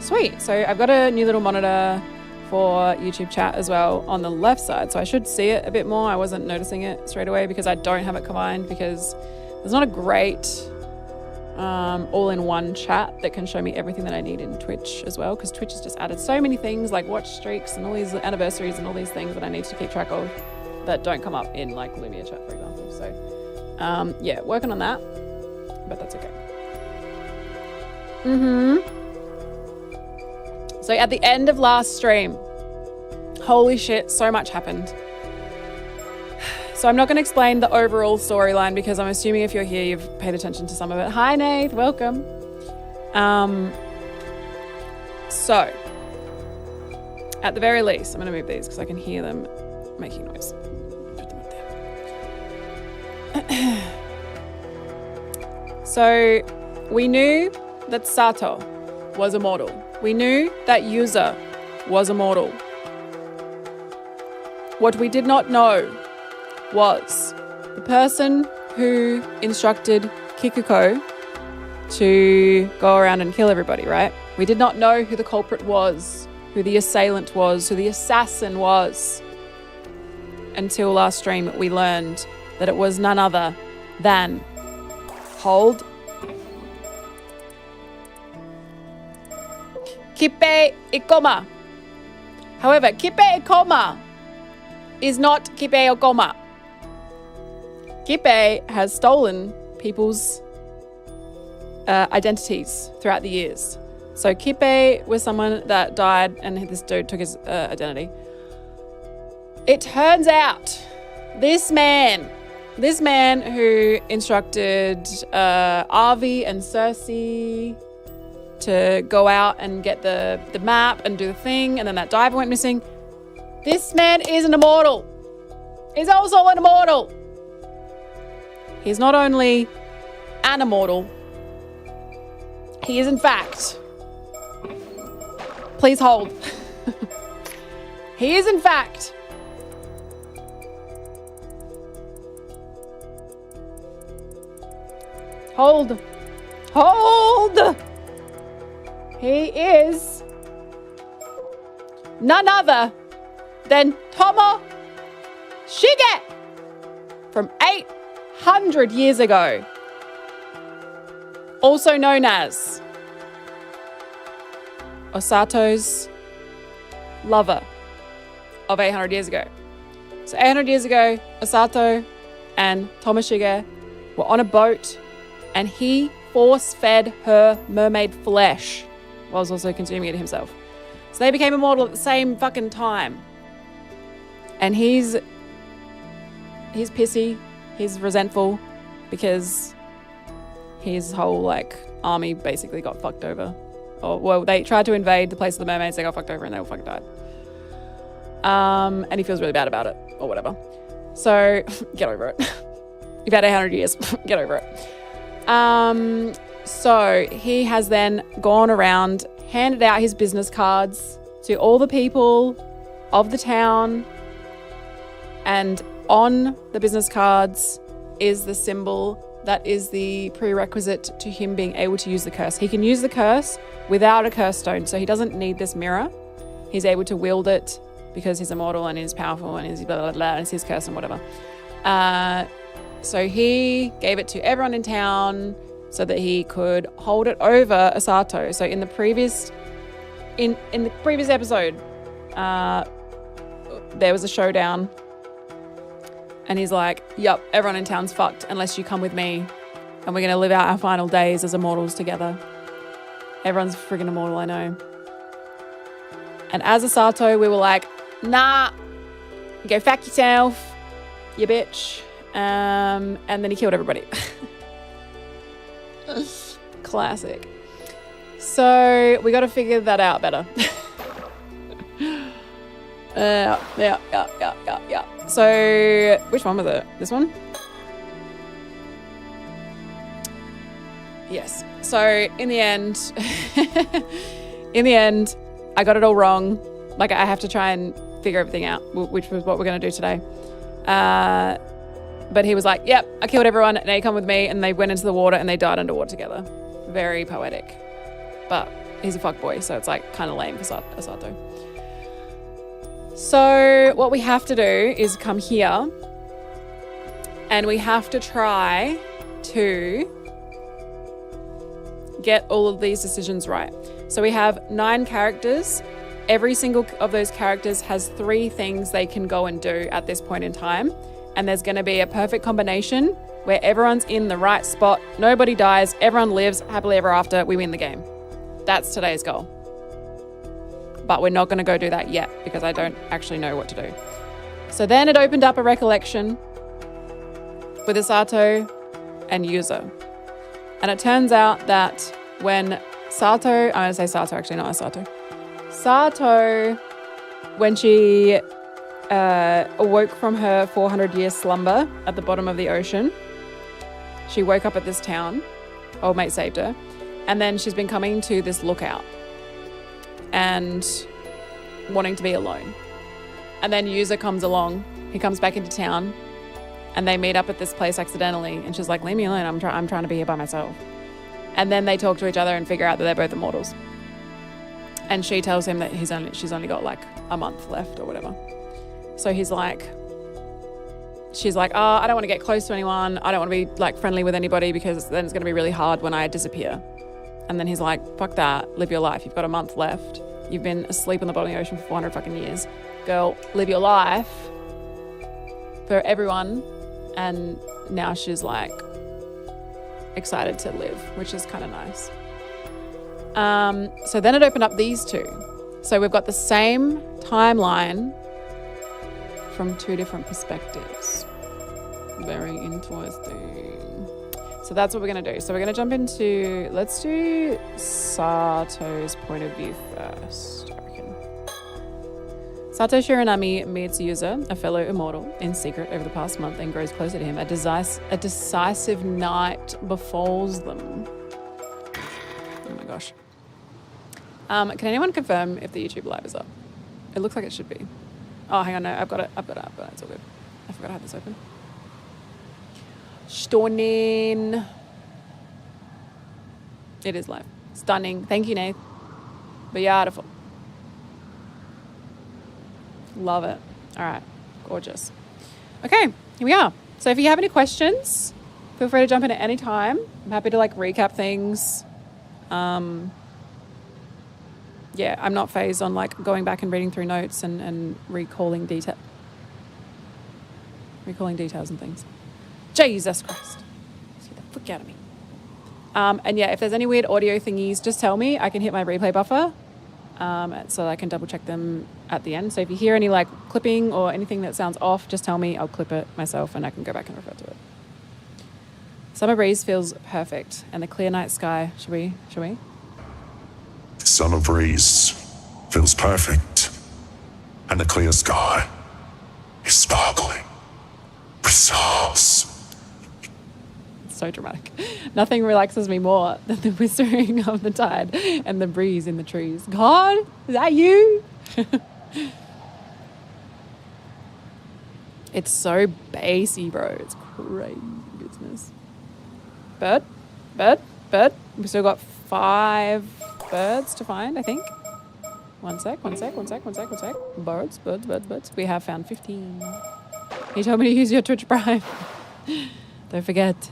Sweet. So I've got a new little monitor for YouTube chat as well on the left side. So I should see it a bit more. I wasn't noticing it straight away because I don't have it combined, because there's not a great all-in-one chat that can show me everything that I need in Twitch as well, because Twitch has just added so many things like watch streaks and all these anniversaries and all these things that I need to keep track of that don't come up in like Lumia chat, for example. So yeah, working on that, but that's okay. So at the end of last stream, holy shit, so much happened. So I'm not going to explain the overall storyline because I'm assuming if you're here, you've paid attention to some of it. Hi, Nath, welcome. So at the very least, I'm going to move these because I can hear them making noise. Put them up there. So we knew that Sato was immortal. We knew that Yuza was immortal. What we did not know was the person who instructed Kikuko to go around and kill everybody, right? We did not know who the culprit was, who the assailant was, who the assassin was. Until last stream, we learned that it was none other than... Hold. Kippei Ikoma. However, Kippei Ikoma is not Kippei Ikoma. Kippei has stolen people's identities throughout the years. So Kippei was someone that died and this dude took his identity. It turns out this man who instructed Avi and Cersei to go out and get the map and do the thing, and then that diver went missing. This man is an immortal. He's also an immortal. He's not only an immortal, he is in fact... Please hold. He is in fact... Hold. He is none other than Tomo Shige from 800 years ago, also known as Osato's lover of 800 years ago. So 800 years ago, Osato and Tomoshige were on a boat and he force-fed her mermaid flesh while also consuming it himself. So they became immortal at the same fucking time. And he's pissy, he's resentful because his whole like army basically got fucked over. Or well, they tried to invade the place of the mermaids, they got fucked over and they all fucking died. And he feels really bad about it, or whatever. So get over it. You've had 800 years, get over it. So he has then gone around, handed out his business cards to all the people of the town, and on the business cards is the symbol that is the prerequisite to him being able to use the curse. He can use the curse without a curse stone, so he doesn't need this mirror. He's able to wield it because he's immortal and he's powerful and he's blah, blah, blah, and it's his curse and whatever. So he gave it to everyone in town so that he could hold it over Osato. So in the previous episode, there was a showdown and he's like, yup, everyone in town's fucked unless you come with me and we're going to live out our final days as immortals together. Everyone's friggin' immortal, I know. And as Osato, we were like, nah, go fuck yourself, you bitch. And then he killed everybody. Classic. So we got to figure that out better. Yeah. So which one was it? This one? Yes. So in the end, I got it all wrong. Like I have to try and figure everything out, which was what we're going to do today. But he was like, yep, I killed everyone and they come with me, and they went into the water and they died underwater together. Very poetic. But he's a fuckboy, so it's like kind of lame for Sato. So what we have to do is come here and we have to try to get all of these decisions right. So we have 9 characters. Every single of those characters has 3 things they can go and do at this point in time. And there's going to be a perfect combination where everyone's in the right spot, nobody dies, everyone lives happily ever after, we win the game. That's today's goal. But we're not going to go do that yet because I don't actually know what to do. So then it opened up a recollection with Sato and Yuzo. And it turns out that when Sato, I'm going to say Sato, actually not Sato. Sato, when she awoke from her 400-year slumber at the bottom of the ocean, she woke up at this town. Old mate saved her. And then she's been coming to this lookout and wanting to be alone. And then Yuzo comes along. He comes back into town and they meet up at this place accidentally. And she's like, leave me alone. I'm trying to be here by myself. And then they talk to each other and figure out that they're both immortals. And she tells him that she's only got like a month left or whatever. So she's like, oh, I don't want to get close to anyone. I don't want to be like friendly with anybody because then it's going to be really hard when I disappear. And then he's like, fuck that, live your life. You've got a month left. You've been asleep on the bottom of the ocean for 400 fucking years. Girl, live your life for everyone. And now she's like excited to live, which is kind of nice. So then it opened up these 2. So we've got the same timeline from 2 different perspectives. Very interesting. So that's what we're going to do. So we're going to jump into, let's do Sato's point of view first, I reckon. Sato Shiranami meets Yuzo, a fellow immortal, in secret over the past month and grows closer to him. A decisive night befalls them. Oh my gosh. Can anyone confirm if the YouTube live is up? It looks like it should be. Oh, hang on, no, I've got it. It's all good. I forgot I had this open. Stunning. It is live. Stunning. Thank you, Nate. Beautiful. Love it. All right. Gorgeous. Okay, here we are. So if you have any questions, feel free to jump in at any time. I'm happy to like recap things. Yeah, I'm not phased on like going back and reading through notes and recalling details and things. Jesus Christ. Get the fuck out of me. And yeah, if there's any weird audio thingies, just tell me. I can hit my replay buffer so I can double check them at the end. So if you hear any like clipping or anything that sounds off, just tell me. I'll clip it myself and I can go back and refer to it. Summer breeze feels perfect and the clear night sky. Should we? Summer breeze feels perfect, and the clear sky is sparkling with stars. So dramatic. Nothing relaxes me more than the whispering of the tide and the breeze in the trees. God, is that you? It's so bassy, bro. It's crazy business. Bird. We still got 5 birds to find, I think. One sec. Birds. We have found 15. He told me to use your Twitch Prime. Don't forget.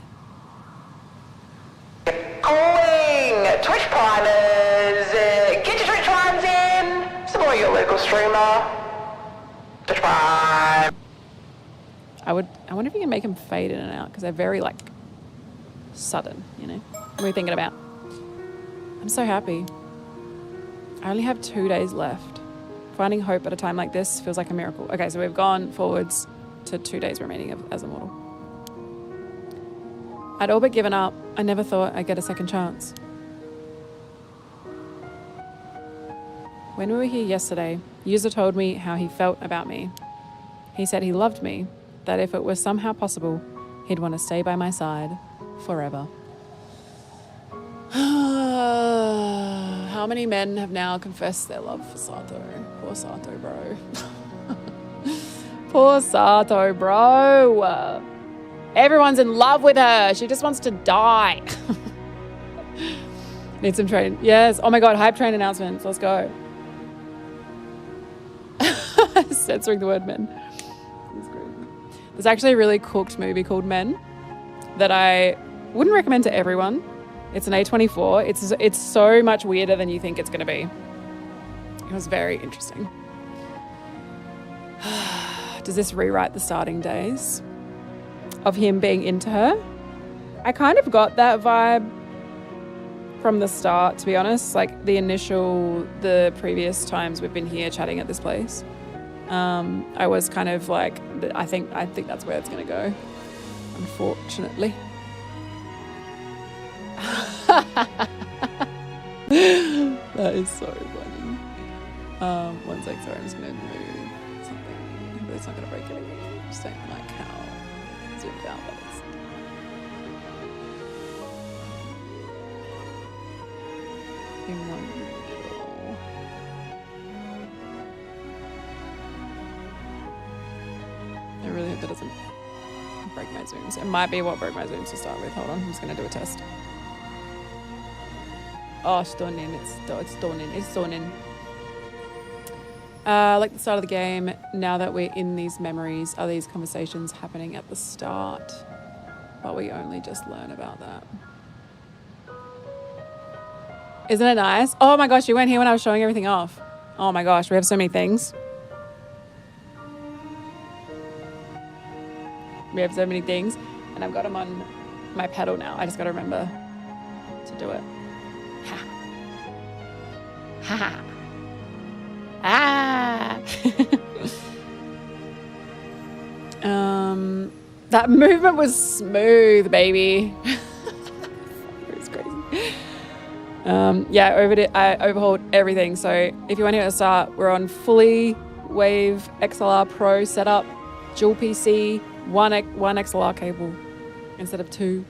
Calling Twitch Primers. Get your Twitch Primes in. Support your local streamer. Twitch Prime. I wonder if you can make them fade in and out because they're very like sudden, you know. What are we thinking about? I'm so happy. I only have 2 days left. Finding hope at a time like this feels like a miracle. Okay, so we've gone forwards to 2 days remaining as immortal. I'd all but given up. I never thought I'd get a second chance. When we were here yesterday, Yuzo told me how he felt about me. He said he loved me, that if it was somehow possible, he'd want to stay by my side forever. How many men have now confessed their love for Sato? Poor Sato, bro. Poor Sato, bro. Everyone's in love with her. She just wants to die. Need some train. Yes. Oh my God. Hype train announcements. Let's go. Censoring the word men. There's actually a really cooked movie called Men that I wouldn't recommend to everyone. It's an A24. It's so much weirder than you think it's going to be. It was very interesting. Does this rewrite the starting days of him being into her? I kind of got that vibe from the start, to be honest. Like the previous times we've been here chatting at this place. I was kind of like, I think that's where it's going to go, unfortunately. That is so funny. One sec, sorry, I'm just going to move something. Hopefully it's not going to break anything. Just don't like how zoomed out that is. In one middle. I really hope that doesn't break my zooms. It might be what broke my zooms to start with. Hold on, I'm just going to do a test. Oh, stunning. It's stunning. It's stunning. Like the start of the game, now that we're in these memories, are these conversations happening at the start? But we only just learn about that. Isn't it nice? Oh my gosh, you weren't here when I was showing everything off. Oh my gosh, we have so many things. We have so many things. And I've got them on my pedal now. I just got to remember to do it. Ha. Ha. Ah. That movement was smooth, baby. It was crazy. Yeah, I overhauled everything. So if you want to hear at the start, we're on fully Wave XLR Pro setup, dual PC, one XLR cable instead of two,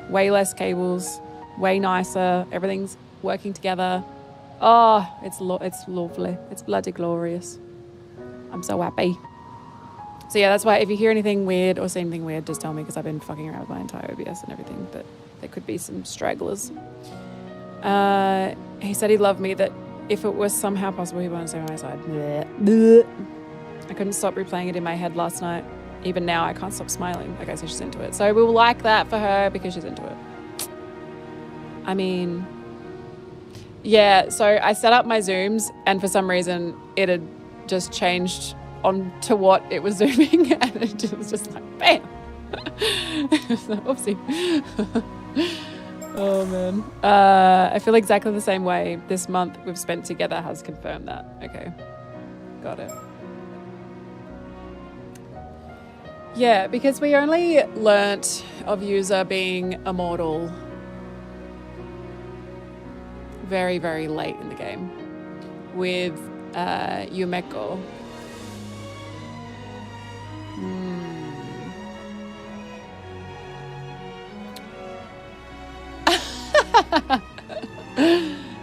way less cables, way nicer. Everything's working together. Oh, it's lovely. It's bloody glorious. I'm so happy. So yeah, that's why if you hear anything weird or see anything weird, just tell me, because I've been fucking around with my entire OBS and everything, but there could be some stragglers. He said he loved me, that if it was somehow possible, he wanted to stay by my side. Blech. I couldn't stop replaying it in my head last night. Even now, I can't stop smiling. Okay, so she's into it. So we'll like that for her because she's into it. I mean, yeah, so I set up my zooms and for some reason it had just changed onto what it was zooming and it was just like, bam. Oopsie. Oh man. I feel exactly the same way. This month we've spent together has confirmed that. Okay, got it. Yeah, because we only learnt of User being immortal very, very late in the game with Yumeko.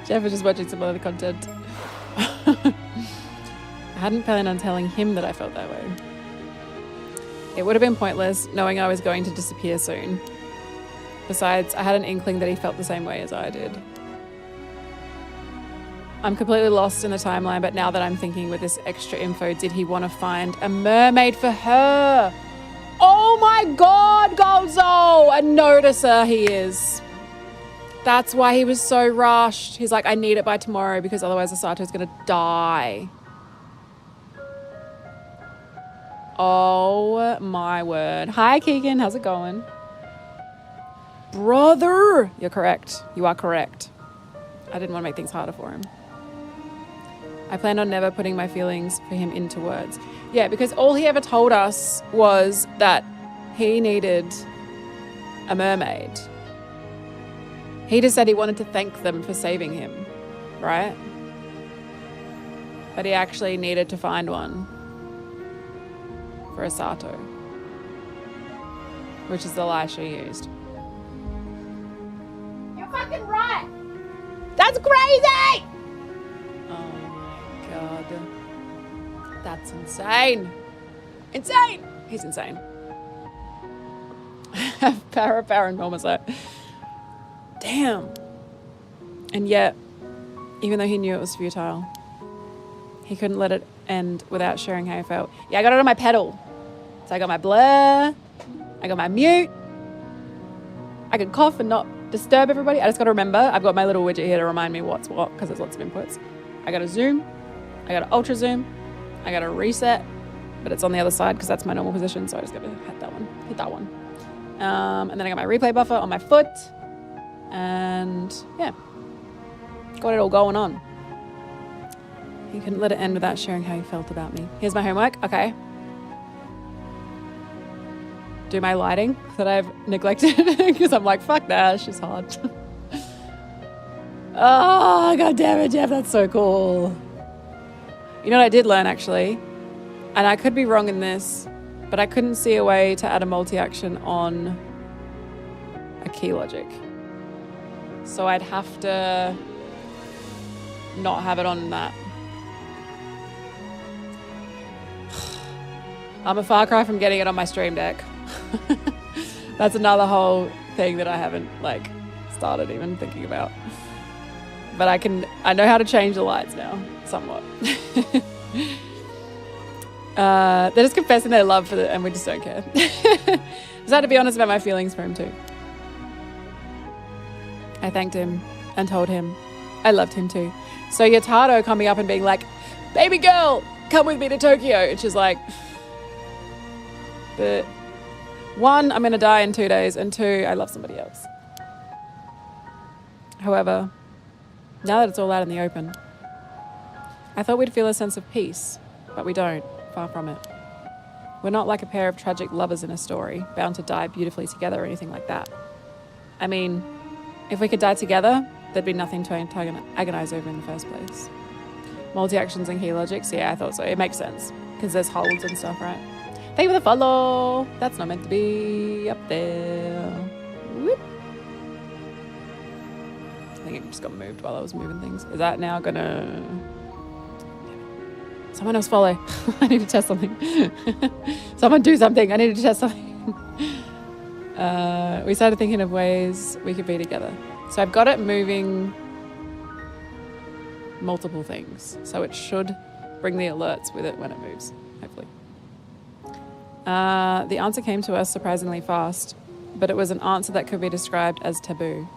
Jeff is just watching some other content. I hadn't planned on telling him that I felt that way. It would have been pointless knowing I was going to disappear soon. Besides, I had an inkling that he felt the same way as I did. I'm completely lost in the timeline, but now that I'm thinking with this extra info, did he want to find a mermaid for her? Oh my God, Golzo! A noticer he is. That's why he was so rushed. He's like, I need it by tomorrow because otherwise Asato's going to die. Oh my word. Hi, Keegan. How's it going? Brother! You're correct. You are correct. I didn't want to make things harder for him. I plan on never putting my feelings for him into words. Yeah, because all he ever told us was that he needed a mermaid. He just said he wanted to thank them for saving him, right? But he actually needed to find one for Asato, which is the lie she used. You're fucking right! That's crazy! Oh my God. That's insane. Insane! He's insane. Paranormasight. Damn. And yet, even though he knew it was futile, he couldn't let it end without sharing how he felt. Yeah, I got it on my pedal. So I got my blur, I got my mute. I can cough and not disturb everybody. I just got to remember, I've got my little widget here to remind me what's what, because there's lots of inputs. I got a zoom, I got an ultra zoom, I got a reset, but it's on the other side because that's my normal position, so I just got to hit that one. And then I got my replay buffer on my foot, and yeah, got it all going on. He couldn't let it end without sharing how he felt about me. Here's my homework. Okay. Do my lighting that I've neglected because I'm like, fuck that, she's hard. Oh, god damn it, Jeff, that's so cool. You know what I did learn actually, and I could be wrong in this, but I couldn't see a way to add a multi-action on a key logic. So I'd have to not have it on that. I'm a far cry from getting it on my stream deck. That's another whole thing that I haven't like started even thinking about. But I know how to change the lights now, somewhat. They're just confessing their love for and we just don't care. Just had to be honest about my feelings for him too. I thanked him and told him I loved him too. So Yatato coming up and being like, baby girl, come with me to Tokyo. And she's like, but one, I'm going to die in 2 days, and two, I love somebody else. However, now that it's all out in the open, I thought we'd feel a sense of peace, but we don't, far from it. We're not like a pair of tragic lovers in a story, bound to die beautifully together or anything like that. I mean, if we could die together, there'd be nothing to agonize over in the first place. Multi-actions and key logics, yeah, I thought so. It makes sense, because there's holds and stuff, right? Thank you for the follow. That's not meant to be up there. Whoop. I think it just got moved while I was moving things. Is that now gonna... Someone else follow. I need to test something. Someone do something. I need to test something. We started thinking of ways we could be together. So I've got it moving multiple things. So it should bring the alerts with it when it moves, hopefully. The answer came to us surprisingly fast, but it was an answer that could be described as taboo.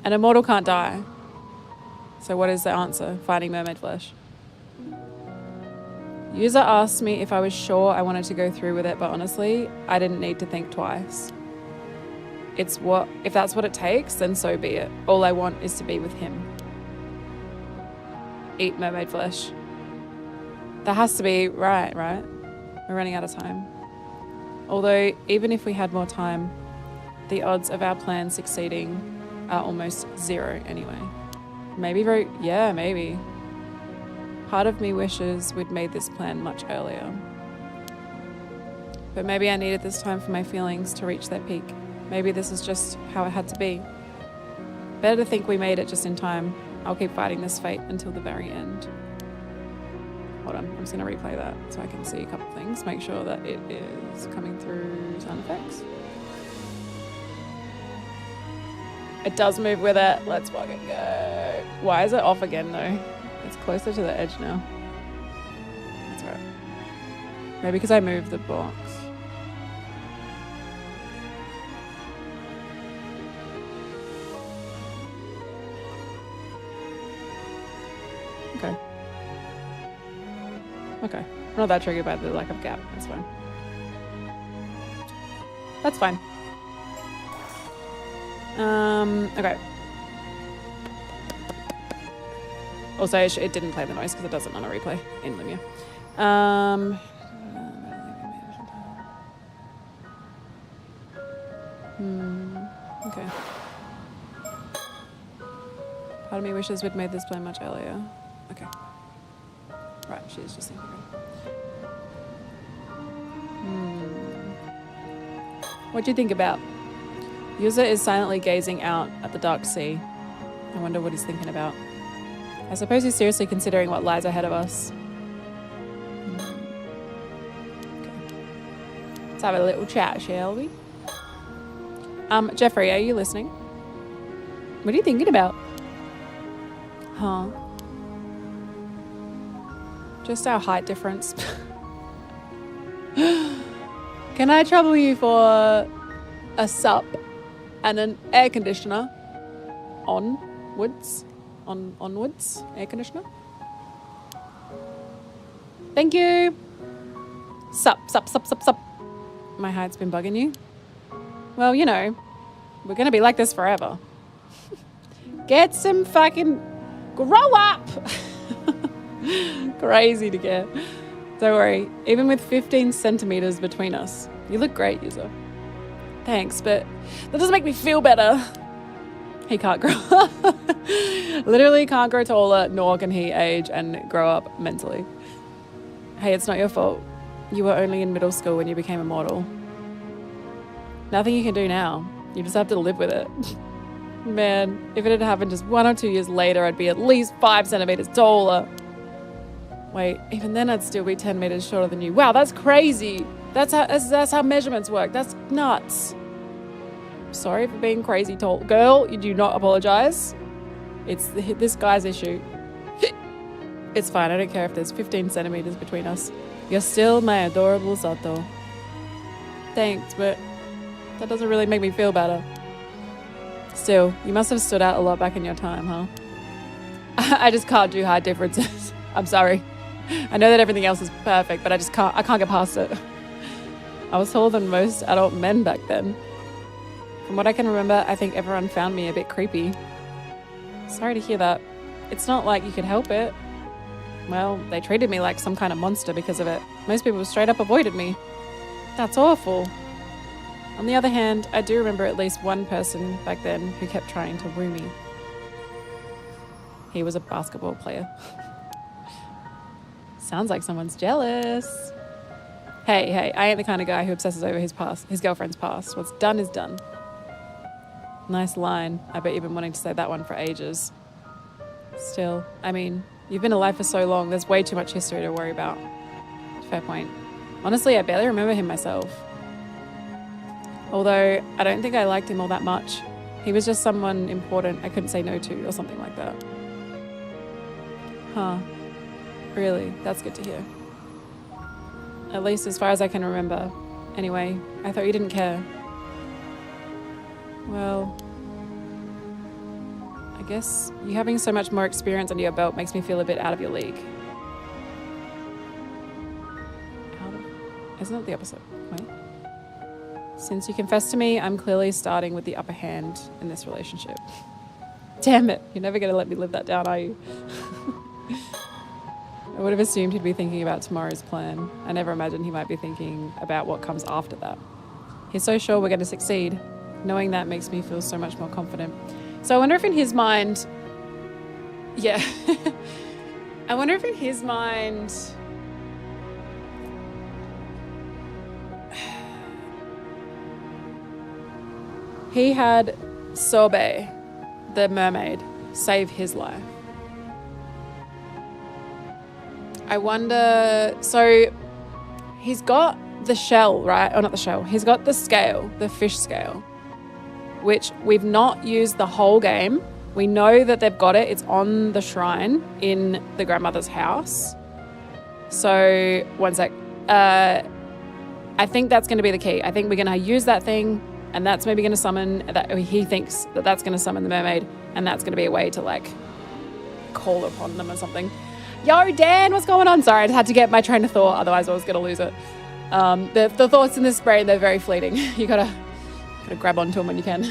An immortal can't die. So what is the answer? Finding mermaid flesh. User asked me if I was sure I wanted to go through with it, but honestly, I didn't need to think twice. If that's what it takes, then so be it. All I want is to be with him. Eat mermaid flesh. That has to be right? We're running out of time. Although, even if we had more time, the odds of our plan succeeding are almost zero anyway. Maybe maybe. Part of me wishes we'd made this plan much earlier. But maybe I needed this time for my feelings to reach their peak. Maybe this is just how it had to be. Better to think we made it just in time. I'll keep fighting this fate until the very end. Hold on, I'm just going to replay that so I can see a couple things. Make sure that it is coming through sound effects. It does move with it. Let's fucking go. Why is it off again though? It's closer to the edge now. That's right. Maybe because I moved the box. Okay. I'm not that triggered by the lack of gap. That's fine. That's fine. Okay. Also, it didn't play the noise because it doesn't on a replay in Lumia. Okay. Part of me wishes we'd made this play much earlier. Okay. Right, she's just thinking. What do you think about? User is silently gazing out at the dark sea. I wonder what he's thinking about. I suppose he's seriously considering what lies ahead of us. Okay. Let's have a little chat, shall we? Jeffrey, are you listening? What are you thinking about? Huh? Just our height difference. Can I trouble you for a sup and an air conditioner? Onwards? Air conditioner? Thank you. Sup. My height's been bugging you? Well, you know, we're gonna be like this forever. Get some fucking... Grow up! Crazy to get. Don't worry, even with 15 centimeters between us, you look great, user. Thanks, but that doesn't make me feel better. He can't grow up. Literally can't grow taller, nor can he age and grow up mentally. Hey, it's not your fault. You were only in middle school when you became immortal. Nothing you can do now. You just have to live with it. Man, if it had happened just 1 or 2 years later, I'd be at least 5 centimeters taller. Wait, even then I'd still be 10 meters shorter than you. Wow, that's crazy. That's how measurements work. That's nuts. Sorry for being crazy tall. Girl, you do not apologize. It's this guy's issue. It's fine. I don't care if there's 15 centimeters between us. You're still my adorable Sato. Thanks, but that doesn't really make me feel better. Still, you must have stood out a lot back in your time, huh? I just can't do height differences. I'm sorry. I know that everything else is perfect, but I can't get past it. I was taller than most adult men back then. From what I can remember, I think everyone found me a bit creepy. Sorry to hear that. It's not like you could help it. Well, they treated me like some kind of monster because of it. Most people straight up avoided me. That's awful. On the other hand, I do remember at least one person back then who kept trying to woo me. He was a basketball player. Sounds like someone's jealous. Hey, I ain't the kind of guy who obsesses over his girlfriend's past. What's done is done. Nice line. I bet you've been wanting to say that one for ages. Still, I mean, you've been alive for so long, there's way too much history to worry about. Fair point. Honestly, I barely remember him myself. Although, I don't think I liked him all that much. He was just someone important I couldn't say no to, or something like that. Huh. Really? That's good to hear. At least as far as I can remember. Anyway, I thought you didn't care. Well, I guess you having so much more experience under your belt makes me feel a bit out of your league. Isn't it the opposite? Wait. Since you confessed to me, I'm clearly starting with the upper hand in this relationship. Damn it, you're never going to let me live that down, are you? I would have assumed he'd be thinking about tomorrow's plan. I never imagined he might be thinking about what comes after that. He's so sure we're going to succeed. Knowing that makes me feel so much more confident. So I wonder if in his mind... Yeah. I wonder if in his mind... He had Sobe, the mermaid, save his life. I wonder... So he's got the shell, right? Oh, not the shell. He's got the scale, the fish scale, which we've not used the whole game. We know that they've got it. It's on the shrine in the grandmother's house. So, one sec. I think that's going to be the key. I think we're going to use that thing, and that's maybe going to summon... that. He thinks that that's going to summon the mermaid, and that's going to be a way to, like, call upon them or something. Yo, Dan, what's going on? Sorry, I just had to get my train of thought, otherwise I was going to lose it. The thoughts in this brain, they're very fleeting. You gotta grab onto them when you can.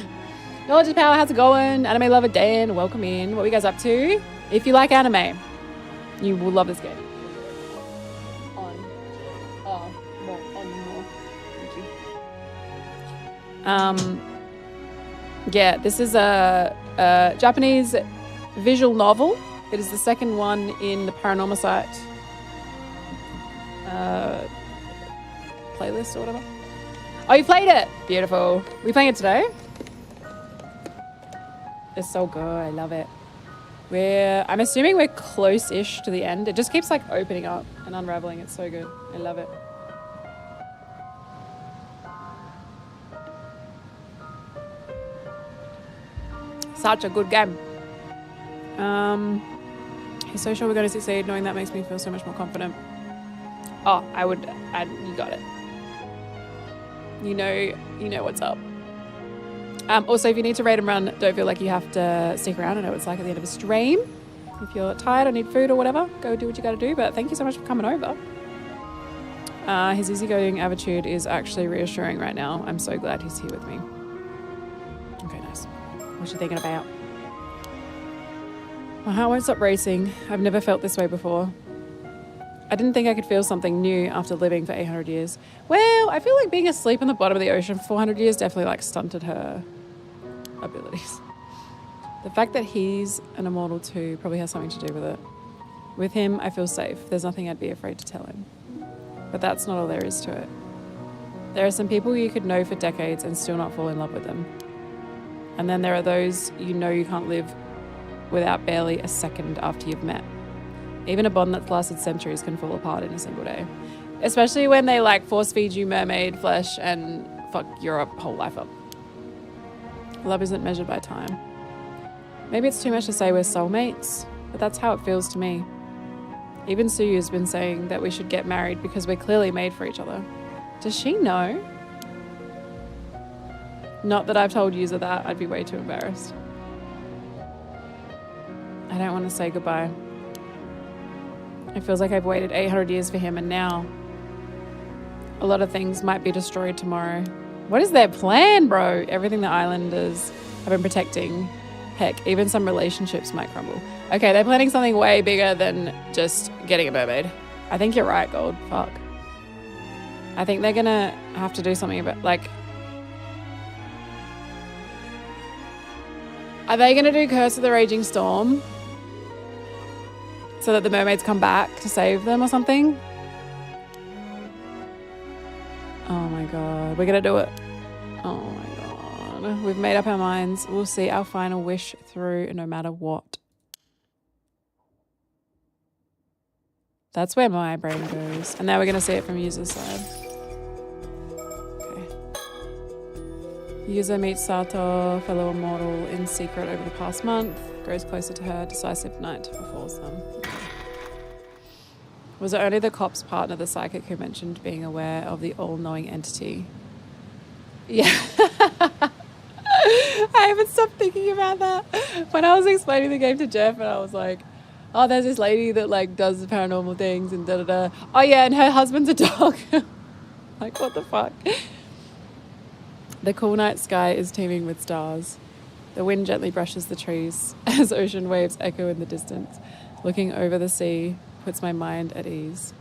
Knowledge is power, how's it going? Anime lover Dan, welcome in. What are you guys up to? If you like anime, you will love this game. Yeah, this is a Japanese visual novel. It is the second one in the PARANORMASIGHT playlist or whatever. Oh, you played it? Beautiful. We playing it today? It's so good. I love it. I'm assuming we're close-ish to the end. It just keeps like opening up and unraveling. It's so good. I love it. Such a good game. He's so sure we're going to succeed. Knowing that makes me feel so much more confident. Oh, you got it. You know what's up. Also, if you need to raid and run, don't feel like you have to stick around. I know it's like at the end of a stream. If you're tired or need food or whatever, go do what you got to do. But thank you so much for coming over. His easygoing attitude is actually reassuring right now. I'm so glad he's here with me. Okay, nice. What you thinking about? My heart won't stop racing. I've never felt this way before. I didn't think I could feel something new after living for 800 years. Well, I feel like being asleep on the bottom of the ocean for 400 years definitely like stunted her abilities. The fact that he's an immortal too probably has something to do with it. With him, I feel safe. There's nothing I'd be afraid to tell him. But that's not all there is to it. There are some people you could know for decades and still not fall in love with them. And then there are those you know you can't live without barely a second after you've met. Even a bond that's lasted centuries can fall apart in a single day. Especially when they like force feed you mermaid flesh and fuck your whole life up. Love isn't measured by time. Maybe it's too much to say we're soulmates, but that's how it feels to me. Even Suyu's been saying that we should get married because we're clearly made for each other. Does she know? Not that I've told Yuza that. I'd be way too embarrassed. I don't want to say goodbye. It feels like I've waited 800 years for him, and now a lot of things might be destroyed tomorrow. What is their plan, bro? Everything the islanders have been protecting. Heck, even some relationships might crumble. Okay, they're planning something way bigger than just getting a mermaid. I think you're right, Gold. Fuck. I think they're gonna have to do something about, like... Are they gonna do Curse of the Raging Storm? So that the mermaids come back to save them or something? Oh my god. We're gonna do it. Oh my god. We've made up our minds. We'll see our final wish through no matter what. That's where my brain goes. And now we're gonna see it from Yuza's side. Okay. Yuza meets Sato, fellow immortal, in secret over the past month. Grows closer to her. Decisive night befalls them. Was it only the cop's partner, the psychic, who mentioned being aware of the all-knowing entity? Yeah. I haven't stopped thinking about that. When I was explaining the game to Jeff and I was like, oh, there's this lady that like does the paranormal things and da-da-da. Oh yeah, and her husband's a dog. Like, what the fuck? The cool night sky is teeming with stars. The wind gently brushes the trees as ocean waves echo in the distance. Looking over the sea puts my mind at ease.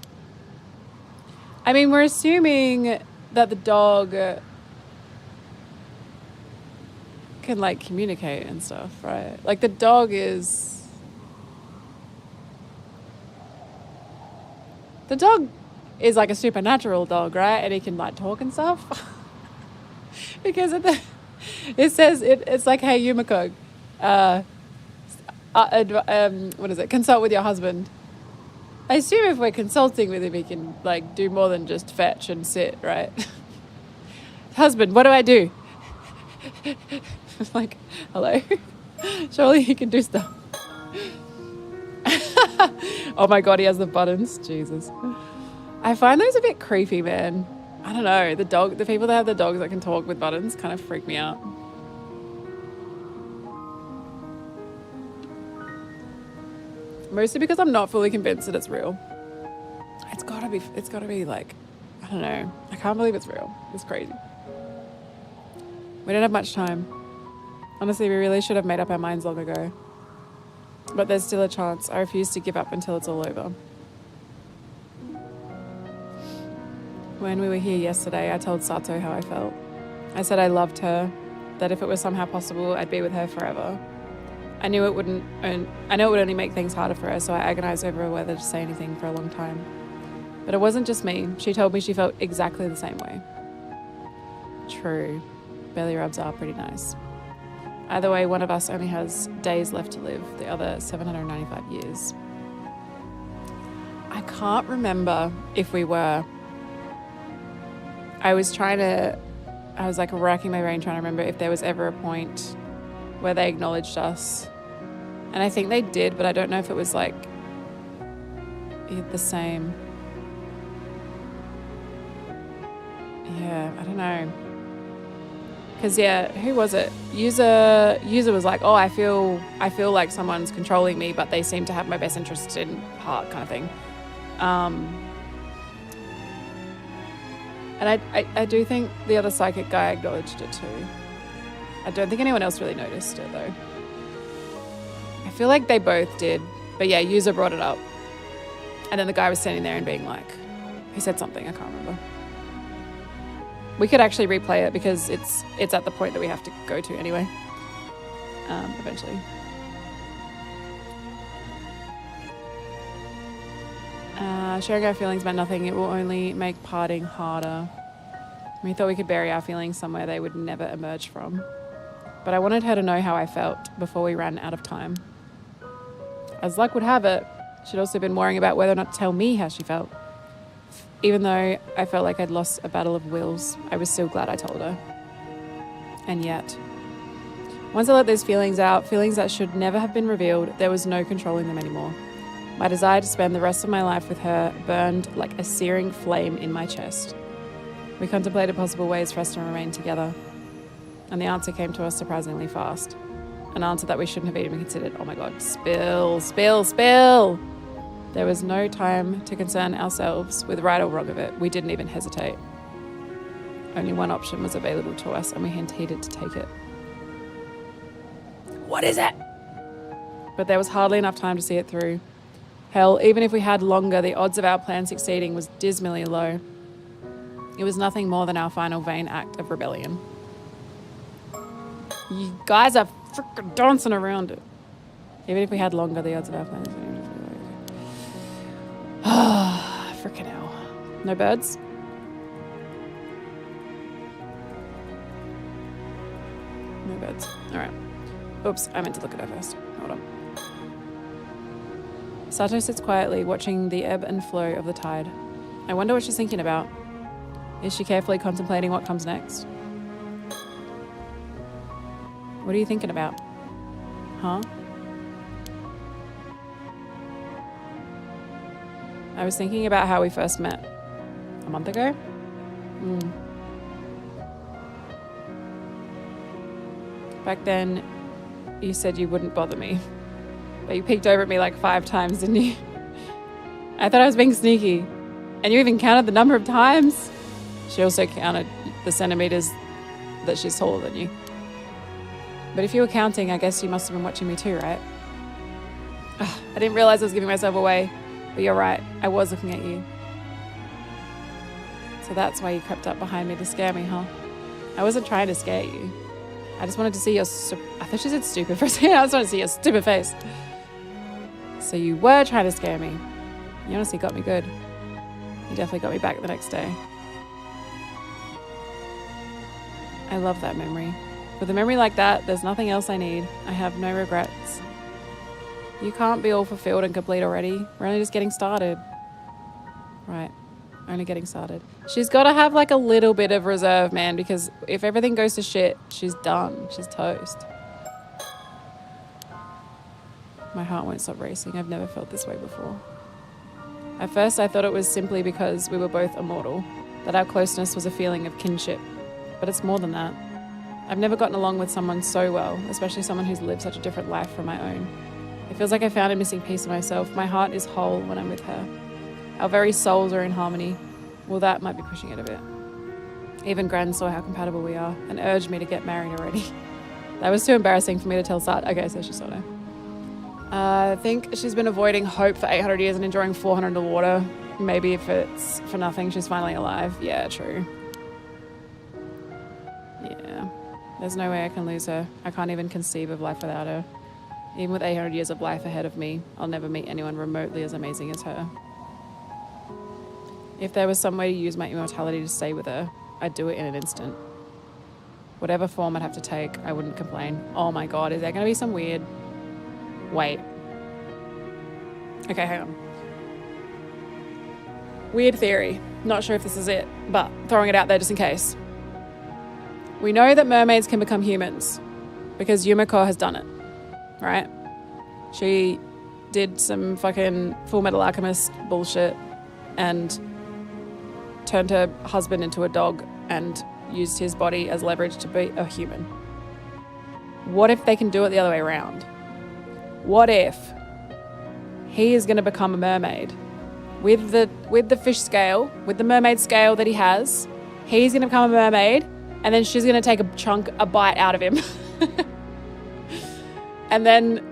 I mean, we're assuming that the dog can like communicate and stuff, right? Like the dog is... The dog is like a supernatural dog, right? And he can like talk and stuff. Because it says it's like, hey, Yumiko, what is it? Consult with your husband. I assume if we're consulting with him, he can like do more than just fetch and sit, right? Husband, what do I do? Like, hello? Surely he can do stuff. Oh my god, he has the buttons. Jesus. I find those a bit creepy, man. I don't know. The people that have the dogs that can talk with buttons kind of freak me out. Mostly because I'm not fully convinced that it's real. It's gotta be like, I don't know. I can't believe it's real. It's crazy. We don't have much time. Honestly, we really should have made up our minds long ago. But there's still a chance. I refuse to give up until it's all over. When we were here yesterday, I told Sato how I felt. I said I loved her, that if it was somehow possible, I'd be with her forever. I know it would only make things harder for her, so I agonized over whether to say anything for a long time. But it wasn't just me. She told me she felt exactly the same way. True. Belly rubs are pretty nice. Either way, one of us only has days left to live, the other 795 years. I can't remember if we were. I was like racking my brain trying to remember if there was ever a point where they acknowledged us. And I think they did, but I don't know if it was like the same. Yeah, I don't know. Because, yeah, who was it? User was like, oh, I feel like someone's controlling me, but they seem to have my best interest in heart, kind of thing. And I do think the other psychic guy acknowledged it too. I don't think anyone else really noticed it, though. I feel like they both did. But, yeah, User brought it up. And then the guy was standing there and being like, he said something, I can't remember. We could actually replay it because it's at the point that we have to go to anyway, eventually. Sharing our feelings meant nothing. It will only make parting harder. We thought we could bury our feelings somewhere they would never emerge from. But I wanted her to know how I felt before we ran out of time. As luck would have it, she'd also been worrying about whether or not to tell me how she felt. Even though I felt like I'd lost a battle of wills, I was still glad I told her. And yet, once I let those feelings out, feelings that should never have been revealed, there was no controlling them anymore. My desire to spend the rest of my life with her burned like a searing flame in my chest. We contemplated possible ways for us to remain together, and the answer came to us surprisingly fast. An answer that we shouldn't have even considered. Oh my God, spill, spill, spill! There was no time to concern ourselves with right or wrong of it. We didn't even hesitate. Only one option was available to us, and we intended to take it. What is it? But there was hardly enough time to see it through. Hell, even if we had longer, the odds of our plan succeeding was dismally low. It was nothing more than our final vain act of rebellion. You guys are freaking dancing around it. Even if we had longer, the odds of our plan succeeding was dismally low. Ah, freaking hell. No birds? No birds. All right. Oops, I meant to look at her first. Hold on. Sato sits quietly, watching the ebb and flow of the tide. I wonder what she's thinking about. Is she carefully contemplating what comes next? What are you thinking about? Huh? I was thinking about how we first met. A month ago? Back then, you said you wouldn't bother me. But you peeked over at me like 5 times, didn't you? I thought I was being sneaky. And you even counted the number of times. She also counted the centimeters that she's taller than you. But if you were counting, I guess you must have been watching me too, right? Ugh, I didn't realize I was giving myself away. But you're right, I was looking at you. So that's why you crept up behind me to scare me, huh? I wasn't trying to scare you. I just wanted to see your... I thought she said stupid for a second. I just wanted to see your stupid face. So you were trying to scare me. You honestly got me good. You definitely got me back the next day. I love that memory. With a memory like that, there's nothing else I need. I have no regrets. You can't be all fulfilled and complete already. We're only just getting started. Right. Only getting started. She's got to have like a little bit of reserve, man, because if everything goes to shit, she's done. She's toast. My heart won't stop racing. I've never felt this way before. At first, I thought it was simply because we were both immortal, that our closeness was a feeling of kinship. But it's more than that. I've never gotten along with someone so well, especially someone who's lived such a different life from my own. It feels like I found a missing piece of myself. My heart is whole when I'm with her. Our very souls are in harmony. Well, that might be pushing it a bit. Even Gran saw how compatible we are and urged me to get married already. That was too embarrassing for me to tell Sat. Okay, so she saw her. I think she's been avoiding hope for 800 years and enjoying 400 underwater. Maybe if it's for nothing, she's finally alive. Yeah, true. Yeah. There's no way I can lose her. I can't even conceive of life without her. Even with 800 years of life ahead of me, I'll never meet anyone remotely as amazing as her. If there was some way to use my immortality to stay with her, I'd do it in an instant. Whatever form I'd have to take, I wouldn't complain. Oh my God, is there going to be some weird... Wait. Okay, hang on. Weird theory. Not sure if this is it, but throwing it out there just in case. We know that mermaids can become humans. because Yumiko has done it, right? She did some fucking Full Metal Alchemist bullshit and turned her husband into a dog and used his body as leverage to be a human. What if they can do it the other way around? What if he is going to become a mermaid with the fish scale, with the mermaid scale that he has? He's going to become a mermaid, and then she's going to take a bite out of him. And then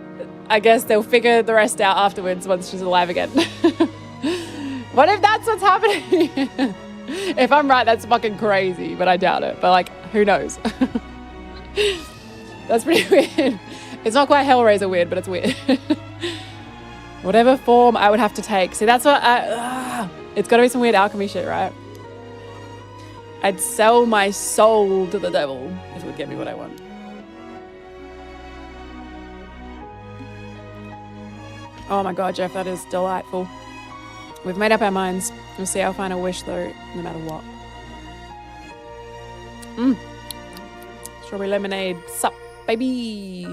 I guess they'll figure the rest out afterwards once she's alive again. What if that's what's happening? If I'm right, that's fucking crazy, but I doubt it. But like, who knows? That's pretty weird. It's not quite Hellraiser weird, but it's weird. Whatever form I would have to take. See, that's what it's got to be some weird alchemy shit, right? I'd sell my soul to the devil if it would get me what I want. Oh my God, Jeff, that is delightful. We've made up our minds. We'll see our final wish, though, no matter what. Strawberry lemonade. Sup, baby.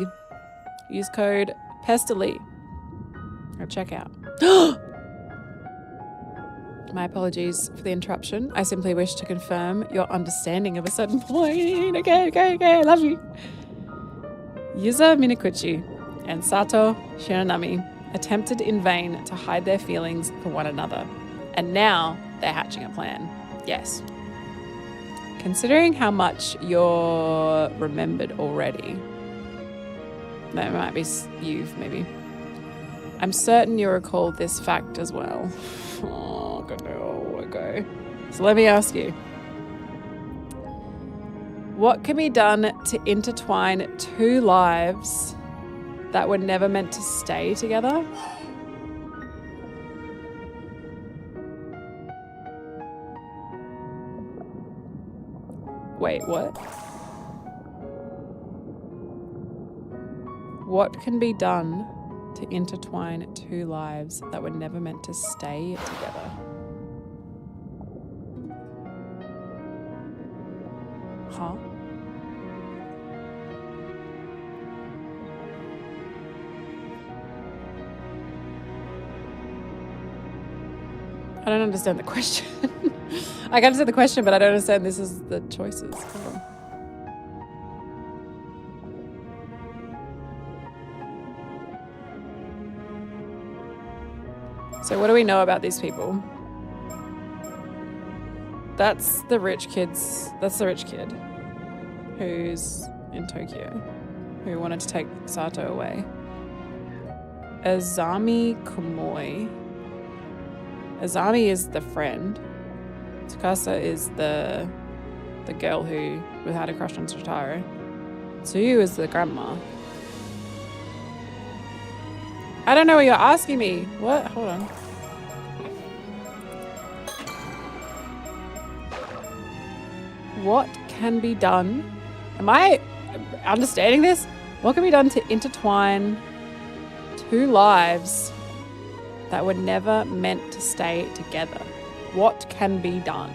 Use code PESTILY at checkout. My apologies for the interruption. I simply wish to confirm your understanding of a certain point. Okay, I love you. Yuza Minakuchi and Sato Shiranami attempted in vain to hide their feelings for one another, and now they're hatching a plan. Yes. Considering how much you're remembered already, that might be you, maybe. I'm certain you recall this fact as well. Oh, God, no. Okay. So let me ask you. What can be done to intertwine two lives that were never meant to stay together? Wait, what? What can be done to intertwine two lives that were never meant to stay together? Huh? I don't understand the question. I can understand the question, but I don't understand this is the choices. Hold on. So what do we know about these people? That's the rich kids. That's the rich kid who's in Tokyo, who wanted to take Sato away. Azami Komoi. Azami is the friend. Tsukasa is the girl who had a crush on Totaro. Tsuyu is the grandma. I don't know what you're asking me. What? Hold on. What can be done? Am I understanding this? What can be done to intertwine two lives that were never meant to stay together? What can be done?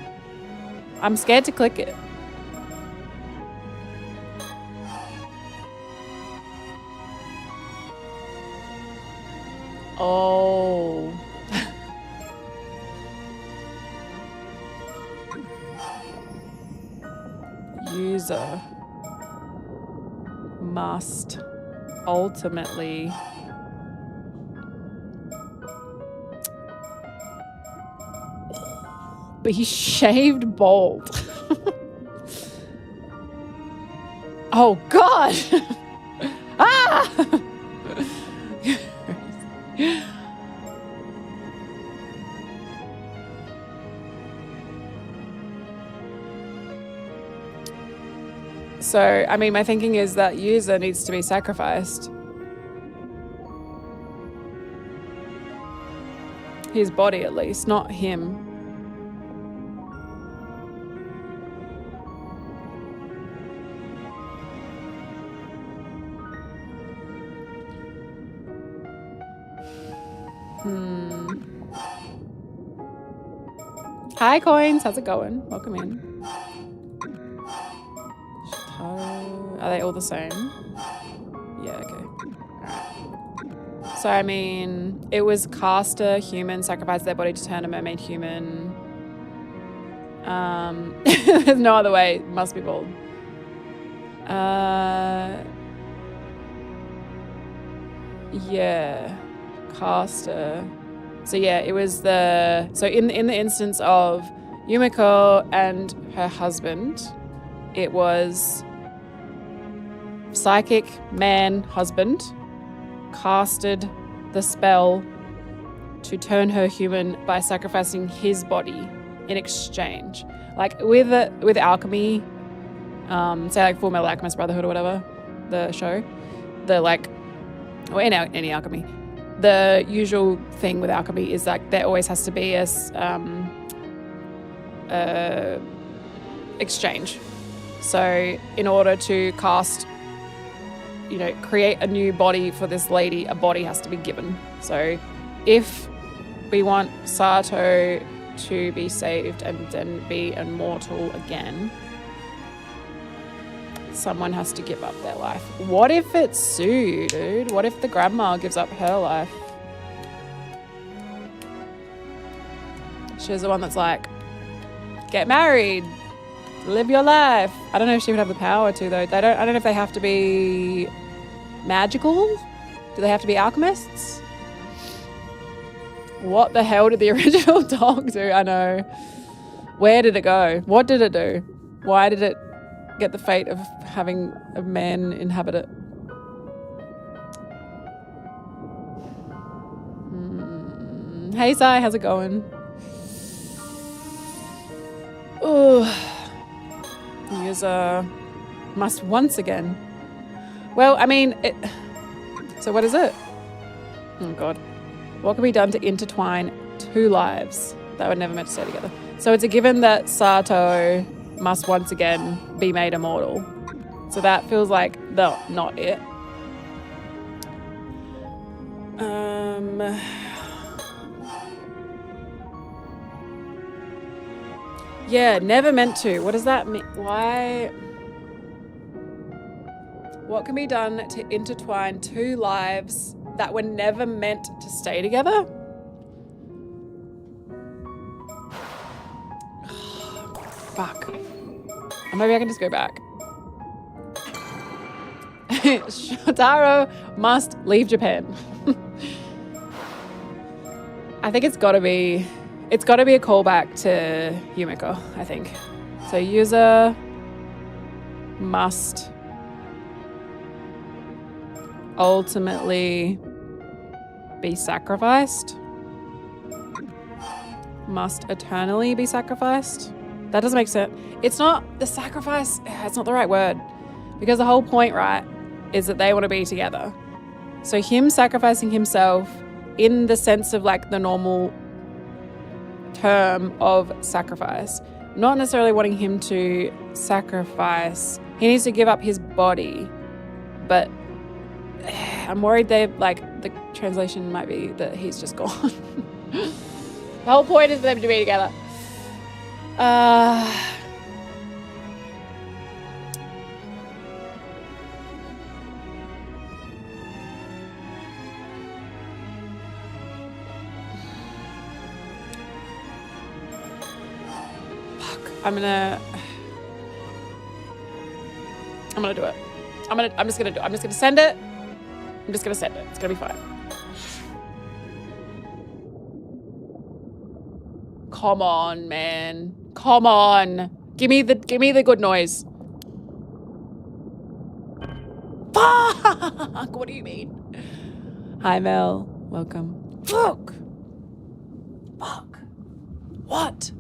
I'm scared to click it. Oh. User must ultimately be shaved bald. Oh God. Ah. So, I mean, my thinking is that user needs to be sacrificed. His body, at least, not him. Hi, Coins. How's it going? Welcome in. Are they all the same? So, I mean, it was cast a human, sacrificed their body to turn a mermaid human. There's no other way. It must be bald. Yeah. Caster. So, yeah, it was the... So, in the instance of Yumiko and her husband, it was psychic man husband casted the spell to turn her human by sacrificing his body in exchange. Like with alchemy, say like Full Metal Alchemist Brotherhood or whatever, the show, or any alchemy, the usual thing with alchemy is like there always has to be a exchange. So in order to cast, create a new body for this lady, a body has to be given. So if we want Sato to be saved and then be immortal again, someone has to give up their life. What if it's Sue, dude? What if the grandma gives up her life? She's the one that's like, get married, live your life. I don't know if she would have the power to, though. I don't know if they have to be magical. Do they have to be alchemists? What the hell did the original dog do? I know. Where did it go? What did it do? Why did it get the fate of having a man inhabit it? Hey, Sai, how's it going? Ooh. User must once again. Well, I mean, so what is it? Oh, God. What can be done to intertwine two lives that were never meant to stay together? So it's a given that Sato must once again be made immortal. So that feels like not it. Yeah, never meant to. What does that mean? Why? What can be done to intertwine two lives that were never meant to stay together? Fuck. Or maybe I can just go back. Shotaro must leave Japan. I think it's got to be a callback to Yumiko, I think. So user must ultimately be sacrificed. Must eternally be sacrificed. That doesn't make sense. It's not the sacrifice. It's not the right word. Because the whole point, right, is that they want to be together. So him sacrificing himself in the sense of like the normal term of sacrifice, not necessarily wanting him to sacrifice. He needs to give up his body. But I'm worried the translation might be that he's just gone. The whole point is for them to be together. I'm gonna do it. I'm just gonna send it. I'm just gonna send it. It's gonna be fine. Come on, man. Come on. Give me the good noise. Fuck! What do you mean? Hi, Mel. Welcome. Fuck. What?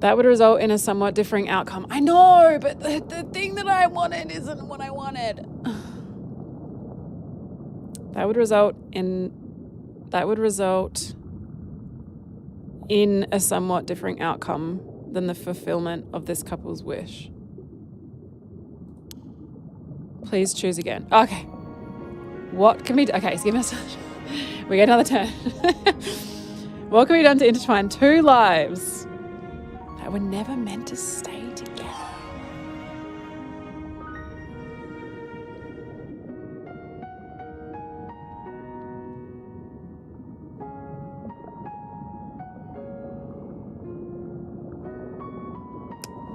That would result in a somewhat differing outcome. I know, but the thing that I wanted isn't what I wanted. That would result in a somewhat differing outcome than the fulfillment of this couple's wish. Please choose again. Okay. What can we do? Okay, so give us we get another turn. What can be done to intertwine two lives that were never meant to stay together.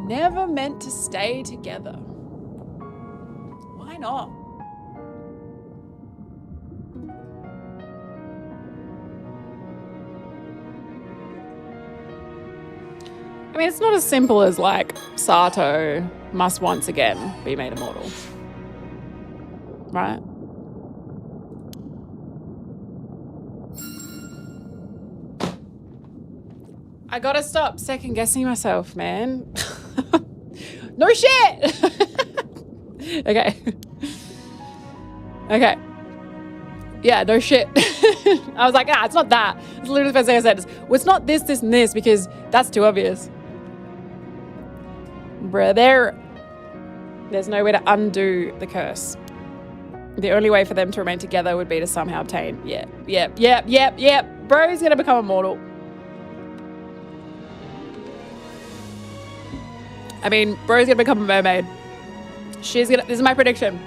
Never meant to stay together. Why not? I mean, it's not as simple as like Sato must once again be made immortal. Right? I gotta stop second guessing myself, man. No shit! Okay. Okay. Yeah, no shit. I was like, it's not that. It's literally the first thing I said. Well, it's not this, this, and this because that's too obvious. Bruh, there's no way to undo the curse. The only way for them to remain together would be to somehow obtain. Yep. Bro's gonna become immortal. I mean, Bro's gonna become a mermaid. This is my prediction.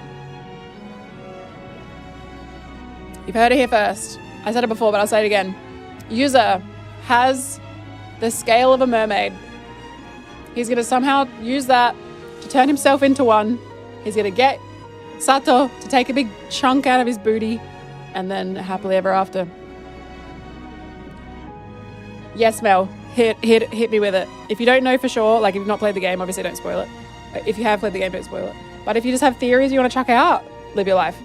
You've heard it here first. I said it before, but I'll say it again. User has the scale of a mermaid. He's gonna somehow use that to turn himself into one. He's gonna get Sato to take a big chunk out of his booty and then happily ever after. Yes, Mel. Hit me with it. If you don't know for sure, like if you've not played the game, obviously don't spoil it. If you have played the game, don't spoil it. But if you just have theories you want to chuck out, live your life.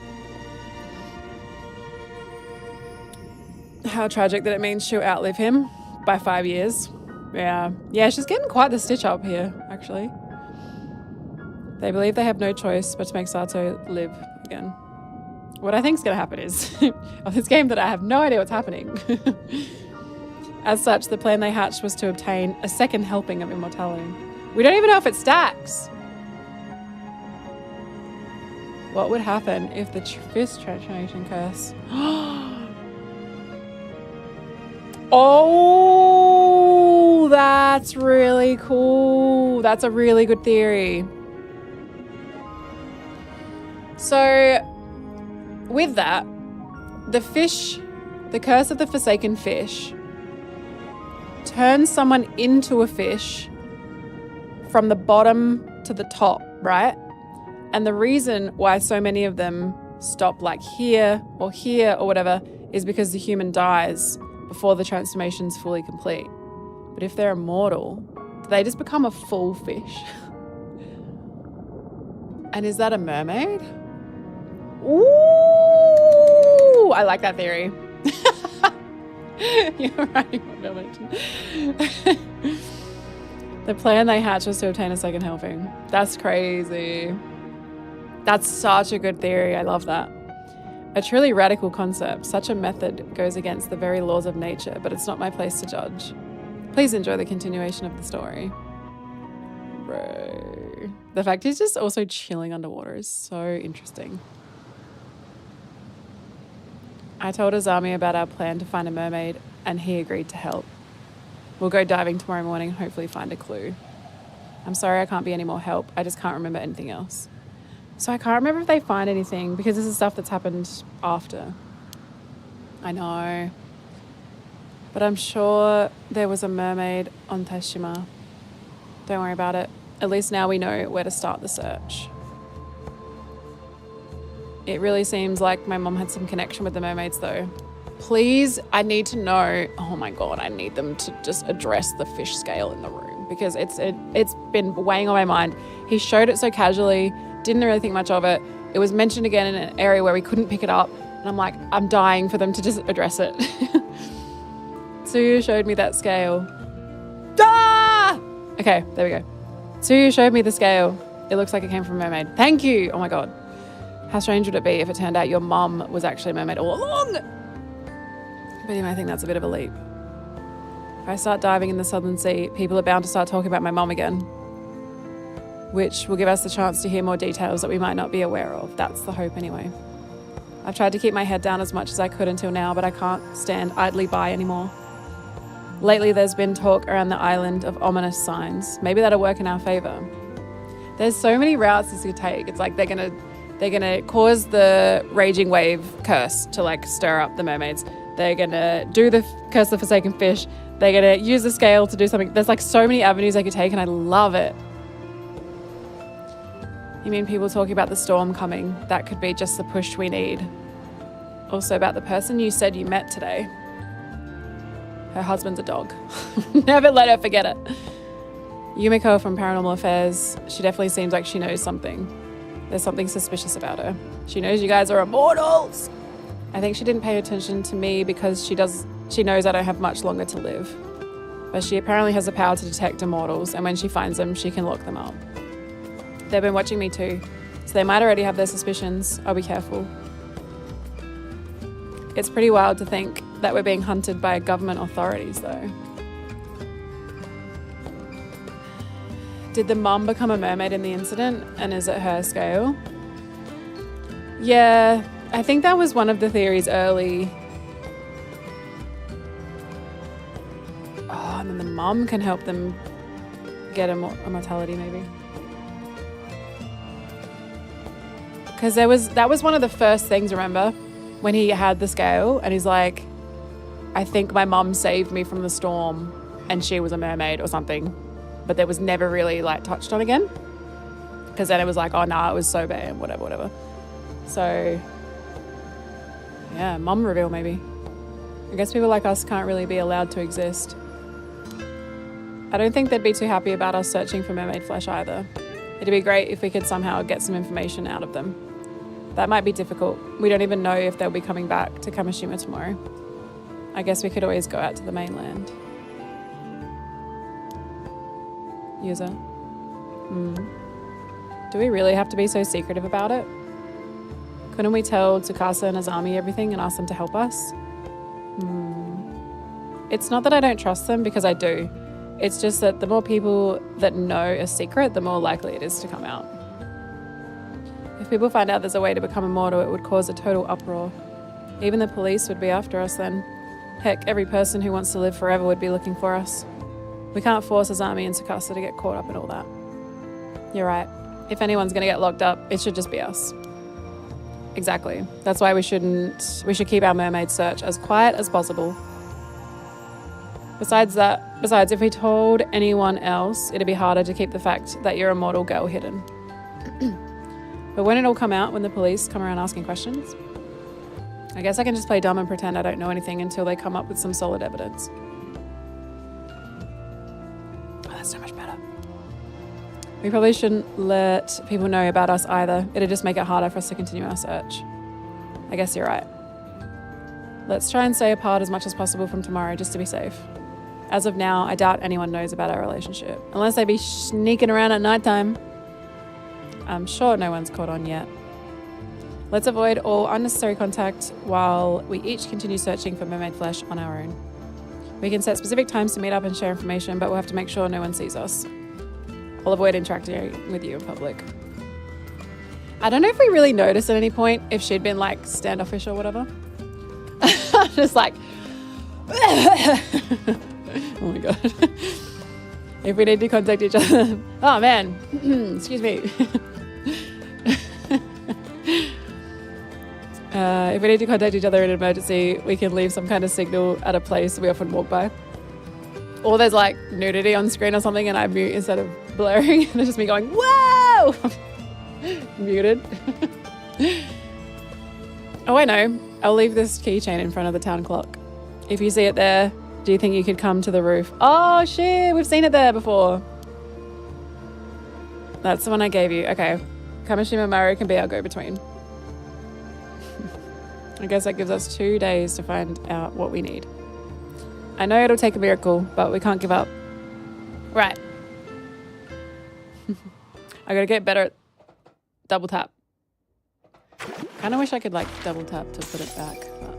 How tragic that it means she'll outlive him by 5 years. Yeah, she's getting quite the stitch up here, actually. They believe they have no choice but to make Sato live again. What I think is going to happen is, of this game that I have no idea what's happening. As such, the plan they hatched was to obtain a second helping of immortality. We don't even know if it stacks. What would happen if the fish transformation curse? Oh, that's really cool. That's a really good theory. So, with that, the curse of the forsaken fish turns someone into a fish from the bottom to the top, right? And the reason why so many of them stop like here or whatever is because the human dies before the transformation's fully complete. But if they're immortal, do they just become a full fish? And is that a mermaid? Ooh, I like that theory. You're right. The plan they hatched was to obtain a second helping. That's crazy. That's such a good theory. I love that. A truly radical concept. Such a method goes against the very laws of nature, but it's not my place to judge. Please enjoy the continuation of the story. Bro. The fact he's just also chilling underwater is so interesting. I told Azami about our plan to find a mermaid, and he agreed to help. We'll go diving tomorrow morning and hopefully find a clue. I'm sorry I can't be any more help. I just can't remember anything else. So I can't remember if they find anything because this is stuff that's happened after. I know. But I'm sure there was a mermaid on Tashima. Don't worry about it. At least now we know where to start the search. It really seems like my mom had some connection with the mermaids though. Please, I need to know. Oh my God, I need them to just address the fish scale in the room because it's been weighing on my mind. He showed it so casually, didn't really think much of it. It was mentioned again in an area where we couldn't pick it up. And I'm like, I'm dying for them to just address it. Tsuyu showed me that scale. Ah! Okay, there we go. Tsuyu showed me the scale. It looks like it came from a mermaid. Thank you. Oh my God. How strange would it be if it turned out your mum was actually a mermaid all along? But you might think that's a bit of a leap. If I start diving in the Southern Sea, people are bound to start talking about my mum again, which will give us the chance to hear more details that we might not be aware of. That's the hope anyway. I've tried to keep my head down as much as I could until now, but I can't stand idly by anymore. Lately, there's been talk around the island of ominous signs. Maybe that'll work in our favor. There's so many routes this could take. It's like they're gonna cause the raging wave curse to like stir up the mermaids. They're gonna do the curse of the forsaken fish. They're gonna use the scale to do something. There's like so many avenues they could take, and I love it. You mean people talking about the storm coming? That could be just the push we need. Also about the person you said you met today. Her husband's a dog. Never let her forget it. Yumiko from Paranormal Affairs. She definitely seems like she knows something. There's something suspicious about her. She knows you guys are immortals. I think she didn't pay attention to me because she knows I don't have much longer to live. But she apparently has the power to detect immortals, and when she finds them, she can lock them up. They've been watching me too, so they might already have their suspicions. I'll be careful. It's pretty wild to think that we're being hunted by government authorities, though. Did the mum become a mermaid in the incident, and is it her scale? Yeah, I think that was one of the theories early. Oh, and then the mum can help them get immortality, maybe. Because that was one of the first things, remember? When he had the scale and he's like, I think my mum saved me from the storm and she was a mermaid or something. But that was never really like touched on again. Because then it was like, oh no, it was so bad, whatever. So, yeah, mum reveal maybe. I guess people like us can't really be allowed to exist. I don't think they'd be too happy about us searching for mermaid flesh either. It'd be great if we could somehow get some information out of them. That might be difficult. We don't even know if they'll be coming back to Kamishima tomorrow. I guess we could always go out to the mainland. User. Do we really have to be so secretive about it? Couldn't we tell Tsukasa and Azami everything and ask them to help us? It's not that I don't trust them, because I do. It's just that the more people that know a secret, the more likely it is to come out. If people find out there's a way to become immortal, it would cause a total uproar. Even the police would be after us then. Heck, every person who wants to live forever would be looking for us. We can't force Azami and Tsukasa to get caught up in all that. You're right. If anyone's going to get locked up, it should just be us. Exactly. That's why we should keep our mermaid search as quiet as possible. Besides, if we told anyone else, it'd be harder to keep the fact that you're a mortal girl hidden. But when it'll come out, when the police come around asking questions, I guess I can just play dumb and pretend I don't know anything until they come up with some solid evidence. Oh, that's so much better. We probably shouldn't let people know about us either. It'll just make it harder for us to continue our search. I guess you're right. Let's try and stay apart as much as possible from tomorrow, just to be safe. As of now, I doubt anyone knows about our relationship, unless they be sneaking around at nighttime. I'm sure no one's caught on yet. Let's avoid all unnecessary contact while we each continue searching for mermaid flesh on our own. We can set specific times to meet up and share information, but we'll have to make sure no one sees us. I'll avoid interacting with you in public. I don't know if we really noticed at any point if she'd been like standoffish or whatever. Just like, oh my god. If we need to contact each other, oh man, excuse me. If we need to contact each other in an emergency, we can leave some kind of signal at a place we often walk by. Or there's like nudity on screen or something and I mute instead of blurring. And it's just me going, whoa! Muted. Oh, I know. I'll leave this keychain in front of the town clock. If you see it there, do you think you could come to the roof? Oh shit, we've seen it there before. That's the one I gave you. Okay. Kamishima Maru can be our go-between. I guess that gives us 2 days to find out what we need. I know it'll take a miracle, but we can't give up. Right. I gotta get better at double tap. Kinda wish I could like double tap to put it back, but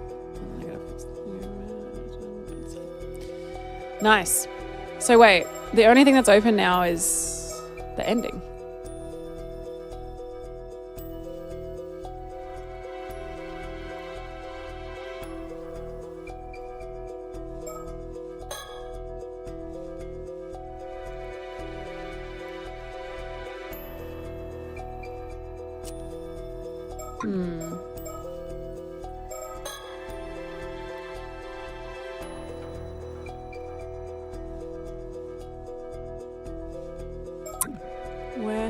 I gotta fix it. Nice. So wait, the only thing that's open now is the ending. Where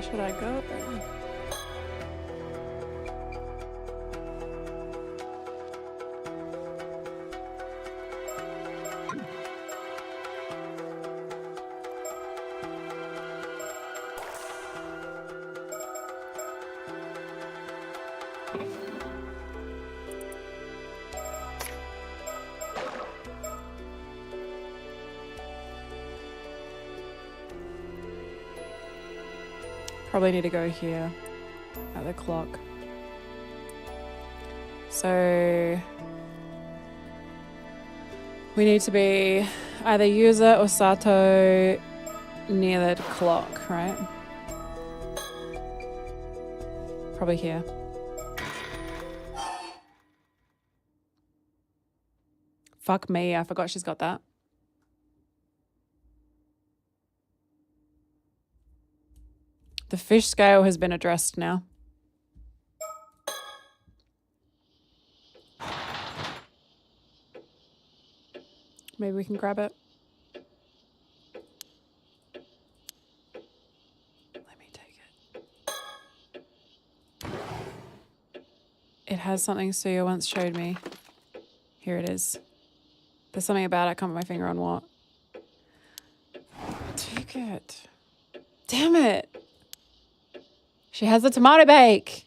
should I go? Probably need to go here at the clock. So we need to be either Yuza or Sato near the clock, right? Probably here. Fuck me, I forgot she's got that. The fish scale has been addressed now. Maybe we can grab it. Let me take it. It has something Suya once showed me. Here it is. There's something about it. I can't put my finger on what. Take it. Damn it. She has the tomato bake.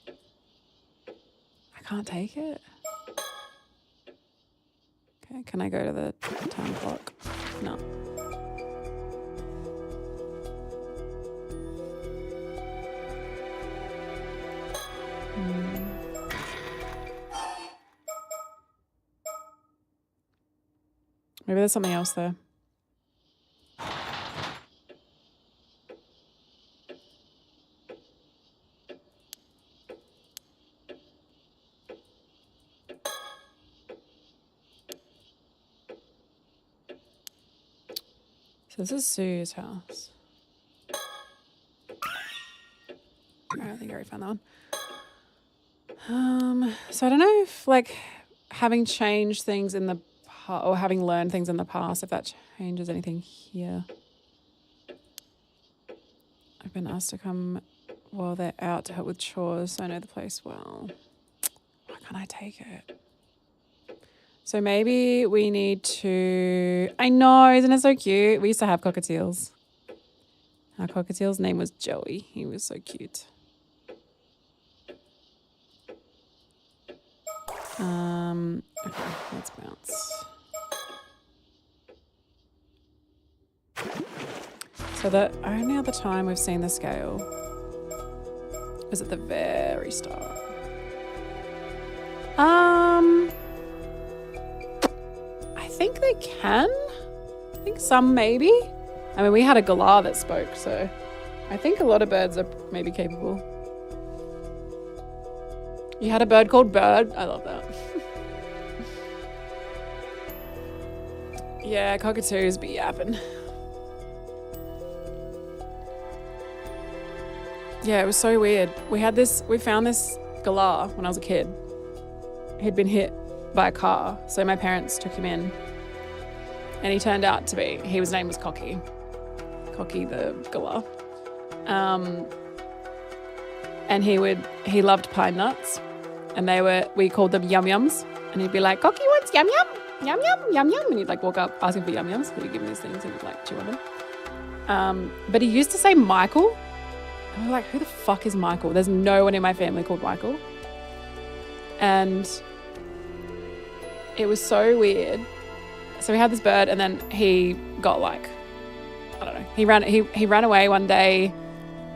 I can't take it. Okay, can I go to the time clock? No. Maybe there's something else there. So this is Sue's house. I think I already found that one. So I don't know if like having changed things in the past or having learned things in the past, if that changes anything here. I've been asked to come while they're out to help with chores, so I know the place well. Why can't I take it? So maybe we need to... I know, isn't it so cute? We used to have cockatiels. Our cockatiel's name was Joey. He was so cute. Okay, let's bounce. So the only other time we've seen the scale was at the very start. I think they can. I think some maybe. I mean, we had a galah that spoke, so I think a lot of birds are maybe capable. You had a bird called Bird? I love that. Yeah, cockatoos be yapping. Yeah, it was so weird. We found this galah when I was a kid. He'd been hit by a car, so my parents took him in. And he turned out to be, his name was Cocky. Cocky the galah. And he loved pine nuts. And we called them yum yums. And he'd be like, Cocky wants yum yum, yum yum, yum yum. And he'd like walk up asking for yum yums. He'd give him these things and he'd like chew on them. But he used to say Michael. And we're like, who the fuck is Michael? There's no one in my family called Michael. And it was so weird. So we had this bird and then he got like, I don't know. He ran away one day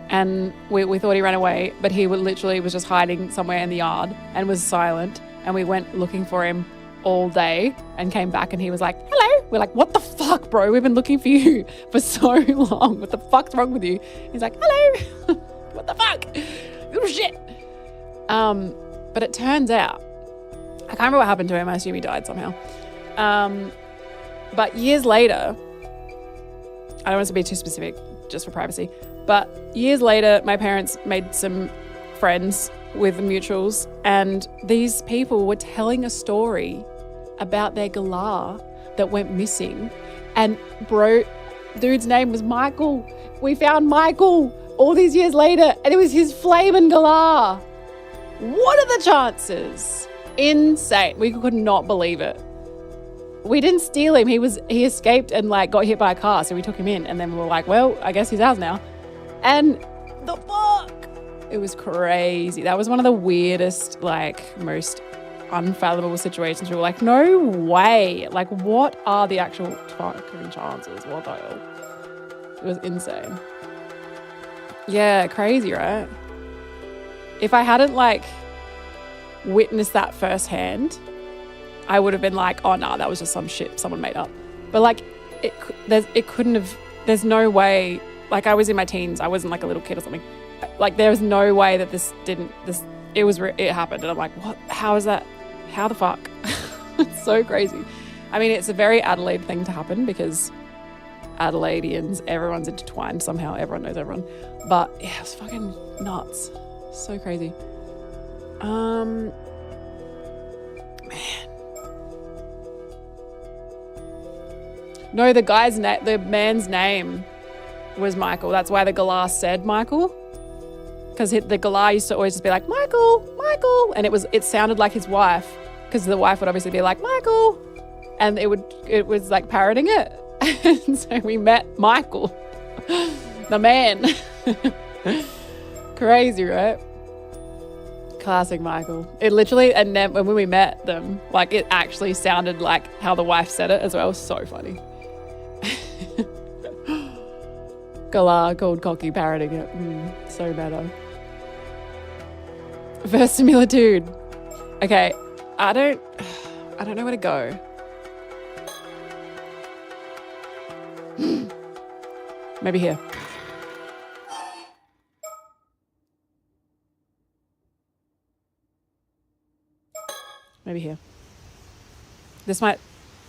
and we thought he ran away, but he literally was just hiding somewhere in the yard and was silent. And we went looking for him all day and came back and he was like, hello. We're like, what the fuck, bro? We've been looking for you for so long. What the fuck's wrong with you? He's like, hello. What the fuck? Oh shit. But it turns out, I can't remember what happened to him. I assume he died somehow. But years later, I don't want to be too specific just for privacy, but years later, my parents made some friends with mutuals, and these people were telling a story about their galah that went missing. And bro, dude's name was Michael. We found Michael all these years later, and it was his flaming galah. What are the chances? Insane. We could not believe it. We didn't steal him. He escaped and like got hit by a car, so we took him in, and then we were like, well, I guess he's ours now. And the fuck? It was crazy. That was one of the weirdest, like, most unfathomable situations. We were like, no way. Like, what are the actual fucking chances? What the hell? It was insane. Yeah, crazy, right? If I hadn't, like, witnessed that firsthand, I would have been like, oh, no, that was just some shit someone made up. But, like, it couldn't have, there's no way, like, I was in my teens. I wasn't, like, a little kid or something. Like, there was no way that it happened. And I'm like, what? How is that? How the fuck? It's so crazy. I mean, it's a very Adelaide thing to happen because Adelaideans, everyone's intertwined somehow. Everyone knows everyone. But yeah, it was fucking nuts. So crazy. Man. No, the man's name was Michael. That's why the galah said Michael. Because the galah used to always just be like, Michael, Michael. And it sounded like his wife, because the wife would obviously be like, Michael. And it was like parroting it. And so we met Michael, the man. Crazy, right? Classic Michael. It literally, and then when we met them, like it actually sounded like how the wife said it as well. So funny. Galah called Cocky parroting it. So better. Verisimilitude. Okay, I don't know where to go. Maybe here. Maybe here. This might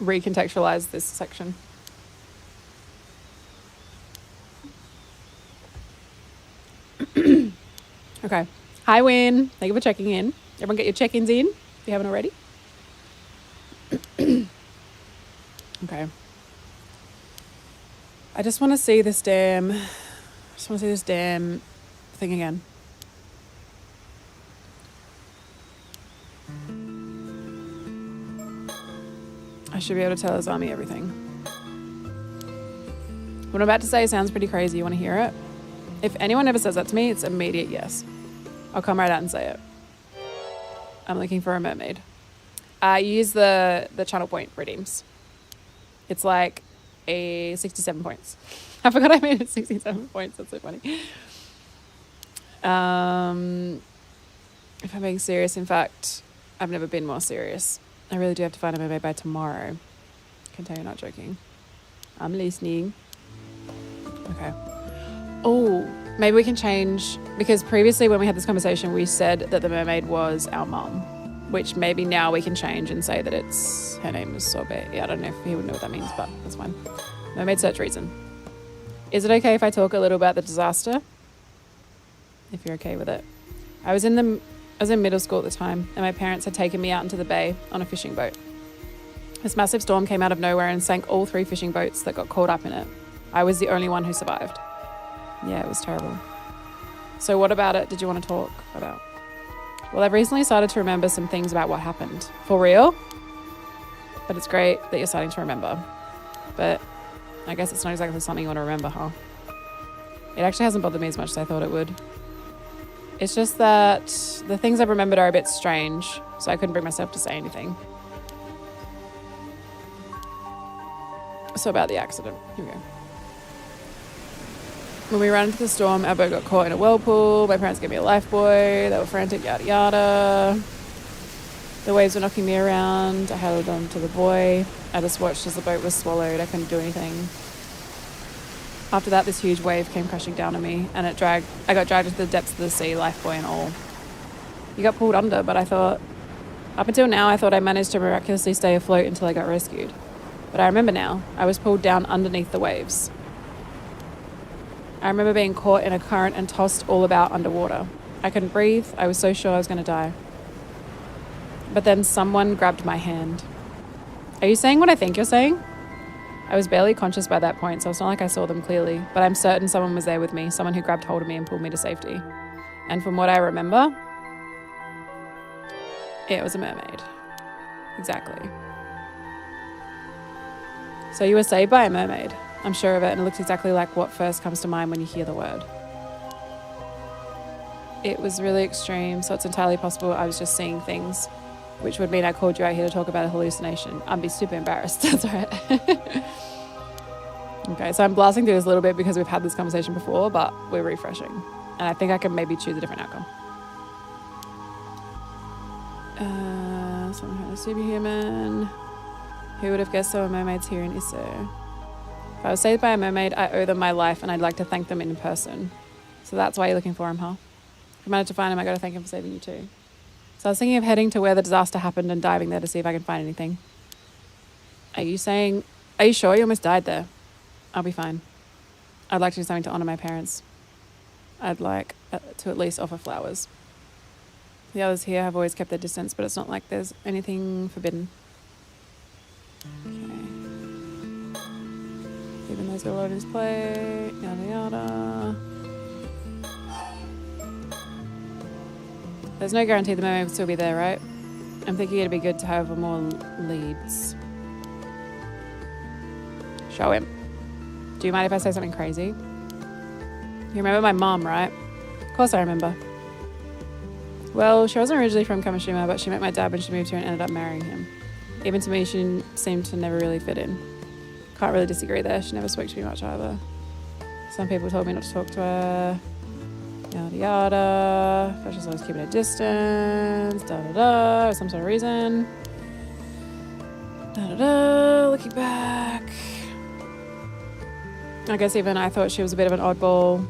recontextualize this section. Okay. Hi, Win. Thank you for checking in. Everyone get your check-ins in if you haven't already. Okay. I just want to see this damn thing again. I should be able to tell Azami everything. What I'm about to say sounds pretty crazy. You want to hear it? If anyone ever says that to me, it's immediate yes. I'll come right out and say it. I'm looking for a mermaid. I use the channel point redeems. It's like a 67 points. I forgot I made it 67 points. That's so funny. If I'm being serious, in fact, I've never been more serious. I really do have to find a mermaid by tomorrow. I can tell you're not joking. I'm listening. Okay. Oh, maybe we can change, because previously when we had this conversation, we said that the mermaid was our mum, which maybe now we can change and say that her name is Sobe. Yeah, I don't know if he would know what that means, but that's fine. Mermaid search reason. Is it okay if I talk a little about the disaster? If you're okay with it. I was in middle school at the time, and my parents had taken me out into the bay on a fishing boat. This massive storm came out of nowhere and sank all 3 fishing boats that got caught up in it. I was the only one who survived. Yeah, it was terrible. So what about it did you want to talk about? Well, I've recently started to remember some things about what happened. For real? But it's great that you're starting to remember. But I guess it's not exactly something you want to remember, huh? It actually hasn't bothered me as much as I thought it would. It's just that the things I've remembered are a bit strange, so I couldn't bring myself to say anything. So about the accident. Here we go. When we ran into the storm, our boat got caught in a whirlpool. My parents gave me a lifebuoy. They were frantic, yada yada. The waves were knocking me around. I held on to the buoy. I just watched as the boat was swallowed. I couldn't do anything. After that, this huge wave came crashing down on me, and I got dragged into the depths of the sea, lifebuoy and all. You got pulled under, but up until now, I thought I managed to miraculously stay afloat until I got rescued. But I remember now, I was pulled down underneath the waves. I remember being caught in a current and tossed all about underwater. I couldn't breathe. I was so sure I was going to die. But then someone grabbed my hand. Are you saying what I think you're saying? I was barely conscious by that point, so it's not like I saw them clearly, but I'm certain someone was there with me, someone who grabbed hold of me and pulled me to safety. And from what I remember, it was a mermaid. Exactly. So you were saved by a mermaid. I'm sure of it, and it looks exactly like what first comes to mind when you hear the word. It was really extreme, so it's entirely possible I was just seeing things, which would mean I called you out here to talk about a hallucination. I'd be super embarrassed. That's all right. Okay, so I'm blasting through this a little bit because we've had this conversation before, but we're refreshing. And I think I can maybe choose a different outcome. Someone had a superhuman. Who would have guessed there were mermaids here in Isso? If I was saved by a mermaid, I owe them my life and I'd like to thank them in person. So that's why you're looking for him, huh? If I manage to find him, I got to thank him for saving you too. So I was thinking of heading to where the disaster happened and diving there to see if I can find anything. Are you sure you almost died there? I'll be fine. I'd like to do something to honor my parents. I'd like to at least offer flowers. The others here have always kept their distance, but it's not like there's anything forbidden. Okay. Even those got a lot on his plate, yada yada. There's no guarantee the mermaid will still be there, right? I'm thinking it'd be good to have more leads. Show him. Do you mind if I say something crazy? You remember my mom, right? Of course I remember. Well, she wasn't originally from Kamishima, but she met my dad when she moved here and ended up marrying him. Even to me, she seemed to never really fit in. Can't really disagree there. She never spoke to me much either. Some people told me not to talk to her. Yada yada. But she's always keeping a distance. Da da da. For some sort of reason. Da da da. Looking back. I guess even I thought she was a bit of an oddball.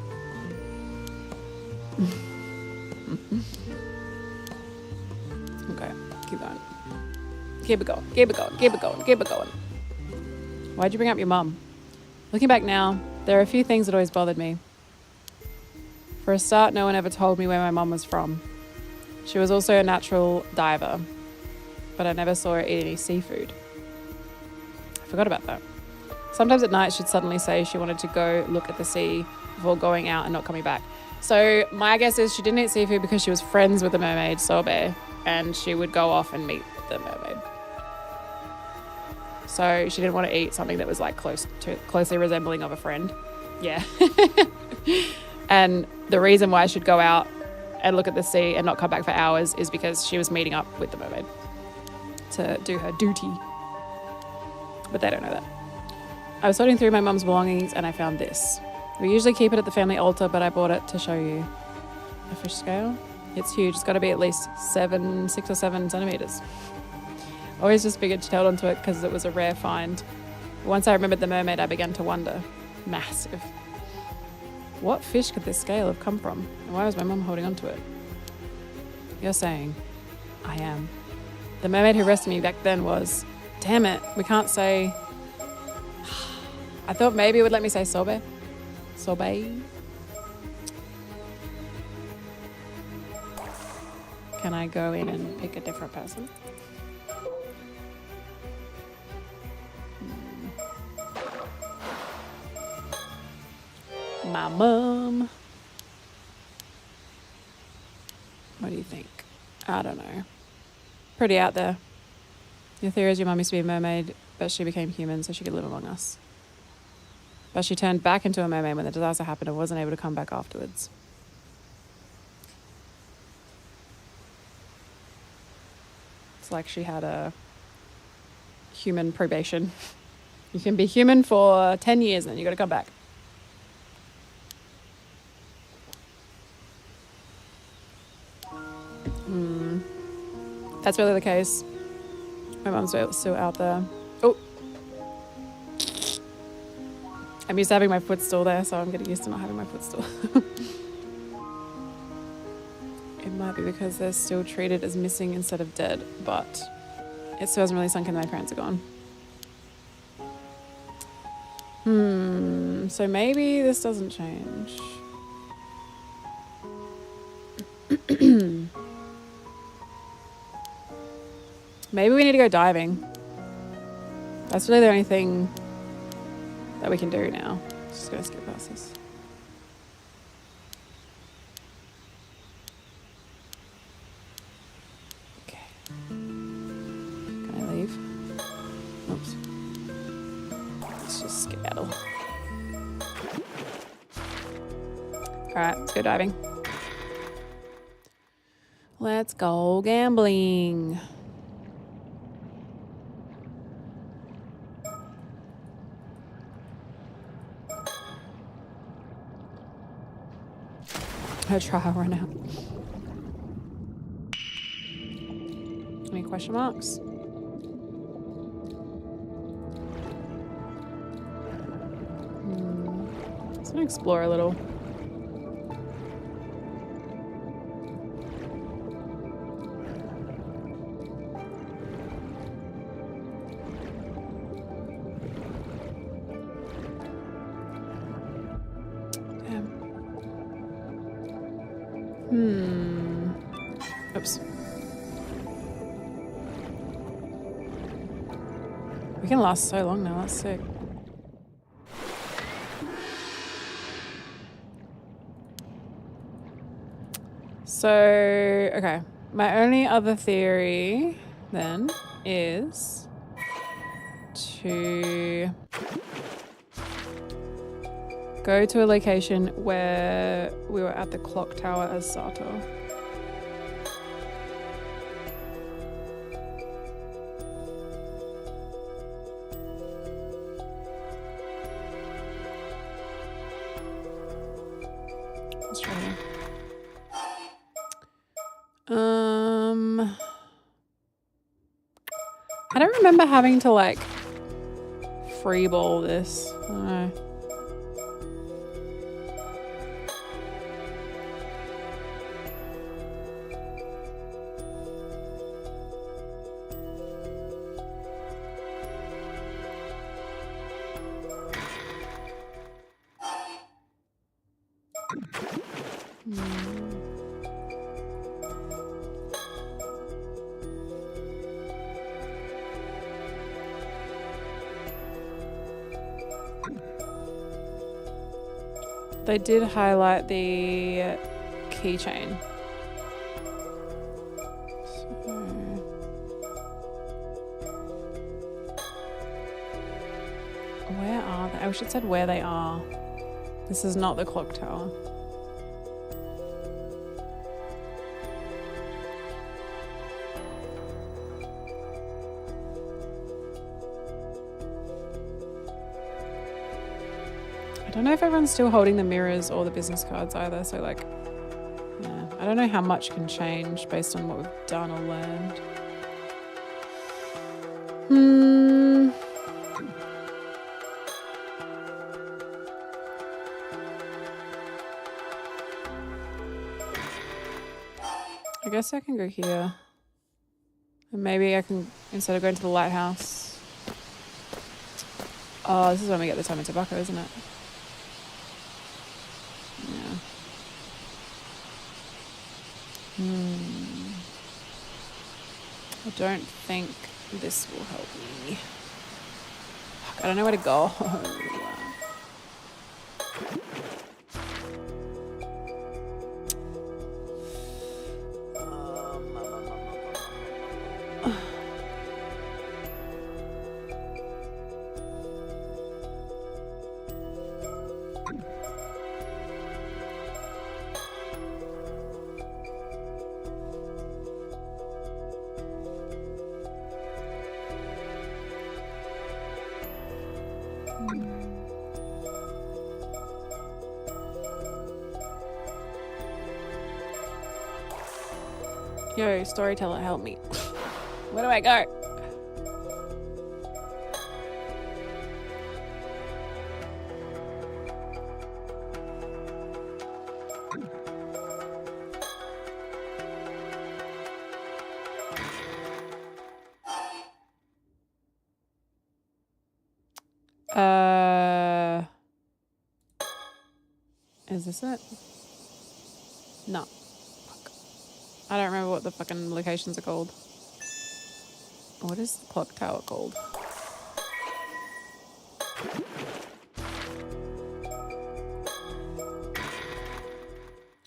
Okay, keep going. Keep it going, keep it going, keep it going, keep it going. Why'd you bring up your mum? Looking back now, there are a few things that always bothered me. For a start, no one ever told me where my mum was from. She was also a natural diver, but I never saw her eat any seafood. I forgot about that. Sometimes at night, she'd suddenly say she wanted to go look at the sea before going out and not coming back. So my guess is she didn't eat seafood because she was friends with the mermaid, Sobe, and she would go off and meet the mermaid. So she didn't want to eat something that was like closely resembling of a friend. Yeah. And the reason why she'd go out and look at the sea and not come back for hours is because she was meeting up with the mermaid to do her duty. But they don't know that. I was sorting through my mum's belongings and I found this. We usually keep it at the family altar, but I bought it to show you. A fish scale? It's huge. It's got to be at least 6 or 7 centimeters. Always just figured to hold onto it because it was a rare find. Once I remembered the mermaid, I began to wonder. Massive. What fish could this scale have come from? And why was my mum holding onto it? You're saying, I am. The mermaid who rescued me back then was... Damn it, we can't say... I thought maybe it would let me say Sobe. Sobe. Can I go in and pick a different person? My mum. What do you think? I don't know. Pretty out there. Your theory is your mum used to be a mermaid, but she became human so she could live among us. But she turned back into a mermaid when the disaster happened and wasn't able to come back afterwards. It's like she had a human probation. You can be human for 10 years and then you got to come back. That's really the case. My mum's still out there. Oh! I'm used to having my footstool there, so I'm getting used to not having my footstool. It might be because they're still treated as missing instead of dead, but it still hasn't really sunk in that my parents are gone. So maybe this doesn't change. Maybe we need to go diving. That's really the only thing that we can do now. Just gonna skip past this. Okay. Can I leave? Oops. Let's just skedaddle. Alright, let's go diving. Let's go gambling. Her trial run out. Any question marks? Let's gonna explore a little. Oops. We can last so long now, that's sick. So, okay. My only other theory then is to go to a location where we were at the clock tower as Sato. Let's try again. I don't remember having to like freeball this. I don't know. They did highlight the keychain. So, where are they? I wish it said where they are. This is not the clock tower. I don't know if everyone's still holding the mirrors or the business cards either, so like, yeah. I don't know how much can change based on what we've done or learned. I guess I can go here. And maybe I can, instead of going to the lighthouse. Oh, this is when we get the time of tobacco, isn't it? Yeah. I don't think this will help me. Fuck, I don't know where to go. Yo, storyteller, help me. Where do I go? Is this it? No. Fuck. I don't remember what the fucking locations are called. What is the clock tower called?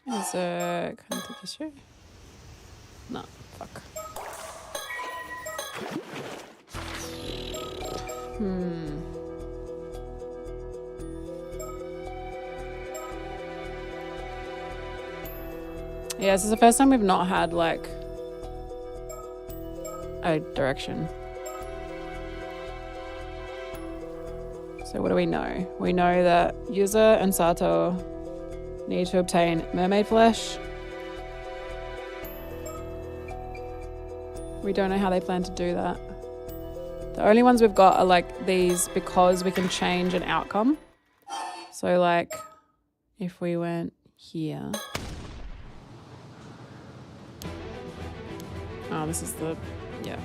Is a contact issue? No, fuck. Yeah, this is the first time we've not had like a direction. So what do we know? We know that Yuza and Sato need to obtain mermaid flesh. We don't know how they plan to do that. The only ones we've got are like these because we can change an outcome. So like if we went here. Oh, this is the, yeah.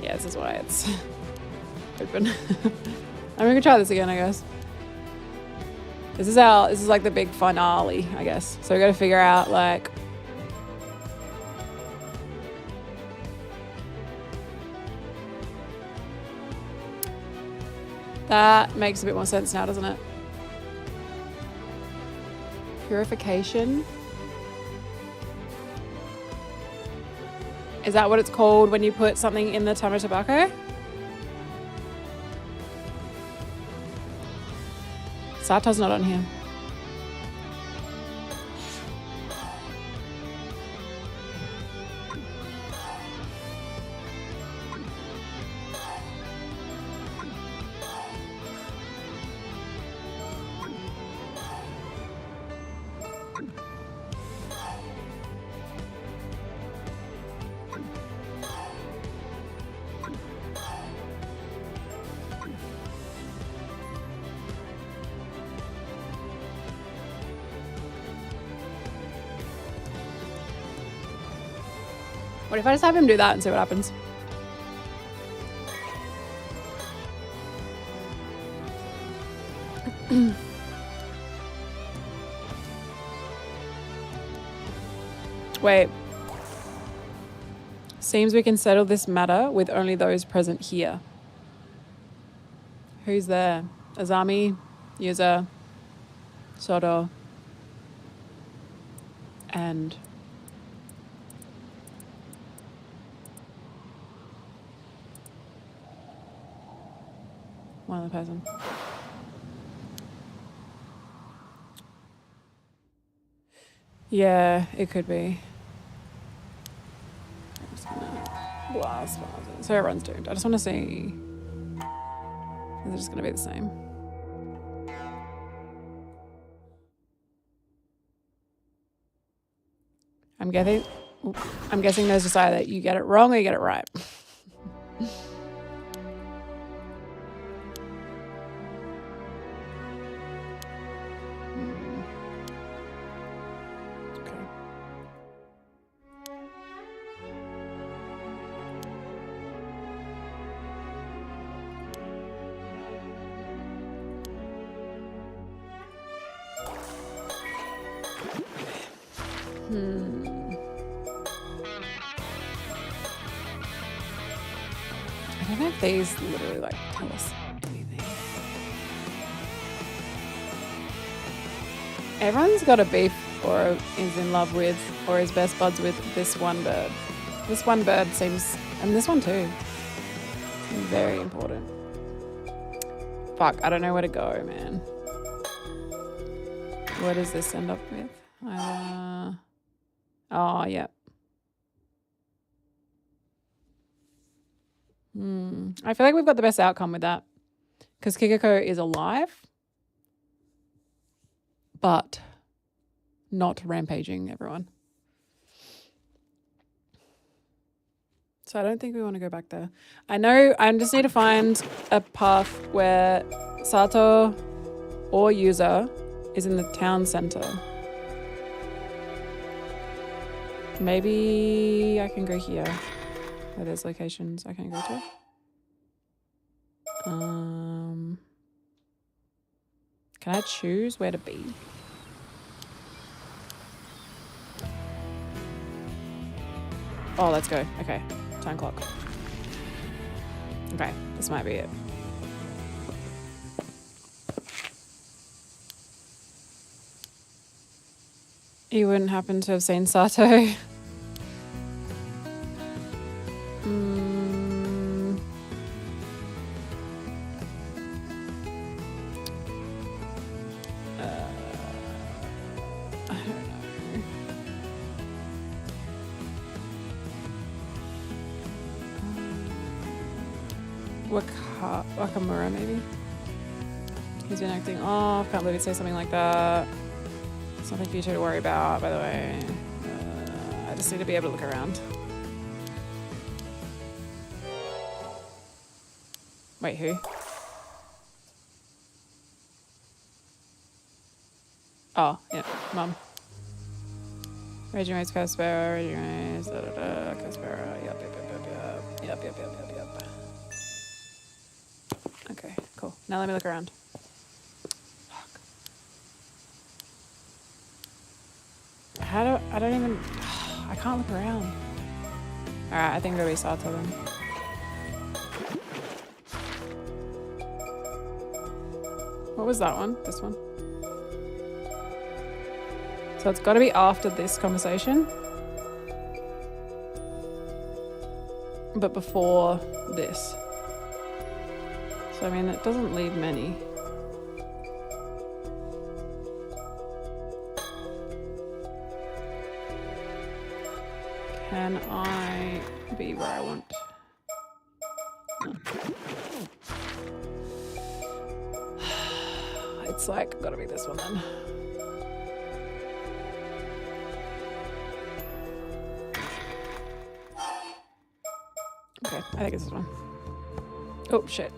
Yeah, this is why it's open. I'm gonna try this again, I guess. This is like the big finale, I guess. So we gotta figure out like, that makes a bit more sense now, doesn't it? Purification. Is that what it's called when you put something in the tama tobacco? Sato's not on here. What if I just have him do that and see what happens? Wait. Seems we can settle this matter with only those present here. Who's there? Azami, Yuza, Soto, and one other person. Yeah, it could be. I'm just gonna blast it. So everyone's doomed. I just want to see. Is it just gonna be the same? I'm guessing there's just either you get it wrong or you get it right. I don't know if these literally like tell us anything. Everyone's got a beef or is in love with or is best buds with this one bird. This one bird seems, and this one too, very important. Fuck, I don't know where to go, man. Where does this end up with? Oh, yeah. I feel like we've got the best outcome with that. Because Kikako is alive. But not rampaging everyone. So I don't think we want to go back there. I know I just need to find a path where Sato or Yuza is in the town center. Maybe I can go here where there's locations I can go to. Can I choose where to be? Oh, let's go. Okay. Time clock. Okay. This might be it. You wouldn't happen to have seen Sato? I don't know. Wakamura, maybe? He's been acting off. Can't believe he'd say something like that. It's nothing for you two to worry about, by the way. I just need to be able to look around. Wait, who? Oh, yeah, Mum. Raging Race, Caspera, Raging Race, Caspera, yep. Okay, cool. Now let me look around. Fuck. I don't even, I can't look around. Alright, I think it'll be Sato then. What was that one? This one? So it's got to be after this conversation, but before this. So I mean, it doesn't leave many. Can I be where I want? No. It's like, gotta be this one then. Okay, I think it's this one. Oh, shit.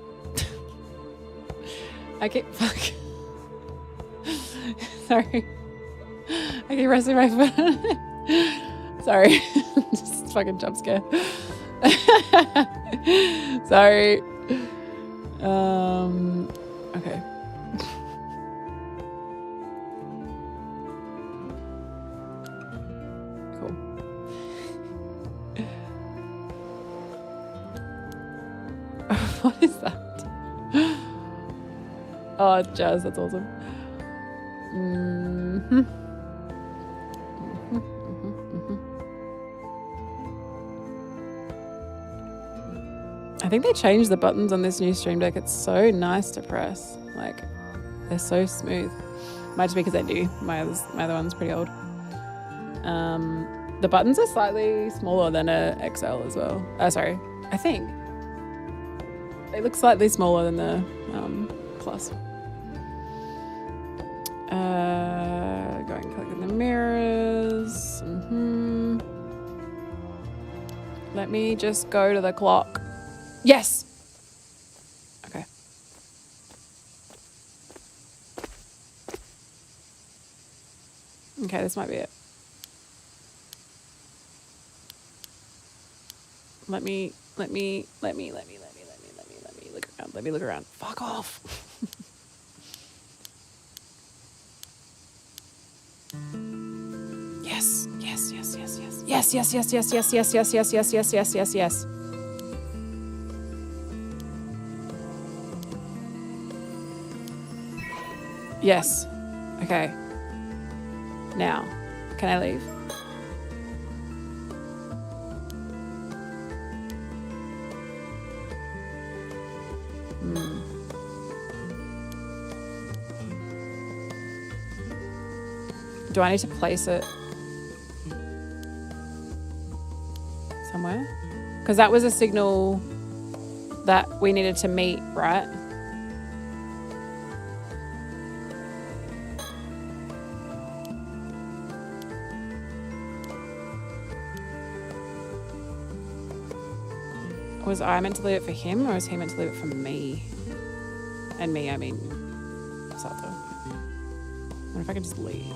I keep, fuck. Sorry. I keep resting my foot on it. Sorry. Just fucking jump scare. Sorry. Okay. Cool. What is that? Oh, it's jazz. That's awesome. I think they changed the buttons on this new Stream Deck. It's so nice to press. Like, they're so smooth. Might just be because they're new. My other one's pretty old. The buttons are slightly smaller than a XL as well. Sorry, I think. They look slightly smaller than the Plus. Go and click in the mirrors. Let me just go to the clock. Yes! Okay. Okay, this might be it. Let me look around. Let me look around. Fuck off. Yes. Yes. Yes. Okay. Now, can I leave? Do I need to place it somewhere? Because that was a signal that we needed to meet, right? Was I meant to leave it for him, or was he meant to leave it for me? And me, I mean Sato. What if I could just leave?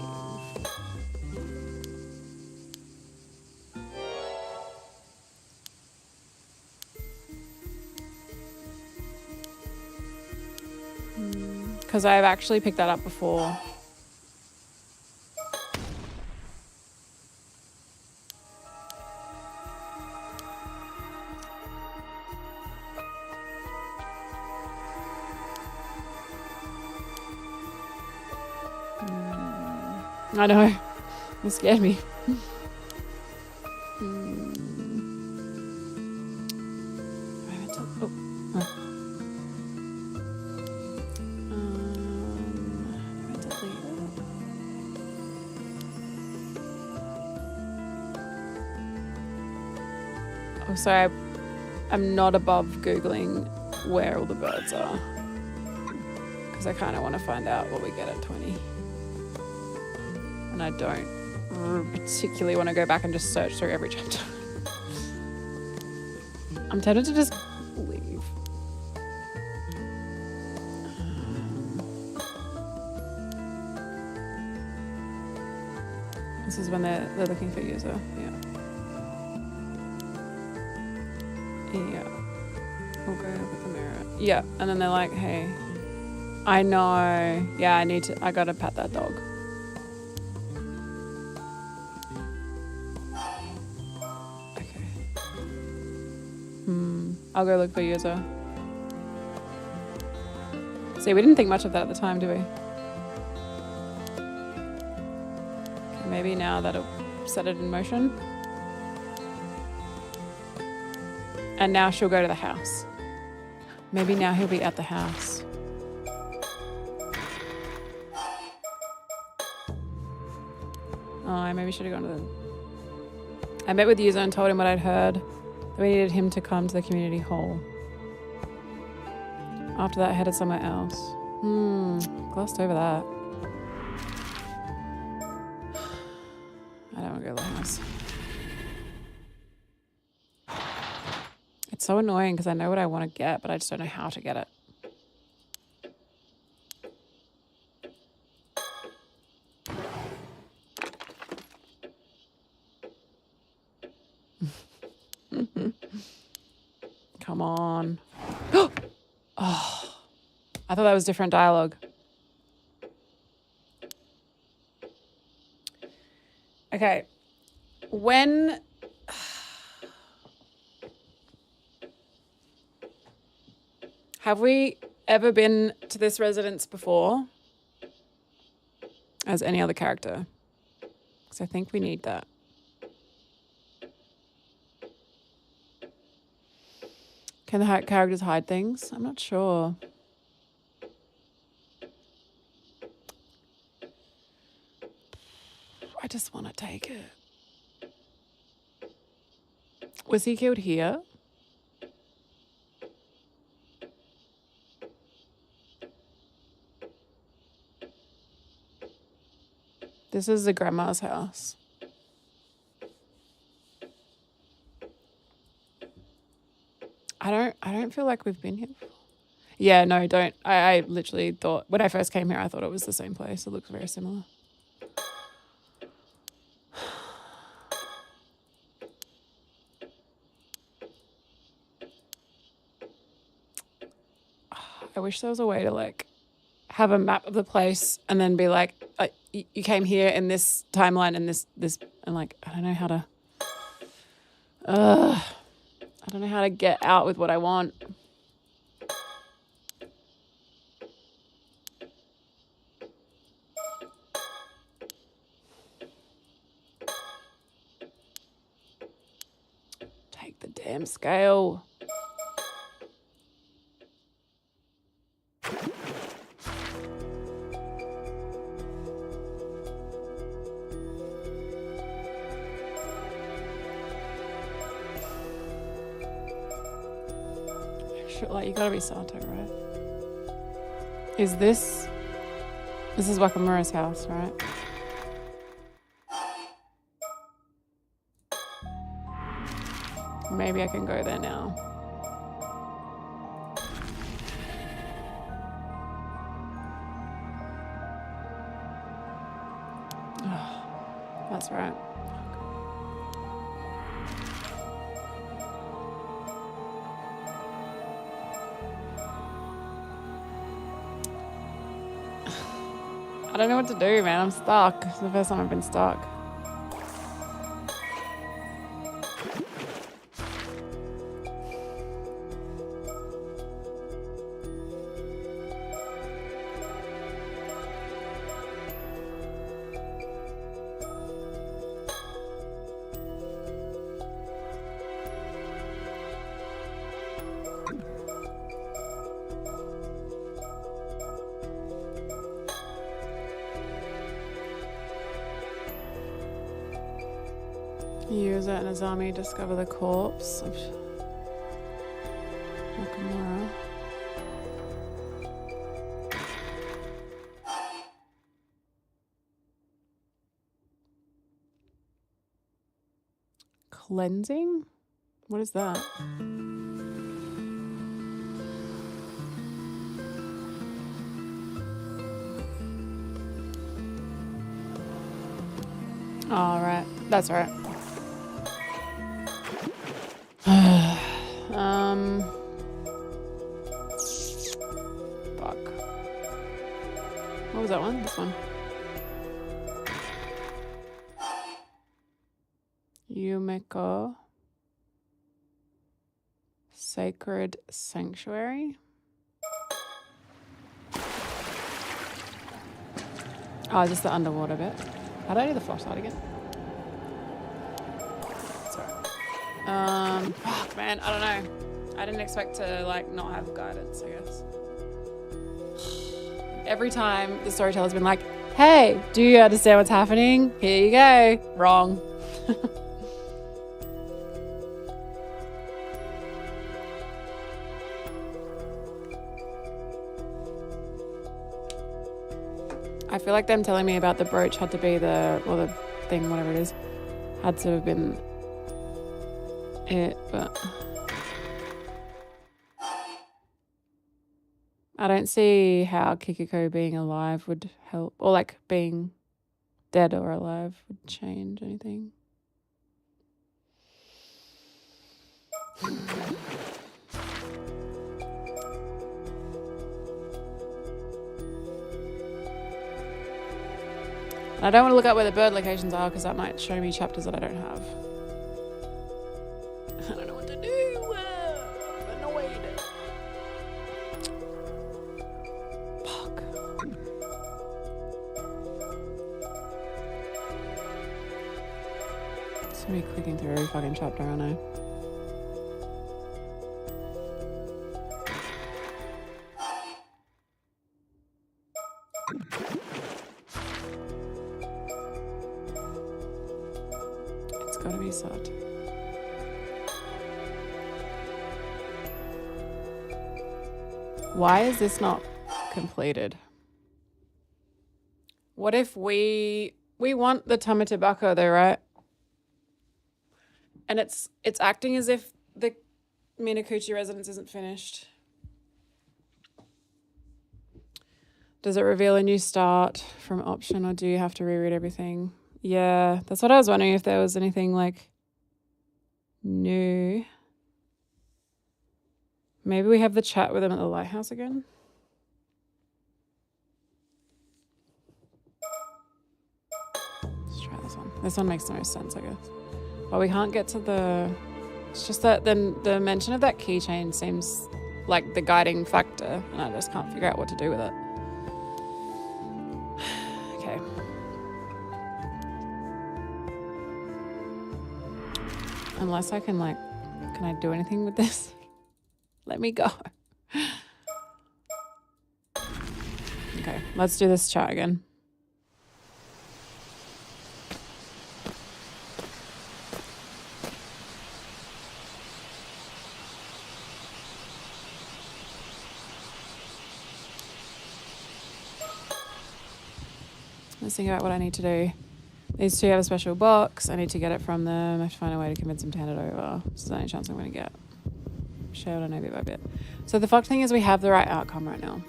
Because I've actually picked that up before. I know. It scared me. Oh, sorry. I'm not above Googling where all the birds are. Because I kind of want to find out what we get at 20. And I don't particularly want to go back and just search through every chapter. I'm tempted to just leave. This is when they're looking for user. Yeah. Yeah. We'll go look at the mirror. Yeah. And then they're like, hey, I know. Yeah, I gotta pat that dog. Okay. I'll go look for user. See, we didn't think much of that at the time, do we? Okay, maybe now that'll set it in motion. And now she'll go to the house. Maybe now he'll be at the house. Oh, I maybe should have gone to the... I met with the user and told him what I'd heard. That we needed him to come to the community hall. After that, I headed somewhere else. Glossed over that. I don't want to go to the house. It's so annoying because I know what I want to get, but I just don't know how to get it. Come on. Oh, I thought that was different dialogue. Okay. When... Have we ever been to this residence before? As any other character? Because I think we need that. Can the characters hide things? I'm not sure. I just want to take it. Was he killed here? This is the grandma's house. I don't feel like we've been here before. Yeah, no, don't. I literally thought, when I first came here, I thought it was the same place. It looks very similar. I wish there was a way to like have a map of the place and then be like, you came here in this timeline and this, and like, I don't know how to, I don't know how to get out with what I want. Take the damn scale. Like, you gotta be Sato, right? This is Wakamura's house, right? Maybe I can go there now. Oh, that's right. I don't know what to do, man. I'm stuck. It's the first time I've been stuck. Use it and Azami discover the corpse of Nakamura. Cleansing? What is that? All right, that's right. Fuck. What was that one? This one. Yumeko. Sacred Sanctuary. Oh, just the underwater bit. How do I do the flashlight again? Sorry. Fuck, man, I don't know. I didn't expect to, like, not have guidance, I guess. Every time the storyteller's been like, hey, do you understand what's happening? Here you go. Wrong. I feel like them telling me about the brooch had to be the thing, whatever it is, had to have been it, but I don't see how Kikiko being alive would help, or like being dead or alive would change anything. I don't want to look up where the bird locations are because that might show me chapters that I don't have. I don't know what to do. I'm annoyed. Fuck. It's gonna be clicking through every fucking chapter, I know. Gotta be sad. Why is this not completed? What if we want the Tamatabako though, right? And it's acting as if the Minakuchi residence isn't finished. Does it reveal a new start from option, or do you have to reread everything? Yeah, that's what I was wondering, if there was anything like new. Maybe we have the chat with him at the lighthouse again. Let's try this one. This one makes the most sense, I guess. But we can't get to the... It's just that the mention of that keychain seems like the guiding factor, and I just can't figure out what to do with it. Okay. Unless I can, like, can I do anything with this? Let me go. Okay, let's do this chat again. Let's think about what I need to do. These two have a special box. I need to get it from them. I have to find a way to convince them to hand it over. This is the only chance I'm going to get. Share it on bit by bit. So the fucked thing is we have the right outcome right now.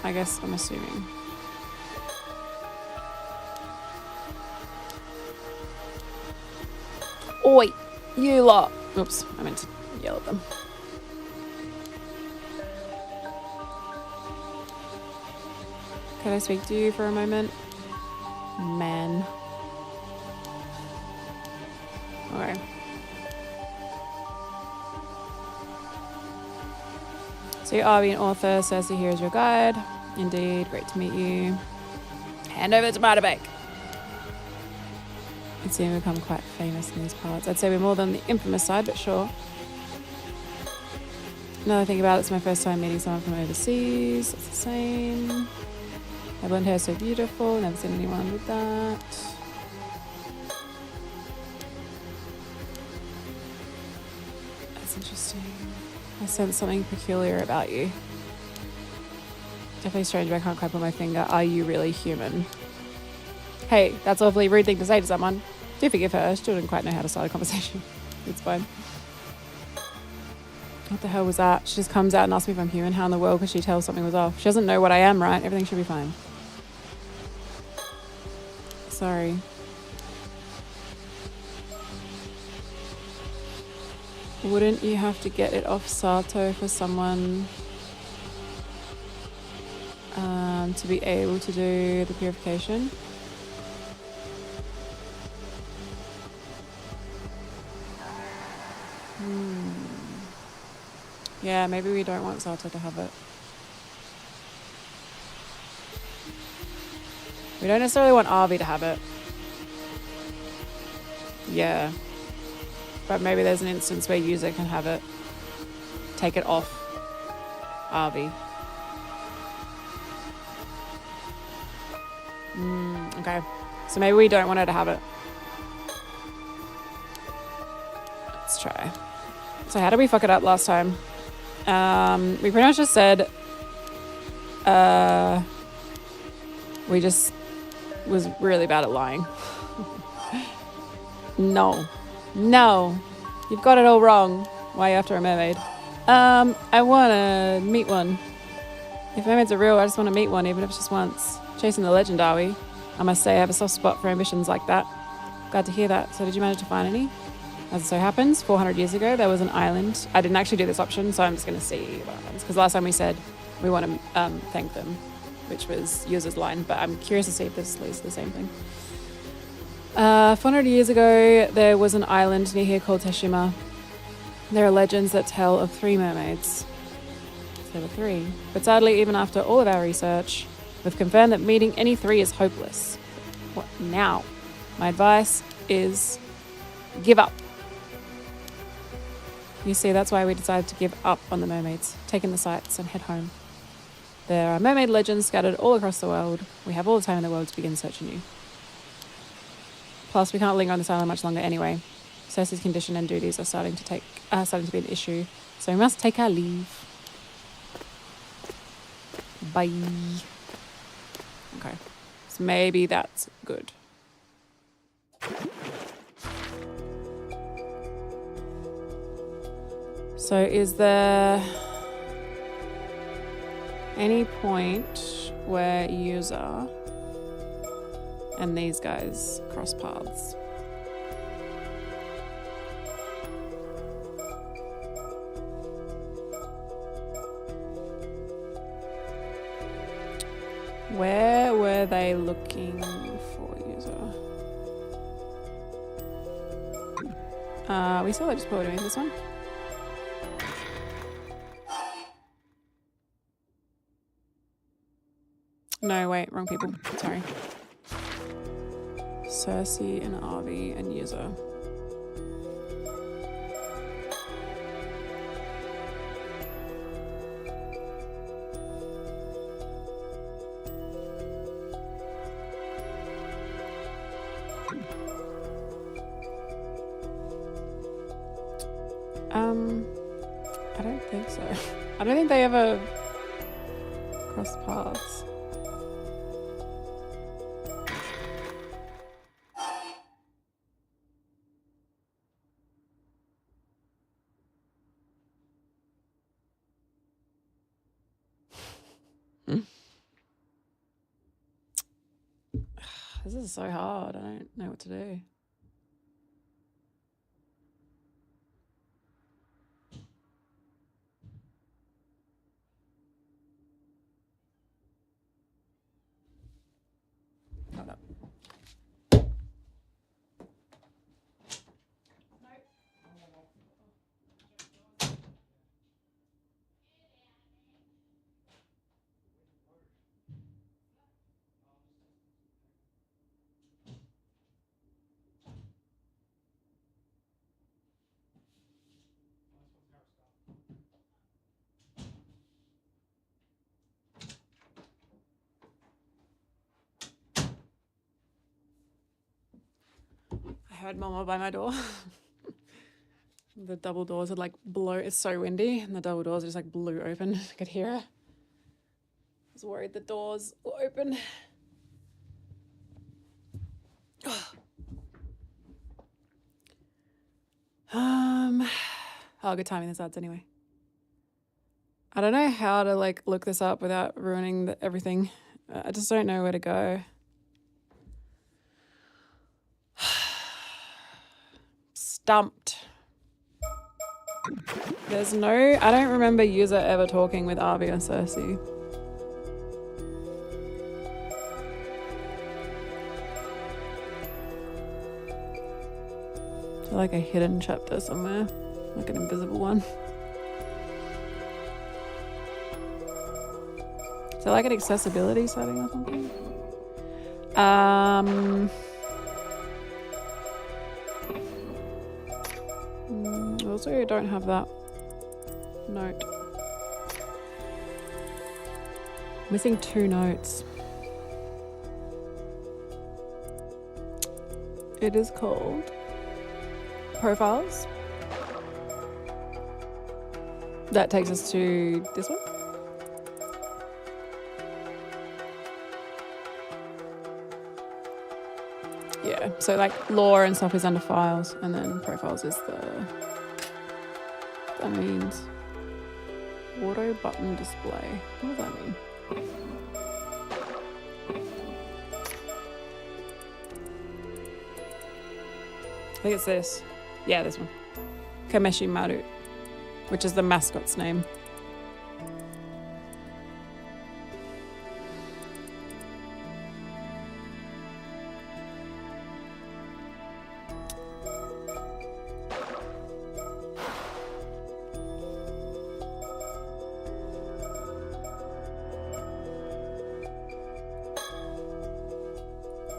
I guess I'm assuming. Oi, you lot. Oops, I meant to yell at them. Can I speak to you for a moment? Man. Okay. So you are an author. Cersei here is your guide. Indeed, great to meet you. Hand over the tomato bake. and seem to become quite famous in these parts. I'd say we're more than the infamous side, but sure. Another thing about it's my first time meeting someone from overseas. It's the same. Her blonde hair is so beautiful. Never seen anyone with that. That's interesting. I sense something peculiar about you. Definitely strange, but I can't quite put my finger. Are you really human? Hey, that's an awfully rude thing to say to someone. Do forgive her. She didn't quite know how to start a conversation. It's fine. What the hell was that? She just comes out and asks me if I'm human. How in the world could she tell something was off? She doesn't know what I am, right? Everything should be fine. Sorry. Wouldn't you have to get it off Sato for someone to be able to do the purification? Yeah, maybe we don't want Sato to have it. We don't necessarily want Avi to have it. Yeah. But maybe there's an instance where user can have it. Take it off Avi. Okay. So maybe we don't want her to have it. Let's try. So how did we fuck it up last time? We pretty much just said we just was really bad at lying. No, you've got it all wrong. Why are you after a mermaid? I want to meet one. If mermaids are real, I just want to meet one, even if it's just once. Chasing the legend, are we? I must say I have a soft spot for ambitions like that. Glad to hear that. So did you manage to find any? As it so happens, 400 years ago, there was an island. I didn't actually do this option, so I'm just going to see what happens. Because last time we said we want to thank them, which was user's line. But I'm curious to see if this leads to the same thing. 400 years ago, there was an island near here called Teshima. There are legends that tell of 3 mermaids. So there were 3. But sadly, even after all of our research, we've confirmed that meeting any 3 is hopeless. What now? My advice is give up. You see, that's why we decided to give up on the mermaids, take in the sights and head home. There are mermaid legends scattered all across the world. We have all the time in the world to begin searching you. Plus, we can't linger on this island much longer anyway. Cersei's condition and duties are starting to be an issue, so we must take our leave. Bye. Okay, so maybe that's good. So is there any point where user and these guys cross paths? Where were they looking for user? We saw that just probably doing this one. No, wait, wrong people. Sorry. Cersei and Avi and user. I don't think so. I don't think they ever cross paths. This is so hard. I don't know what to do. Hold up. heard Mama by my door. The double doors had like it's so windy and the double doors just like blew open. I could hear her. I was worried the doors were open. Oh, good timing this adds anyway. I don't know how to like look this up without ruining everything. I just don't know where to go. Stumped. There's no, I don't remember user ever talking with Arby or Cersei. Is there like a hidden chapter somewhere? Like an invisible one? Is there like an accessibility setting or something? I also don't have that note. Missing 2 notes. It is called Profiles. That takes us to this one. Yeah, so like lore and stuff is under files, and then profiles is that means auto button display. What does that mean? I think it's this. Yeah, this one. Kameshi Maru, which is the mascot's name.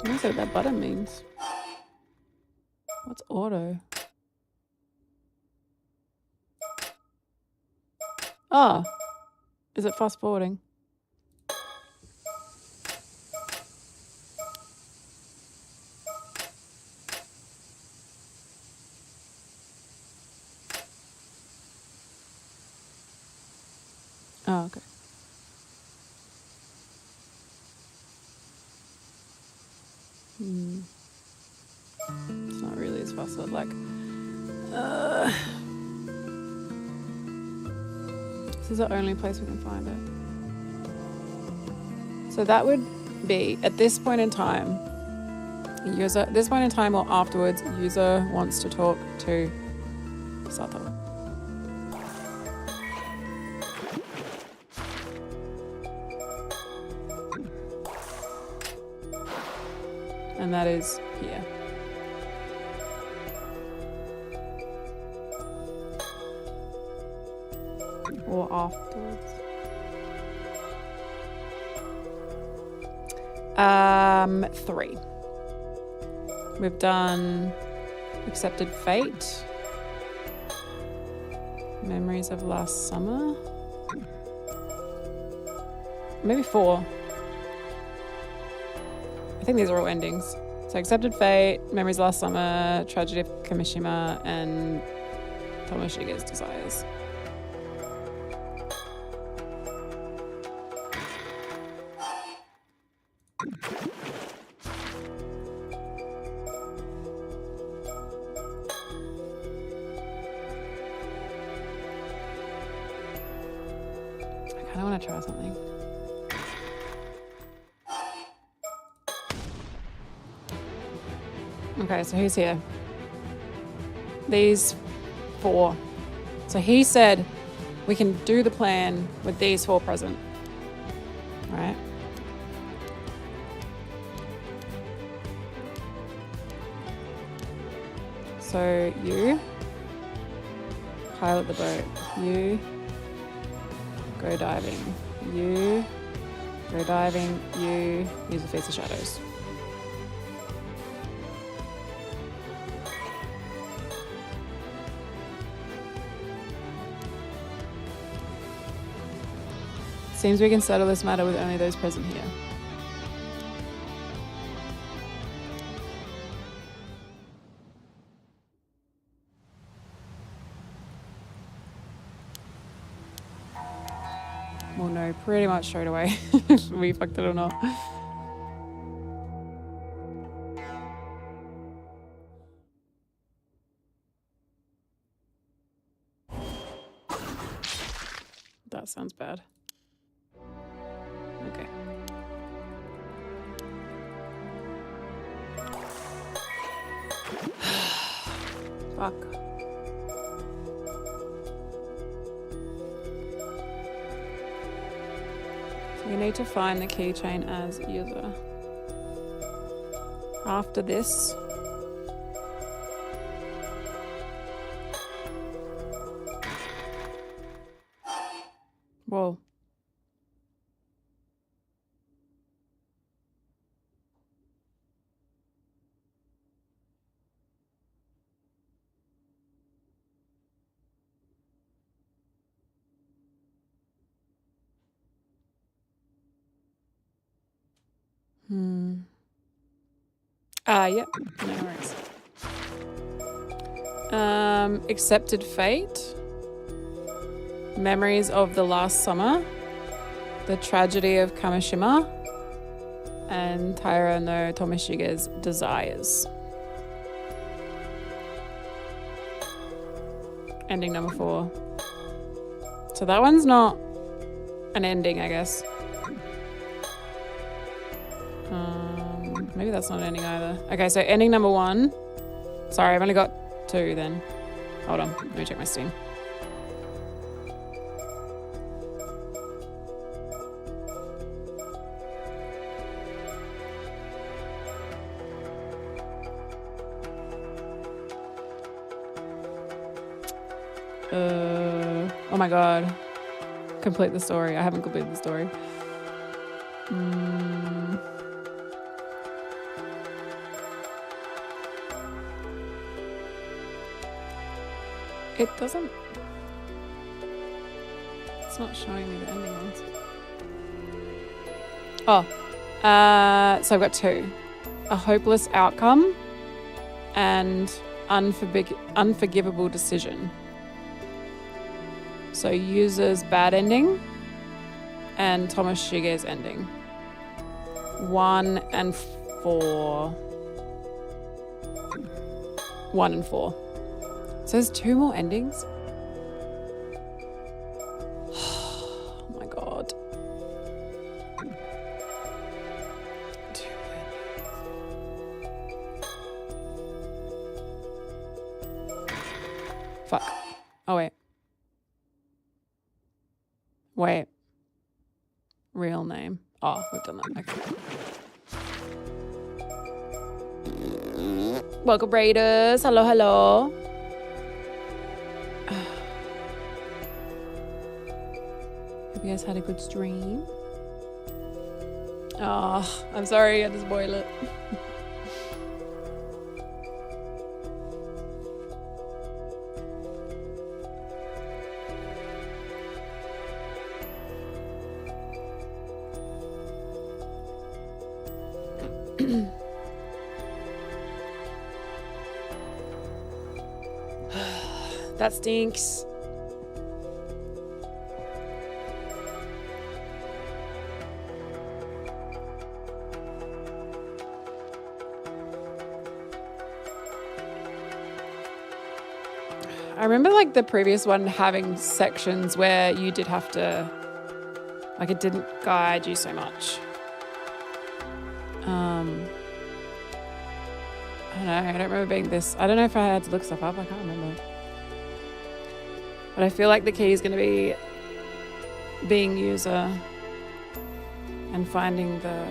I don't know what that button means. What's auto? Ah, is it fast forwarding? Oh, okay. It's not really as fast as like. This is the only place we can find it. So that would be at this point in time. User, at this point in time or afterwards, user wants to talk to Sato. And that is here. Or afterwards. 3. We've done Accepted Fate. Memories of Last Summer. Maybe 4. I think these are all endings. So Accepted Fate, Memories of Last Summer, Tragedy of Kamishima, and Tomoshige's Desires. I kind of want to try something. Okay, so who's here? These 4. So he said we can do the plan with these 4 present. Right? So you pilot the boat. You go diving. You go diving. You use the Feast of Shadows. Seems we can settle this matter with only those present here. We'll know pretty much straight away if we fucked it or not. That sounds bad. Okay. Fuck. So you need to find the keychain as user. After this, whoa. Yep. No worries. Accepted fate. Memories of the last summer. The tragedy of Kamishima. And Taira no Tomoshige's desires. Ending number 4. So that one's not an ending, I guess. Maybe that's not an ending either. Okay, so ending number 1. Sorry, I've only got 2 then. Hold on, let me check my Steam. Oh my god. Complete the story. I haven't completed the story. It doesn't... It's not showing me the ending ones. Oh. So I've got 2. A hopeless outcome and unforgivable decision. So user's bad ending and Tomoshige's ending. 1 and 4. 1 and 4. So there's 2 more endings? Oh my god. 2 endings. Fuck. Oh wait. Wait. Real name. Oh, we've done that. Okay. Welcome, Raiders. Hello, hello. Hope you guys had a good stream. Oh, I'm sorry I had to spoil it. That stinks. I remember like the previous one having sections where you did have to, like it didn't guide you so much. I don't know, I don't remember being this, I don't know if I had to look stuff up, I can't remember. But I feel like the key is going to be being user and finding the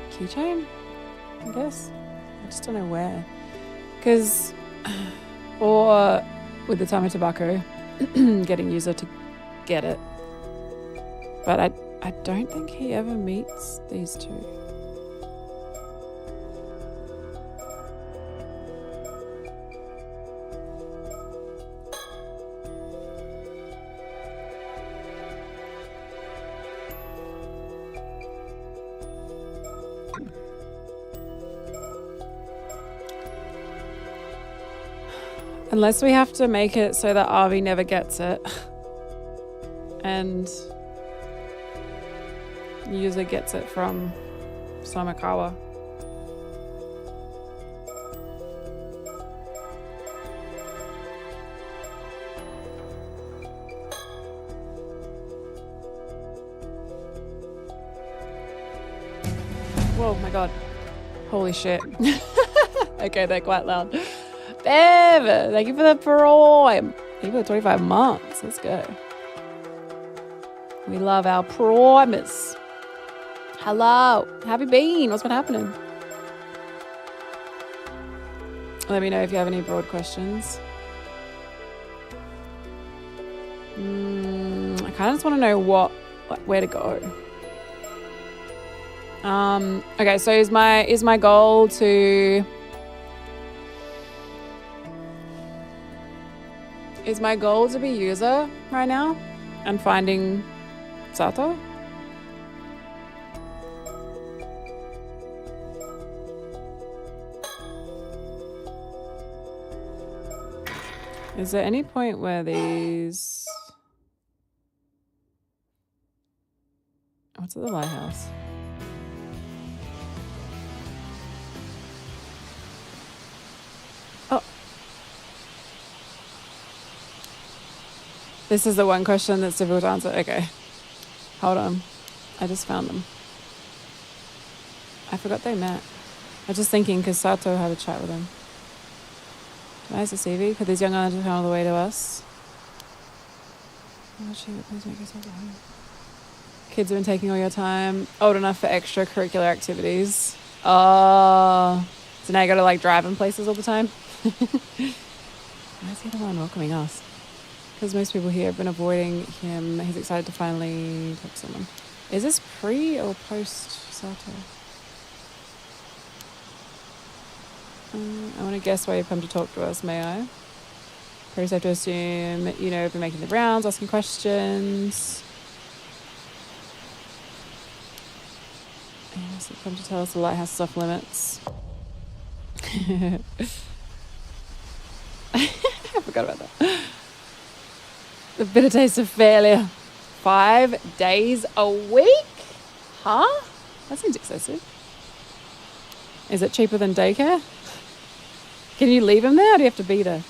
keychain, I guess. I just don't know where. Because, or with the Tama Tobacco, getting user to get it. But I don't think he ever meets these 2. Unless we have to make it so that Avi never gets it. And User gets it from Samakawa. Whoa, my god. Holy shit. Okay, they're quite loud. Bev, thank you for the prime. Thank you for the 25 months. Let's go. We love our primers. Hello. How have you been? What's been happening? Let me know if you have any broad questions. I kind of just want to know where to go. Okay, so is my goal to be user right now and finding Sato? Is there any point where these... What's at the lighthouse? Oh. This is the one question that's difficult to answer. Okay. Hold on. I just found them. I forgot they met. I was just thinking because Sato had a chat with him. Nice to see you. Could these young ones come all the way to us? Oh, shit, please make yourself at home. Kids have been taking all your time. Old enough for extracurricular activities. Oh. So now you gotta like drive in places all the time? Why is he the one welcoming us? Because most people here have been avoiding him. He's excited to finally talk to someone. Is this pre or post Sato? I want to guess why you've come to talk to us, may I? Pretty safe to assume, you've been making the rounds, asking questions. Yes, you've come to tell us the lighthouse is off limits. I forgot about that. The bitter taste of failure. 5 days a week? Huh? That seems excessive. Is it cheaper than daycare? Can you leave him there or do you have to be there?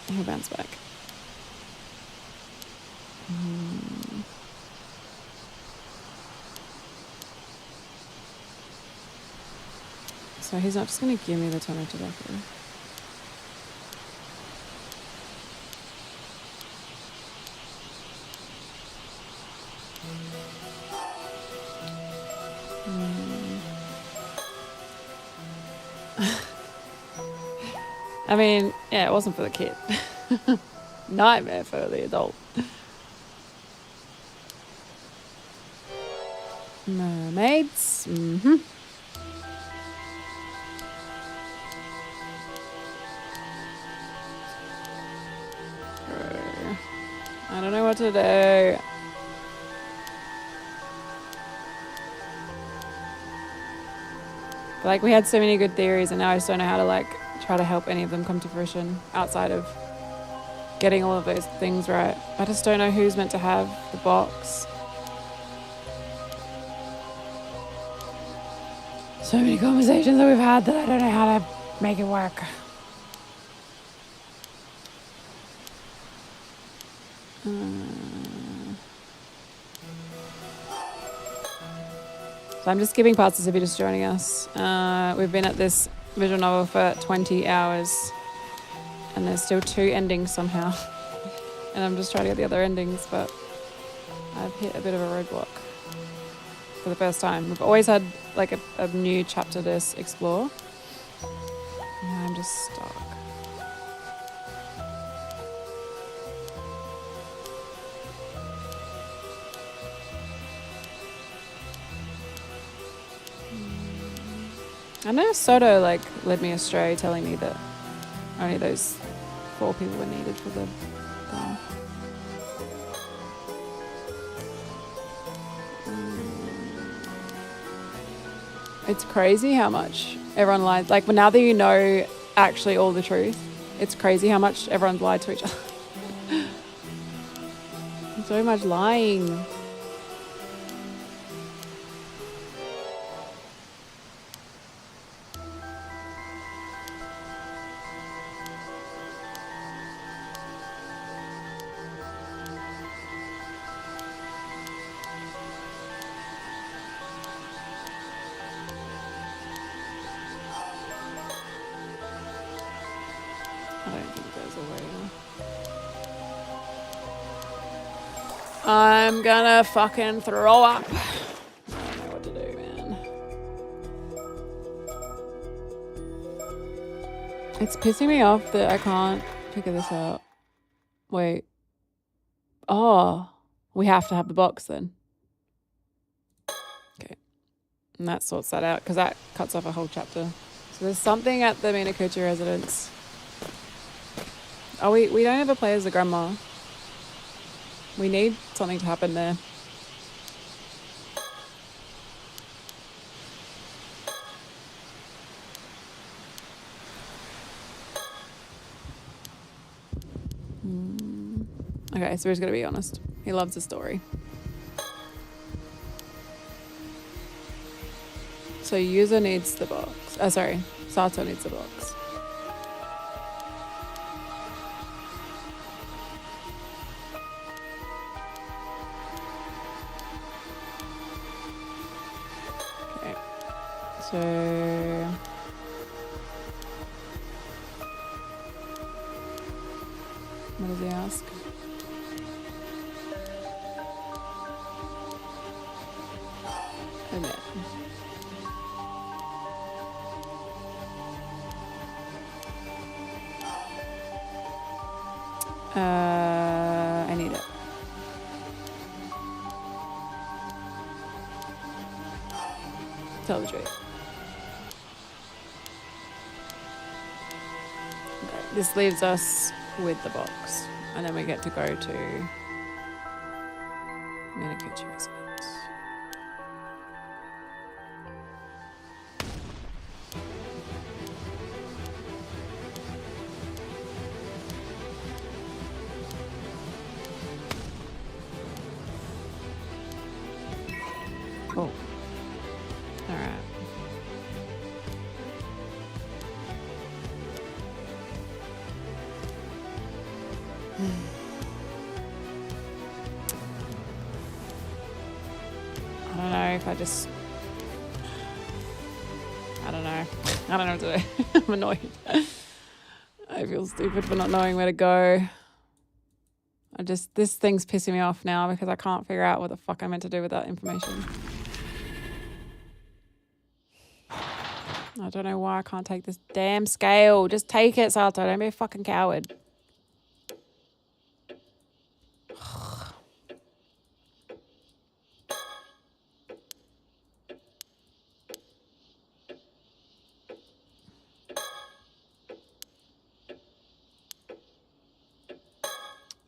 He'll bounce back. So he's not just going to give me the ton of tobacco. I mean, yeah, it wasn't for the kid. Nightmare for the adult. Mermaids. Mm-hmm. I don't know what to do. Like, we had so many good theories and now I just don't know how to try to help any of them come to fruition outside of getting all of those things right. I just don't know who's meant to have the box. So many conversations that we've had that I don't know how to make it work. So I'm just skipping parts if you're just joining us. We've been at this visual novel for 20 hours and there's still 2 endings somehow. And I'm just trying to get the other endings, but I've hit a bit of a roadblock for the first time. We've always had a new chapter to explore. And I'm just stuck. I know Soto led me astray, telling me that only those 4 people were needed for the thing. It's crazy how much everyone lies. But now that you know actually all the truth, it's crazy how much everyone's lied to each other. So much lying. I don't think it goes away. I'm gonna fucking throw up. I don't know what to do, man. It's pissing me off that I can't figure this out. Wait. Oh, we have to have the box then. Okay. And that sorts that out because that cuts off a whole chapter. So there's something at the Minakuchi residence. Oh, we don't ever play as the grandma. We need something to happen there. Okay, so he's gonna be honest. He loves the story. So user needs the box. Oh, sorry. Sato needs the box. Okay. So... what does he ask? Omit. I need it. Tell the truth. Okay, this leaves us with the box, and then we get to go to Minakuchi residence. Oh. All right. I don't know if I just... I don't know. I don't know what to do. I'm annoyed. I feel stupid for not knowing where to go. This thing's pissing me off now because I can't figure out what the fuck I'm meant to do with that information. I don't know why I can't take this damn scale. Just take it, Sato. Don't be a fucking coward.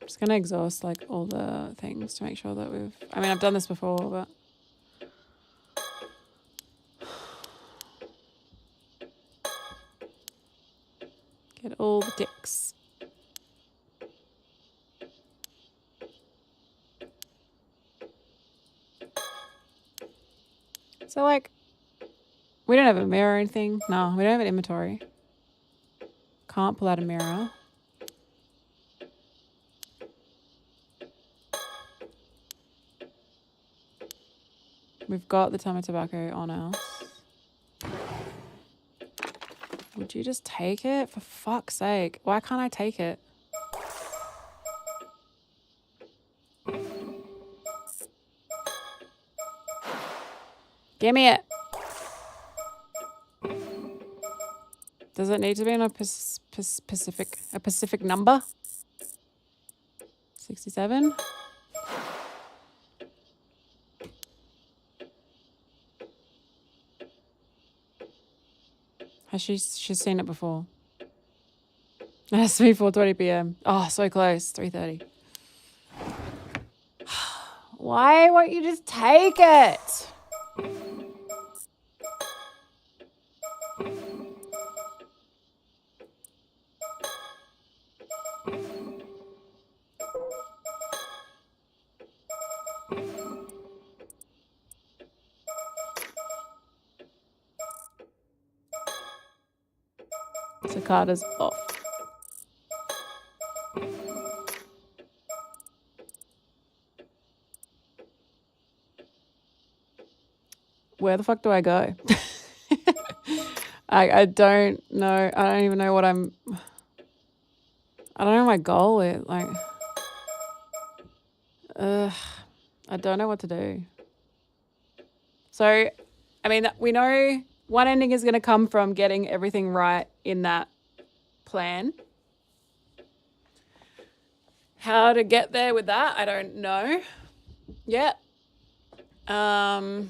I'm just gonna exhaust like all the things to make sure that we've... I mean, I've done this before, but... get all the ticks. So like, we don't have a mirror or anything. No, we don't have an inventory. Can't pull out a mirror. We've got the Tama tobacco on us. Would you just take it? For fuck's sake. Why can't I take it? Give me it. Does it need to be in a specific number? 67? Has she's seen it before? It has to be 4:20 p.m. Oh, so close. 3:30. Why won't you just take it? Cicada's off. Where the fuck do I go? I don't know. I don't even know what I'm... I don't know what my goal is. Like, I don't know what to do. So, I mean, we know one ending is going to come from getting everything right in that plan. How to get there with that, I don't know yet. I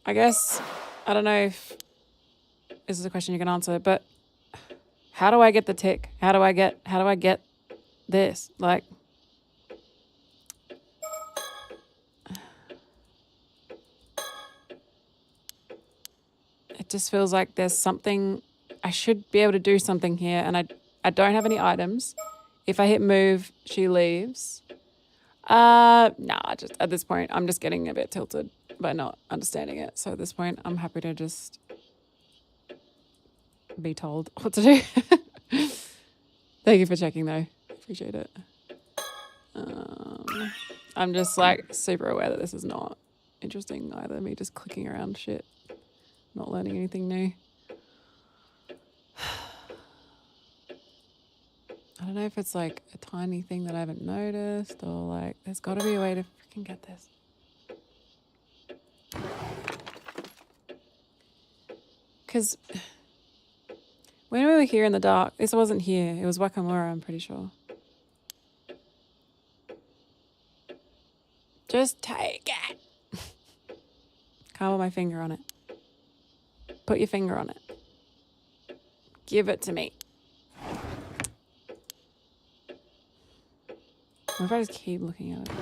guess, I don't know if this is a question you can answer, but how do I get the tick? How do I get this? Like, it just feels like there's something, I should be able to do something here, and I don't have any items. If I hit move, she leaves. Nah, just at this point, I'm just getting a bit tilted by not understanding it. So at this point, I'm happy to just be told what to do. Thank you for checking though. Appreciate it. I'm just like super aware that this is not interesting either. Me just clicking around shit, not learning anything new. I don't know if it's like a tiny thing that I haven't noticed or like there's got to be a way to freaking get this. Because when we were here in the dark, this wasn't here. It was Wakamura, I'm pretty sure. Just take it. Can't put my finger on it. Put your finger on it. Give it to me. What if I just keep looking at it?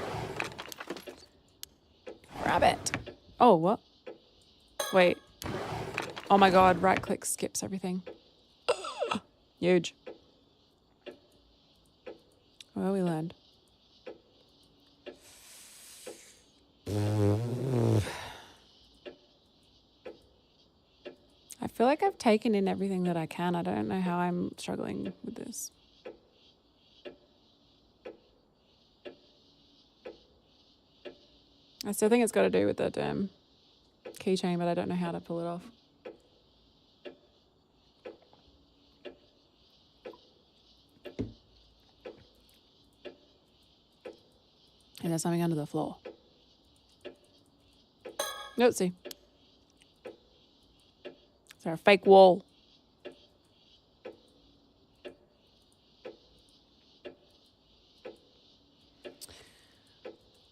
Grab it. Oh, what? Wait. Oh my god, right click skips everything. Huge. Well, we learned. I feel like I've taken in everything that I can. I don't know how I'm struggling with this. I still think it's got to do with the damn keychain, but I don't know how to pull it off. And there's something under the floor. Let's see. Is there a fake wall?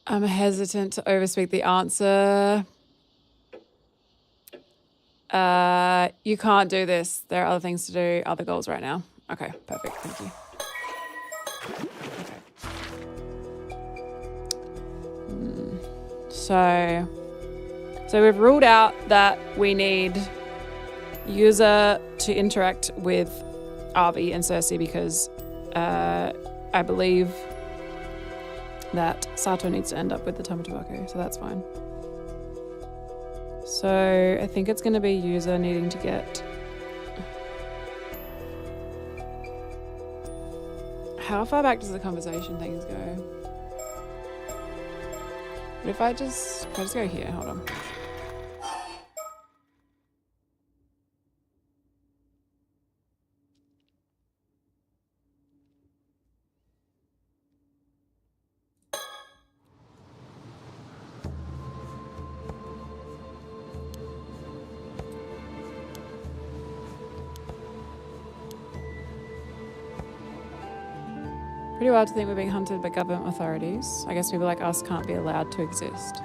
I'm hesitant to overspeak the answer. You can't do this. There are other things to do, other goals right now. Okay, perfect. Thank you. Okay. So we've ruled out that we need user to interact with Arby and Cersei because I believe that Sato needs to end up with the Tamatobako, so that's fine. So I think it's going to be user needing to get... How far back does the conversation things go? But if I just go here, hold on. Pretty wild to think we're being hunted by government authorities. I guess people like us can't be allowed to exist.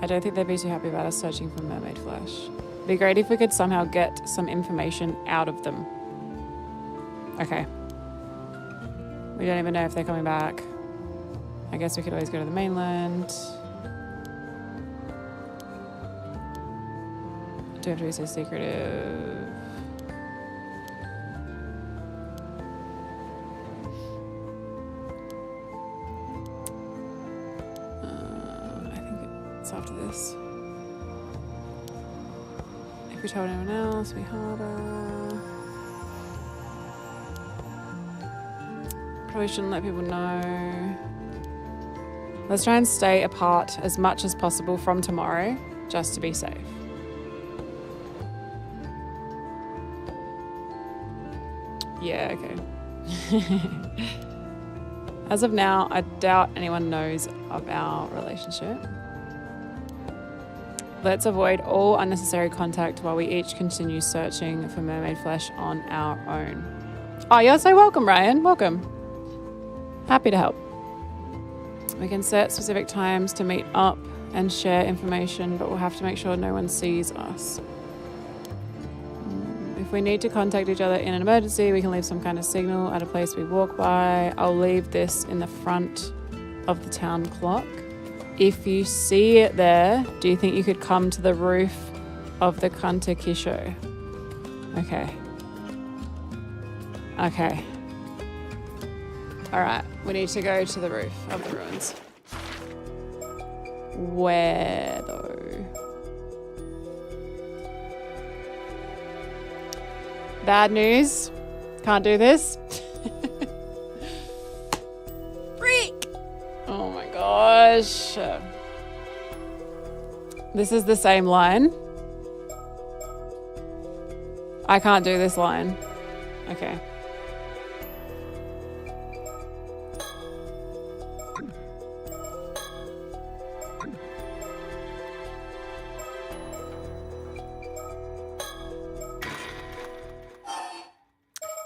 I don't think they'd be too happy about us searching for mermaid flesh. It'd be great if we could somehow get some information out of them. Okay. We don't even know if they're coming back. I guess we could always go to the mainland. Do have to be so secretive. After this. If we told anyone else, it'd be harder. Probably shouldn't let people know. Let's try and stay apart as much as possible from tomorrow, just to be safe. Yeah, okay. As of now, I doubt anyone knows of our relationship. Let's avoid all unnecessary contact while we each continue searching for mermaid flesh on our own. Oh, you're so welcome, Ryan. Welcome. Happy to help. We can set specific times to meet up and share information, but we'll have to make sure no one sees us. If we need to contact each other in an emergency, we can leave some kind of signal at a place we walk by. I'll leave this in the front of the town clock. If you see it there, do you think you could come to the roof of the Kantakisho? Okay. Okay. Alright, we need to go to the roof of the ruins. Where though? Bad news. Can't do this. Freak! Oh my gosh. This is the same line. I can't do this line. Okay.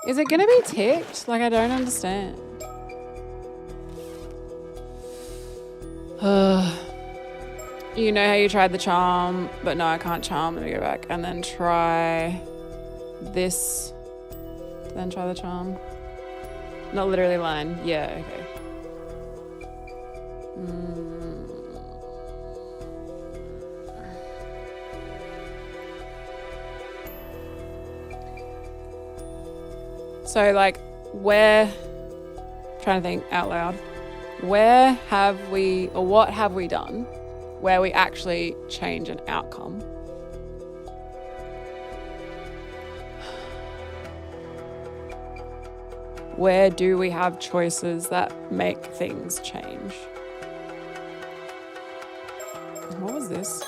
Is it gonna be ticked? Like, I don't understand. You know how you tried the charm, but no, I can't charm. Let me go back and then try this. Then try the charm. Not literally line. Yeah, okay. So, like, where, trying to think out loud, where have we, or what have we done where we actually change an outcome? Where do we have choices that make things change? What was this?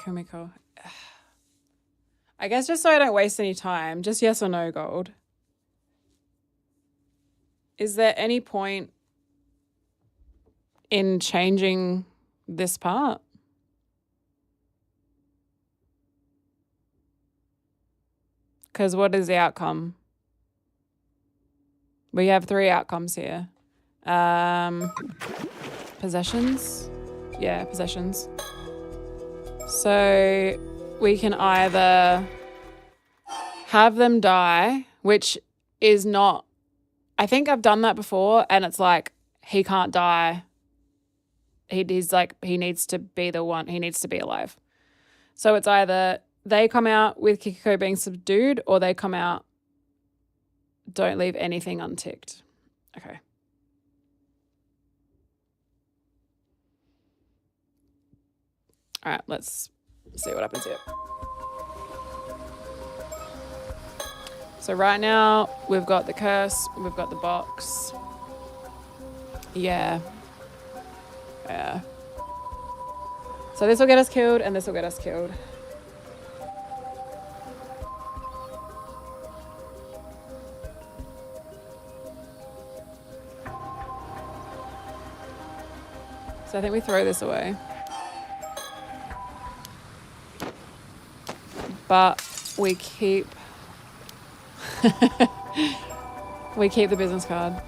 Kumiko. I guess just so I don't waste any time, just yes or no, Gold. Is there any point in changing this part? Because what is the outcome? We have 3 outcomes here. Possessions? Yeah, possessions. So we can either have them die, which is not... I think I've done that before, and it's like, he can't die. He's like, he needs to be the one. He needs to be alive. So it's either they come out with Kikiko being subdued, or they come out, don't leave anything unticked. Okay. All right, let's see what happens here. So right now, we've got the curse, we've got the box. Yeah. Yeah. So this will get us killed, and this will get us killed. So I think we throw this away. But we keep... we keep the business card.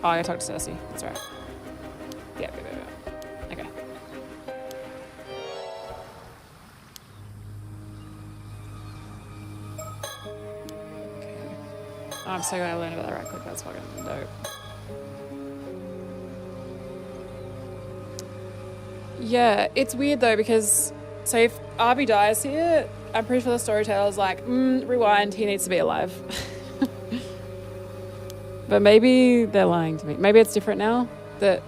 Oh, I gotta talk to Cersei. That's right. Yeah. Okay. Oh, I'm so glad I learned about that right quick. That's fucking dope. Yeah, it's weird though, because so if Arby dies here, I'm pretty sure the storyteller's like, rewind, he needs to be alive. But maybe they're lying to me. Maybe it's different now. That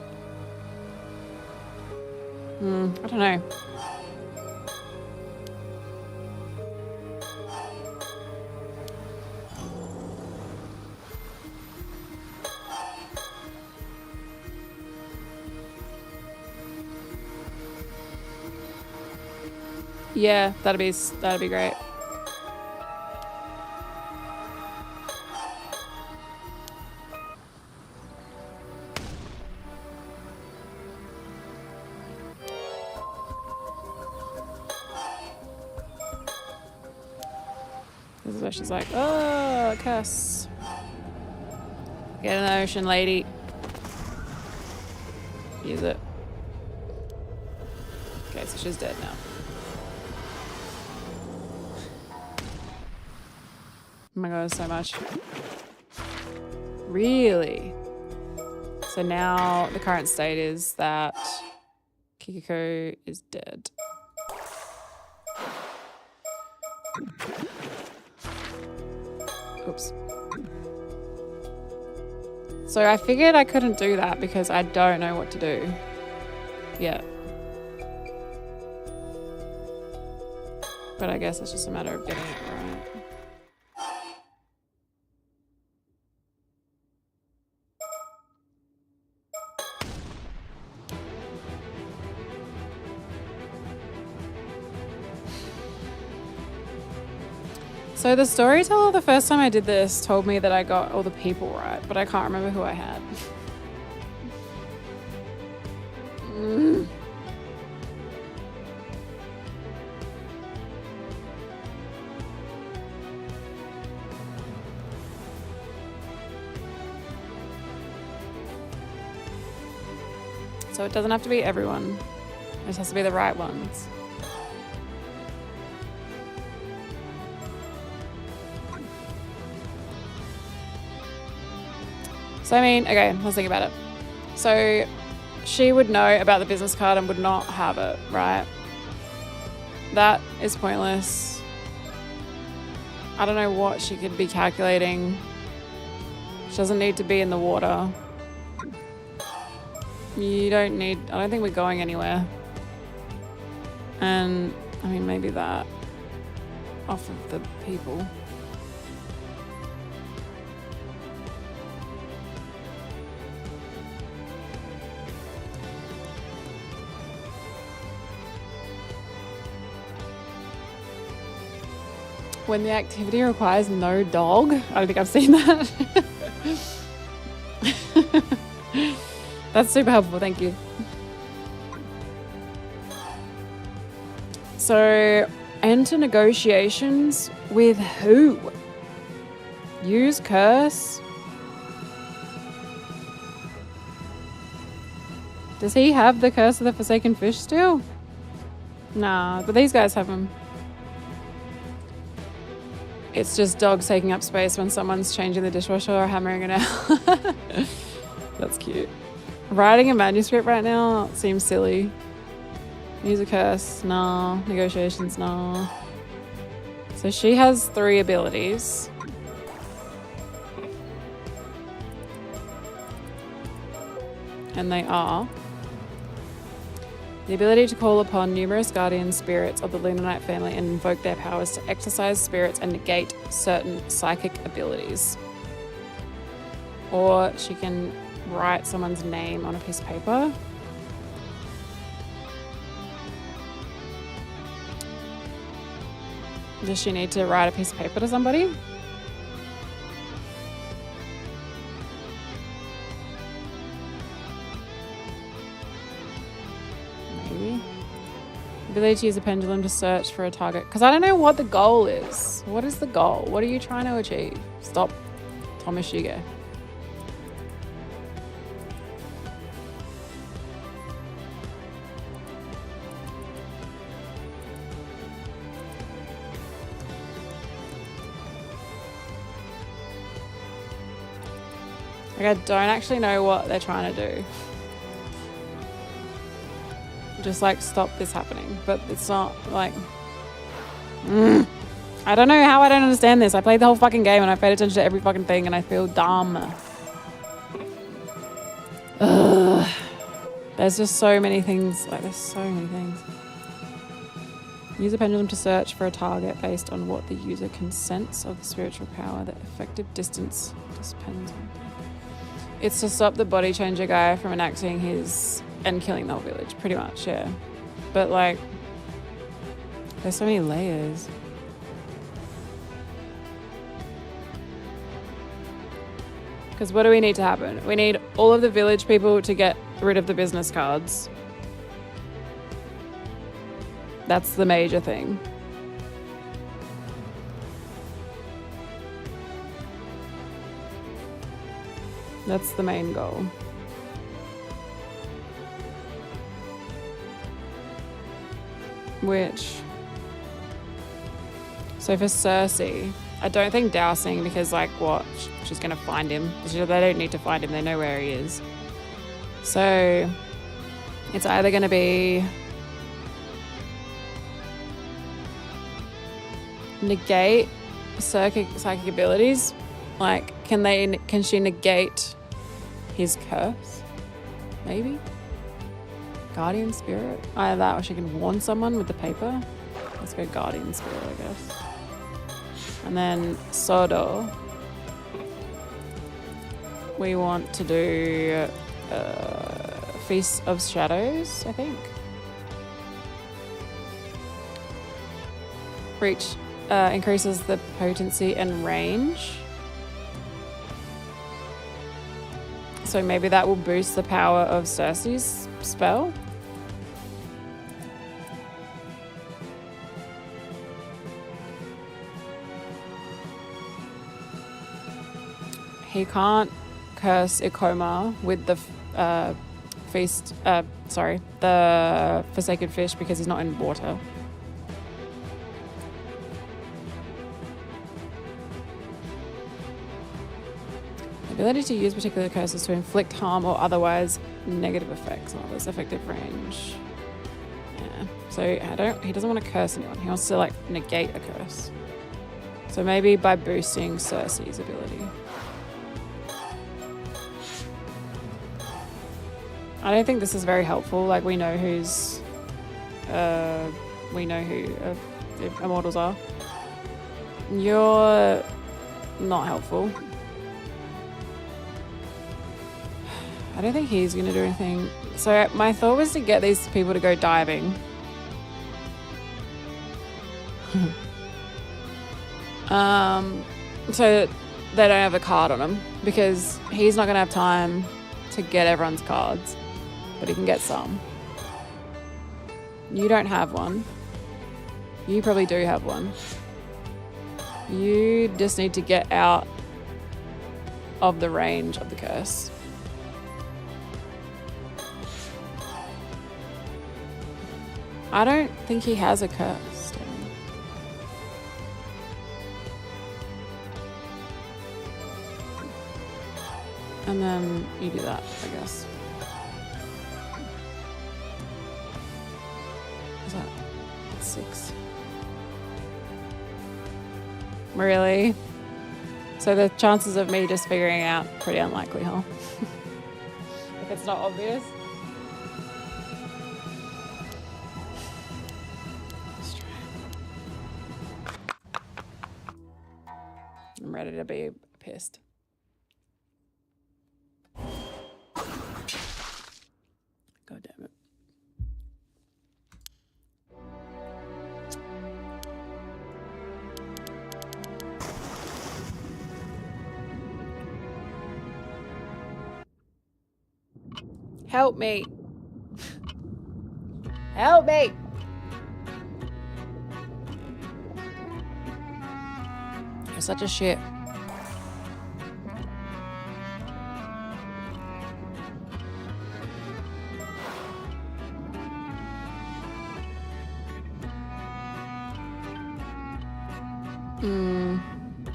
I don't know. Yeah, that'd be great. This is where she's like, oh, curse. Get in the ocean, lady. Use it. Okay, so she's dead now. Oh my god, so much. Really? So now the current state is that Kikiko is dead. Oops. So I figured I couldn't do that because I don't know what to do yet. But I guess it's just a matter of getting it right. So the storyteller, the first time I did this, told me that I got all the people right, but I can't remember who I had. So it doesn't have to be everyone. It just has to be the right ones. So I mean, okay, let's think about it. So she would know about the business card and would not have it, right? That is pointless. I don't know what she could be calculating. She doesn't need to be in the water. I don't think we're going anywhere. And, I mean, maybe that off of the people. When the activity requires no dog. I don't think I've seen that. That's super helpful, thank you. So, enter negotiations with who? Use curse? Does he have the curse of the Forsaken Fish still? Nah, but these guys have him. It's just dogs taking up space when someone's changing the dishwasher or hammering it out. That's cute. Writing a manuscript right now seems silly. Use a curse, nah. Negotiations, nah. So she has 3 abilities. And they are the ability to call upon numerous guardian spirits of the Lunar Knight family and invoke their powers to exercise spirits and negate certain psychic abilities. Or she can write someone's name on a piece of paper. Does she need to write a piece of paper to somebody? Maybe. Ability to use a pendulum to search for a target. Because I don't know what the goal is. What is the goal? What are you trying to achieve? Stop, Thomas Shige. Like, I don't actually know what they're trying to do. Just like stop this happening, but it's not like I don't know how I don't understand this. I played the whole fucking game and I paid attention to every fucking thing and I feel dumb. Ugh. There's just so many things. Like, there's so many things. Use a pendulum to search for a target based on what the user can sense of the spiritual power. The effective distance depends on. It's to stop the body changer guy from enacting his and killing the whole village, pretty much, yeah. But like, there's so many layers. Because what do we need to happen? We need all of the village people to get rid of the business cards. That's the major thing. That's the main goal. Which... So for Cersei, I don't think dousing, because like what? She's going to find him. They don't need to find him. They know where he is. So it's either going to be negate psychic abilities. Like, can she negate his curse? Maybe? Guardian spirit? Either that or she can warn someone with the paper. Let's go guardian spirit, I guess. And then Sodo. We want to do Feast of Shadows, I think. Reach increases the potency and range. So maybe that will boost the power of Cersei's spell. He can't curse Ikoma with the the Forsaken Fish because he's not in water. Ability to use particular curses to inflict harm or otherwise negative effects on others. Effective range. Yeah. So he doesn't want to curse anyone. He wants to like negate a curse. So maybe by boosting Cersei's ability. I don't think this is very helpful. Like, we know who the immortals are. You're not helpful. I don't think he's going to do anything. So my thought was to get these people to go diving. So that they don't have a card on them, because he's not going to have time to get everyone's cards, but he can get some. You don't have one. You probably do have one. You just need to get out of the range of the curse. I don't think he has a curse. And then you do that, I guess. Is that 6? Really? So the chances of me just figuring out pretty unlikely, huh? If it's not obvious. Let's try. I'm ready to be pissed. God damn it. Help me. Help me. You're such a shit.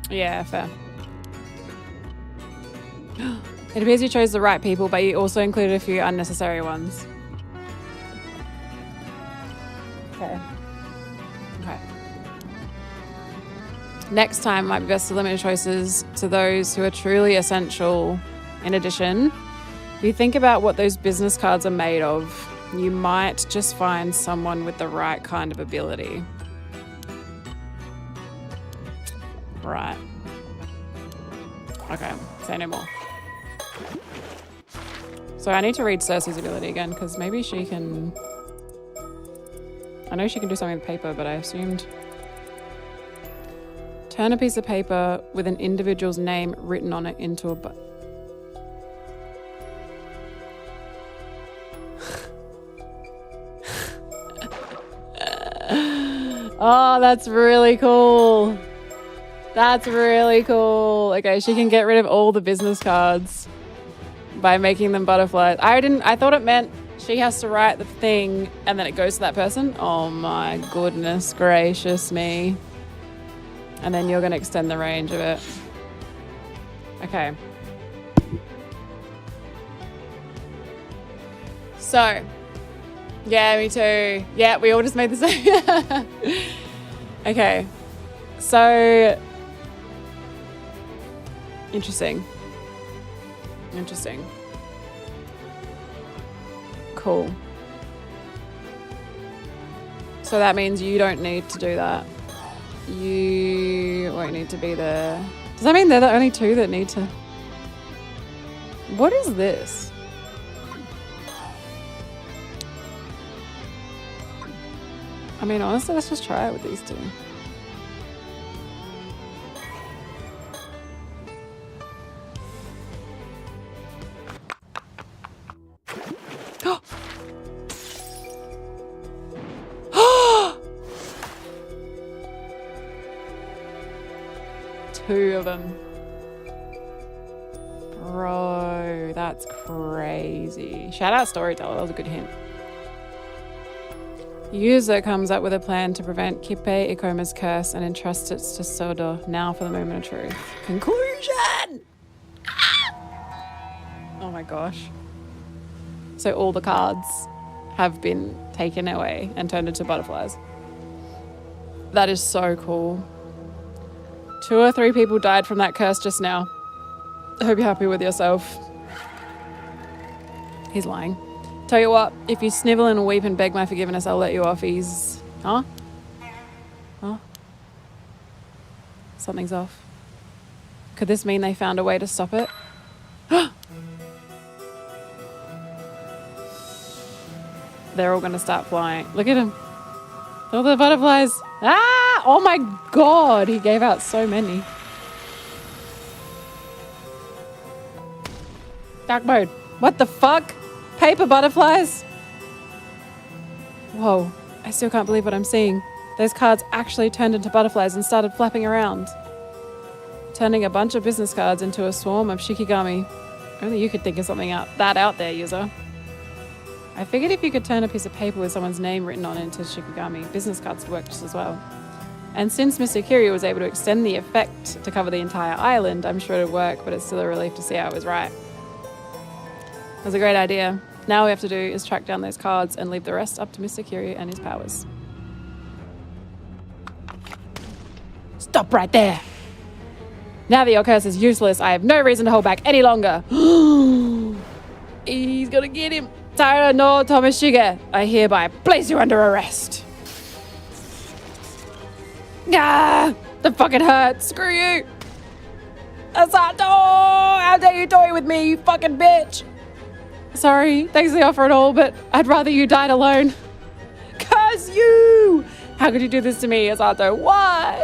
Yeah, fair. It appears you chose the right people, but you also included a few unnecessary ones. Okay. Okay. Next time, it might be best to limit your choices to those who are truly essential. In addition, if you think about what those business cards are made of, you might just find someone with the right kind of ability. Right. Okay, say no more. So I need to read Cersei's ability again, because maybe she can... I know she can do something with paper, but I assumed... Turn a piece of paper with an individual's name written on it into a... Oh, that's really cool. That's really cool. Okay, she can get rid of all the business cards by making them butterflies. I thought it meant she has to write the thing and then it goes to that person. Oh my goodness gracious me. And then you're going to extend the range of it. Okay. So, yeah, me too. Yeah, we all just made the same. Okay. So, interesting. Interesting. Cool. So that means you don't need to do that. You won't need to be there. Does that mean they're the only two that need to... What is this? I mean, honestly, let's just try it with these two. Two of them. Bro, that's crazy. Shout out Storyteller, that was a good hint. User comes up with a plan to prevent Kipe Ikoma's curse and entrusts it to Sodor. Now for the moment of truth. Conclusion! Oh my gosh. So all the cards have been taken away and turned into butterflies. That is so cool. 2 or 3 people died from that curse just now. I hope you're happy with yourself. He's lying. Tell you what, if you snivel and weep and beg my forgiveness, I'll let you off. He's... Huh? Huh? Something's off. Could this mean they found a way to stop it? They're all going to start flying. Look at him. All the butterflies. Ah! Oh my god, he gave out so many. Dark mode. What the fuck? Paper butterflies? Whoa, I still can't believe what I'm seeing. Those cards actually turned into butterflies and started flapping around. Turning a bunch of business cards into a swarm of shikigami. Only you could think of something out there, user. I figured if you could turn a piece of paper with someone's name written on it into shikigami, business cards would work just as well. And since Mr. Kiryu was able to extend the effect to cover the entire island, I'm sure it'd work, but it's still a relief to see how it was right. It was a great idea. Now all we have to do is track down those cards and leave the rest up to Mr. Kiryu and his powers. Stop right there! Now that your curse is useless, I have no reason to hold back any longer. He's gonna get him. Taira no Tomoshige, I hereby place you under arrest. Ah, the fucking hurts. Screw you. Asato, how dare you toy with me, you fucking bitch. Sorry, thanks for the offer and all, but I'd rather you died alone. Curse you! How could you do this to me, Asato? Why?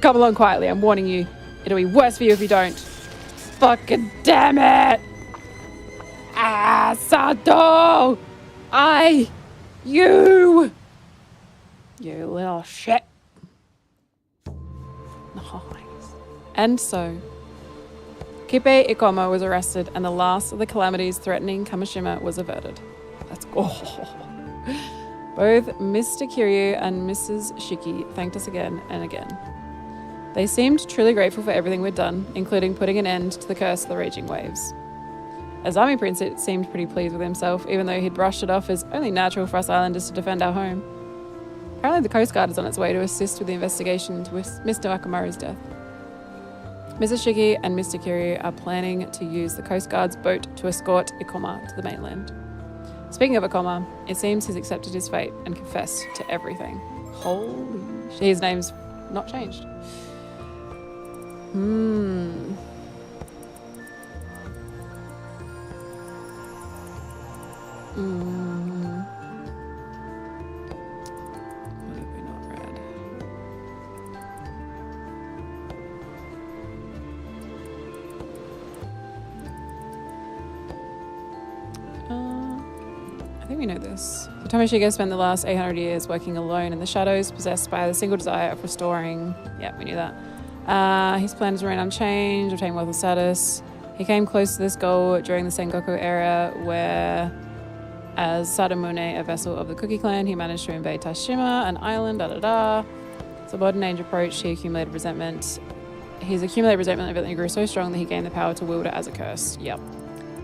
Come along quietly, I'm warning you. It'll be worse for you if you don't. Fucking damn it! Asato! You little shit. Nice. And so, Kipe Ikoma was arrested and the last of the calamities threatening Kamishima was averted. Let's go. Both Mr. Kiryu and Mrs. Shiki thanked us again and again. They seemed truly grateful for everything we'd done, including putting an end to the curse of the raging waves. Azami Prince seemed pretty pleased with himself, even though he'd brushed it off as only natural for us islanders to defend our home. Apparently the Coast Guard is on its way to assist with the investigation into Mr. Akamaru's death. Mrs. Shiki and Mr. Kiryu are planning to use the Coast Guard's boat to escort Ikoma to the mainland. Speaking of Ikoma, it seems he's accepted his fate and confessed to everything. Holy shit. His name's not changed. What have we not read? I think we know this. So Tomoshige spent the last 800 years working alone in the shadows, possessed by the single desire of restoring... Yeah, we knew that. His plan is to remain unchanged, obtain wealth and status. He came close to this goal during the Sengoku era, where, as Sadamune, a vessel of the Cookie Clan, he managed to invade Tashima, an island, Subordinate approach, he accumulated resentment. His accumulated resentment evidently grew so strong that he gained the power to wield it as a curse. Yep.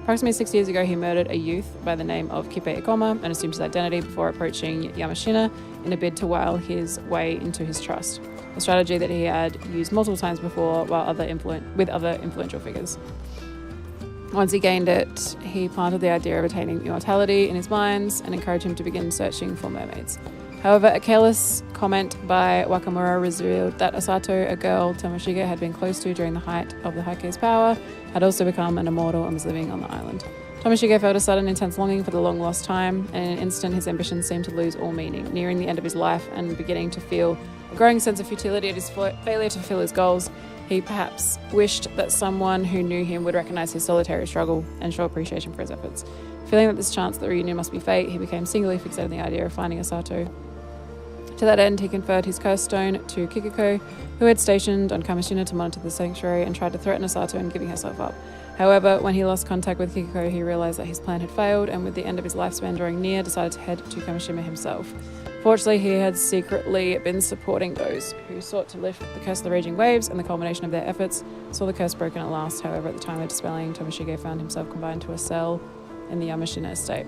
Approximately 6 years ago, he murdered a youth by the name of Kippe Ikoma and assumed his identity before approaching Yamashina in a bid to wile his way into his trust. A strategy that he had used multiple times before with other influential figures. Once he gained it, he planted the idea of attaining immortality in his minds and encouraged him to begin searching for mermaids. However, a careless comment by Wakamura revealed that Asato, a girl Tomoshige had been close to during the height of the Heike's power, had also become an immortal and was living on the island. Tomoshige felt a sudden intense longing for the long-lost time, and in an instant his ambitions seemed to lose all meaning. Nearing the end of his life and beginning to feel a growing sense of futility at his failure to fulfill his goals, he perhaps wished that someone who knew him would recognize his solitary struggle and show appreciation for his efforts. Feeling that this chance that the reunion must be fate, he became singularly fixated on the idea of finding Asato. To that end, he conferred his curse stone to Kikiko, who had stationed on Kamishina to monitor the sanctuary, and tried to threaten Asato in giving herself up. However, when he lost contact with Kikiko, he realized that his plan had failed, and with the end of his lifespan drawing near, decided to head to Kamishima himself. Fortunately, he had secretly been supporting those who sought to lift the curse of the raging waves, and the culmination of their efforts saw the curse broken at last. However, at the time of dispelling, Tomoshige found himself confined to a cell in the Yamashina estate.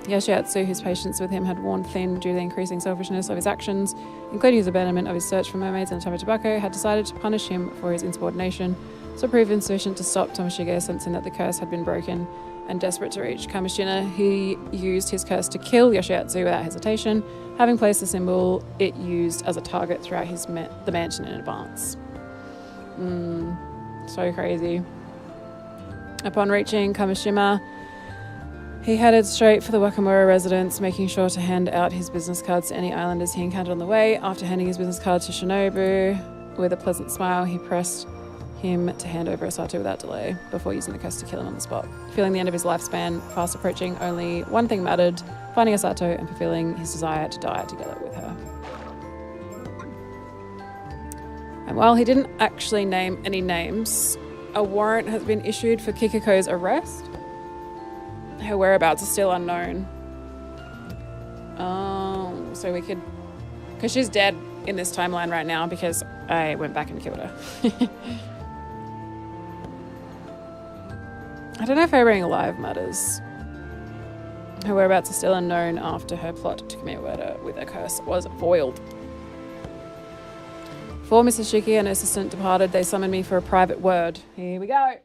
Yoshiatsu, whose patience with him had worn thin due to the increasing selfishness of his actions, including his abandonment of his search for mermaids in Tamatabako, had decided to punish him for his insubordination, so proved insufficient to stop Tomoshige, sensing that the curse had been broken, and desperate to reach Kamishina, he used his curse to kill Yoshiatsu without hesitation, having placed the symbol it used as a target throughout the mansion in advance. So crazy. Upon reaching Kamishima, he headed straight for the Wakamura residence, making sure to hand out his business cards to any islanders he encountered on the way. After handing his business card to Shinobu, with a pleasant smile, he pressed him to hand over Asato without delay, before using the curse to kill him on the spot. Feeling the end of his lifespan fast approaching, only one thing mattered: finding Asato and fulfilling his desire to die together with her. And while he didn't actually name any names, a warrant has been issued for Kikiko's arrest. Her whereabouts are still unknown. So we could... Because she's dead in this timeline right now because I went back and killed her. I don't know if her being alive matters. Her whereabouts are still unknown after her plot to commit murder with a curse was foiled. Before Mrs. Shiki and her assistant departed, they summoned me for a private word. Here we go.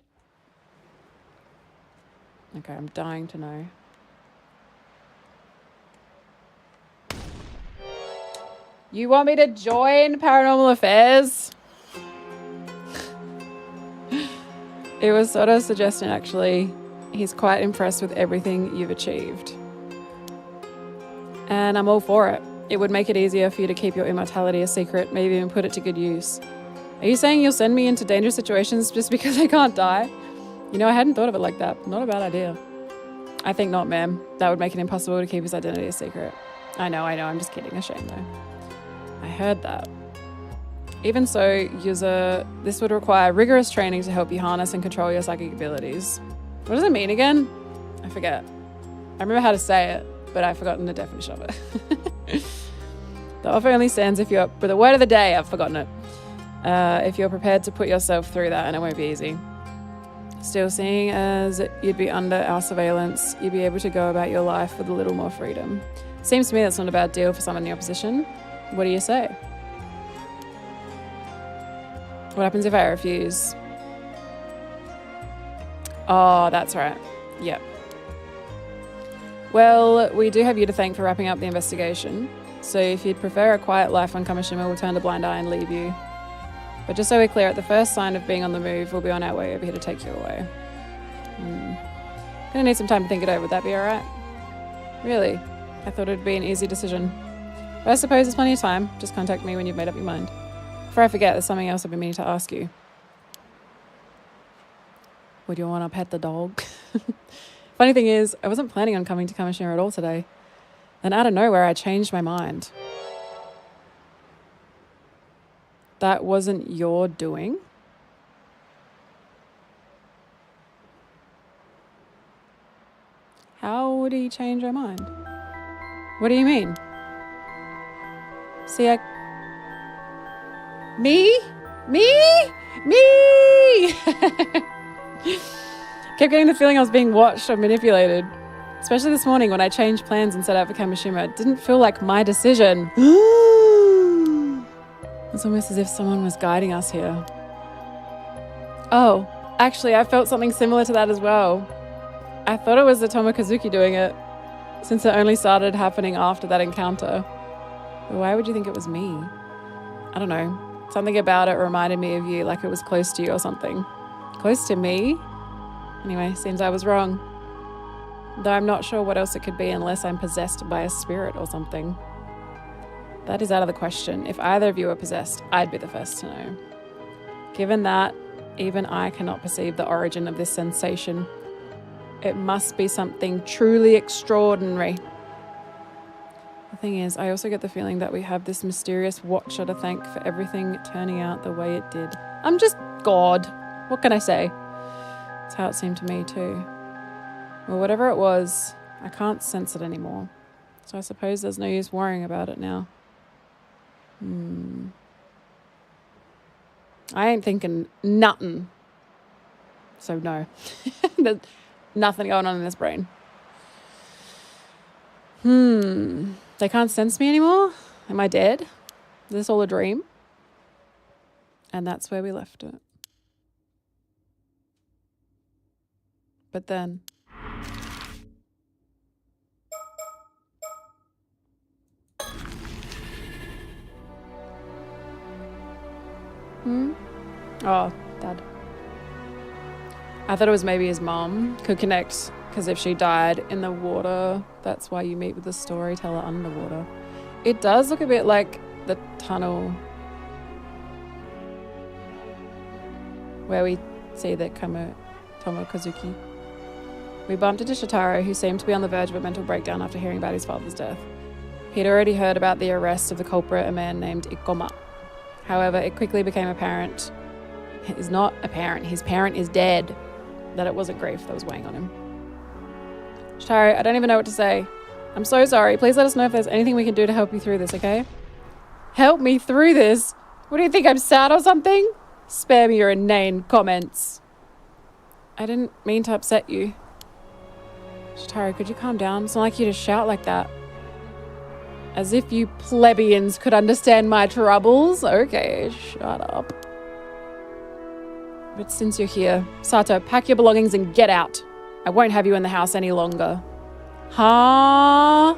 Okay, I'm dying to know. You want me to join Paranormal Affairs? It was sort of suggesting, actually, he's quite impressed with everything you've achieved. And I'm all for it. It would make it easier for you to keep your immortality a secret, maybe even put it to good use. Are you saying you'll send me into dangerous situations just because I can't die? You know, I hadn't thought of it like that. Not a bad idea. I think not, ma'am. That would make it impossible to keep his identity a secret. I know. I'm just kidding. A shame, though. I heard that. Even so, user, this would require rigorous training to help you harness and control your psychic abilities. What does it mean again? I forget. I remember how to say it, but I've forgotten the definition of it. The offer only stands if you're... But the word of the day, I've forgotten it. If you're prepared to put yourself through that, and it won't be easy. Still, seeing as you'd be under our surveillance, you'd be able to go about your life with a little more freedom. Seems to me that's not a bad deal for someone in the opposition. What do you say? What happens if I refuse? Oh, that's right. Yep. Well, we do have you to thank for wrapping up the investigation. So if you'd prefer a quiet life on Kamishima, we'll turn a blind eye and leave you. But just so we're clear, at the first sign of being on the move, we'll be on our way over here to take you away. Gonna need some time to think it over. Would that be alright? Really? I thought it'd be an easy decision. But I suppose there's plenty of time. Just contact me when you've made up your mind. Before I forget, there's something else I've been meaning to ask you. Would you want to pet the dog? Funny thing is, I wasn't planning on coming to Kamishima at all today. Then out of nowhere, I changed my mind. That wasn't your doing? How would he change your mind? What do you mean? See, Me? Kept getting the feeling I was being watched or manipulated. Especially this morning when I changed plans and set out for Kamishima. It didn't feel like my decision. It's almost as if someone was guiding us here. Oh, actually, I felt something similar to that as well. I thought it was the Tomokazuki doing it, since it only started happening after that encounter. But why would you think it was me? I don't know. Something about it reminded me of you, like it was close to you or something. Close to me? Anyway, seems I was wrong. Though I'm not sure what else it could be unless I'm possessed by a spirit or something. That is out of the question. If either of you are possessed, I'd be the first to know. Given that, even I cannot perceive the origin of this sensation. It must be something truly extraordinary. The thing is, I also get the feeling that we have this mysterious watcher to thank for everything turning out the way it did. I'm just God. What can I say? That's how it seemed to me too. Well, whatever it was, I can't sense it anymore. So I suppose there's no use worrying about it now. I ain't thinking nothing. So no. There's nothing going on in this brain. They can't sense me anymore? Am I dead? Is this all a dream? And that's where we left it. But then... Oh, Dad. I thought it was maybe his mom could connect, because if she died in the water, that's why you meet with the storyteller underwater. It does look a bit like the tunnel where we see the Tomokazuki. We bumped into Shotaro, who seemed to be on the verge of a mental breakdown after hearing about his father's death. He'd already heard about the arrest of the culprit, a man named Ikoma. However, it quickly became apparent, his parent is dead, that it wasn't grief that was weighing on him. Shotaro, I don't even know what to say. I'm so sorry. Please let us know if there's anything we can do to help you through this, okay? Help me through this? What do you think, I'm sad or something? Spare me your inane comments. I didn't mean to upset you. Shotaro, could you calm down? It's not like you to shout like that. As if you plebeians could understand my troubles. Okay, shut up. But since you're here, Sato, pack your belongings and get out. I won't have you in the house any longer. Huh?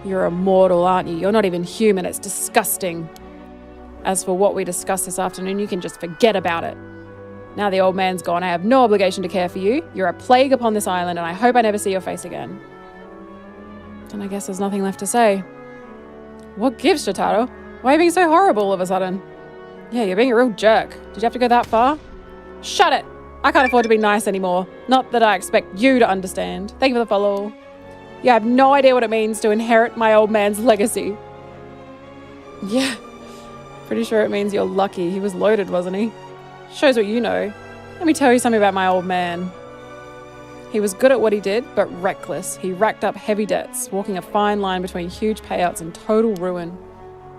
You're a mortal, aren't you? You're not even human. It's disgusting. As for what we discussed this afternoon, you can just forget about it. Now the old man's gone, I have no obligation to care for you. You're a plague upon this island, and I hope I never see your face again. And I guess there's nothing left to say. What gives, Shotaro? Why are you being so horrible all of a sudden? Yeah, you're being a real jerk. Did you have to go that far? Shut it! I can't afford to be nice anymore. Not that I expect you to understand. Thank you for the follow. Yeah, I have no idea what it means to inherit my old man's legacy. Yeah, pretty sure it means you're lucky. He was loaded, wasn't he? Shows what you know. Let me tell you something about my old man. He was good at what he did, but reckless. He racked up heavy debts, walking a fine line between huge payouts and total ruin.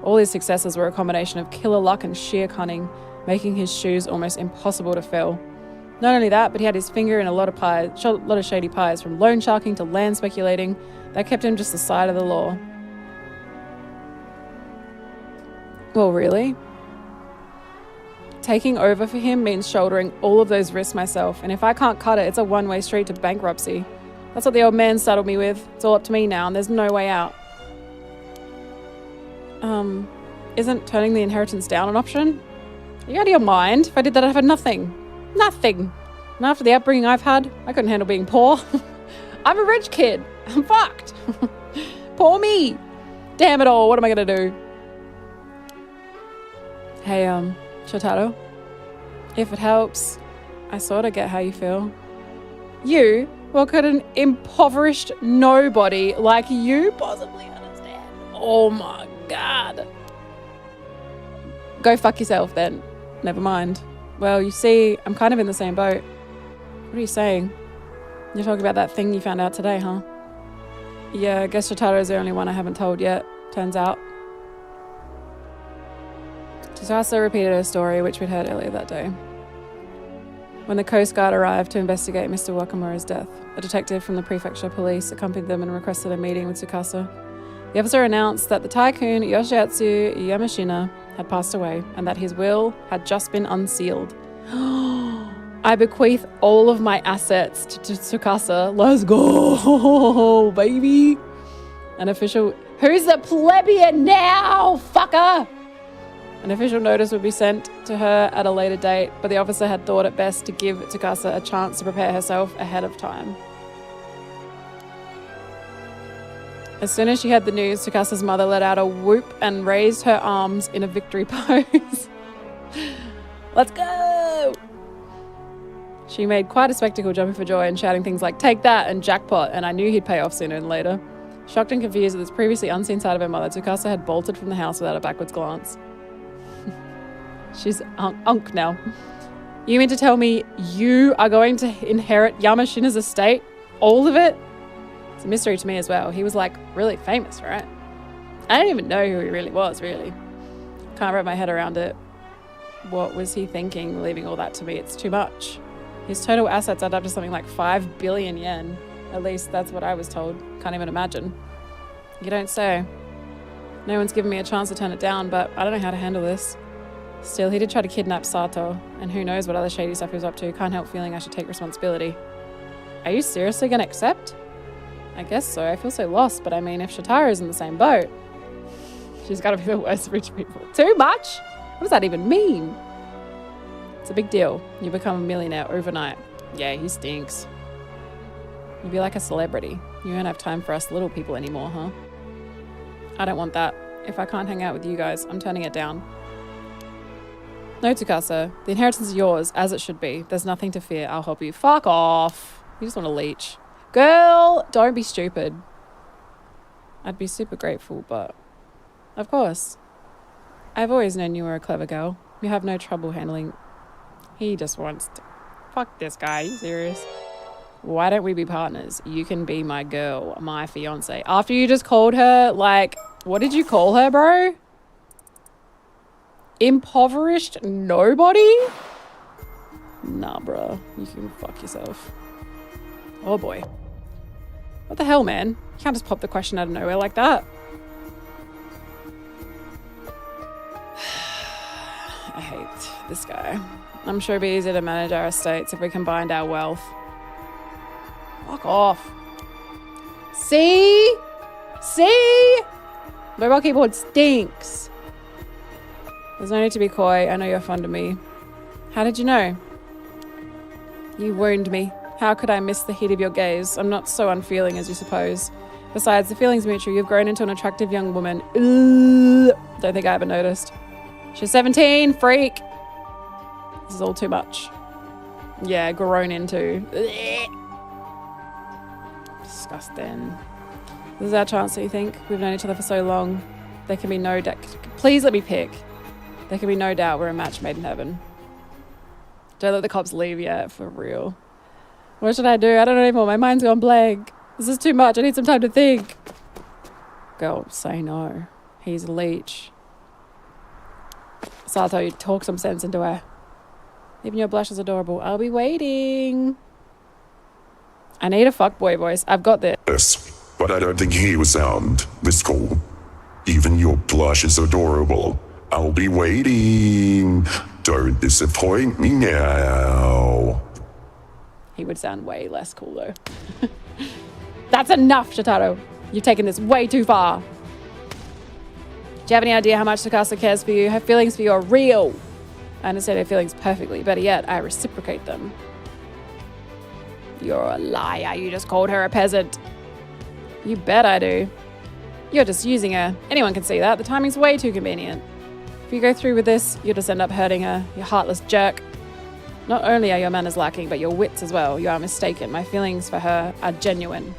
All his successes were a combination of killer luck and sheer cunning, making his shoes almost impossible to fill. Not only that, but he had his finger in a lot of shady pies, from loan sharking to land speculating. That kept him just the side of the law. Well, really? Taking over for him means shouldering all of those risks myself, and if I can't cut it, it's a one-way street to bankruptcy. That's what the old man saddled me with. It's all up to me now, and there's no way out. Isn't turning the inheritance down an option? Are you out of your mind? If I did that, I'd have nothing. Nothing. And after the upbringing I've had, I couldn't handle being poor. I'm a rich kid. I'm fucked. Poor me. Damn it all. What am I going to do? Hey, Shotaro. If it helps, I sort of get how you feel. You? What could an impoverished nobody like you possibly understand? Oh my God. Go fuck yourself then. Never mind. Well, you see, I'm kind of in the same boat. What are you saying? You're talking about that thing you found out today, huh? Yeah, I guess Shotaro's the only one I haven't told yet, turns out. Tsukasa repeated her story, which we'd heard earlier that day. When the Coast Guard arrived to investigate Mr. Wakamura's death, a detective from the prefecture police accompanied them and requested a meeting with Tsukasa. The officer announced that the tycoon Yoshiatsu Yamashina had passed away and that his will had just been unsealed. I bequeath all of my assets to Tsukasa. Let's go, baby. An official... Who's the plebeian now, fucker? An official notice would be sent to her at a later date, but the officer had thought it best to give Tsukasa a chance to prepare herself ahead of time. As soon as she heard the news, Tsukasa's mother let out a whoop and raised her arms in a victory pose. Let's go! She made quite a spectacle, jumping for joy and shouting things like, "Take that!" and "Jackpot," and I knew he'd pay off sooner than later. Shocked and confused at this previously unseen side of her mother, Tsukasa had bolted from the house without a backwards glance. She's unk now. You mean to tell me you are going to inherit Yamashina's estate? All of it? It's a mystery to me as well. He was like really famous, right? I don't even know who he really was, really. Can't wrap my head around it. What was he thinking, leaving all that to me? It's too much. His total assets add up to something like 5 billion yen. At least that's what I was told. Can't even imagine. You don't say. No one's given me a chance to turn it down, but I don't know how to handle this. Still, he did try to kidnap Sato, and who knows what other shady stuff he was up to. Can't help feeling I should take responsibility. Are you seriously going to accept? I guess so. I feel so lost, but I mean, if Shotaro's in the same boat, she's got to be the worst rich people. Too much? What does that even mean? It's a big deal. You become a millionaire overnight. Yeah, he stinks. You'd be like a celebrity. You don't have time for us little people anymore, huh? I don't want that. If I can't hang out with you guys, I'm turning it down. No, Tsukasa. The inheritance is yours, as it should be. There's nothing to fear. I'll help you. Fuck off. You just want to leech. Girl, don't be stupid. I'd be super grateful, but... Of course. I've always known you were a clever girl. You have no trouble handling... He just wants to... Fuck this guy. Are you serious? Why don't we be partners? You can be my girl, my fiance. After you just called her, like... What did you call her, bro? Impoverished nobody? Nah, bro. You can fuck yourself. Oh, boy. What the hell, man? You can't just pop the question out of nowhere like that. I hate this guy. I'm sure it'd be easier to manage our estates if we combined our wealth. Fuck off. See? See? Mobile keyboard stinks. There's no need to be coy. I know you're fond of me. How did you know? You wound me. How could I miss the heat of your gaze? I'm not so unfeeling as you suppose. Besides, the feeling's mutual. You've grown into an attractive young woman. Don't think I ever noticed. She's 17, freak. This is all too much. Yeah, grown into. Disgusting. This is our chance, do you think? We've known each other for so long. There can be no doubt. Please let me pick. There can be no doubt we're a match made in heaven. Don't let the cops leave yet, for real. What should I do? I don't know anymore. My mind's gone blank. This is too much. I need some time to think. Girl, say no. He's a leech. Sato, you talk some sense into her. Even your blush is adorable. I'll be waiting. I need a fuckboy voice. I've got this. Yes, but I don't think he would sound this cool. Even your blush is adorable. I'll be waiting. Don't disappoint me now. He would sound way less cool though. That's enough, Shotaro. You've taken this way too far. Do you have any idea how much Tsukasa cares for you? Her feelings for you are real. I understand her feelings perfectly. Better yet, I reciprocate them. You're a liar. You just called her a peasant. You bet I do. You're just using her. Anyone can see that. The timing's way too convenient. If you go through with this, you'll just end up hurting her, you heartless jerk. Not only are your manners lacking, but your wits as well. You are mistaken. My feelings for her are genuine.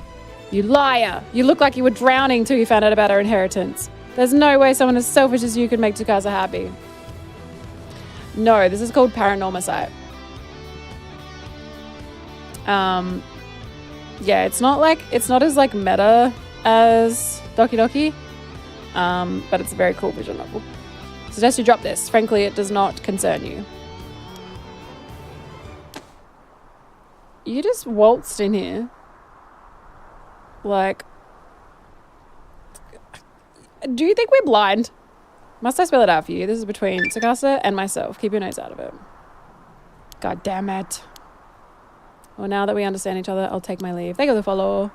You liar! You look like you were drowning till you found out about her inheritance. There's no way someone as selfish as you could make Tsukasa happy. No, this is called PARANORMASIGHT. Yeah, it's not as like meta as Doki Doki, but it's a very cool visual novel. Suggest you drop this. Frankly, it does not concern you. You just waltzed in here. Like, do you think we're blind? Must I spell it out for you? This is between Tsukasa and myself. Keep your nose out of it. God damn it. Well, now that we understand each other, I'll take my leave. Thank you for the follow.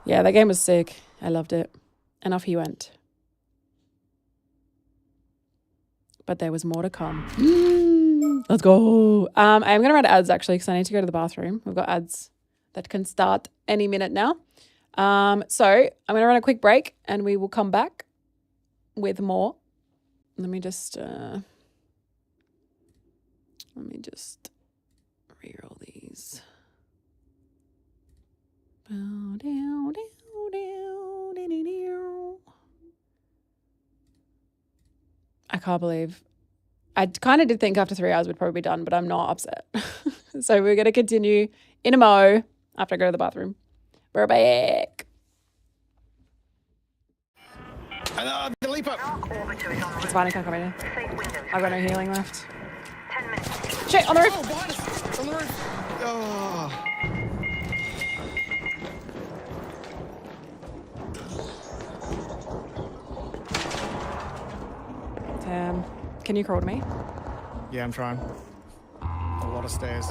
Yeah, that game was sick. I loved it. And off he went. But there was more to come. Let's go. I'm going to run ads, actually, because I need to go to the bathroom. We've got ads that can start any minute now. So I'm going to run a quick break, and we will come back with more. Let me just reroll these. I can't believe. I kind of did think after 3 hours we'd probably be done, but I'm not upset. So we're going to continue in a mo after I go to the bathroom. We're back. Leap up. It's fine, I can't come in here. I've got no healing left. Shit, on the roof! Oh, behind us. On the roof. Oh. Can you crawl to me? Yeah, I'm trying. A lot of stairs.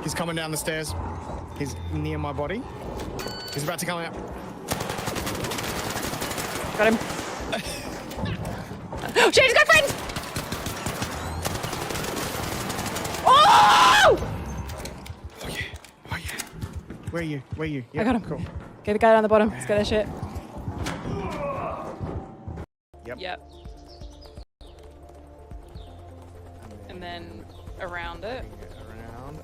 He's coming down the stairs. He's near my body. He's about to come out. Got him. Oh, shit, he's got friends! Oh! Oh yeah. Oh yeah. Where are you? Where are you? Yep, I got him. Cool. Get the guy down the bottom. Let's get that shit. Yep. And then around it. Bring it around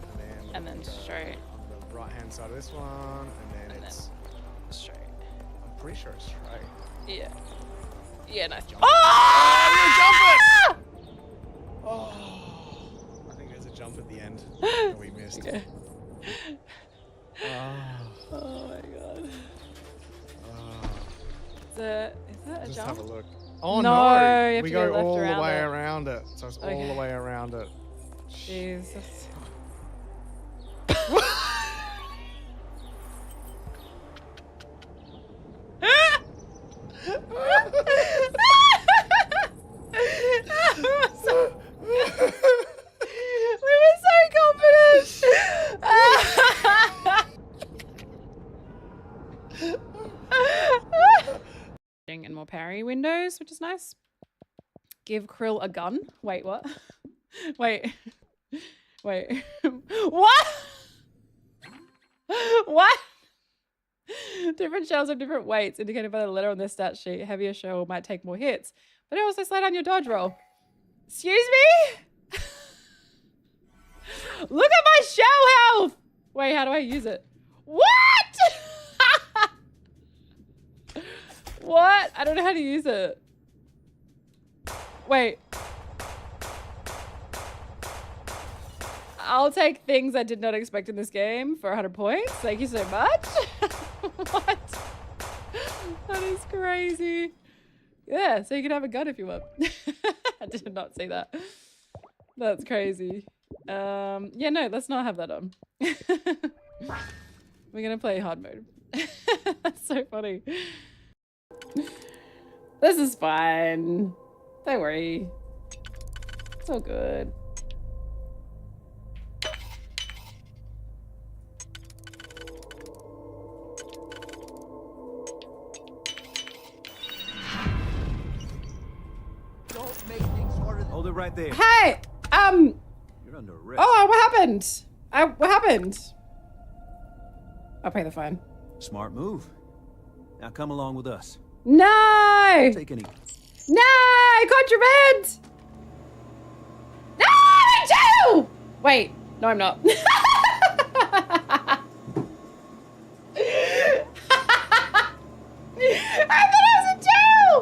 And then straight. on the right hand side of this one, and then it's Straight. I'm pretty sure it's straight. Yeah. Yeah, nice jump. Oh! Jump it! Oh, I think there's a jump at the end that we missed. Okay. Oh, Oh my god. oh. Is that a Just jump? have a look. Oh No, no! you have We to go go left all the around way it. around it, so it's all Okay. the way around it. Jesus. We were so confident. And more parry windows, which is nice. Give Krill a gun. Wait, what? Wait. Wait. What? What? Different shells have different weights indicated by the letter on their stat sheet. Heavier shell might take more hits, but it also slow down your dodge roll. Excuse me? Look at my shell health! Wait, how do I use it? What? What? I don't know how to use it. Wait. I'll take things I did not expect in this game for 100 points. Thank you so much. What? That is crazy. Yeah, so you can have a gun if you want. I did not see that. That's crazy. Yeah, no, let's not have that on. We're gonna play hard mode. That's so funny. This is fine. Don't worry. It's all good. Don't make things harder. Hold it right there. Hey! You're under arrest. Oh, what happened? What happened? I'll pay the fine. Smart move. Now come along with us. No! Take any. No! Contraband! No! I'm in jail! Wait, no, I'm not. I thought I was in jail!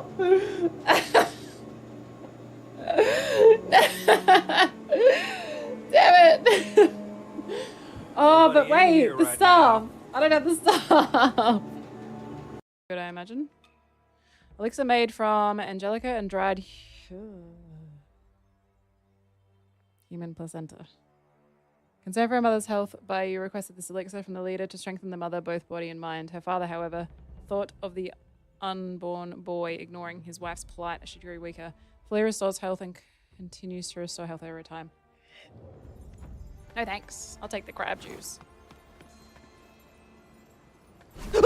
Damn it! Oh, but wait, the staff. I don't have the staff. Good, I imagine. Elixir made from Angelica and dried human placenta. Concerned for her mother's health, Bayou requested this elixir from the leader to strengthen the mother, both body and mind. Her father, however, thought of the unborn boy, ignoring his wife's plight as she grew weaker. Fully restores health and continues to restore health over time. No thanks. I'll take the crab juice.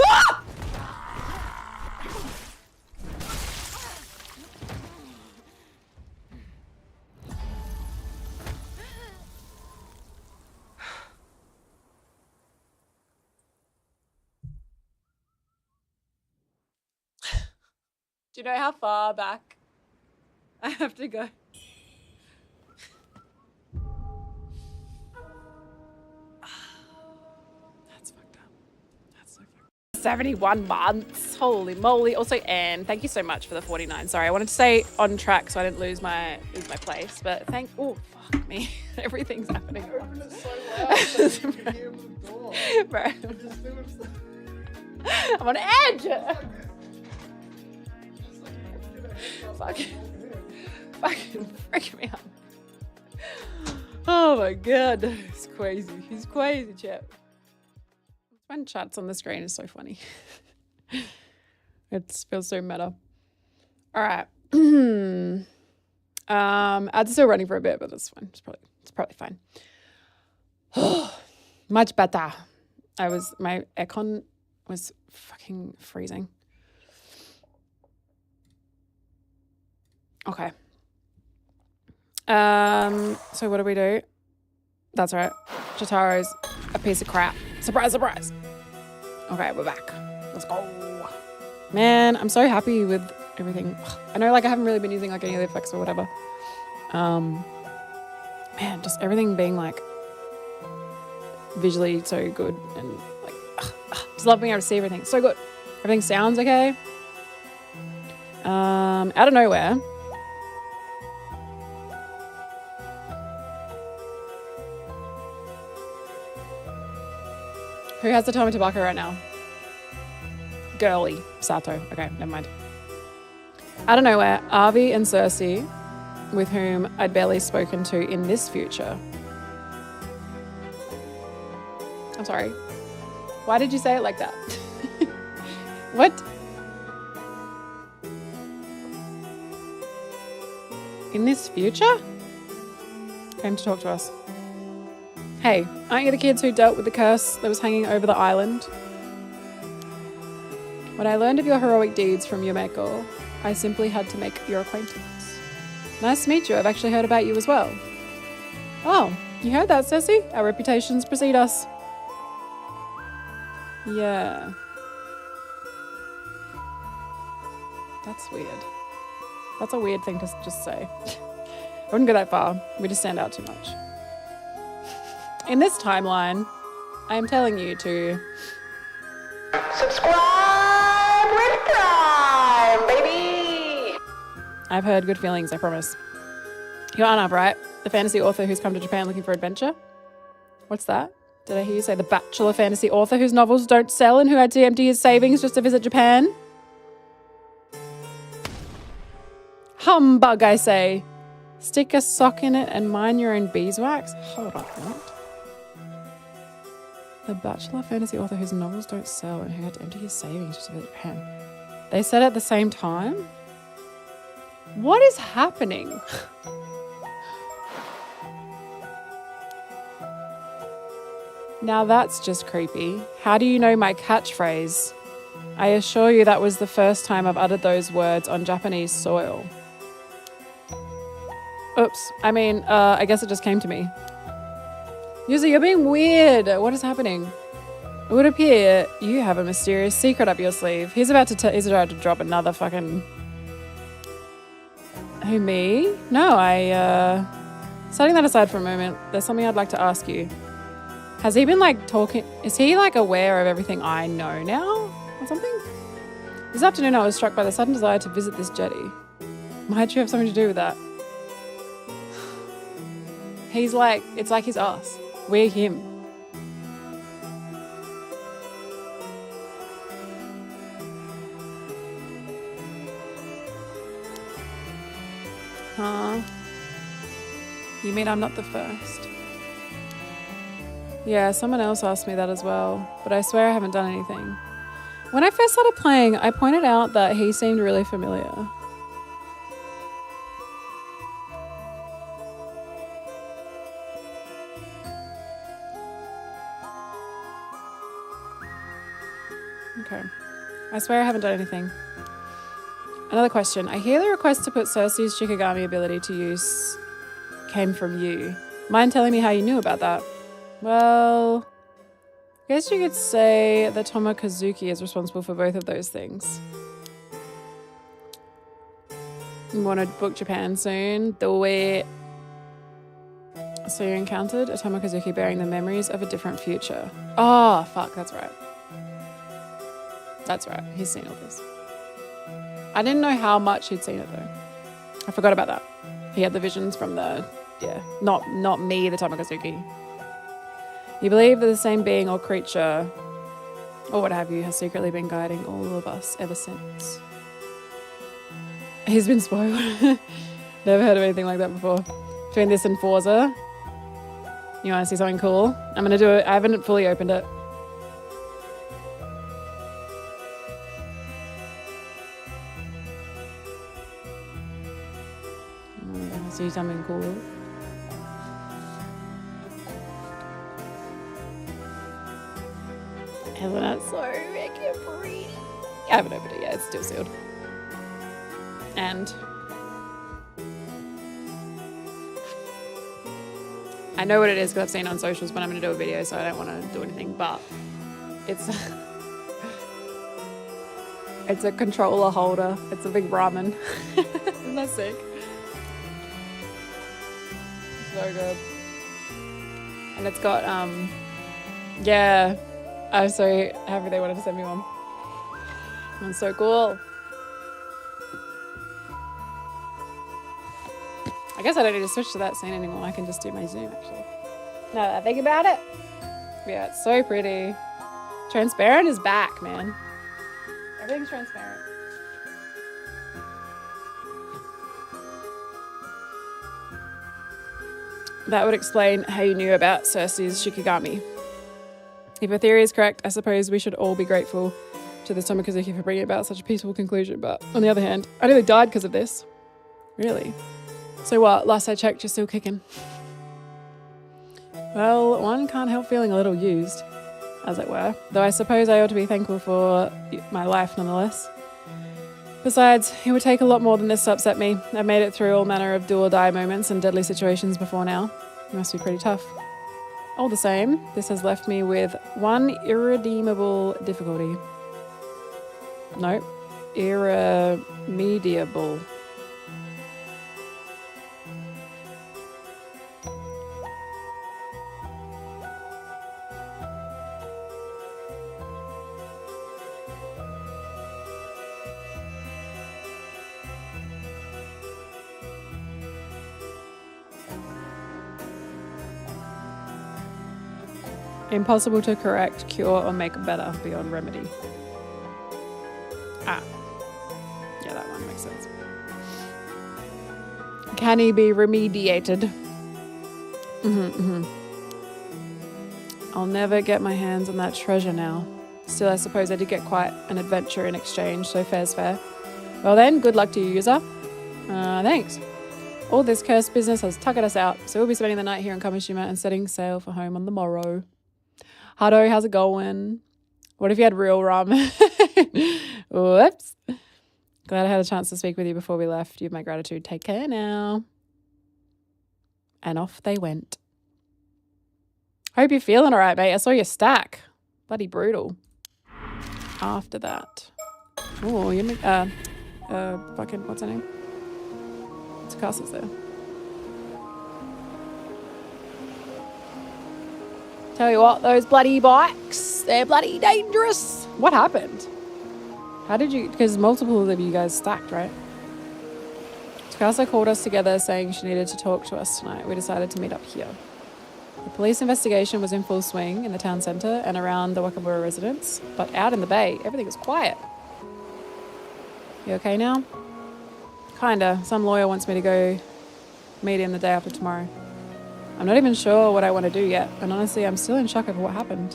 Ah! Do you know how far back I have to go? That's fucked up. That's so fucked up. 71 months. Holy moly. Also, Anne, thank you so much for the 49. Sorry, I wanted to stay on track so I didn't lose my place, but oh, fuck me. Everything's happening. Open it so loud so you can hear the door. Bro. Just do it so- I'm on edge. Fucking freak me out. Oh my god, he's crazy. He's crazy, chat. When chat's on the screen is so funny. It feels so meta. All right. Ads are still running for a bit, but that's fine. It's probably fine. Much better. My aircon was fucking freezing. Okay. So what do we do? That's right. Jotaro's a piece of crap. Surprise, surprise. Okay, we're back. Let's go. Man, I'm so happy with everything. I know, like, I haven't really been using, like, any of the effects or whatever. Man, just everything being, like, visually so good and, like, just love being able to see everything. So good. Everything sounds okay. Out of nowhere. Who has the Tomi Tobacco right now? Girly. Sato. Okay, never mind. Out of nowhere, Avi and Cersei, with whom I'd barely spoken to in this future. I'm sorry. Why did you say it like that? What? In this future? Came to talk to us. Hey, aren't you the kids who dealt with the curse that was hanging over the island? When I learned of your heroic deeds from Yumeko, I simply had to make your acquaintance. Nice to meet you. I've actually heard about you as well. Oh, you heard that, Cersei? Our reputations precede us. Yeah. That's weird. That's a weird thing to just say. I wouldn't go that far. We just stand out too much. In this timeline, I am telling you to Subscribe with Prime, baby! I've heard good feelings, I promise. You're Arnav, right? The fantasy author who's come to Japan looking for adventure? What's that? Did I hear you say the bachelor fantasy author whose novels don't sell and who had to empty his savings just to visit Japan? Humbug, I say. Stick a sock in it and mine your own beeswax? Hold on, what? The bachelor fantasy author whose novels don't sell and who had to empty his savings just to visit Japan. They said at the same time? What is happening? Now that's just creepy. How do you know my catchphrase? I assure you that was the first time I've uttered those words on Japanese soil. Oops. I mean, I guess it just came to me. Yuzu, you're being weird. What is happening? It would appear you have a mysterious secret up your sleeve. He's about to drop another fucking... Who, me? No, setting that aside for a moment, there's something I'd like to ask you. Has he been, like, talking... Is he, like, aware of everything I know now? Or something? This afternoon I was struck by the sudden desire to visit this jetty. Might you have something to do with that? He's like... It's like he's us. We're him. Huh? You mean I'm not the first? Yeah, someone else asked me that as well, but I swear I haven't done anything. When I first started playing, I pointed out that he seemed really familiar. Okay. I swear I haven't done anything. Another question. I hear the request to put Cersei's Shikigami ability to use came from you. Mind telling me how you knew about that? Well, I guess you could say that Tomokazuki is responsible for both of those things. You want to book Japan soon? Do it. So you encountered a Tomokazuki bearing the memories of a different future. Oh, fuck, that's right. That's right, he's seen all this. I didn't know how much he'd seen it though. I forgot about that. He had the visions from the, yeah, not me, the Tomokazuki. You believe that the same being or creature, or what have you, has secretly been guiding all of us ever since. He's been spoiled. Never heard of anything like that before. Between this and Forza, you want to see something cool? I'm going to do it. I haven't fully opened it. I'm going to see something cool. Isn't that so freaking pretty? I haven't opened it yet, it's still sealed. And I know what it is because I've seen it on socials, but I'm going to do a video, so I don't want to do anything. But it's it's a controller holder. It's a big ramen. Isn't that sick? So good. And it's got yeah. I'm so happy they wanted to send me one. That's so cool. I guess I don't need to switch to that scene anymore. I can just do my zoom, actually. Now that I think about it. Yeah, it's so pretty. Transparent is back, man. Everything's transparent. That would explain how you knew about Cersei's Shikigami. If your theory is correct, I suppose we should all be grateful to the Tomokazuki for bringing about such a peaceful conclusion, but on the other hand, I nearly died because of this. Really? So what? Last I checked, you're still kicking. Well, one can't help feeling a little used, as it were, though I suppose I ought to be thankful for my life nonetheless. Besides, it would take a lot more than this to upset me. I've made it through all manner of do-or-die moments and deadly situations before now. It must be pretty tough. All the same, this has left me with one irredeemable difficulty. Nope. Irremediable. Impossible to correct, cure, or make better beyond remedy. Ah. Yeah, that one makes sense. Can he be remediated? I'll never get my hands on that treasure now. Still, I suppose I did get quite an adventure in exchange, so fair's fair. Well then, good luck to you, user. Thanks. All this cursed business has tuckered us out, so we'll be spending the night here in Kamishima and setting sail for home on the morrow. Hado, how's it going? What if you had real ramen? Whoops. Glad I had a chance to speak with you before we left. You have my gratitude. Take care now. And off they went. Hope you're feeling all right, mate. I saw your stack. Bloody brutal. After that. Oh, you fucking, what's her name? Tsukasa's there. Tell you what, those bloody bikes, they're bloody dangerous. What happened? How did you, because multiple of you guys stacked, right? Tsukasa called us together saying she needed to talk to us tonight. We decided to meet up here. The police investigation was in full swing in the town centre and around the Wakabura residence, but out in the bay, everything was quiet. You okay now? Kinda. Some lawyer wants me to go meet him the day after tomorrow. I'm not even sure what I want to do yet, and honestly, I'm still in shock over what happened.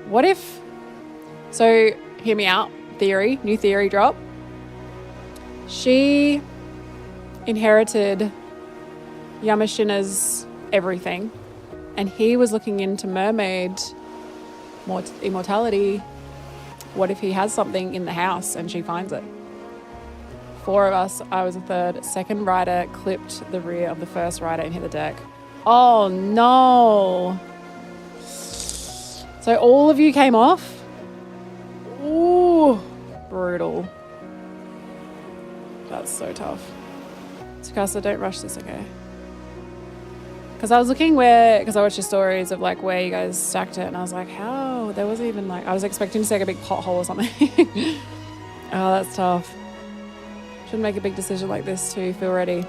What if... So, hear me out. Theory. New theory drop. She inherited Yamashina's everything, and he was looking into Mermaid immortality. What if he has something in the house and she finds it? 4 of us, I was a third. Second rider clipped the rear of the first rider and hit the deck. Oh no. So all of you came off? Ooh, brutal. That's so tough. Tsukasa, don't rush this, okay? Because I was looking because I watched your stories of like where you guys stacked it, and I was like, how? There wasn't even like, I was expecting to take a big pothole or something. Oh, that's tough. Shouldn't make a big decision like this too. Feel ready.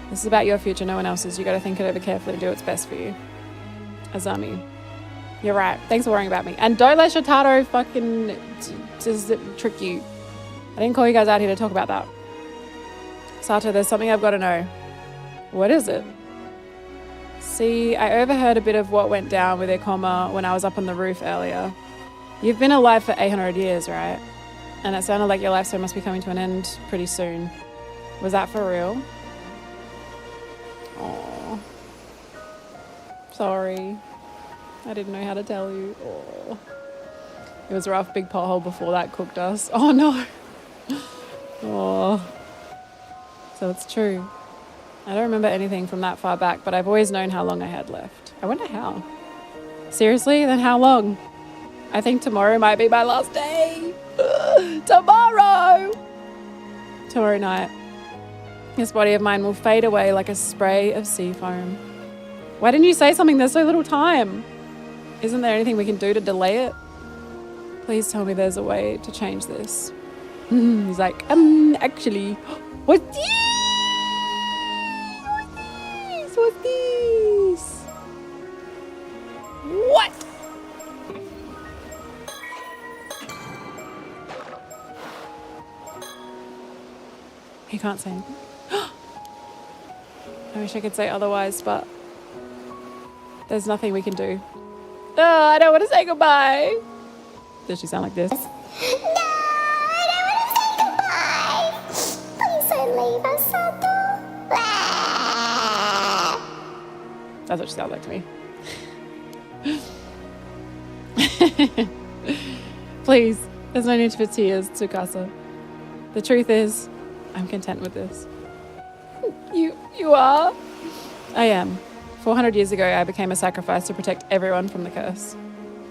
This is about your future, no one else's. You got to think it over carefully and do what's best for you. Azami. You're right. Thanks for worrying about me. And don't let Shotaro fucking just trick you. I didn't call you guys out here to talk about that. Sato, there's something I've got to know. What is it? See, I overheard a bit of what went down with Ikoma when I was up on the roof earlier. You've been alive for 800 years, right? And it sounded like your lifespan must be coming to an end pretty soon. Was that for real? Oh, sorry. I didn't know how to tell you. Oh, it was a rough big pothole before that cooked us. Oh no. Oh, so it's true. I don't remember anything from that far back, but I've always known how long I had left. I wonder how. Seriously? Then how long? I think tomorrow might be my last day. Tomorrow night. This body of mine will fade away like a spray of sea foam. Why didn't you say something? There's so little time. Isn't there anything we can do to delay it? Please tell me there's a way to change this. He's like, actually, what's this? What's this? What? He can't say anything. I wish I could say otherwise, but there's nothing we can do. Oh, I don't want to say goodbye. Does she sound like this? No, I don't want to say goodbye. Please don't leave us, Sato. That's what she sounds like to me. Please, there's no need for tears, Tsukasa. The truth is, I'm content with this. You are? I am. 400 years ago, I became a sacrifice to protect everyone from the curse.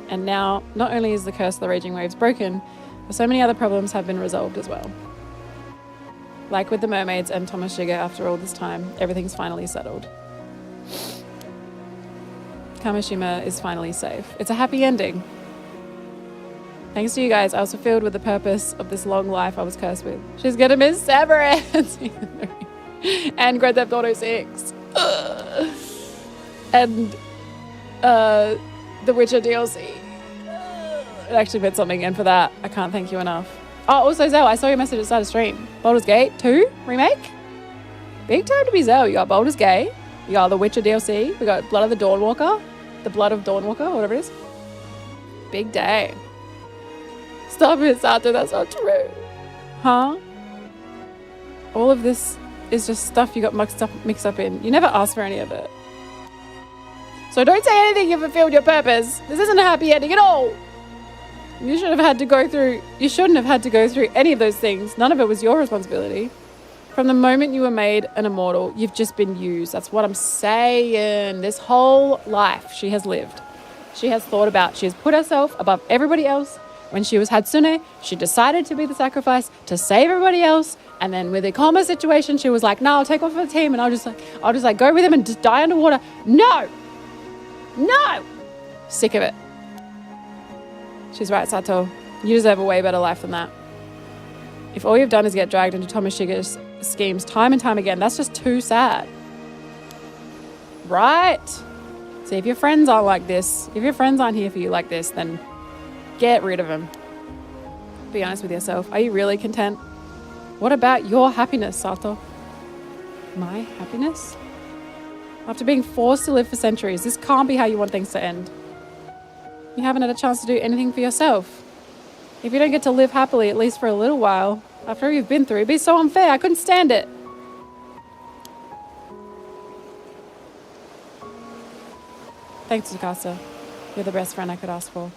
And now, not only is the curse of the raging waves broken, but so many other problems have been resolved as well. Like with the mermaids and Tomoshiga, after all this time, everything's finally settled. Kamishima is finally safe. It's a happy ending. Thanks to you guys, I was fulfilled with the purpose of this long life I was cursed with. She's gonna miss Severance! And Grand Theft Auto 6. And the Witcher DLC. It actually meant something, and for that, I can't thank you enough. Oh, also, Zell, I saw your message at the start of stream. Baldur's Gate 2 remake? Big time to be Zell. You got Baldur's Gate, you got the Witcher DLC, we got Blood of the Dawnwalker, the Blood of Dawnwalker, whatever it is. Big day. Stop it, Sato, that's not true. Huh? All of this is just stuff you got mixed up in. You never asked for any of it. So don't say anything you fulfilled your purpose. This isn't a happy ending at all. You shouldn't have had to go through any of those things. None of it was your responsibility. From the moment you were made an immortal, you've just been used. That's what I'm saying. This whole life she has lived. She has thought about, she has put herself above everybody else. When she was Hatsune, she decided to be the sacrifice to save everybody else. And then with the Koma situation, she was like, no, I'll take one for the team and I'll just go with him and just die underwater. No! Sick of it. She's right, Sato. You deserve a way better life than that. If all you've done is get dragged into Tomoshiga's schemes time and time again, that's just too sad. Right? See, if your friends aren't like this, if your friends aren't here for you like this, then get rid of them. Be honest with yourself. Are you really content? What about your happiness, Sato? My happiness? After being forced to live for centuries, this can't be how you want things to end. You haven't had a chance to do anything for yourself. If you don't get to live happily, at least for a little while, after all you've been through, it'd be so unfair. I couldn't stand it. Thanks, Tsukasa. You're the best friend I could ask for.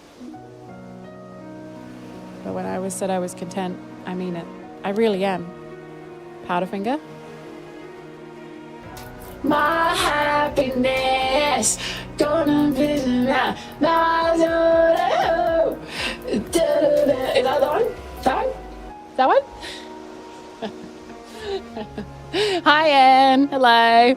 But when I said I was content, I mean it. I really am. Powderfinger? My happiness gonna be is that the one? That one? Hi, Anne. Hello.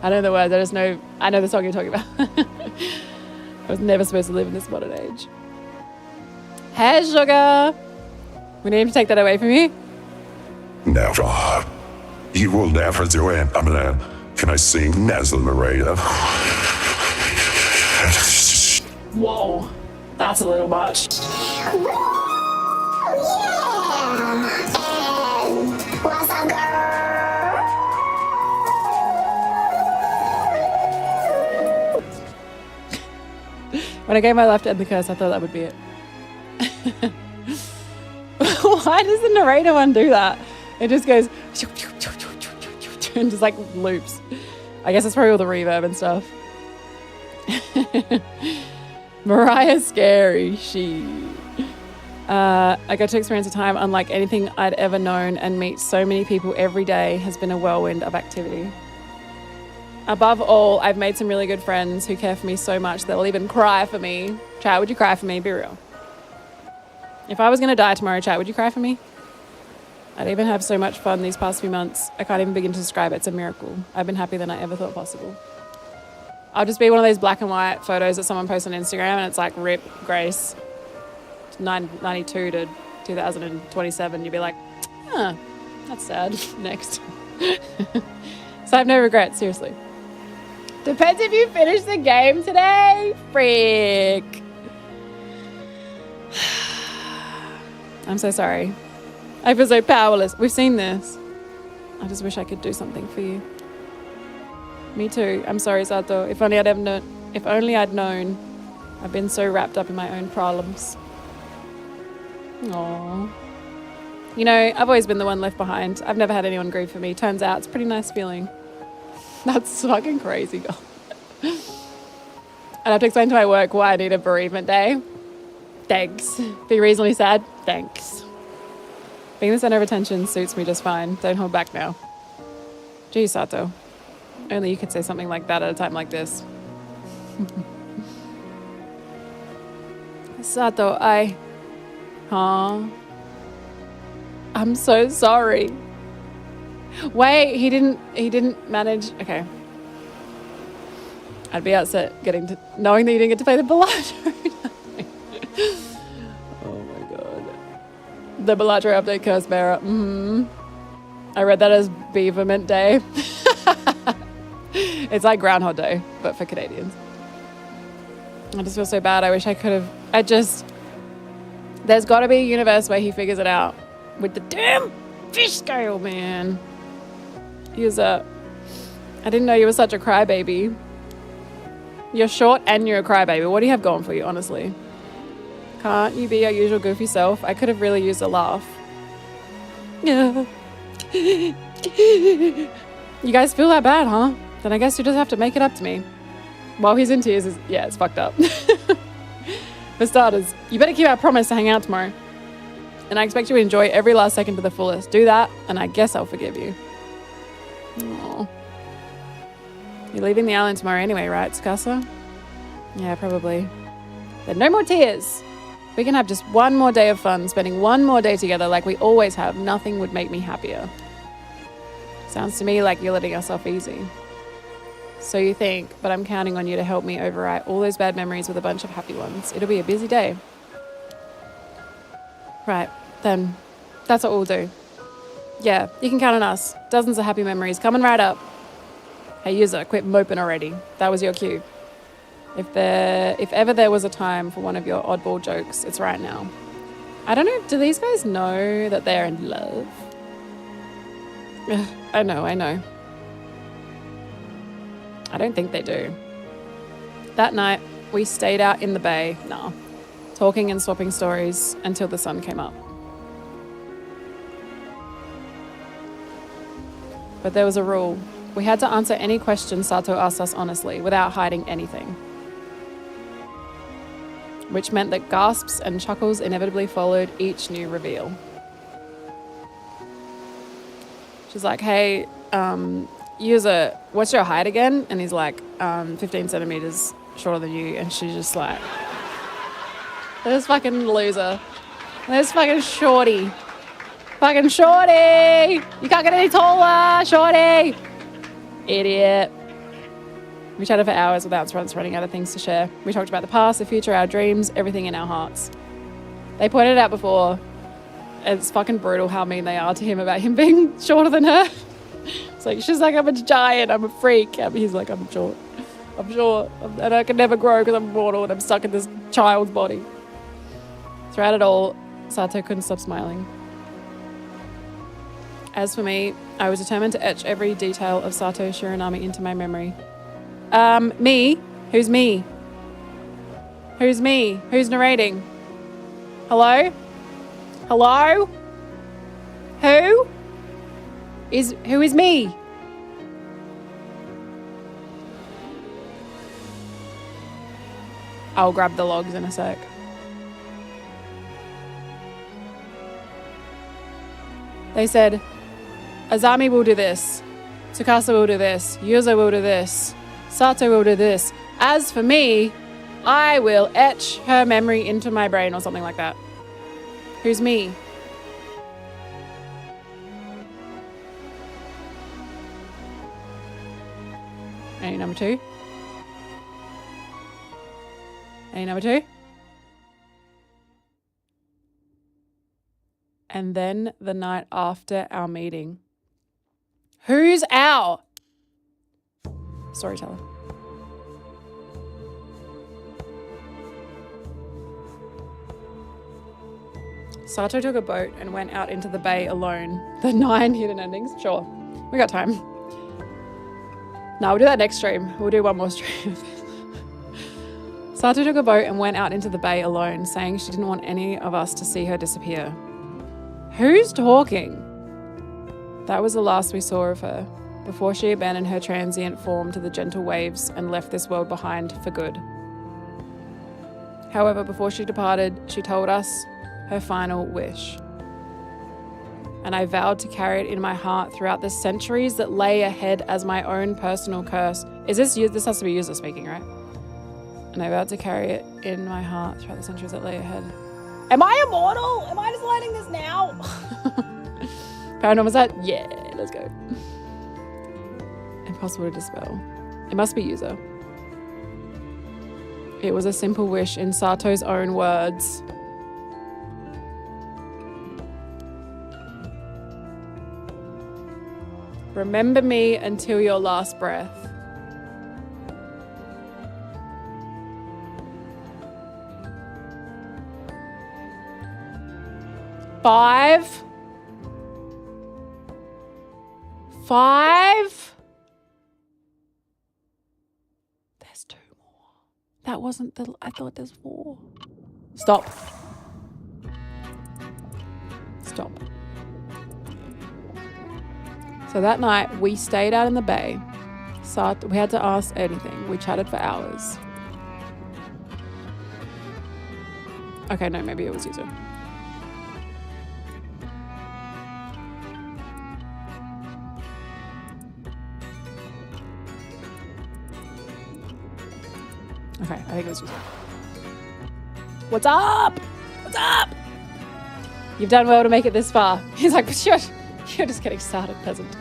I know the words. I know the song you're talking about. I was never supposed to live in this modern age. Hey, sugar. We need to take that away from you. Never. You will never do it. Can I sing Nazzle Narrator? Whoa, that's a little much. Oh, yeah. And what's up, girl? When I gave my life to end the curse, I thought that would be it. Why does the narrator one do that? It just goes and just like loops. I guess it's probably all the reverb and stuff. Mariah's scary. I got to experience a time unlike anything I'd ever known and meet so many people every day has been a whirlwind of activity. Above all, I've made some really good friends who care for me so much they'll even cry for me. Chat, would you cry for me? Be real. If I was going to die tomorrow, chat, would you cry for me? I'd even have so much fun these past few months. I can't even begin to describe it. It's a miracle. I've been happier than I ever thought possible. I'll just be one of those black and white photos that someone posts on Instagram and it's like, RIP Grace, 92 to 2027. You'd be like, that's sad. Next. So I have no regrets, seriously. Depends if you finish the game today. Frick. I'm so sorry. I feel so powerless. We've seen this. I just wish I could do something for you. Me too. I'm sorry, Sato. If only I'd known. I've been so wrapped up in my own problems. Aww. You know, I've always been the one left behind. I've never had anyone grieve for me. Turns out it's a pretty nice feeling. That's fucking crazy, girl. I'd have to explain to my work why I need a bereavement day. Thanks. Be reasonably sad? Thanks. Being the center of attention suits me just fine. Don't hold back now. Gee, Sato. Only you could say something like that at a time like this. Sato, I'm so sorry. Wait, he didn't manage. Okay. I'd be upset knowing that you didn't get to play the Bellaggio. Oh my god. The Bellaggio update curse bearer. I read that as Beaverment Day. It's like Groundhog Day, but for Canadians. I just feel so bad. I wish I could have. There's got to be a universe where he figures it out with the damn fish scale, man. I didn't know you were such a crybaby. You're short and you're a crybaby. What do you have going for you, honestly? Can't you be your usual goofy self? I could have really used a laugh. Yeah. You guys feel that bad, huh? Then I guess you just have to make it up to me. While he's in tears, it's fucked up. For starters, you better keep our promise to hang out tomorrow. And I expect you to enjoy every last second to the fullest. Do that, and I guess I'll forgive you. Aww. You're leaving the island tomorrow anyway, right, Tsukasa? Yeah, probably. Then no more tears. We can have just one more day of fun, spending one more day together like we always have. Nothing would make me happier. Sounds to me like you're letting us off easy. So you think, but I'm counting on you to help me overwrite all those bad memories with a bunch of happy ones. It'll be a busy day. Right, then that's what we'll do. Yeah, you can count on us. Dozens of happy memories coming right up. Hey, user, quit moping already. That was your cue. If ever there was a time for one of your oddball jokes, it's right now. I don't know, do these guys know that they're in love? Ugh, I know. I don't think they do. That night, we stayed out in the bay, talking and swapping stories until the sun came up. But there was a rule. We had to answer any question Sato asked us honestly, without hiding anything. Which meant that gasps and chuckles inevitably followed each new reveal. She's like, hey, user, what's your height again? And he's like, 15 centimeters shorter than you. And she's just like, this fucking loser. This fucking shorty. Fucking shorty! You can't get any taller, shorty! Idiot. We chatted for hours without running out of things to share. We talked about the past, the future, our dreams, everything in our hearts. They pointed out before, it's fucking brutal how mean they are to him about him being shorter than her. It's like, she's like, I'm a giant, I'm a freak. He's like, I'm short. And I can never grow because I'm mortal and I'm stuck in this child's body. Throughout it all, Sato couldn't stop smiling. As for me, I was determined to etch every detail of Sato Shiranami into my memory. Me? Who's me? Who's me? Who's narrating? Hello? Hello? Who is me? I'll grab the logs in a sec. They said, Azami will do this, Tsukasa will do this, Yuzo will do this, Sato will do this. As for me, I will etch her memory into my brain or something like that. Who's me? Any number two? Any number two? And then the night after our meeting. Who's our storyteller? Sato took a boat and went out into the bay alone. The 9 hidden endings? Sure. We got time. No, we'll do that next stream. We'll do one more stream. Sato took a boat and went out into the bay alone, saying she didn't want any of us to see her disappear. Who's talking? That was the last we saw of her, before she abandoned her transient form to the gentle waves and left this world behind for good. However, before she departed, she told us her final wish. And I vowed to carry it in my heart throughout the centuries that lay ahead as my own personal curse. Is this you? This has to be user speaking, right? And I vowed to carry it in my heart throughout the centuries that lay ahead. Am I immortal? Am I just learning this now? Paranormasight? Yeah, let's go. Impossible to dispel. It must be user. It was a simple wish in Sato's own words. Remember me until your last breath. 5. 5. There's 2 more. That wasn't the... I thought there's 4. Stop. Stop. So that night, we stayed out in the bay. We had to ask anything. We chatted for hours. Okay, no, maybe it was you two. Okay, I think it was you two. What's up? What's up? You've done well to make it this far. He's like, shush. You're just getting started, peasant.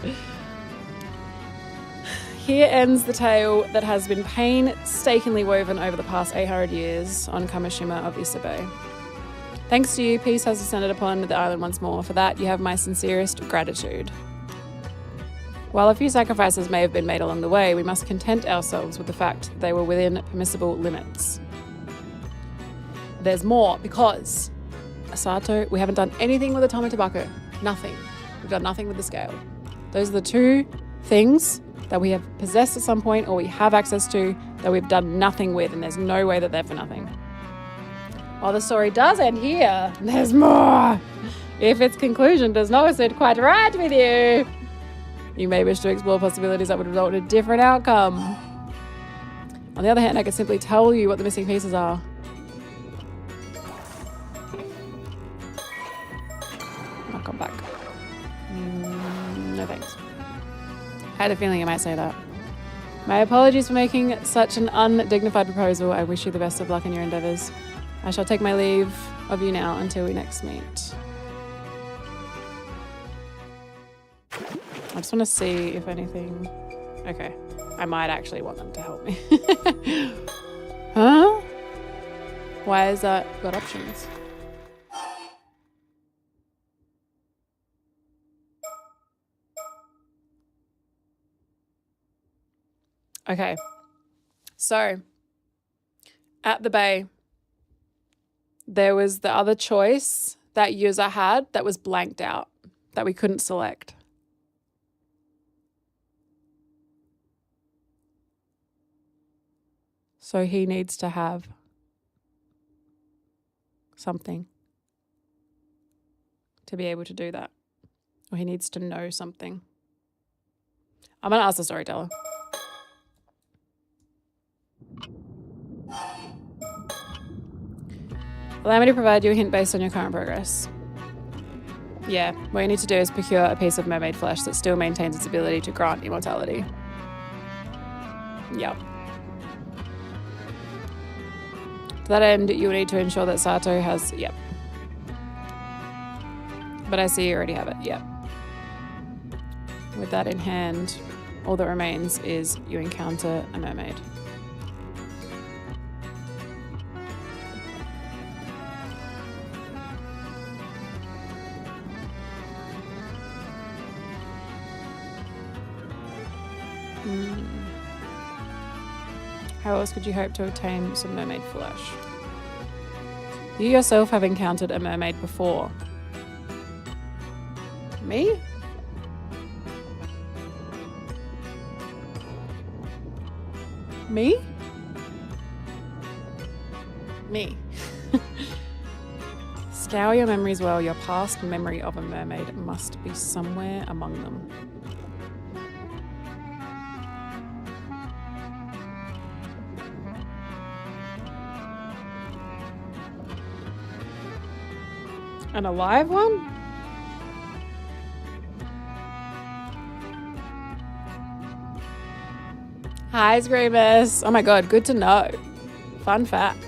Here ends the tale that has been painstakingly woven over the past 800 years on Kamishima of Issa Bay. Thanks to you, peace has descended upon the island once more. For that, you have my sincerest gratitude. While a few sacrifices may have been made along the way, we must content ourselves with the fact that they were within permissible limits. There's more, because, Asato, we haven't done anything with the Tomo Tobacco. Nothing. We've done nothing with the scale. Those are the 2 things that we have possessed at some point or we have access to that we've done nothing with, and there's no way that they're for nothing. While the story does end here, there's more. If its conclusion does not sit quite right with you, you may wish to explore possibilities that would result in a different outcome. On the other hand, I could simply tell you what the missing pieces are. I'll come back. No thanks. I had a feeling you might say that. My apologies for making such an undignified proposal. I wish you the best of luck in your endeavours. I shall take my leave of you now until we next meet. I just want to see if anything... Okay. I might actually want them to help me. Huh? Why has that got options? Okay. So, at the bay, there was the other choice that user had that was blanked out, that we couldn't select. So he needs to have something to be able to do that. Or he needs to know something. I'm going to ask the storyteller. Allow me to provide you a hint based on your current progress. Yeah, what you need to do is procure a piece of mermaid flesh that still maintains its ability to grant immortality. Yep. To that end, you will need to ensure that Sato has... Yep. But I see you already have it. Yep. With that in hand, all that remains is you encounter a mermaid. How else could you hope to obtain some mermaid flesh? You yourself have encountered a mermaid before. Me? Me? Me. Scour your memories well. Your past memory of a mermaid must be somewhere among them. An alive one? Hi, Screamers. Oh my god, good to know. Fun fact.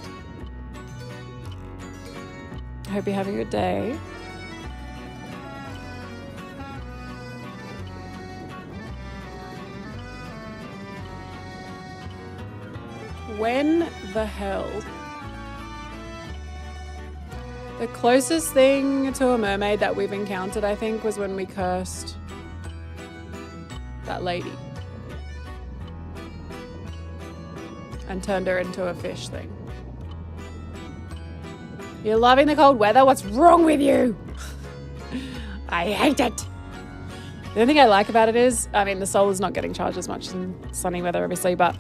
I hope you're having a good day. When the hell? The closest thing to a mermaid that we've encountered, I think, was when we cursed that lady and turned her into a fish thing. You're loving the cold weather? What's wrong with you? I hate it. The only thing I like about it is, I mean, the solar's not getting charged as much in sunny weather, obviously, but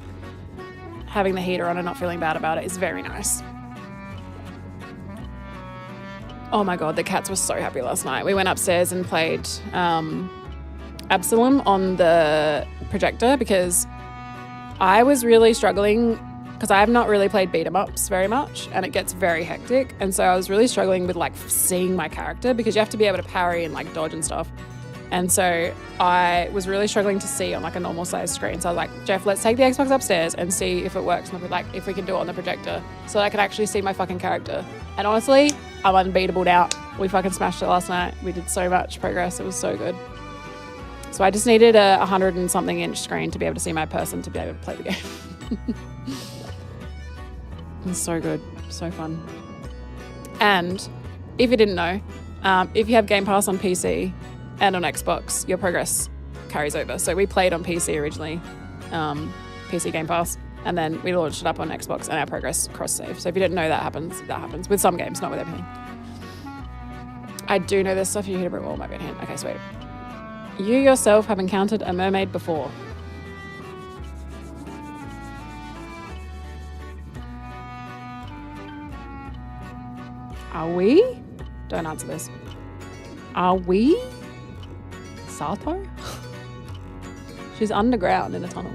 having the heater on and not feeling bad about it is very nice. Oh my God, the cats were so happy last night. We went upstairs and played Absalom on the projector because I was really struggling because I have not really played beat 'em ups very much and it gets very hectic. And so I was really struggling with like seeing my character because you have to be able to parry and like dodge and stuff. And so I was really struggling to see on like a normal size screen. So I was like, Jeff, let's take the Xbox upstairs and see if it works. And like if we can do it on the projector so that I can actually see my fucking character. And honestly, I'm unbeatable now. We fucking smashed it last night. We did so much progress. It was so good. So I just needed a 100 and something inch screen to be able to see my person to be able to play the game. It's so good. So fun. And if you didn't know, if you have Game Pass on PC and on Xbox, your progress carries over. So we played on PC originally, PC Game Pass, and then we launched it up on Xbox and our progress cross-save. So if you didn't know that happens with some games, not with everything. I do know this stuff. You hit a brick wall, might be a hint. Okay, sweet. You yourself have encountered a mermaid before. Are we? Don't answer this. Are we? Sato? She's underground in a tunnel.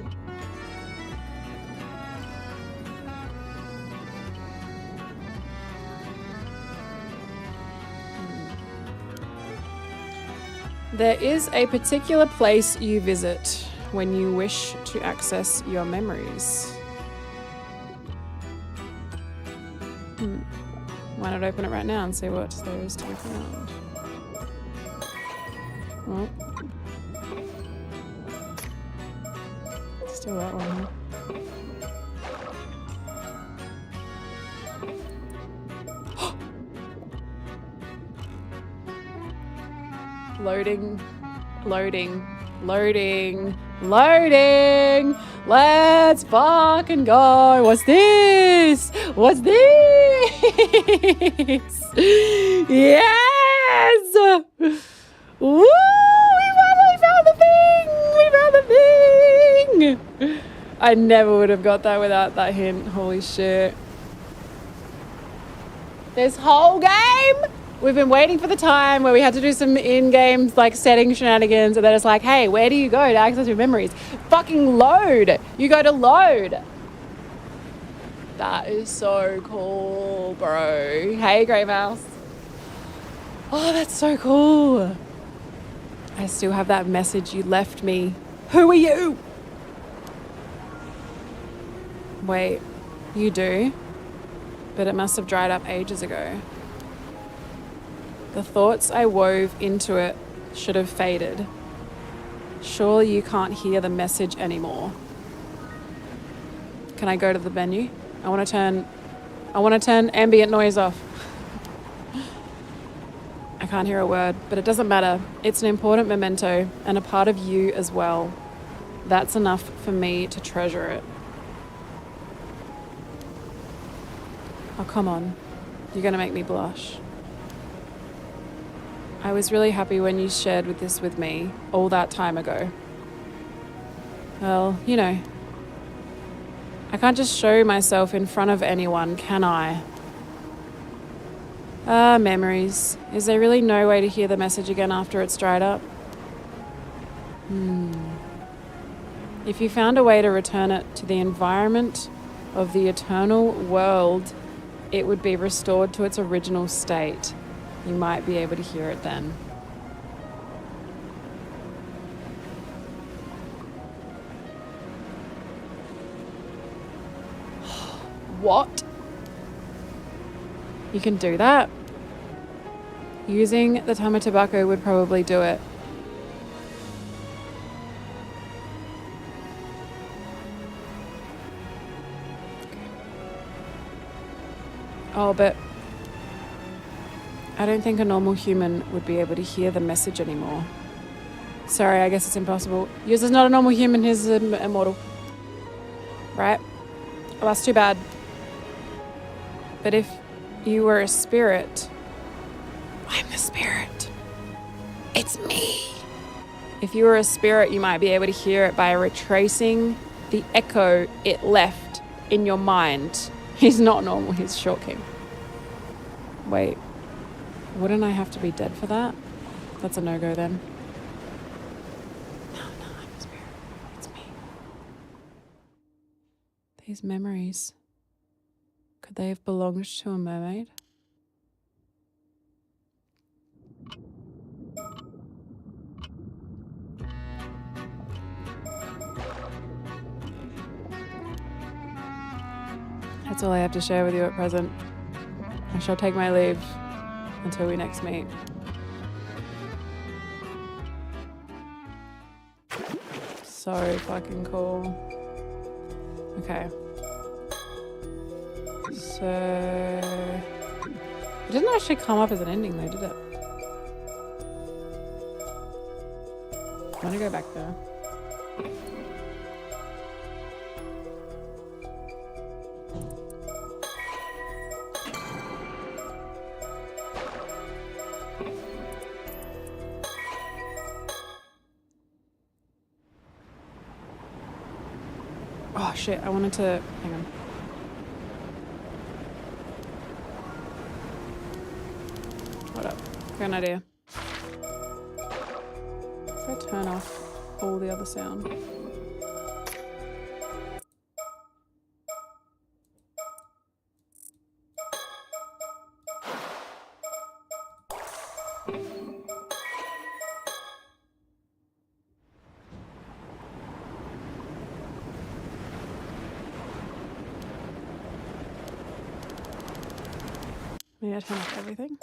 There is a particular place you visit when you wish to access your memories. Why not open it right now and see what there is to be found? Oh. Still that one. Loading, loading, loading, loading. Let's fucking go. What's this? What's this? Yes! Woo! We finally found the thing! We found the thing! I never would have got that without that hint. Holy shit. This whole game, we've been waiting for the time where we had to do some in-game like setting shenanigans and then it's like, hey, where do you go to access your memories? Fucking load. You go to load. That is so cool, bro. Hey, Grey Mouse. Oh, that's so cool. I still have that message you left me. Who are you? Wait, you do? But it must have dried up ages ago. The thoughts I wove into it should have faded. Surely you can't hear the message anymore. Can I go to the menu? I want to turn ambient noise off. I can't hear a word, but it doesn't matter. It's an important memento and a part of you as well. That's enough for me to treasure it. Oh, come on. You're going to make me blush. I was really happy when you shared this with me all that time ago. Well, you know, I can't just show myself in front of anyone, can I? Memories. Is there really no way to hear the message again after it's dried up? If you found a way to return it to the environment of the eternal world, it would be restored to its original state. You might be able to hear it then. What? You can do that? Using the Tama tobacco would probably do it. Oh, but I don't think a normal human would be able to hear the message anymore. Sorry, I guess it's impossible. Yours is not a normal human, his is immortal. Right? Well, that's too bad. But if you were a spirit, I'm the spirit. It's me. If you were a spirit, you might be able to hear it by retracing the echo it left in your mind. He's not normal, he's short king. Wait, wouldn't I have to be dead for that? That's a no-go then. No, I'm a spirit. It's me. These memories. Could they have belonged to a mermaid? That's all I have to share with you at present. I shall take my leave until we next meet. So fucking cool. Okay. So... It didn't actually come up as an ending though, did it? I'm gonna go back there. Oh shit, I wanted to... Hang on. Hold up. Got an idea. If I turn off all the other sound. Maybe I turn off everything.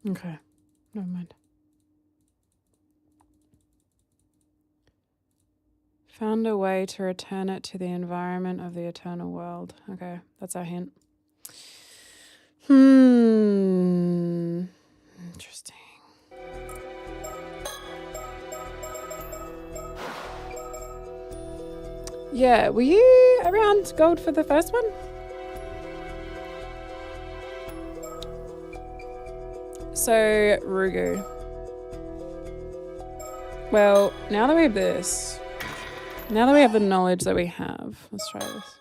Okay, never mind. Found a way to return it to the environment of the eternal world. Okay, that's our hint. Interesting. Yeah, were you around Gold for the first one? So, Rugu. Well, now that we have this, now that we have the knowledge that we have, let's try this.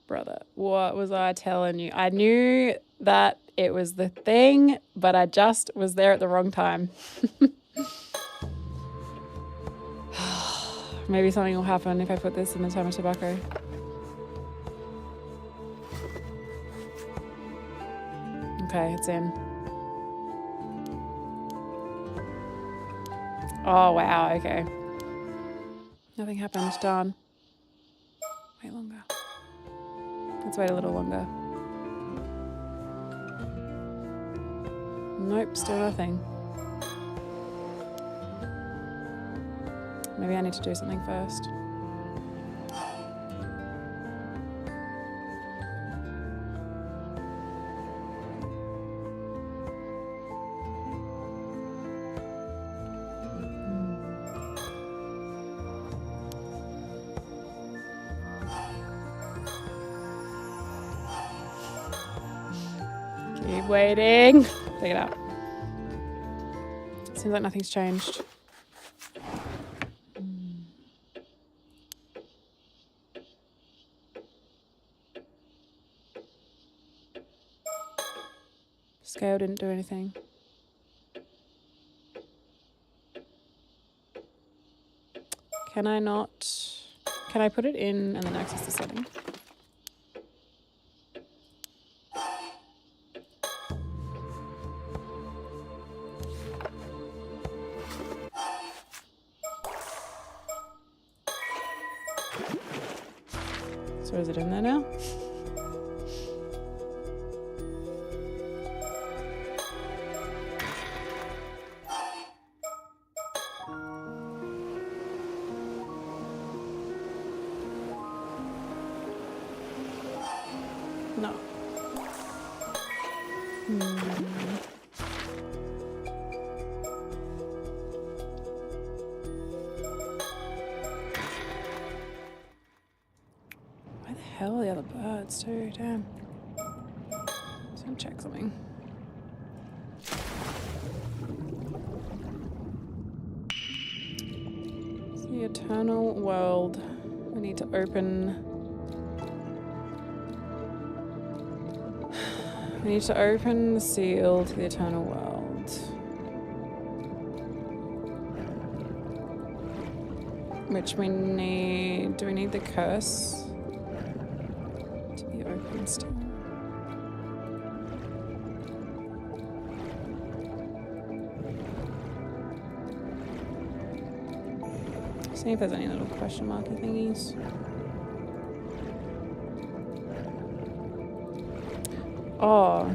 Brother, what was I telling you? I knew that it was the thing, but I just was there at the wrong time. Maybe something will happen if I put this in the Tama Tobacco. Okay, it's in. Oh, wow, okay. Nothing happened, darn. Wait longer. Let's wait a little longer. Nope, still nothing. Maybe I need to do something first. Keep waiting. Take it out. Seems like nothing's changed. Scale didn't do anything. Can I not? Can I put it in and then access the setting? So is it in there now? No. Where the hell are the other birds too? Damn. Just gonna check something. It's the eternal world. We need to open. We need to open the seal to the eternal world. Which we need. Do we need the curse to be open still? See if there's any little question marky thingies. Oh.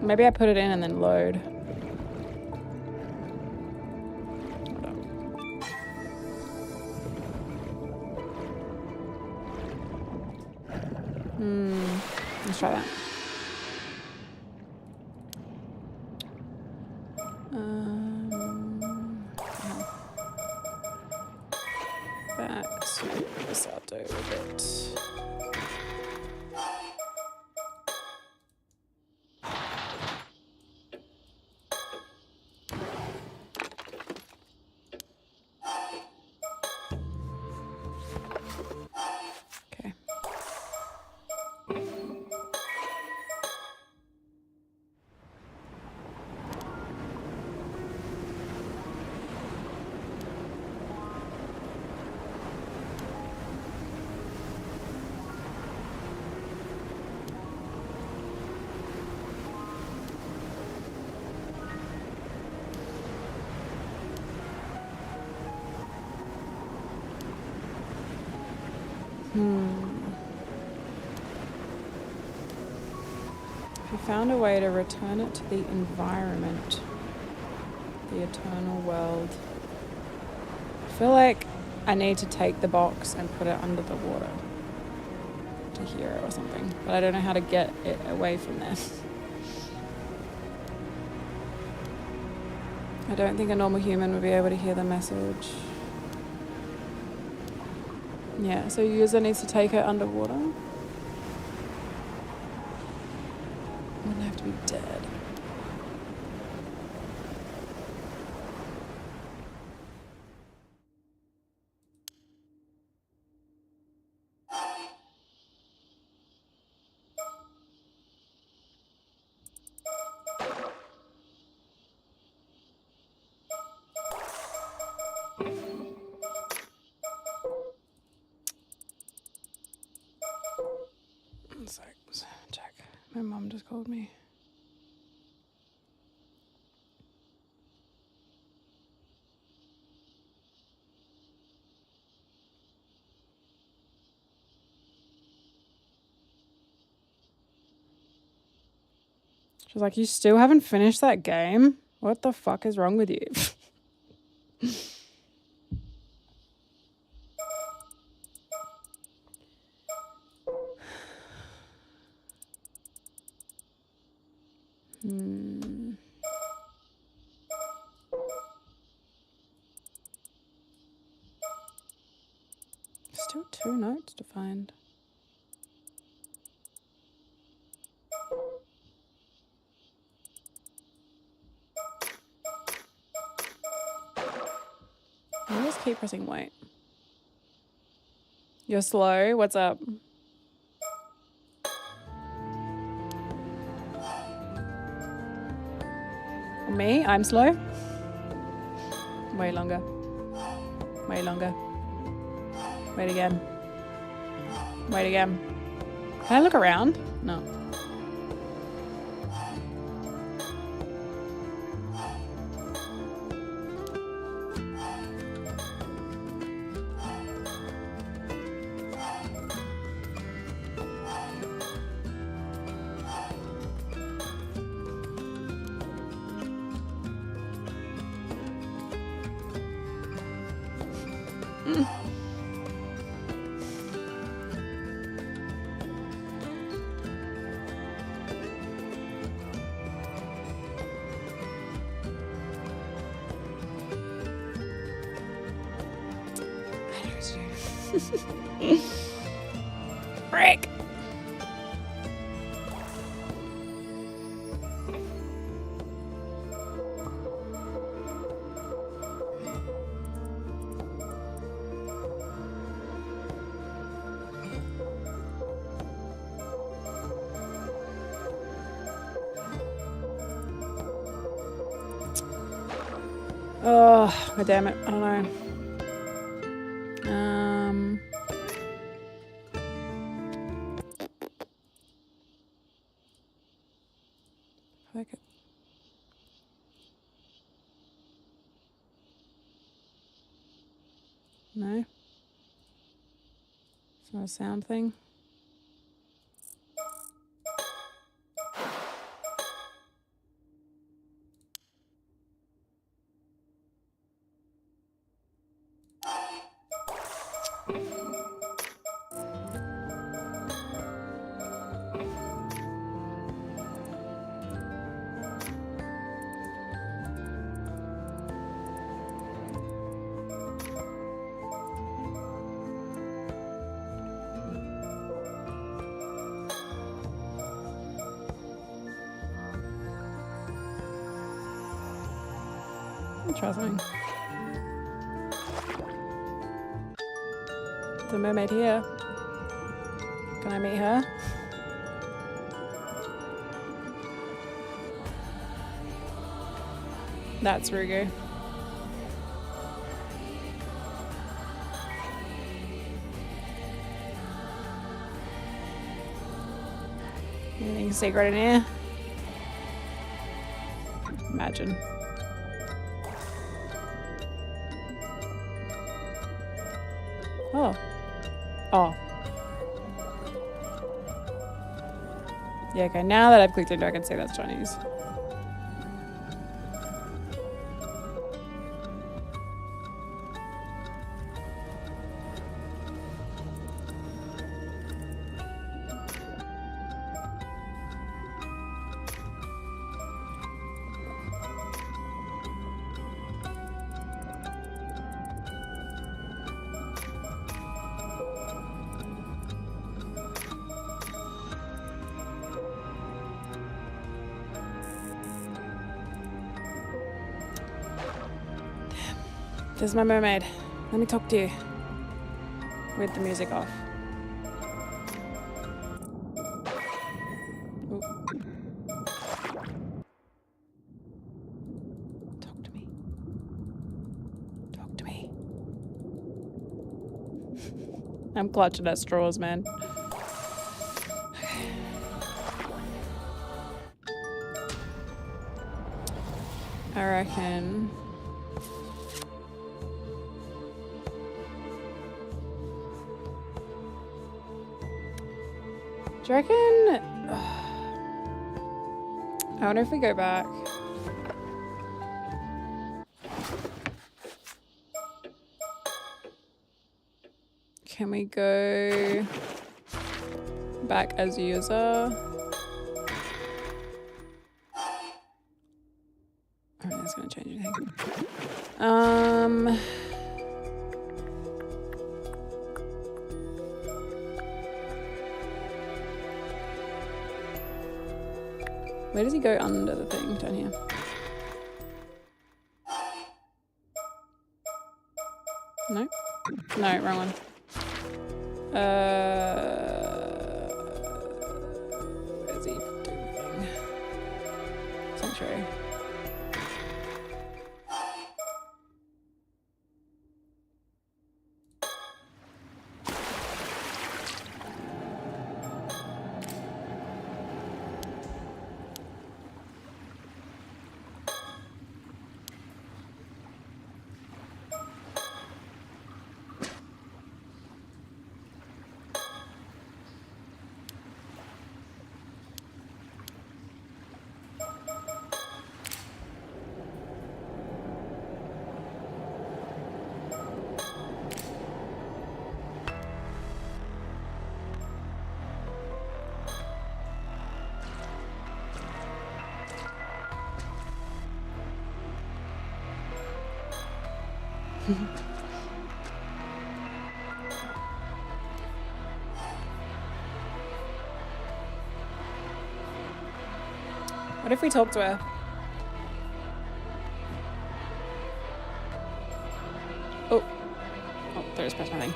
Maybe I put it in and then load. Hold on. Let's try that. Back to this I'll do a bit. Okay. If you found a way to return it to the environment, the eternal world. I feel like I need to take the box and put it under the water to hear it or something, but I don't know how to get it away from there. I don't think a normal human would be able to hear the message. Yeah, so user needs to take it underwater. Wouldn't have to be dead. One sec, check. My mom just called me. She's like, you still haven't finished that game? What the fuck is wrong with you? Still 2 notes to find. I just keep pressing wait. You're slow? What's up? Me? I'm slow? Way longer. Way longer. Wait again. Wait again. Can I look around? No. Frick! Oh, god damn it. I don't know. Fuck it. No? It's not a sound thing. Try something. The mermaid here. Can I meet her? That's Rugo. Anything secret in here? Imagine. Oh. Oh. Yeah, okay, now that I've clicked into it, I can see that's Chinese. This is my mermaid. Let me talk to you. With the music off. Ooh. Talk to me. Talk to me. I'm clutching at straws, man. I reckon... Do you reckon... I wonder if we go back. Can we go back as user? I don't think that's gonna change anything. Where does he go under the thing down here? No? No, wrong one. Where's he doing? Sanctuary. What if we talk to her? Oh, there's press my thing.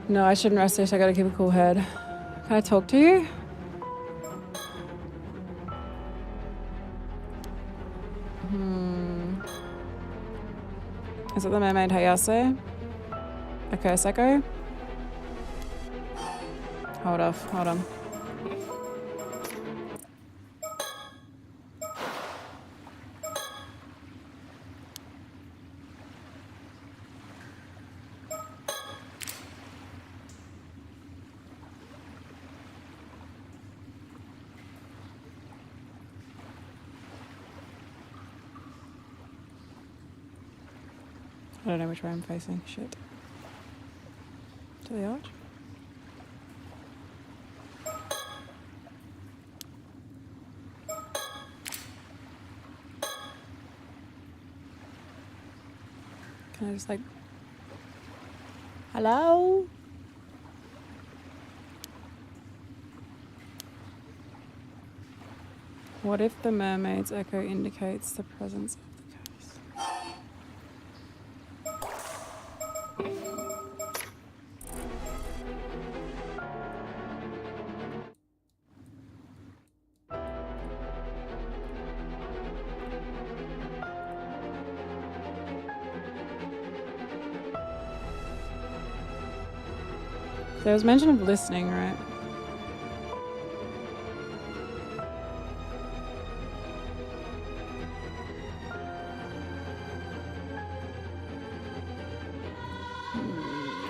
No, I shouldn't rest it. I gotta keep a cool head. Can I talk to you? Is it the Mermaid Hayase? A curse echo? Hold on. I don't know which way I'm facing. Shit. To the arch? Can I just like... Hello? What if the mermaid's echo indicates the presence of the curse? There was mention of listening, right?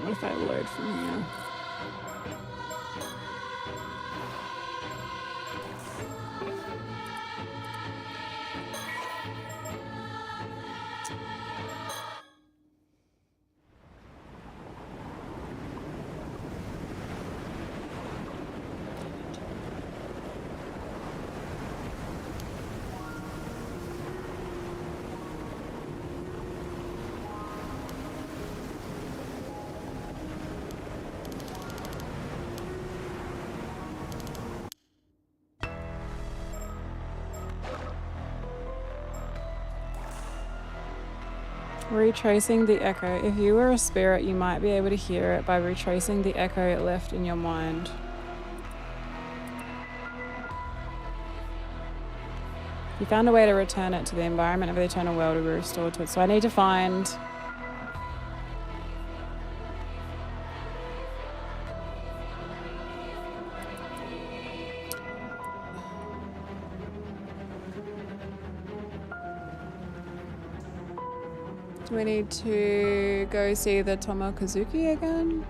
What if I load from here? Retracing the echo. If you were a spirit, you might be able to hear it by retracing the echo it left in your mind. You found a way to return it to the environment of the eternal world to be restored to it. So I need to find... Do we need to go see the Tomokazuki again?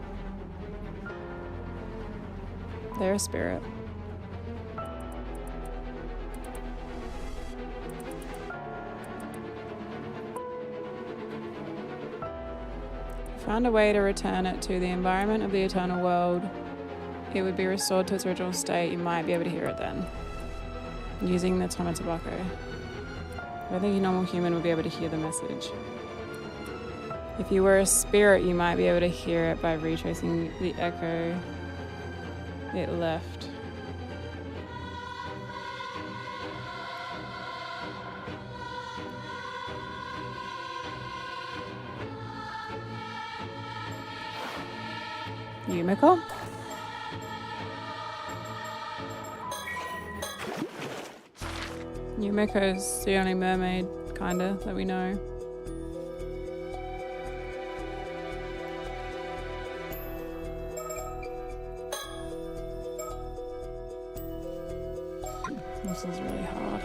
They're a spirit. Found a way to return it to the environment of the eternal world. It would be restored to its original state. You might be able to hear it then. Using the Tomotabako. I don't think a normal human would be able to hear the message. If you were a spirit, you might be able to hear it by retracing the echo it left. Yumiko? Yumiko's the only mermaid, kinda, that we know. This is really hard.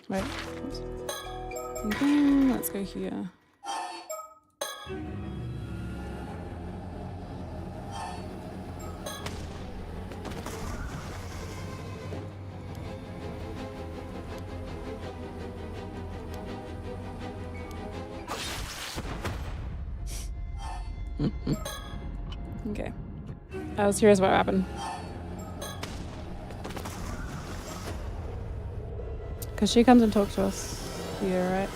Wait. Let's go here. Okay. I was curious what happened. Because she comes and talks to us here, right?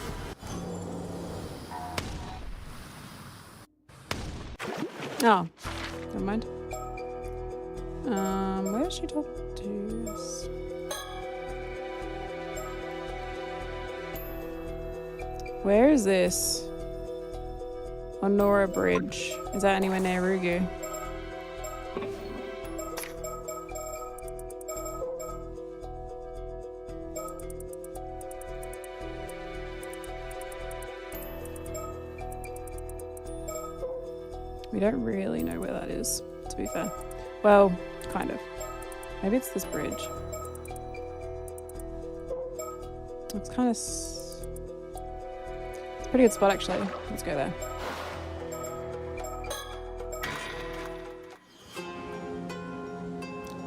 Oh, never mind. Where does she talk to us? Where is this? Honora Bridge. Is that anywhere near Rugu? We don't really know where that is, to be fair. Well, kind of. Maybe it's this bridge. It's kind of... It's a pretty good spot, actually. Let's go there.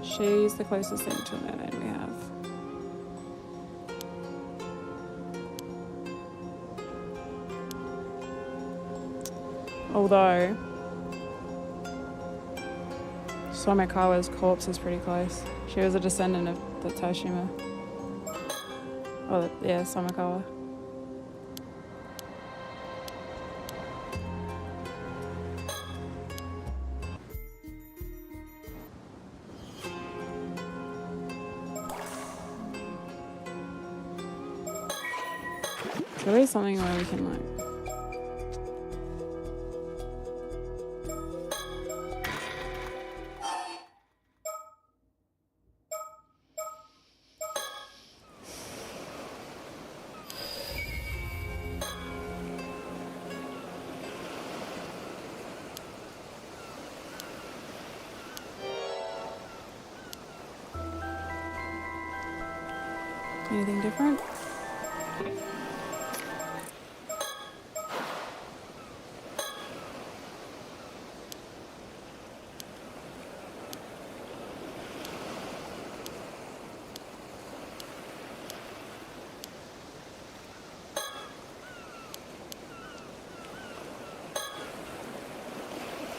She's the closest thing to a mermaid we have. Although... Somikawa's corpse is pretty close. She was a descendant of the Toshima. Oh, yeah, Somikawa. So there is something where we can like... Anything different?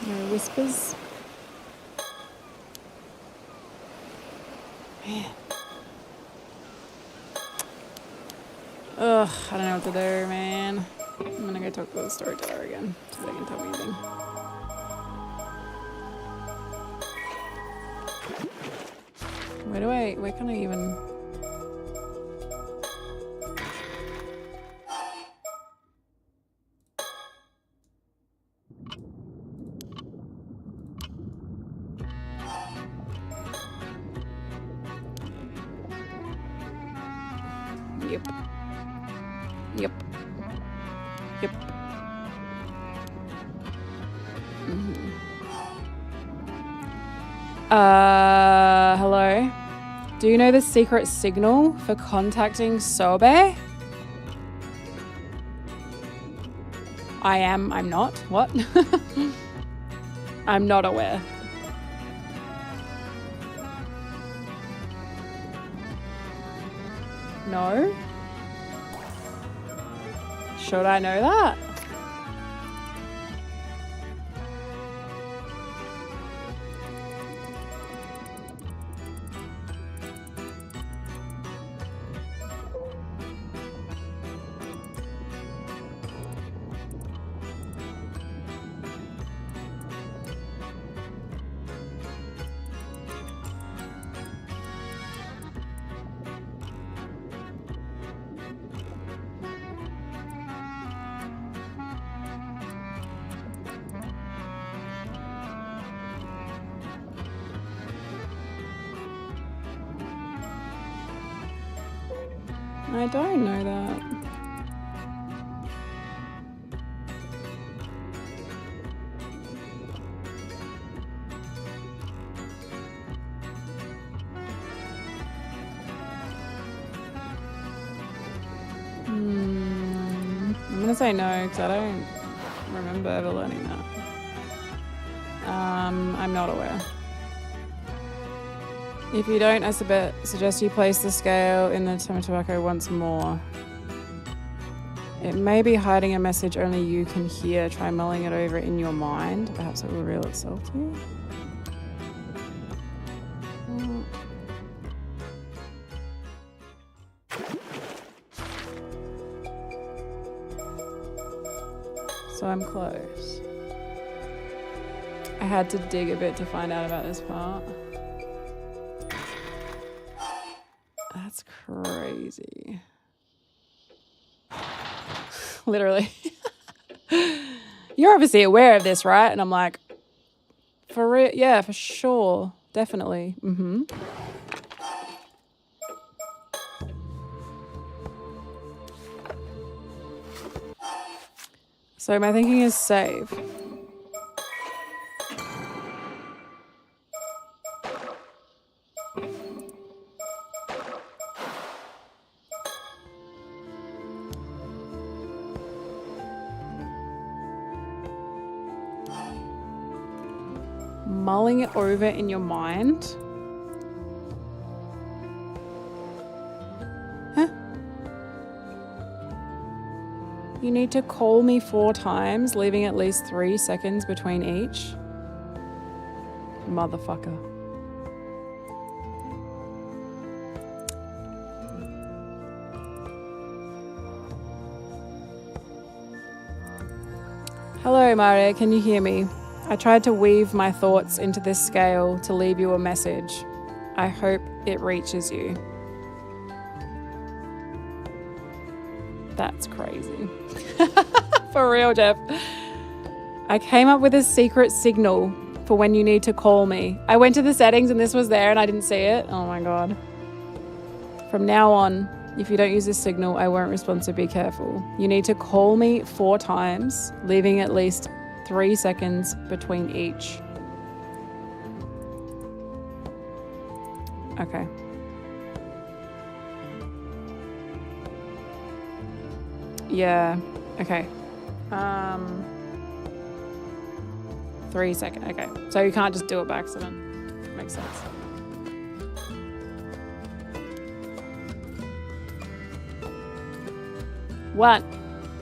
No whispers? Man. Ugh, I don't know what to do, man. I'm gonna go talk to the storyteller again, so they can tell me anything. Where can I even... Yep. Yep. Yep. Hello? Do you know the secret signal for contacting Sobe? I'm not. What? I'm not aware. No? Should I know that? I don't know that. I'm gonna say no because I don't remember ever learning that. I'm not aware. If you don't, I suggest you place the scale in the tobacco once more. It may be hiding a message only you can hear. Try mulling it over in your mind. Perhaps it will reveal itself to you. So I'm close. I had to dig a bit to find out about this part. That's crazy. Literally. You're obviously aware of this, right? And I'm like, for real? Yeah, for sure. Definitely. Mm-hmm. So my thinking is save. Mulling it over in your mind. Huh? You need to call me 4 times, leaving at least 3 seconds between each. Motherfucker. Hello, Maria, can you hear me? I tried to weave my thoughts into this scale to leave you a message. I hope it reaches you. That's crazy. For real, Jeff. I came up with a secret signal for when you need to call me. I went to the settings and this was there and I didn't see it. Oh my God. From now on, if you don't use this signal, I won't respond, so be careful. You need to call me 4 times, leaving at least 3 seconds between each. Okay. Yeah. Okay. 3 seconds. Okay. So you can't just do it by accident. Makes sense. One,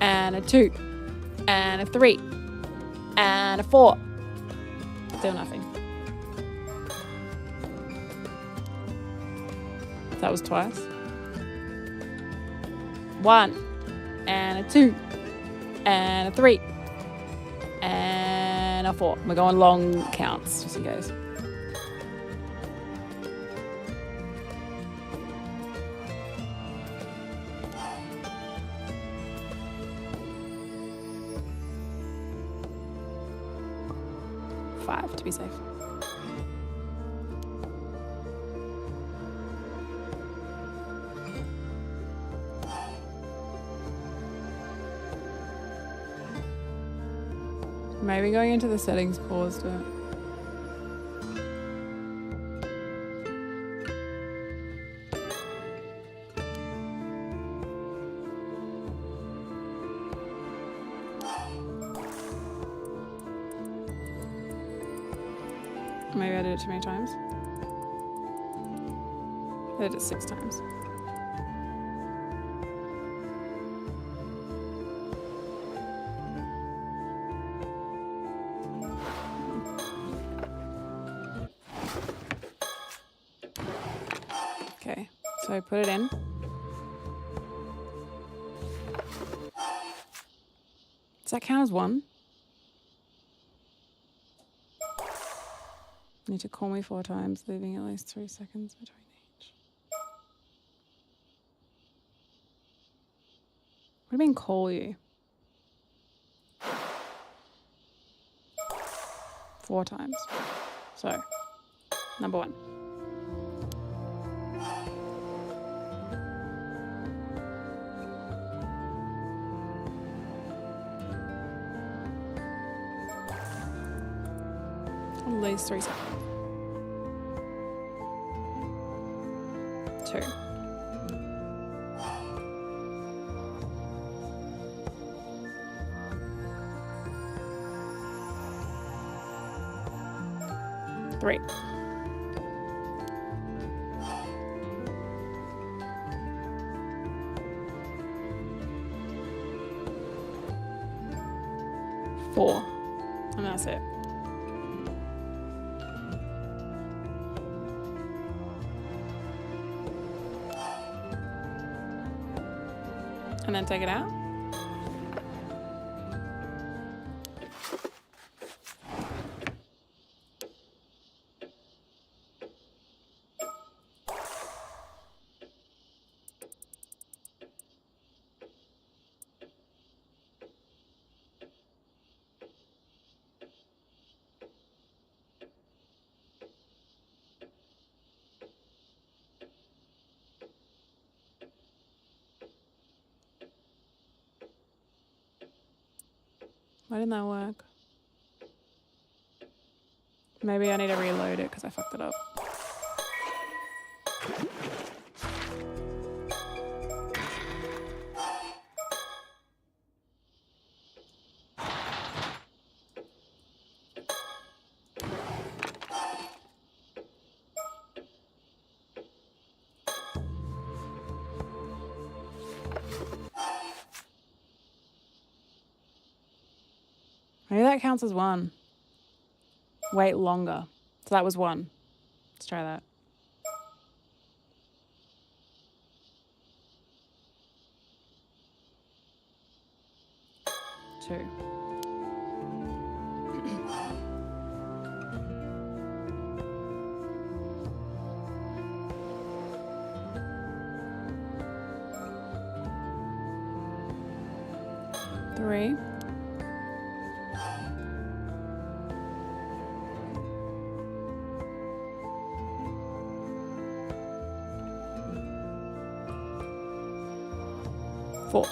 and a 2, and a 3, and a 4. Still nothing. That was twice. 1, and a 2, and a 3, and a 4. We're going long counts, just in case. To be safe. Maybe going into the settings caused it. Maybe I did it too many times. I did it 6 times. Okay, so I put it in. Does that count as 1? You need to call me 4 times, leaving at least 3 seconds between each. What do you mean call you? 4 times. So, number 1. At least 3 seconds. 2. 3. 4. 4. And that's it. And then take it out. Why didn't that work? Maybe I need to reload it because I fucked it up. Maybe that counts as 1. Wait longer. So that was 1. Let's try that. 2. Three. 4.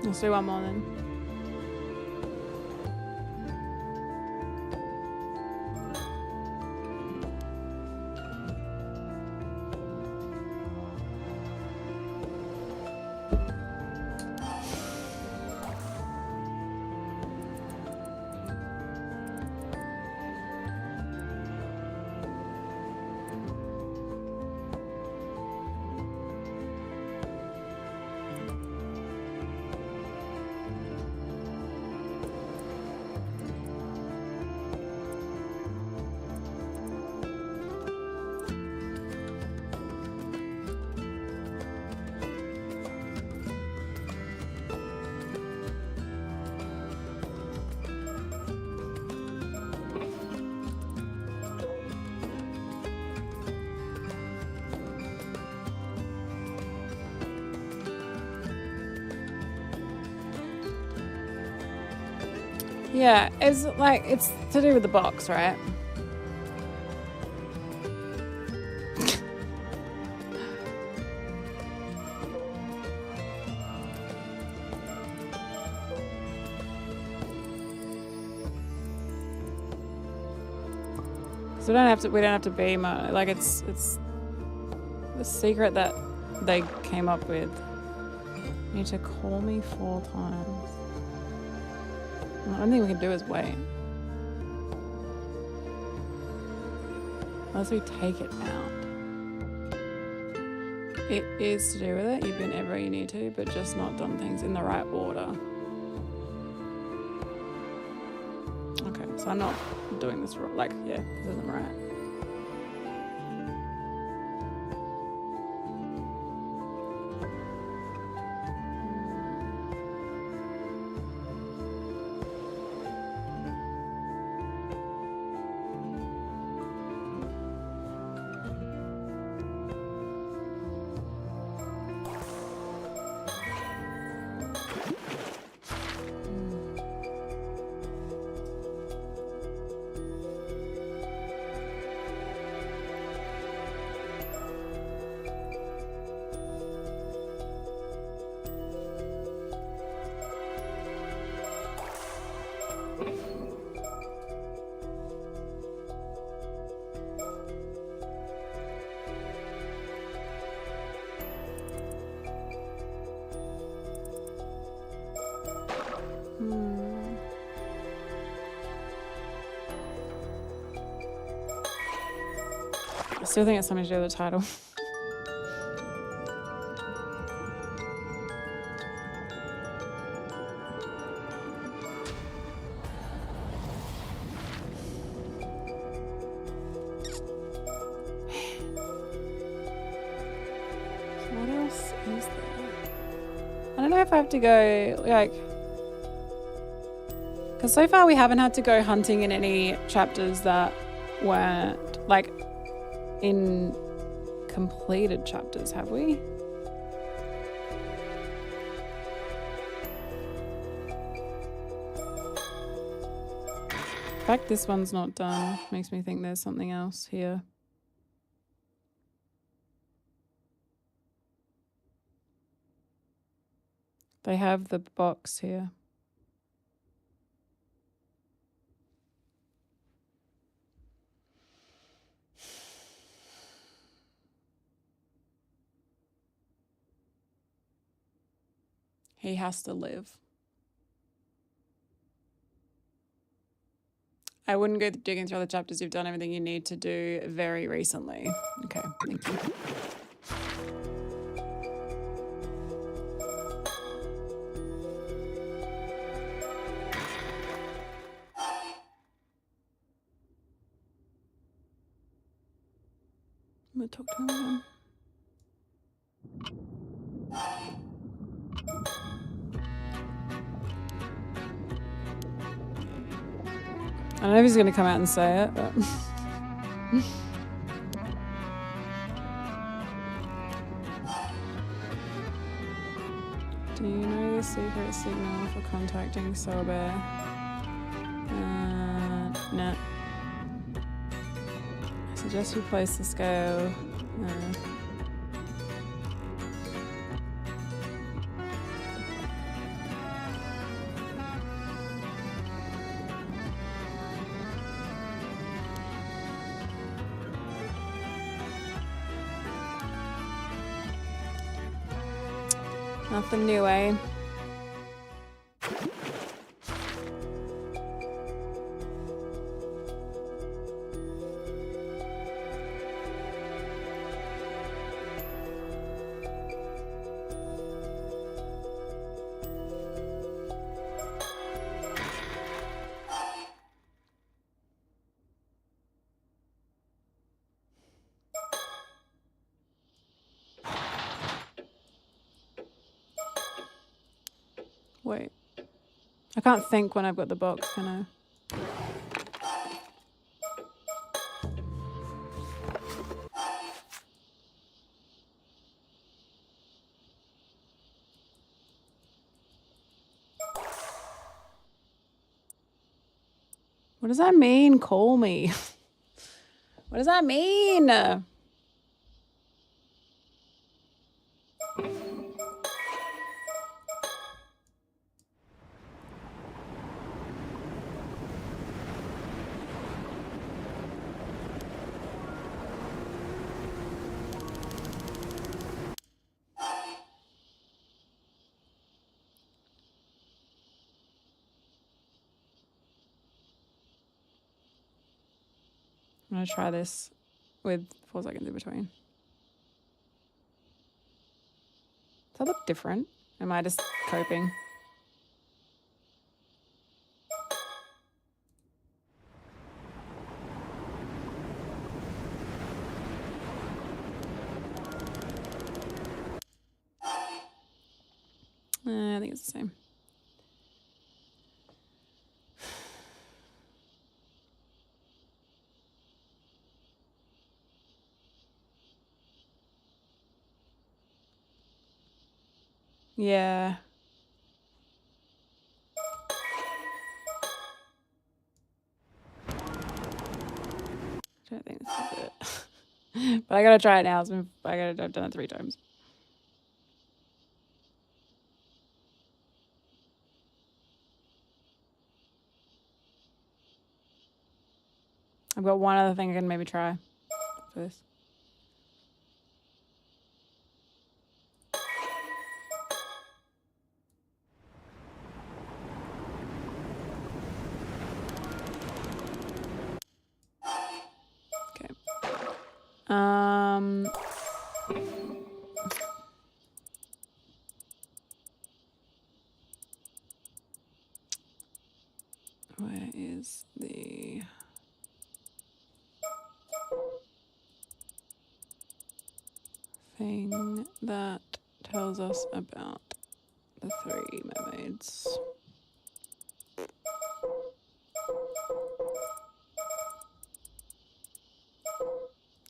Let's do one more then. Yeah, it's like, it's to do with the box, right? So we don't have to be like it's the secret that they came up with. You need to call me 4 times. The only thing we can do is wait. Unless we take it out. It is to do with it. You've been everywhere you need to, but just not done things in the right order. Okay, so I'm not doing this wrong. Like, yeah, this isn't right. still think it's something to do with the title. What else is there? I don't know if I have to go, like... Because so far we haven't had to go hunting in any chapters that weren't, like, in completed chapters, have we? In fact, this one's not done. Makes me think there's something else here. They have the box here. He has to live. I wouldn't go digging through other chapters. You've done everything you need to do very recently. Okay, thank you. I'm gonna talk to him again. I don't know if he's gonna come out and say it, but do you know the secret signal for contacting Sobear? No. I suggest you place the scale. Nothing new, eh? Wait. I can't think when I've got the box, can I? What does that mean? Call me. What does that mean? I'm gonna try this with 4 seconds in between. Does that look different? Am I just coping? I think it's the same. Yeah. I don't think this is it. But I gotta try it now. I've done it 3 times. I've got one other thing I can maybe try for this. Where is the thing that tells us about the 3 mermaids?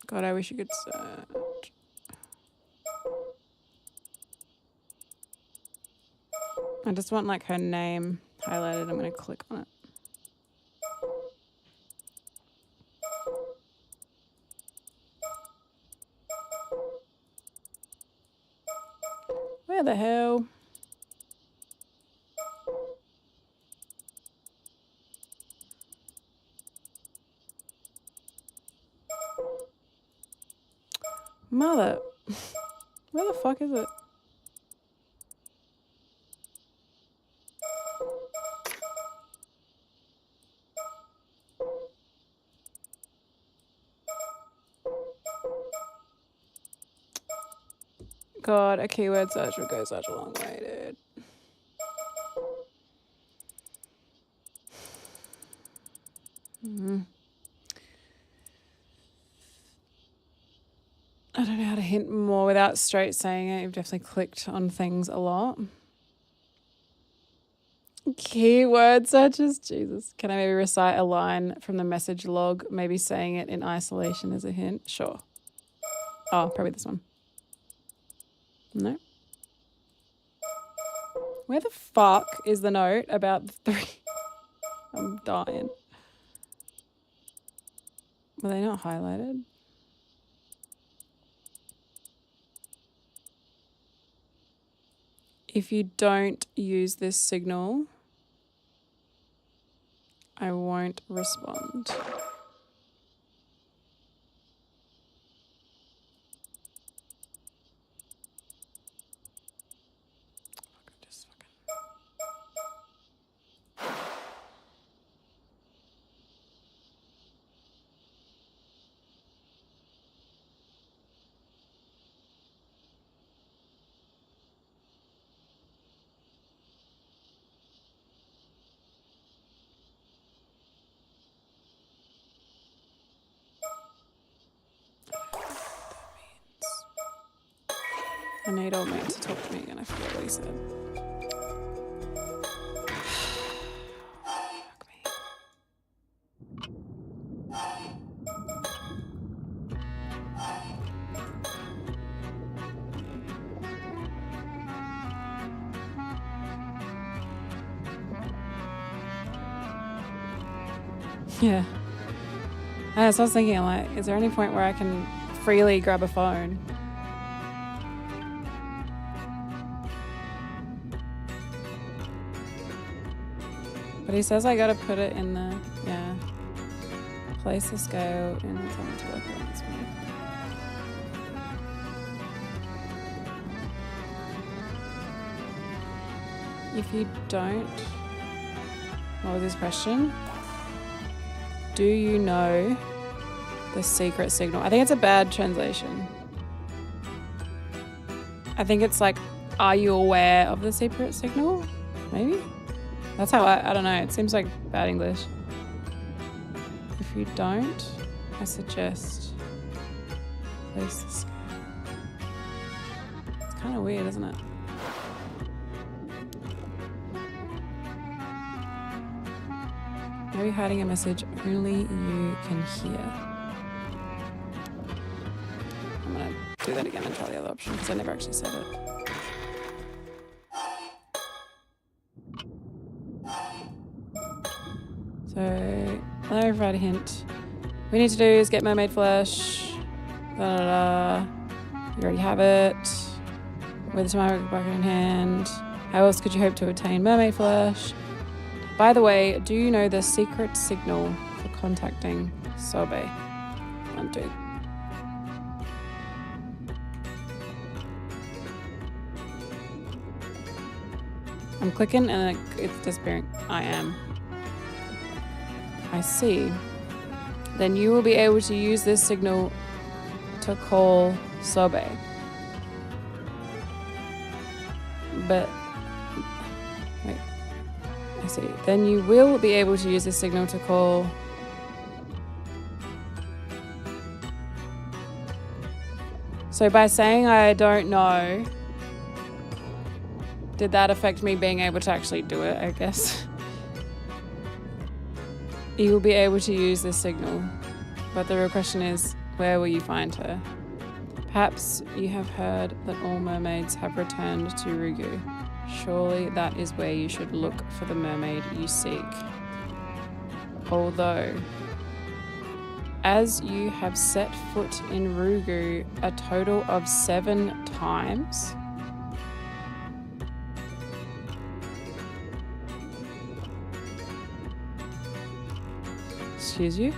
God, I wish you could search. I just want like her name highlighted. I'm gonna click on it. Where the hell? Mother. Where the fuck is it? God, a keyword search would go such a long way, dude. I don't know how to hint more without straight saying it. You've definitely clicked on things a lot. Keyword searches, Jesus. Can I maybe recite a line from the message log? Maybe saying it in isolation as a hint? Sure. Oh, probably this one. No. Where the fuck is the note about the 3? I'm dying. Were they not highlighted? If you don't use this signal, I won't respond. I need old mate to talk to me again. I forget what he said. Fuck me. Yeah. So I was thinking, like, is there any point where I can freely grab a phone? But he says I gotta put it in the, yeah. Place the scale in the time to work on this one. If you don't, what was his question? Do you know the secret signal? I think it's a bad translation. I think it's like, are you aware of the secret signal? Maybe? That's how I don't know. It seems like bad English. If you don't, I suggest place the scale. It's kind of weird, isn't it? Maybe hiding a message only you can hear. I'm gonna do that again and try the other option because I never actually said it. So, let me provide a hint. What we need to do is get mermaid flesh. Da, da, da. You already have it. With the tomato bucket in hand. How else could you hope to obtain mermaid flesh? By the way, do you know the secret signal for contacting Sobe? 1, 2. I'm clicking and it's disappearing. I am. I see. Then you will be able to use this signal to call Sobe. But wait, I see. Then you will be able to use this signal to call. So by saying I don't know, did that affect me being able to actually do it, I guess? You will be able to use this signal, but the real question is, where will you find her? Perhaps you have heard that all mermaids have returned to Rugu. Surely that is where you should look for the mermaid you seek. Although, as you have set foot in Rugu a total of 7 times, excuse you?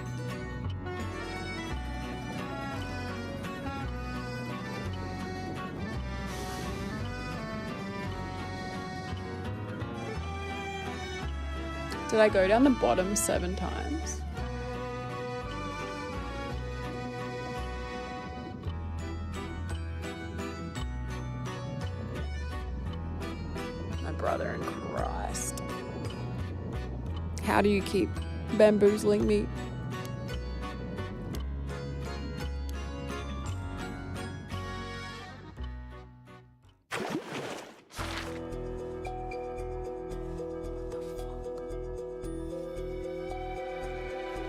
Did I go down the bottom 7 times? My brother in Christ. How do you keep bamboozling me?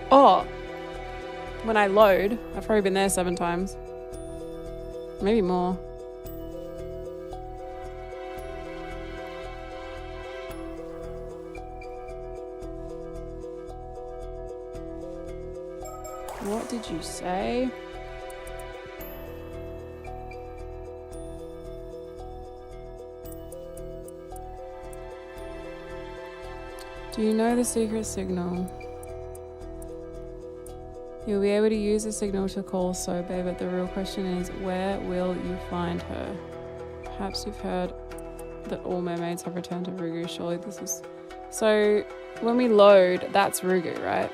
Oh, when I load, I've probably been there 7 times. Maybe more. What did you say? Do you know the secret signal? You'll be able to use the signal to call Sobe, but the real question is, where will you find her? Perhaps you've heard that all mermaids have returned to Rugu. Surely this is... So, when we load, that's Rugu, right?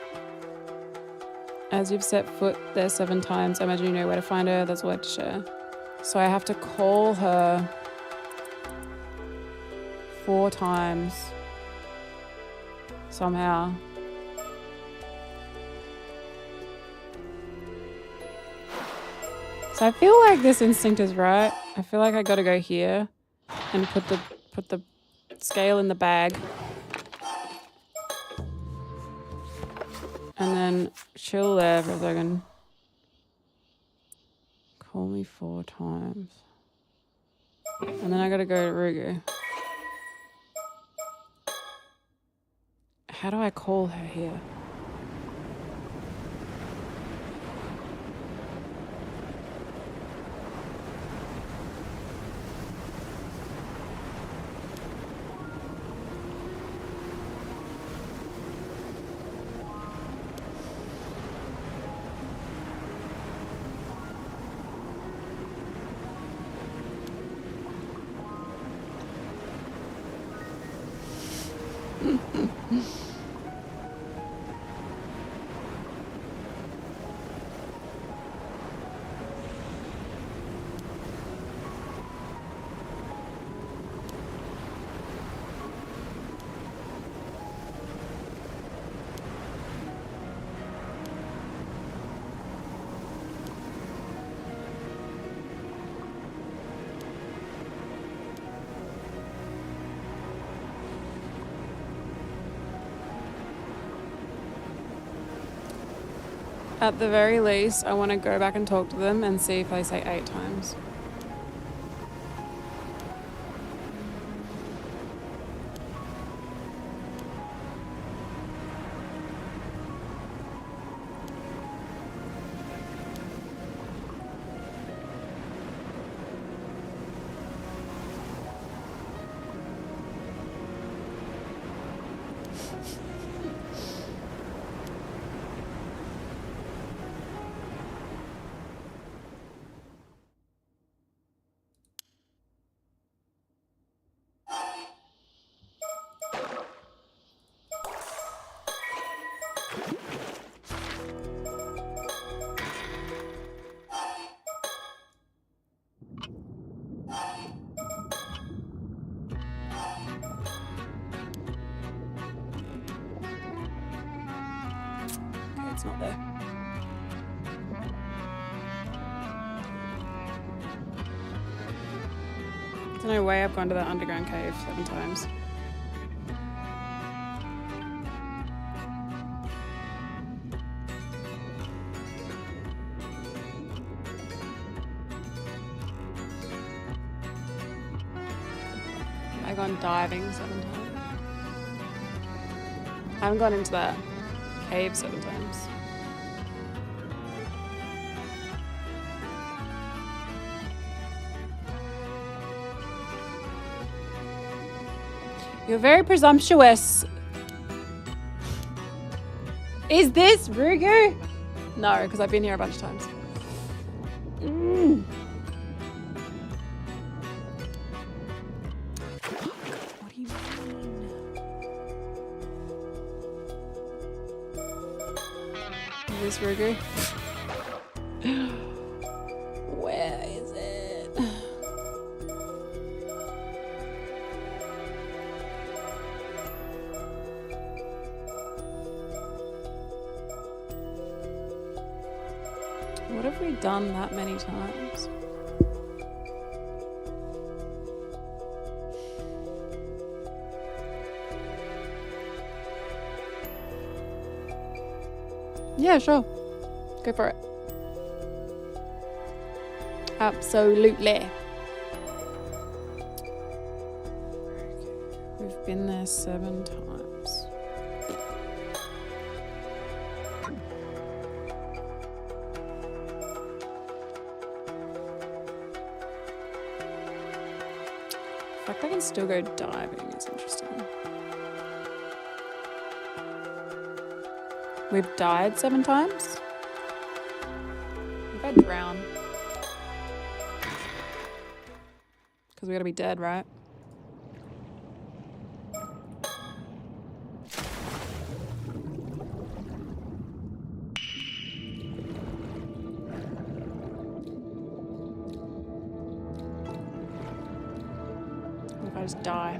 As you've set foot there 7 times, I imagine you know where to find her. That's all I have to share. So I have to call her 4 times somehow. So I feel like this instinct is right. I feel like I gotta go here and put the scale in the bag. And then chill there for a second. Call me 4 times. And then I gotta go to Rugu. How do I call her here? At the very least, I want to go back and talk to them and see if they say 8 times. it's not there. There's no way I've gone to that underground cave 7 times. I've gone diving 7 times. I haven't gone into that cave 7 times. You're very presumptuous. Is this Rugu? No, because I've been here a bunch of times. What do you mean? Is this Rugu? Where is it? What have we done that many times? Yeah, sure. Go for it. Absolutely. We've been there 7 times. In fact, I can still go diving. It's interesting. We've died 7 times. We've had drown. Because we gotta be dead, right? What if I just die?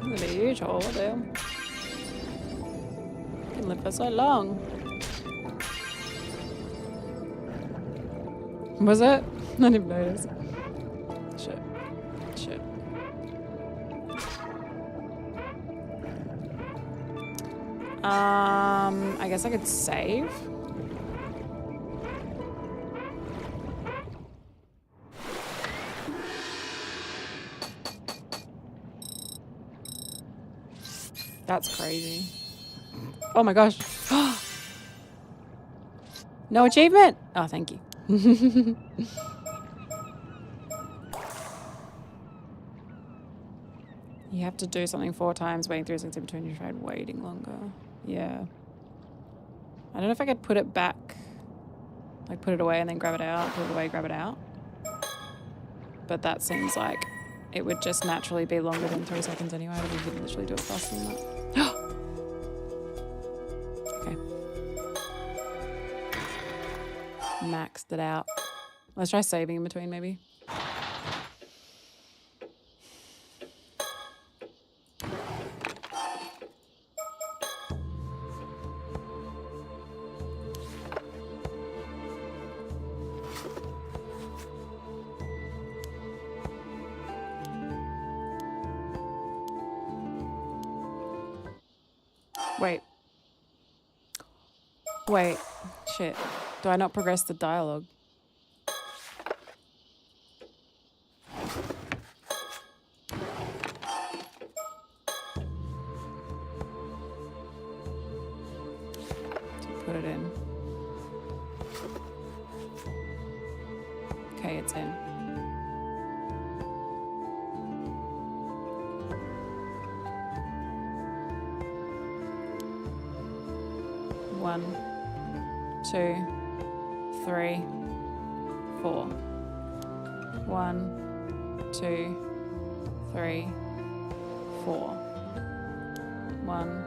Look at you, Joel. What the hell? You can live for so long. Was it? I didn't notice. Shit. Shit. I guess I could save. That's crazy. Oh my gosh. No achievement? Oh, thank you. You have to do something 4 times, waiting 3 seconds in between. You tried waiting longer. Yeah. I don't know if I could put it back. Like put it away and then grab it out. Put it away, grab it out. But that seems like it would just naturally be longer than 3 seconds anyway. We could literally do it faster than that. Okay. Maxed it out. Let's try saving in between maybe. Wait, shit. Do I not progress the dialogue? To put it in. Okay, it's in. One, 2, 3, 4. 1, 2, 3, 4. 1,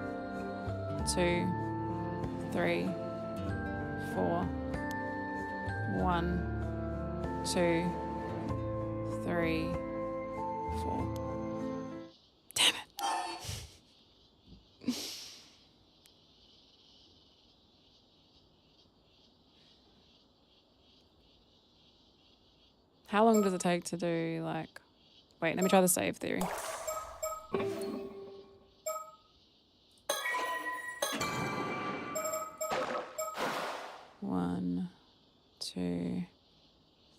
2, 3, 4. 1, 2, 3, 4. Damn it. How long does it take to do, like... Wait, let me try the save theory. One, 2,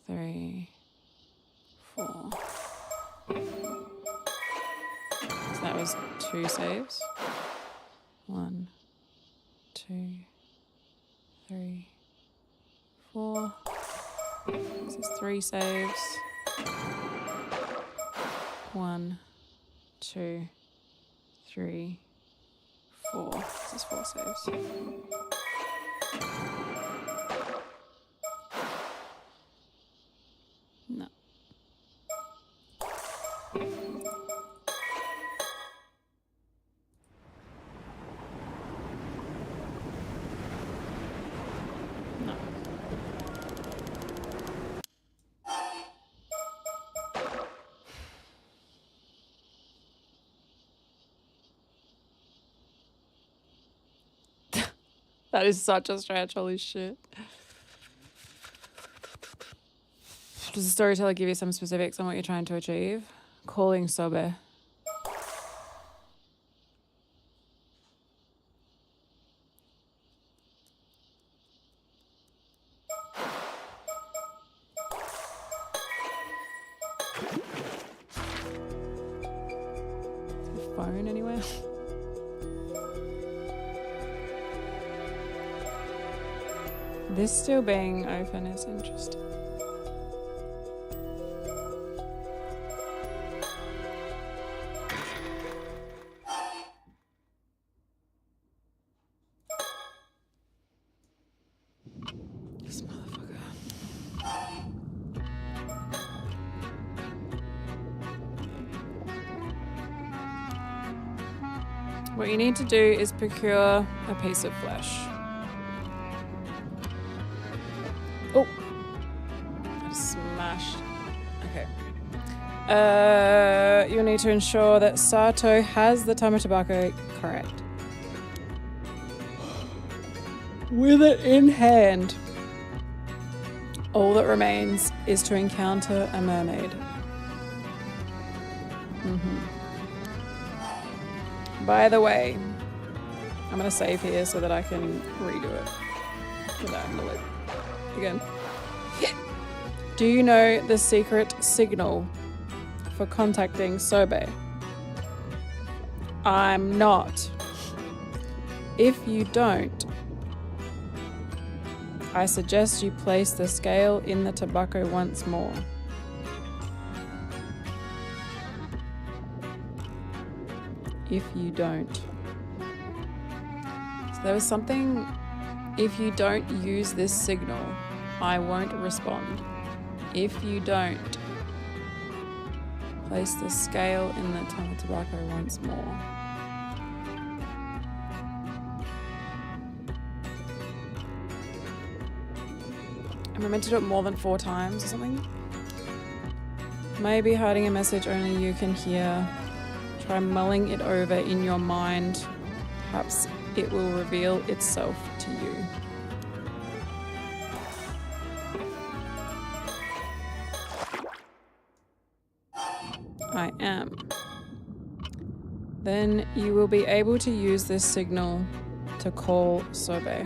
3, 4. So that was 2 saves. 1, 2, 3, 4. This is 3 saves. 1, 2, 3, 4. This is 4 saves. No. No. That is such a stretch, holy shit. Does the storyteller give you some specifics on what you're trying to achieve? Calling Sobe. Is the phone anywhere? This still being open is interesting. This motherfucker. What you need to do is procure a piece of flesh. Oh, I smashed. Okay. You'll need to ensure that Sato has the tama tobacco correct. With it in hand, all that remains is to encounter a mermaid. By the way, I'm gonna save here so that I can redo it without having to loop again. Do you know the secret signal for contacting Sobe? I'm not. If you don't, I suggest you place the scale in the tobacco once more. If you don't. So there was something, if you don't use this signal, I won't respond. If you don't, place the scale in the tama tobacco once more. Am I meant to do it more than 4 times or something? Maybe hiding a message only you can hear. Try mulling it over in your mind. Perhaps it will reveal itself to you. I am. Then you will be able to use this signal to call Sobe.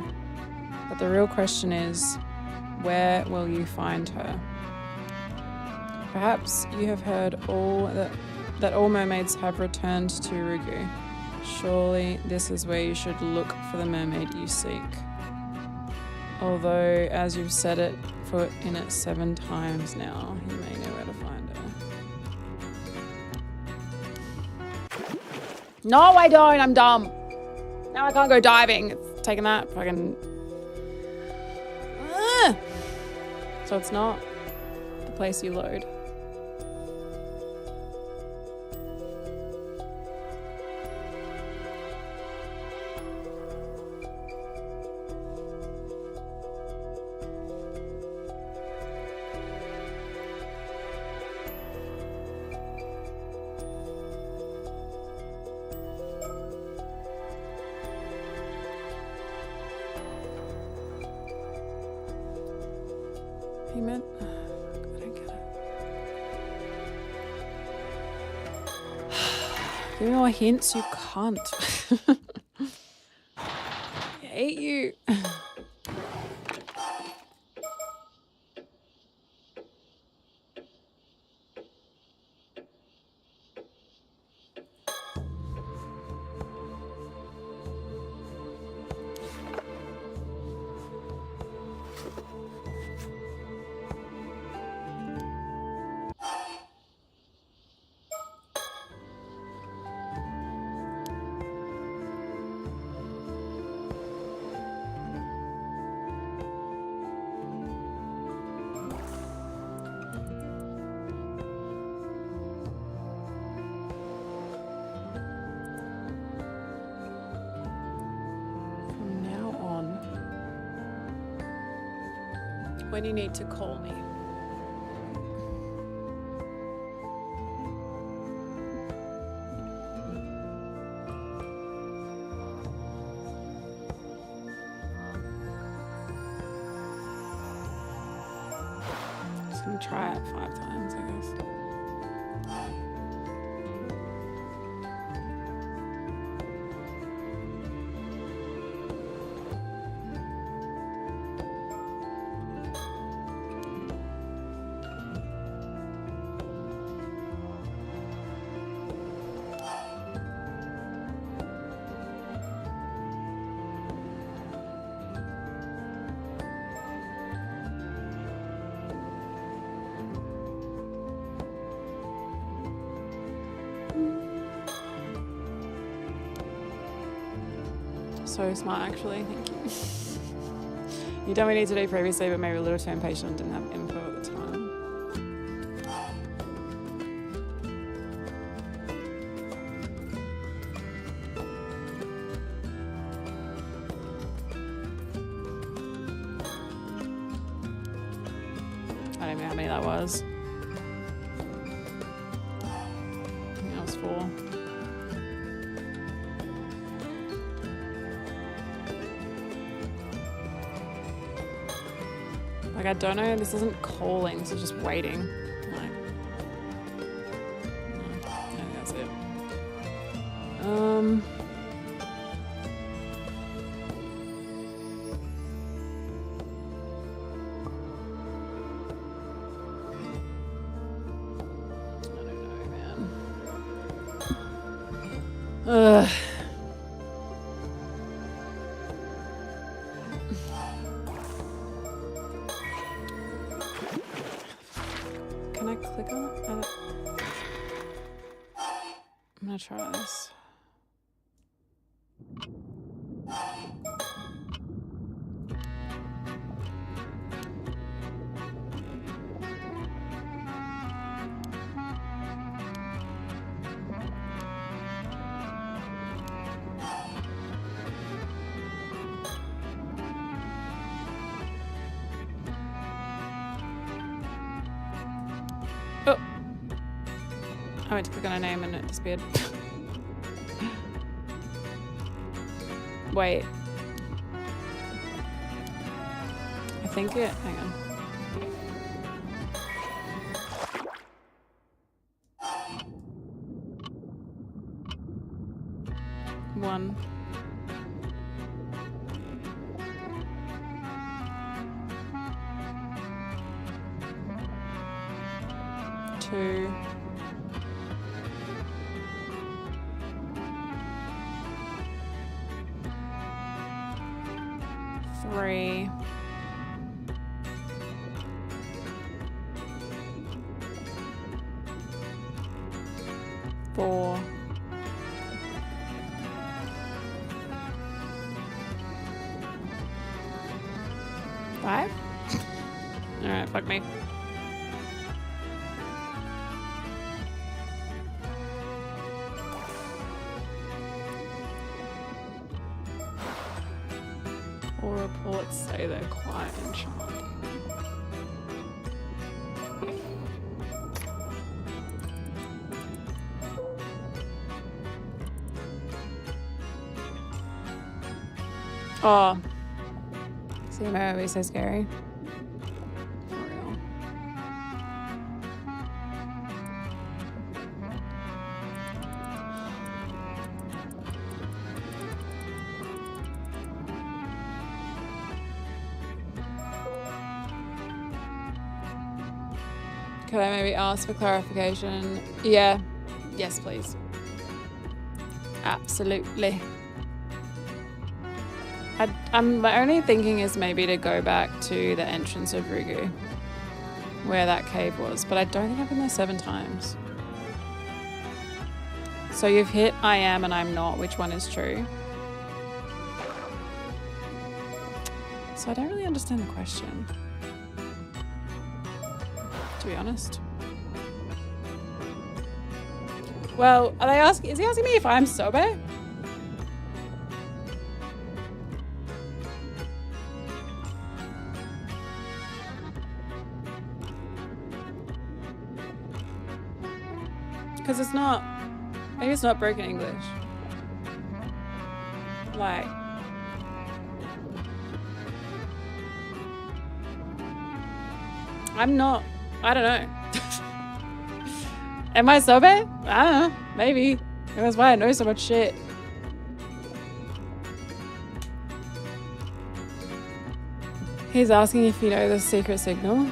But the real question is, where will you find her? Perhaps you have heard that all mermaids have returned to Rugu. Surely this is where you should look for the mermaid you seek. Although, as you've said it foot in it 7 times now. He may know where to find her. No, I don't. I'm dumb. Now I can't go diving. It's taking that fucking... So it's not the place you load. He meant... I don't get it. Give me more hints, you cunt. I hate you. When you need to call me. Just gonna try it 5 times, I guess. So smart, actually. Thank you. You done what you need to do previously, but maybe a little too impatient and didn't have info at the time. I don't know how many that was. I think that was 4. Like, I don't know, this isn't calling, so just waiting. Like, no, I think that's it. I don't know, man. Ugh. Can I click on it? I'm gonna try this. Oh! I went to click on her name and it disappeared. Wait. I think it... Hang on. One. Two. Three. 5? Alright, fuck me. All reports say they're quiet and charming. Oh. See, Mermaid would be so scary. For real. Could I maybe ask for clarification? Yeah. Yes, please. Absolutely. My only thinking is maybe to go back to the entrance of Rugu, where that cave was, but I don't think I've been there 7 times. So you've hit I am and I'm not. Which one is true? So I don't really understand the question, to be honest. Well, is he asking me if I'm sober? Because it's not, maybe it's not broken English. Like, I'm not, I don't know. Am I sober? I don't know, maybe. That's why I know so much shit. He's asking if you know the secret signal.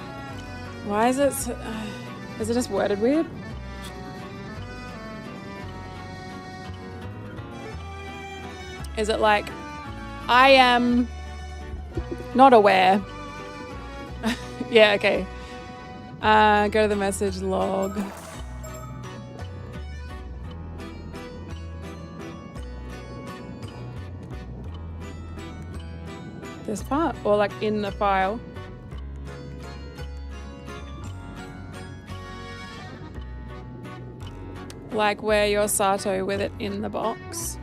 Why is it just worded weird? Is it like, I am not aware? Yeah, okay. Go to the message log. This part, or like in the file. Like where you're Sato with it in the box.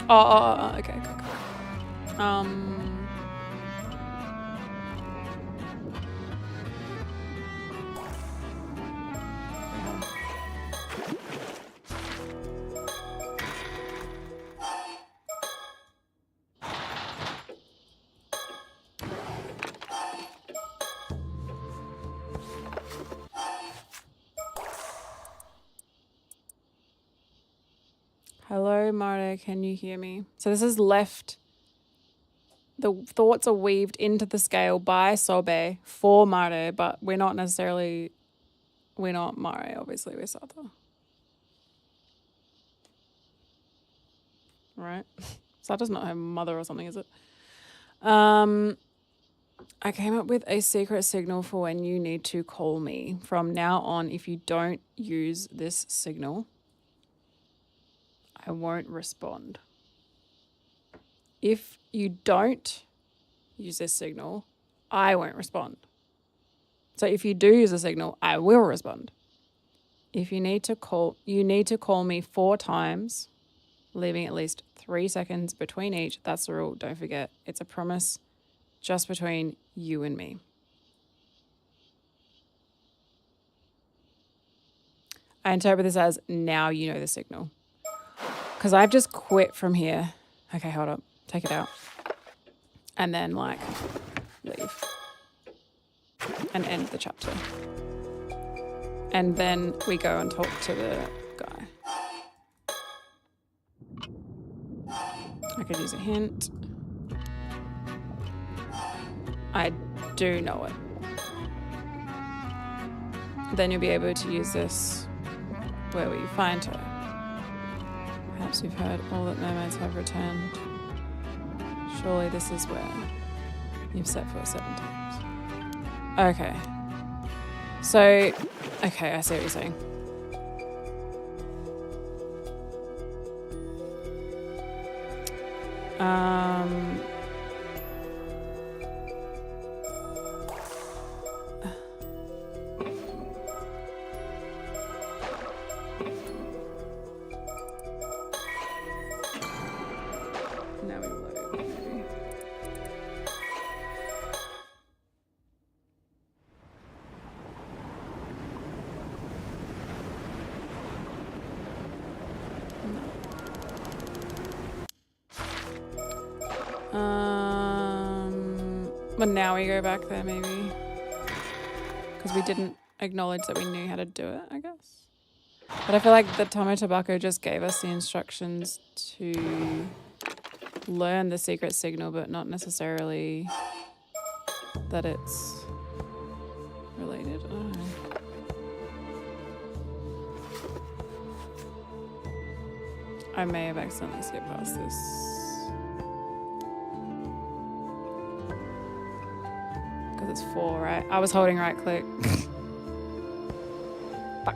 Oh, okay, cool. Hello, Mara, can you hear me? So this is left. The thoughts are weaved into the scale by Sobe for Mare, but we're not Mare, obviously, we're Sato. Right? Sato's not her mother or something, is it? I came up with a secret signal for when you need to call me. From now on, if you don't use this signal, I won't respond. If you don't use this signal, I won't respond. So if you do use a signal, I will respond. If you need to call me 4 times, leaving at least 3 seconds between each. That's the rule. Don't forget. It's a promise just between you and me. I interpret this as now you know the signal. Because I've just quit from here. Okay, hold up. Take it out. And then, like, leave. And end the chapter. And then we go and talk to the guy. I could use a hint. I do know it. Then you'll be able to use this. Where will you find her? Perhaps you've heard all that mermaids have returned. Surely this is where you've set foot 7 times. Okay. So, okay, I see what you're saying. But now we go back there maybe. Because we didn't acknowledge that we knew how to do it, I guess. But I feel like the Tomo Tobacco just gave us the instructions to learn the secret signal, but not necessarily that it's related. I don't know. I may have accidentally skipped past this. Because it's 4, right? I was holding right click. Fuck.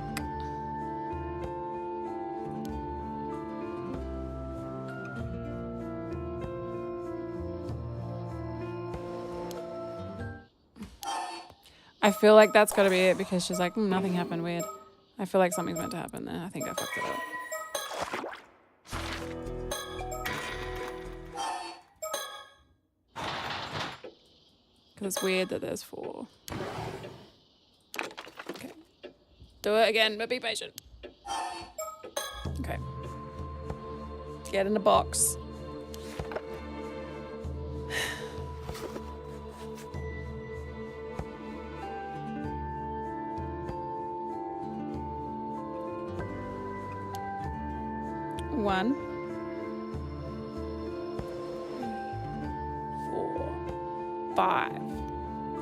I feel like that's got to be it because she's like, nothing happened, weird. I feel like something's meant to happen there. I think I fucked it up. Because it's weird that there's 4. Okay. Do it again, but be patient. Okay. Get in the box. One. 4, 5,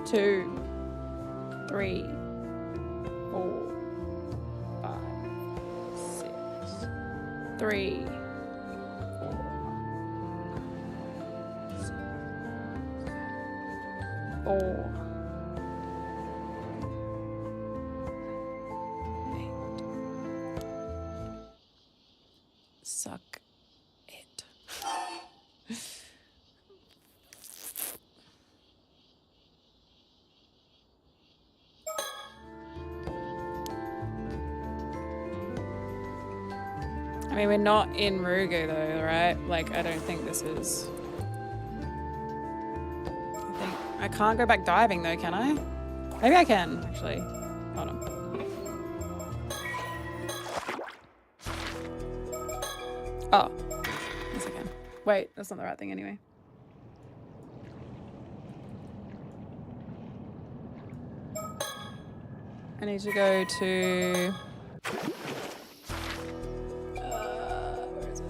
2, 3, 4, 5, 6, 3, 4, 6, 4, 8. Suck it. I mean, we're not in Rugu though, right? Like, I don't think this is... I can't go back diving though, can I? Maybe I can, actually. Hold on. Oh. Yes, I can. Wait, that's not the right thing anyway. I need to go to... where is it?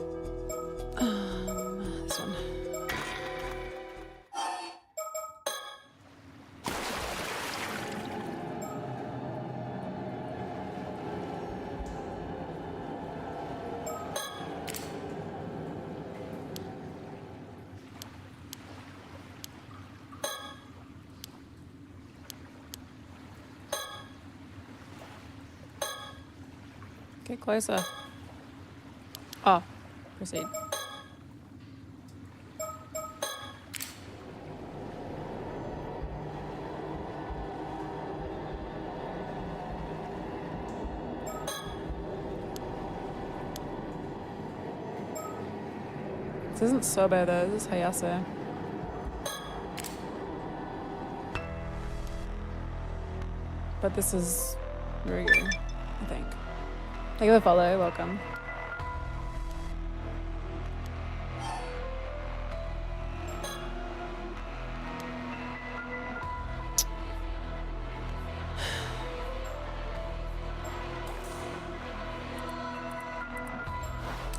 This one. Get closer. Oh, proceed. This isn't Sobe though, this is Hayase. But this is Rugu, I think. Thank you for the follow, welcome.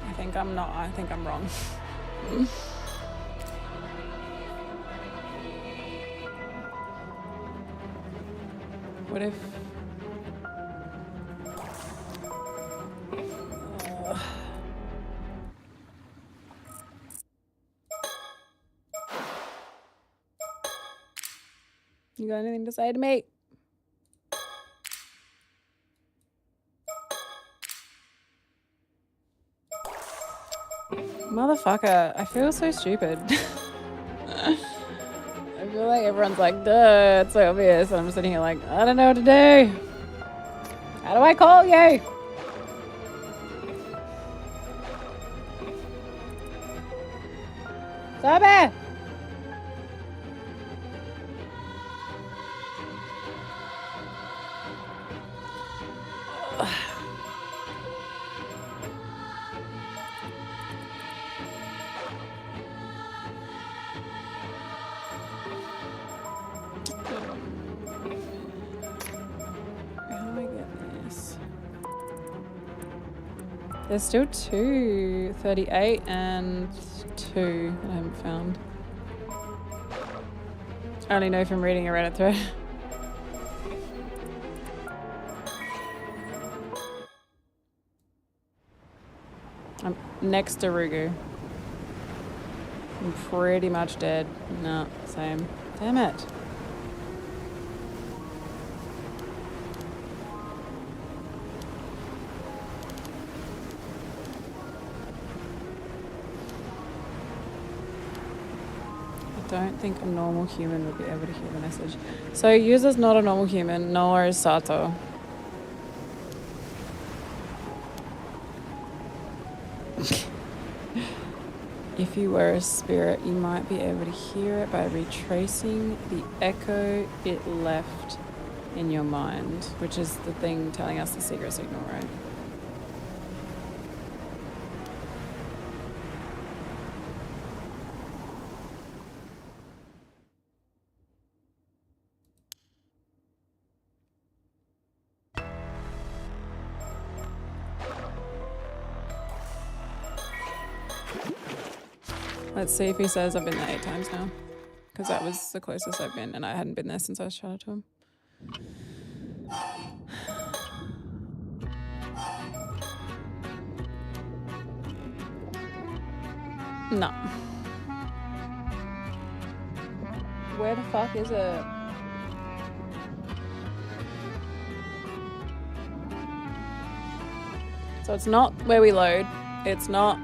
I think I'm wrong. What if... You got anything to say to me? Motherfucker, I feel so stupid. I feel like everyone's like, duh, it's so obvious. And I'm sitting here like, I don't know what to do. How do I call you? Sobe! There's still 2, 38 and 2 I haven't found. I only know from reading a Reddit thread. I'm next to Rugu. I'm pretty much dead. No, same. Damn it. I don't think a normal human would be able to hear the message. So user's not a normal human, nor is Sato. If you were a spirit, you might be able to hear it by retracing the echo it left in your mind, which is the thing telling us the secret signal, right? Let's see if he says I've been there 8 times now. Because that was the closest I've been, and I hadn't been there since I was shouted to him. No. Where the fuck is it? So it's not where we load. It's not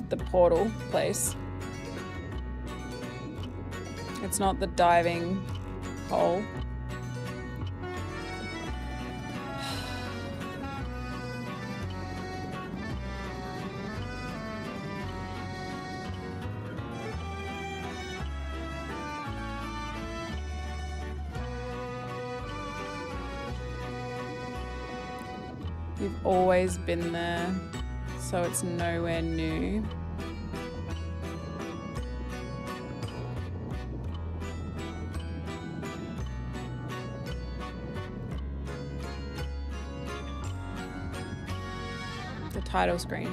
the portal place. It's not the diving hole. You've always been there, so it's nowhere new. The title screen.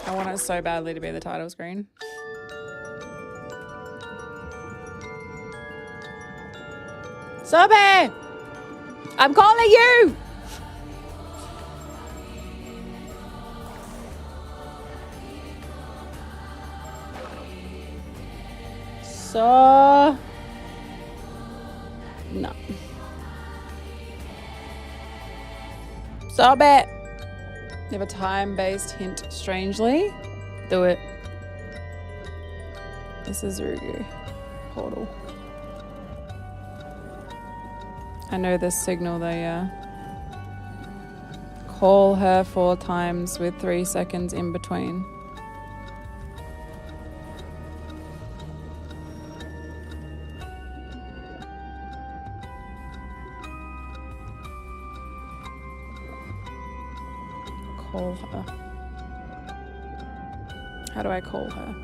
I want it so badly to be the title screen. Sobe! I'm calling you! So... No. Sobe! You have a time-based hint, strangely. Do it. This is Rugu. Portal. I know this signal, they call her 4 times with 3 seconds in between. Call her. How do I call her?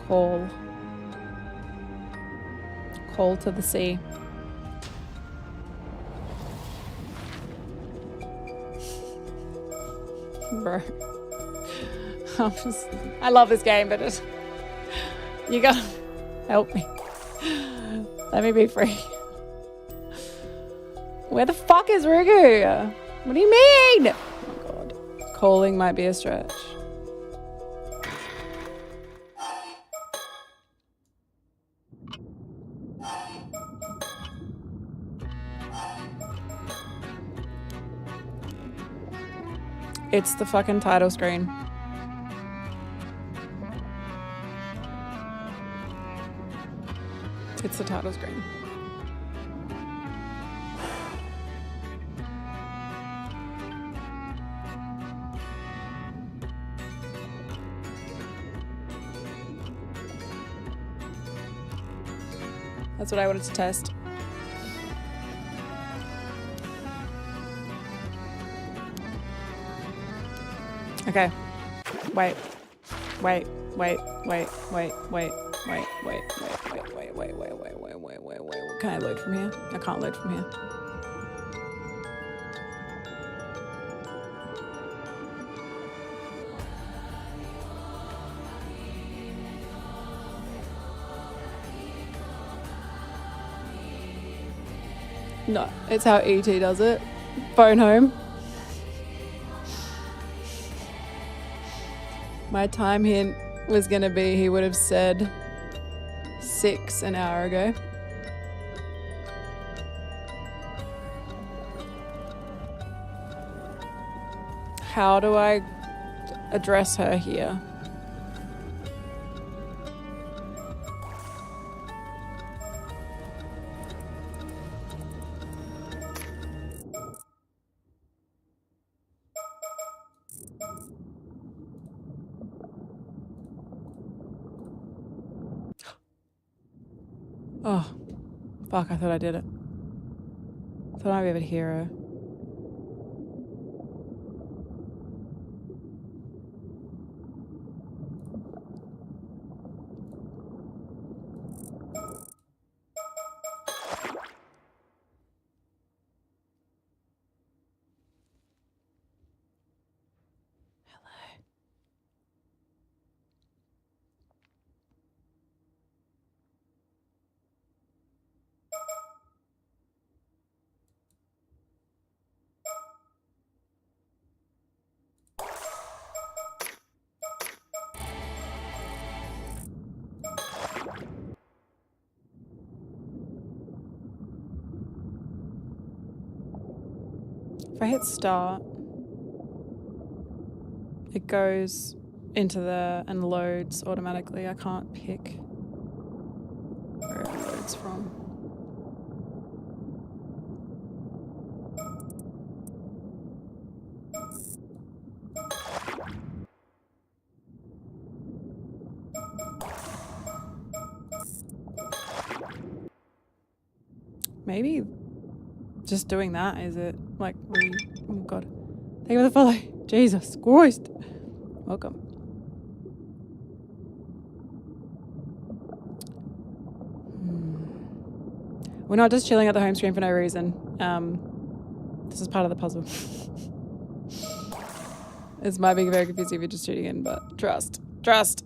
Call. Call to the sea. Bro. I love this game, but you gotta help me. Let me be free. Where the fuck is Rugu? What do you mean? Oh my god. Calling might be a stretch. It's the fucking title screen. It's the title screen. That's what I wanted to test. Okay. Wait. Wait. Wait. Wait. Wait. Wait. Wait. Wait. Wait. Wait. Wait. Wait. Wait. Wait. Wait. Wait. Wait. Wait. Can I load from here? I can't load from here. No, it's how ET does it. Phone home. My time hint was gonna be he would have said 6 an hour ago. How do I address her here? Oh, fuck, I thought I did it. I thought I'd be able to hear her. If I hit start, it goes into there and loads automatically. I can't pick where it loads from. Maybe just doing that, is it? Like, oh god. Thank you for the follow. Jesus Christ. Welcome. We're not just chilling at the home screen for no reason. This is part of the puzzle. This might be very confusing if you're just tuning in, but trust. Trust.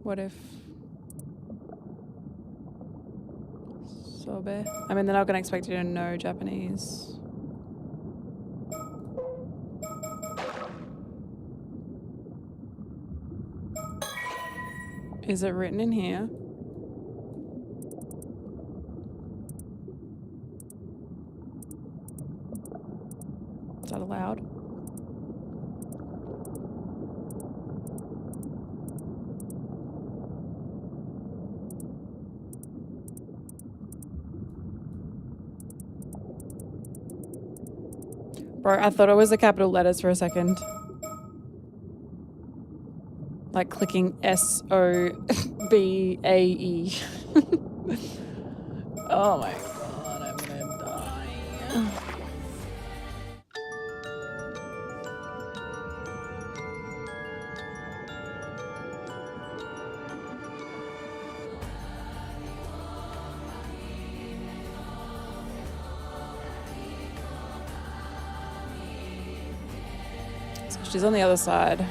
What if Sobe? I mean, they're not gonna expect you to know Japanese. Is it written in here? Is that allowed? Bro, I thought it was the capital letters for a second. Like clicking S-O-B-A-E. Oh my god, I'm gonna die. So she's on the other side.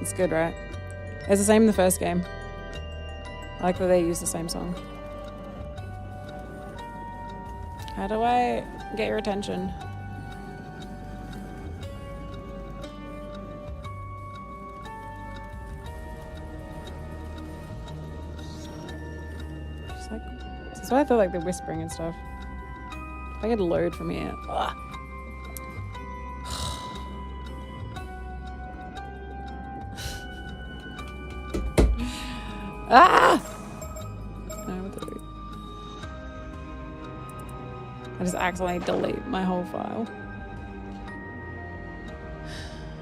It's good, right? It's the same in the first game. I like that they use the same song. How do I get your attention? Just like, that's why I thought like the whispering and stuff. If I could load from here. Ugh. Ah! I don't know what to do. I just accidentally delete my whole file.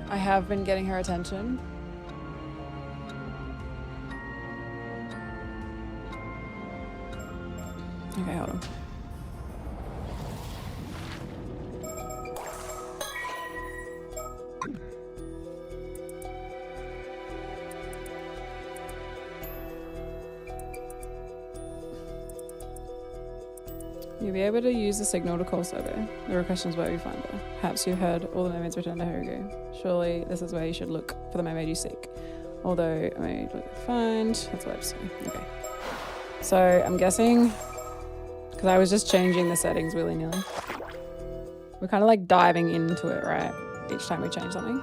I have been getting her attention. Okay, hold on. You'll be able to use the signal to call Sobo. The real question is where you find her. Perhaps you've heard all the mermaids return to Harugu. Surely this is where you should look for the mermaid you seek. Although a mermaid will find. That's what I'm saying. Okay. So I'm guessing, because I was just changing the settings willy-nilly. We're kind of like diving into it, right? Each time we change something.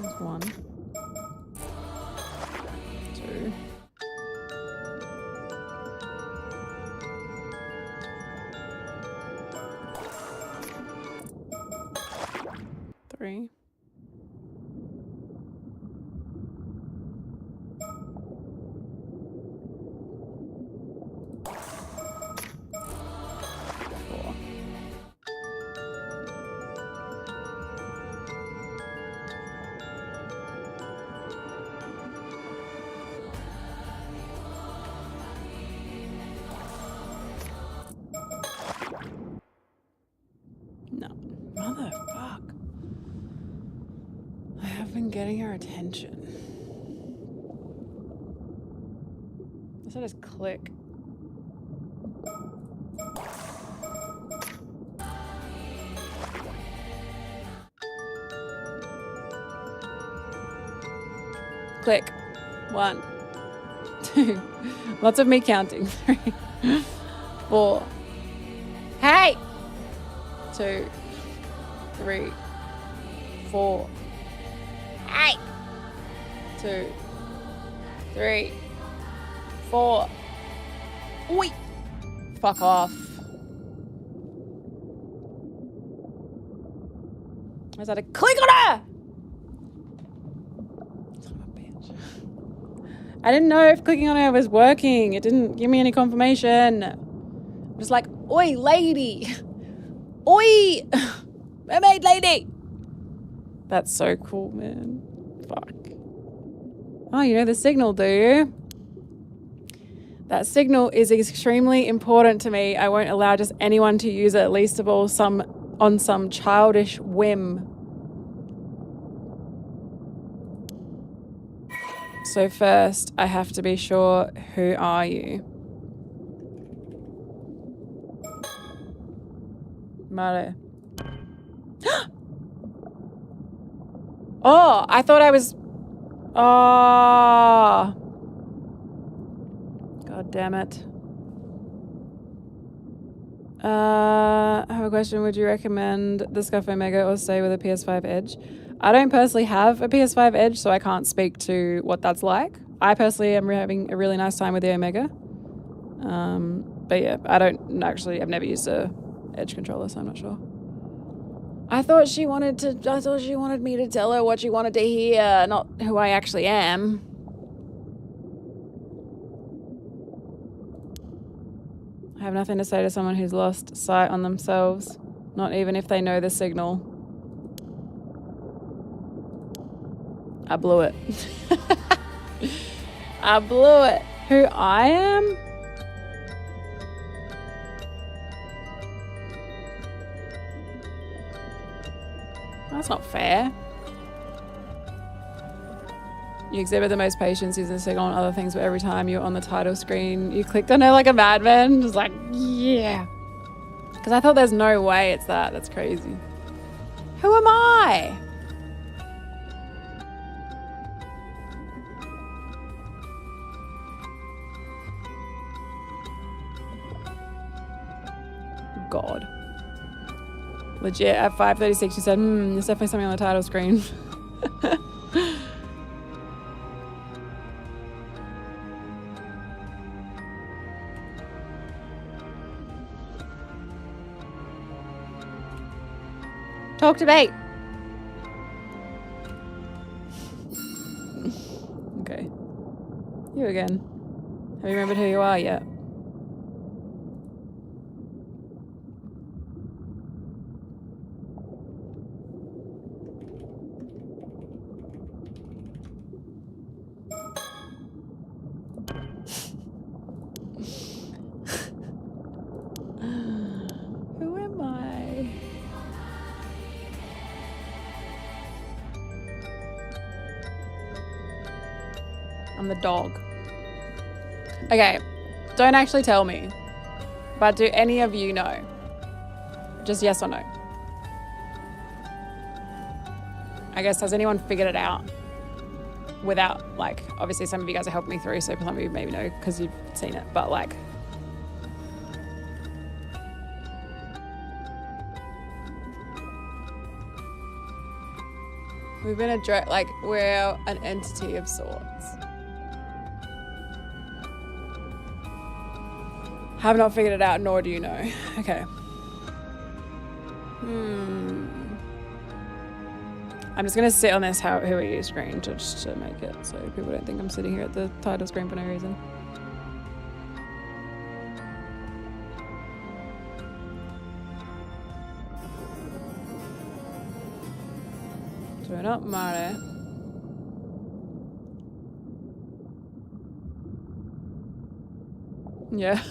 There's 1, 2. 3. 4. No. Motherfuck. I have been getting her attention. Let's just click. Click. 1, 2. Lots of me counting. 3, 4. Hey! 2, 3, 4. Hey! 2, 3, 4. Oi! Fuck off. I just had to click on her! Son of a bitch. I didn't know if clicking on her was working. It didn't give me any confirmation. I'm just like, oi, lady! Oi! Mermaid lady! That's so cool, man. Fuck. Oh, you know the signal, do you? That signal is extremely important to me. I won't allow just anyone to use it, least of all on some childish whim. So first, I have to be sure, who are you? Mare. Oh, I thought I was... Oh. God damn it. I have a question. Would you recommend the Scuff Omega or stay with a PS5 Edge? I don't personally have a PS5 Edge, so I can't speak to what that's like. I personally am having a really nice time with the Omega. But yeah, I've never used a Edge controller, so I'm not sure. I thought she wanted me to tell her what she wanted to hear, not who I actually am. I have nothing to say to someone who's lost sight on themselves, not even if they know the signal. I blew it. I blew it. Who I am? That's not fair. You exhibit the most patience using the signal and other things, but every time you're on the title screen, you clicked on it like a madman. Just like, yeah. Because I thought there's no way it's that. That's crazy. Who am I? God. Legit, at 5:36, she said, there's definitely something on the title screen. Talk to me. Okay. You again. Have you remembered who you are yet? Who am I? I'm the dog. Okay, don't actually tell me, but do any of you know? Just yes or no. I guess, has anyone figured it out? Without, like, obviously some of you guys have helped me through, so some of you maybe know because you've seen it, but like... We've been like, we're an entity of sorts. Have not figured it out, nor do you know. Okay. I'm just gonna sit on this who are you screen just to make it so people don't think I'm sitting here at the title screen for no reason. So we're not Mare. Yeah,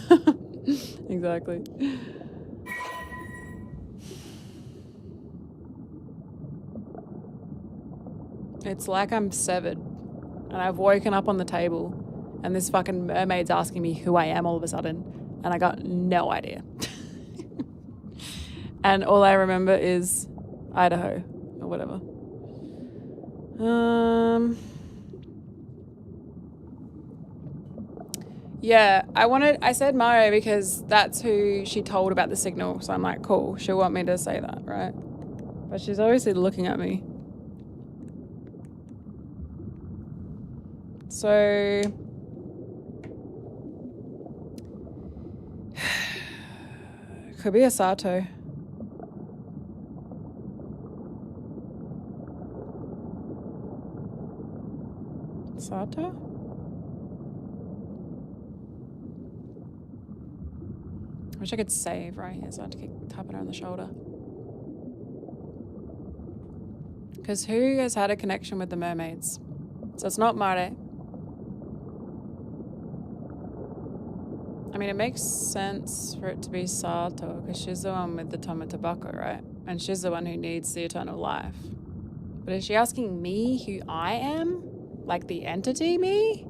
exactly. It's like I'm severed and I've woken up on the table and this fucking mermaid's asking me who I am all of a sudden and I got no idea. And all I remember is Idaho or whatever. Yeah, I said Mario because that's who she told about the signal. So I'm like, cool, she'll want me to say that, right? But she's obviously looking at me. So... could be a Sato. Sato? I wish I could save right here so I had to keep tapping her on the shoulder. Because who has had a connection with the mermaids? So it's not Mare. I mean, it makes sense for it to be Sato because she's the one with the Tomatabako, right? And she's the one who needs the eternal life. But is she asking me who I am? Like the entity me?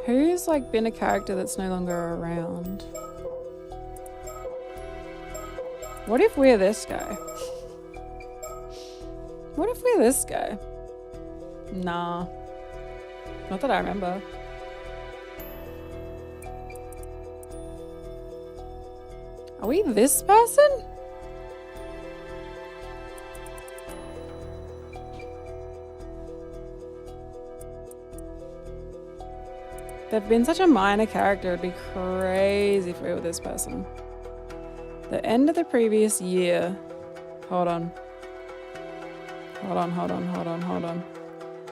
Who's like been a character that's no longer around? What if we're this guy? What if we're this guy? Nah. Not that I remember. Are we this person? They've been such a minor character, it'd be crazy if we were this person. The end of the previous year. Hold on.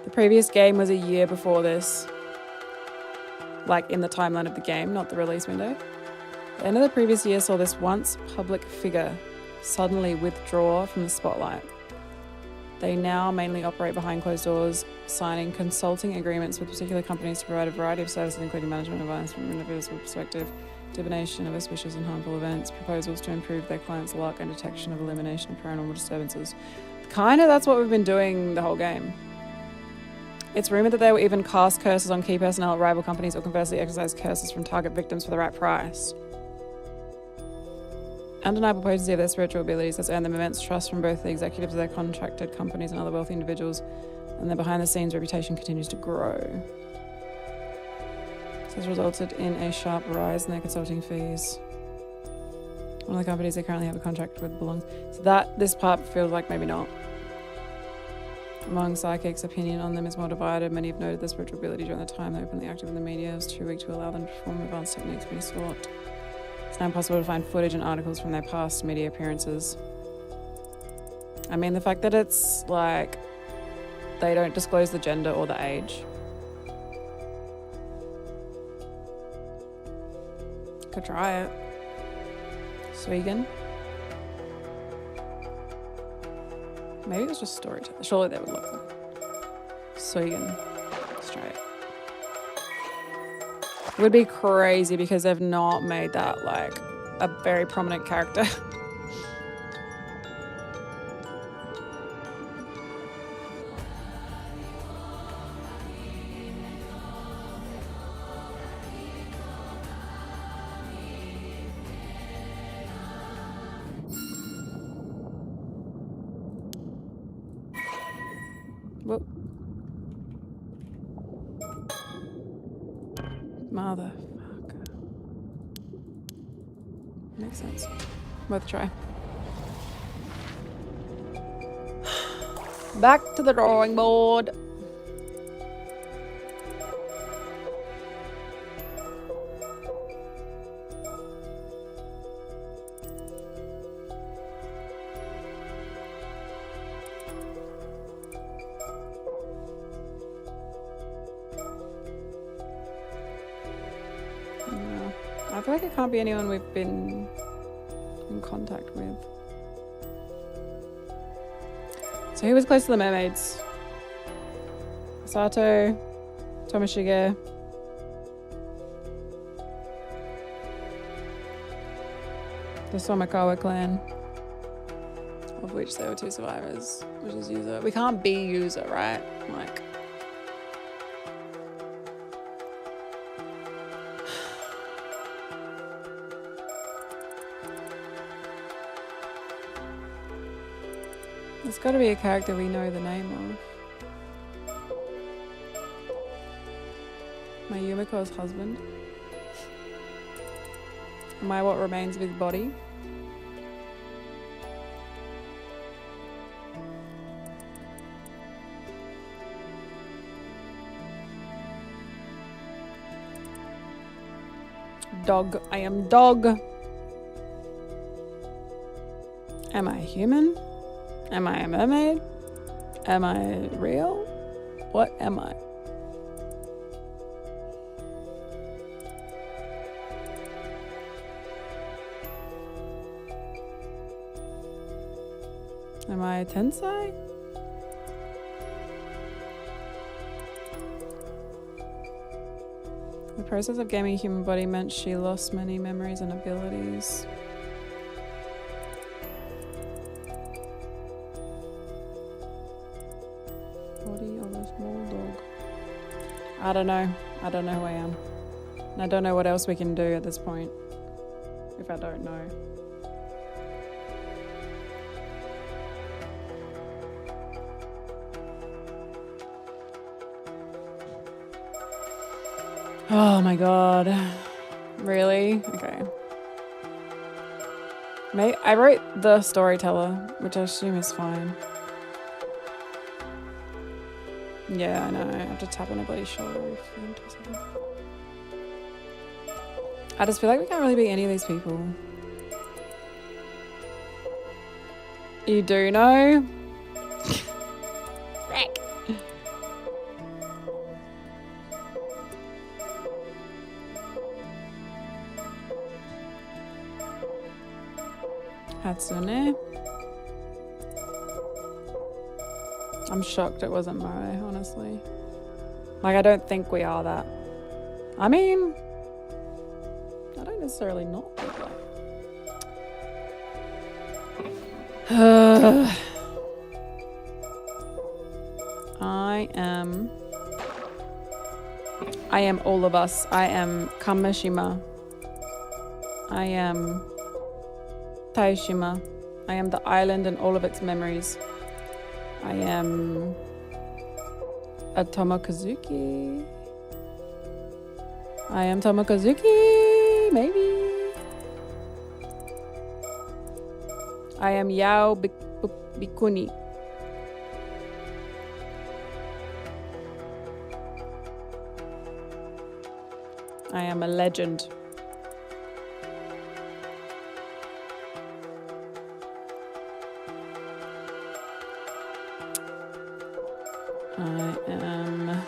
The previous game was a year before this. Like in the timeline of the game, not the release window. The end of the previous year saw this once public figure suddenly withdraw from the spotlight. They now mainly operate behind closed doors, signing consulting agreements with particular companies to provide a variety of services, including management advice from an individual perspective, divination of auspicious and harmful events, proposals to improve their clients' luck, and detection of elimination of paranormal disturbances. Kind of that's what we've been doing the whole game. It's rumoured that they will even cast curses on key personnel at rival companies or conversely exercise curses from target victims for the right price. Undeniable potency of their spiritual abilities has earned them immense trust from both the executives of their contracted companies and other wealthy individuals, and their behind-the-scenes reputation continues to grow. This has resulted in a sharp rise in their consulting fees. One of the companies they currently have a contract with belongs... So this part feels like maybe not. Among psychics, opinion on them is more divided. Many have noted their spiritual ability during the time they're openly active in the media. It was too weak to allow them to perform advanced techniques being sought. It's now impossible to find footage and articles from their past media appearances. I mean, the fact that it's like they don't disclose the gender or the age. Could try it. Swegan. Maybe it was just storytelling. Surely they would look like it. Swegan. Let's try it. It would be crazy because they've not made that like a very prominent character. Whoop. Motherfucker. Makes sense. Worth a try. Back to the drawing board. I feel like it can't be anyone we've been in contact with. So who was close to the mermaids? Sato, Tomoshige. The Somakawa clan, of which there were 2 survivors, which is User. We can't be User, right? Like, there's got to be a character we know the name of. My Yumiko's husband. Am I what remains of his body? Dog. I am dog. Am I human? Am I a mermaid? Am I real? What am I? Am I a tensai? The process of gaming a human body meant she lost many memories and abilities. Body of a small dog. I don't know. I don't know who I am. And I don't know what else we can do at this point. If I don't know. Oh my god. Really? Okay. I wrote the storyteller, which I assume is fine. Yeah, I know. I have to tap on a bloody shoulder. I just feel like we can't really be any of these people. You do know? Frick. Hatsune. I'm shocked it wasn't Moe, honestly. Like, I don't think we are that. I mean, I don't necessarily not think that. I am all of us. I am Kamishima. I am Taishima. I am the island and all of its memories. I am a Tomokazuki. I am Tomokazuki, maybe. I am Yao Bikuni. I am a legend. I am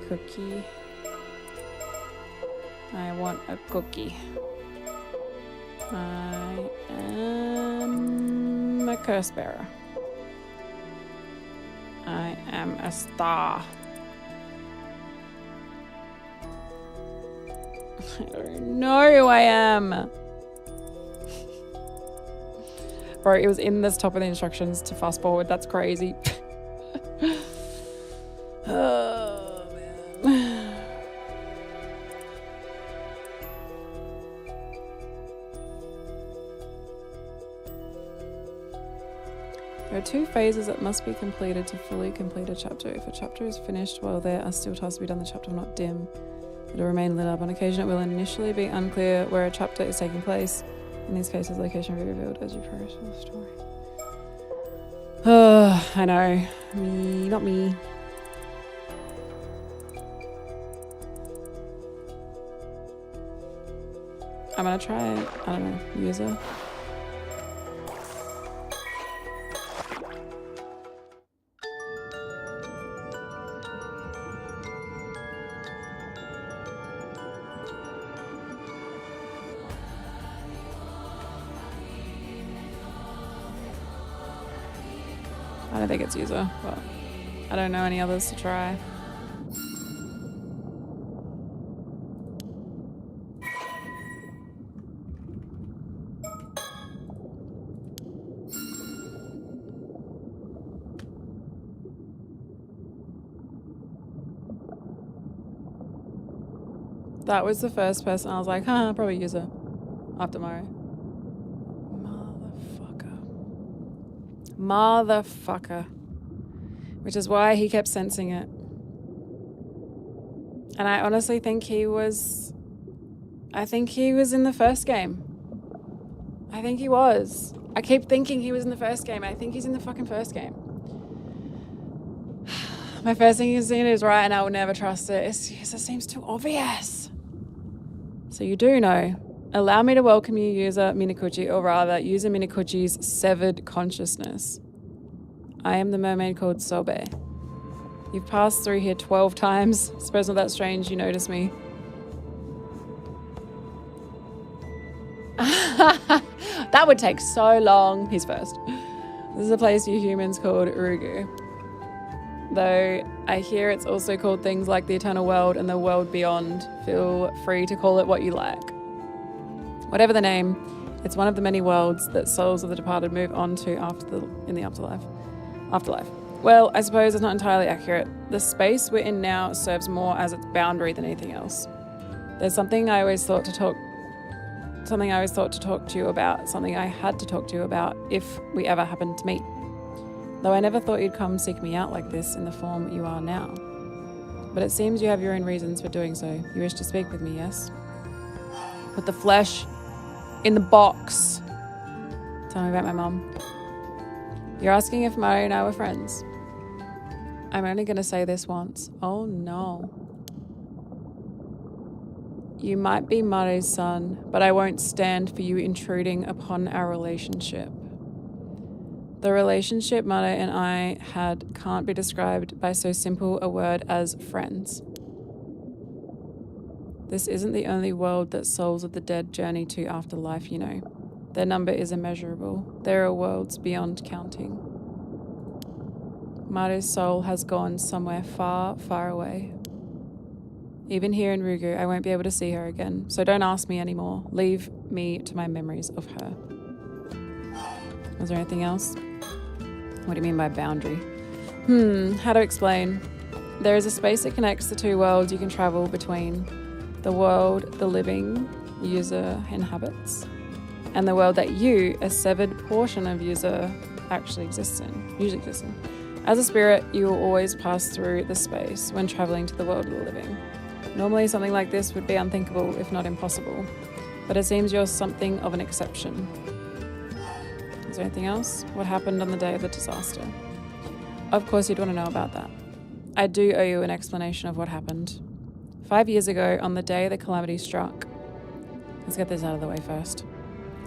cookie. I want a cookie. I am a curse bearer. I am a star. I don't know who I am. Bro, it was in this top of the instructions to fast forward. That's crazy. Oh, man. There are 2 phases that must be completed to fully complete a chapter. If a chapter is finished while there are still tasks to be done, the chapter will not dim. It will remain lit up. On occasion, it will initially be unclear where a chapter is taking place. In these cases, location will be revealed as you progress through the story. I know. Me, not me. I'm gonna try, I don't know, user. I don't think it's user, but I don't know any others to try. That was the first person I was like, huh, probably user. After Mario. Motherfucker. Which is why he kept sensing it. And I honestly think he was... I think he was in the first game. I think he was. I keep thinking he was in the first game. I think he's in the fucking first game. My first thing is seeing is right and I will never trust it. It seems too obvious. So you do know. Allow me to welcome you, user Minakuchi, or rather, user Minakuchi's severed consciousness. I am the mermaid called Sobe. You've passed through here 12 times. Suppose not that strange you notice me. That would take so long. He's first. This is a place you humans called Urugu. Though I hear it's also called things like the eternal world and the world beyond. Feel free to call it what you like. Whatever the name, it's one of the many worlds that souls of the departed move on to in the afterlife. Well, I suppose it's not entirely accurate. The space we're in now serves more as its boundary than anything else. There's something I always thought to talk to you about, something I had to talk to you about if we ever happened to meet. Though I never thought you'd come seek me out like this in the form you are now. But it seems you have your own reasons for doing so. You wish to speak with me, yes? Put the flesh in the box. Tell me about my mum. You're asking if Mario and I were friends. I'm only going to say this once. Oh no. You might be Mario's son, but I won't stand for you intruding upon our relationship. The relationship Mario and I had can't be described by so simple a word as friends. This isn't the only world that souls of the dead journey to after life, you know. Their number is immeasurable. There are worlds beyond counting. Mare's soul has gone somewhere far, far away. Even here in Rugu, I won't be able to see her again, so don't ask me anymore. Leave me to my memories of her. Was there anything else? What do you mean by boundary? How to explain? There is a space that connects the two worlds you can travel between. The world the living user inhabits, and the world that you, a severed portion of user, usually exists in. As a spirit, you will always pass through the space when traveling to the world of the living. Normally, something like this would be unthinkable, if not impossible, but it seems you're something of an exception. Is there anything else? What happened on the day of the disaster? Of course you'd want to know about that. I do owe you an explanation of what happened. 5 years ago, on the day the calamity struck. Let's get this out of the way first.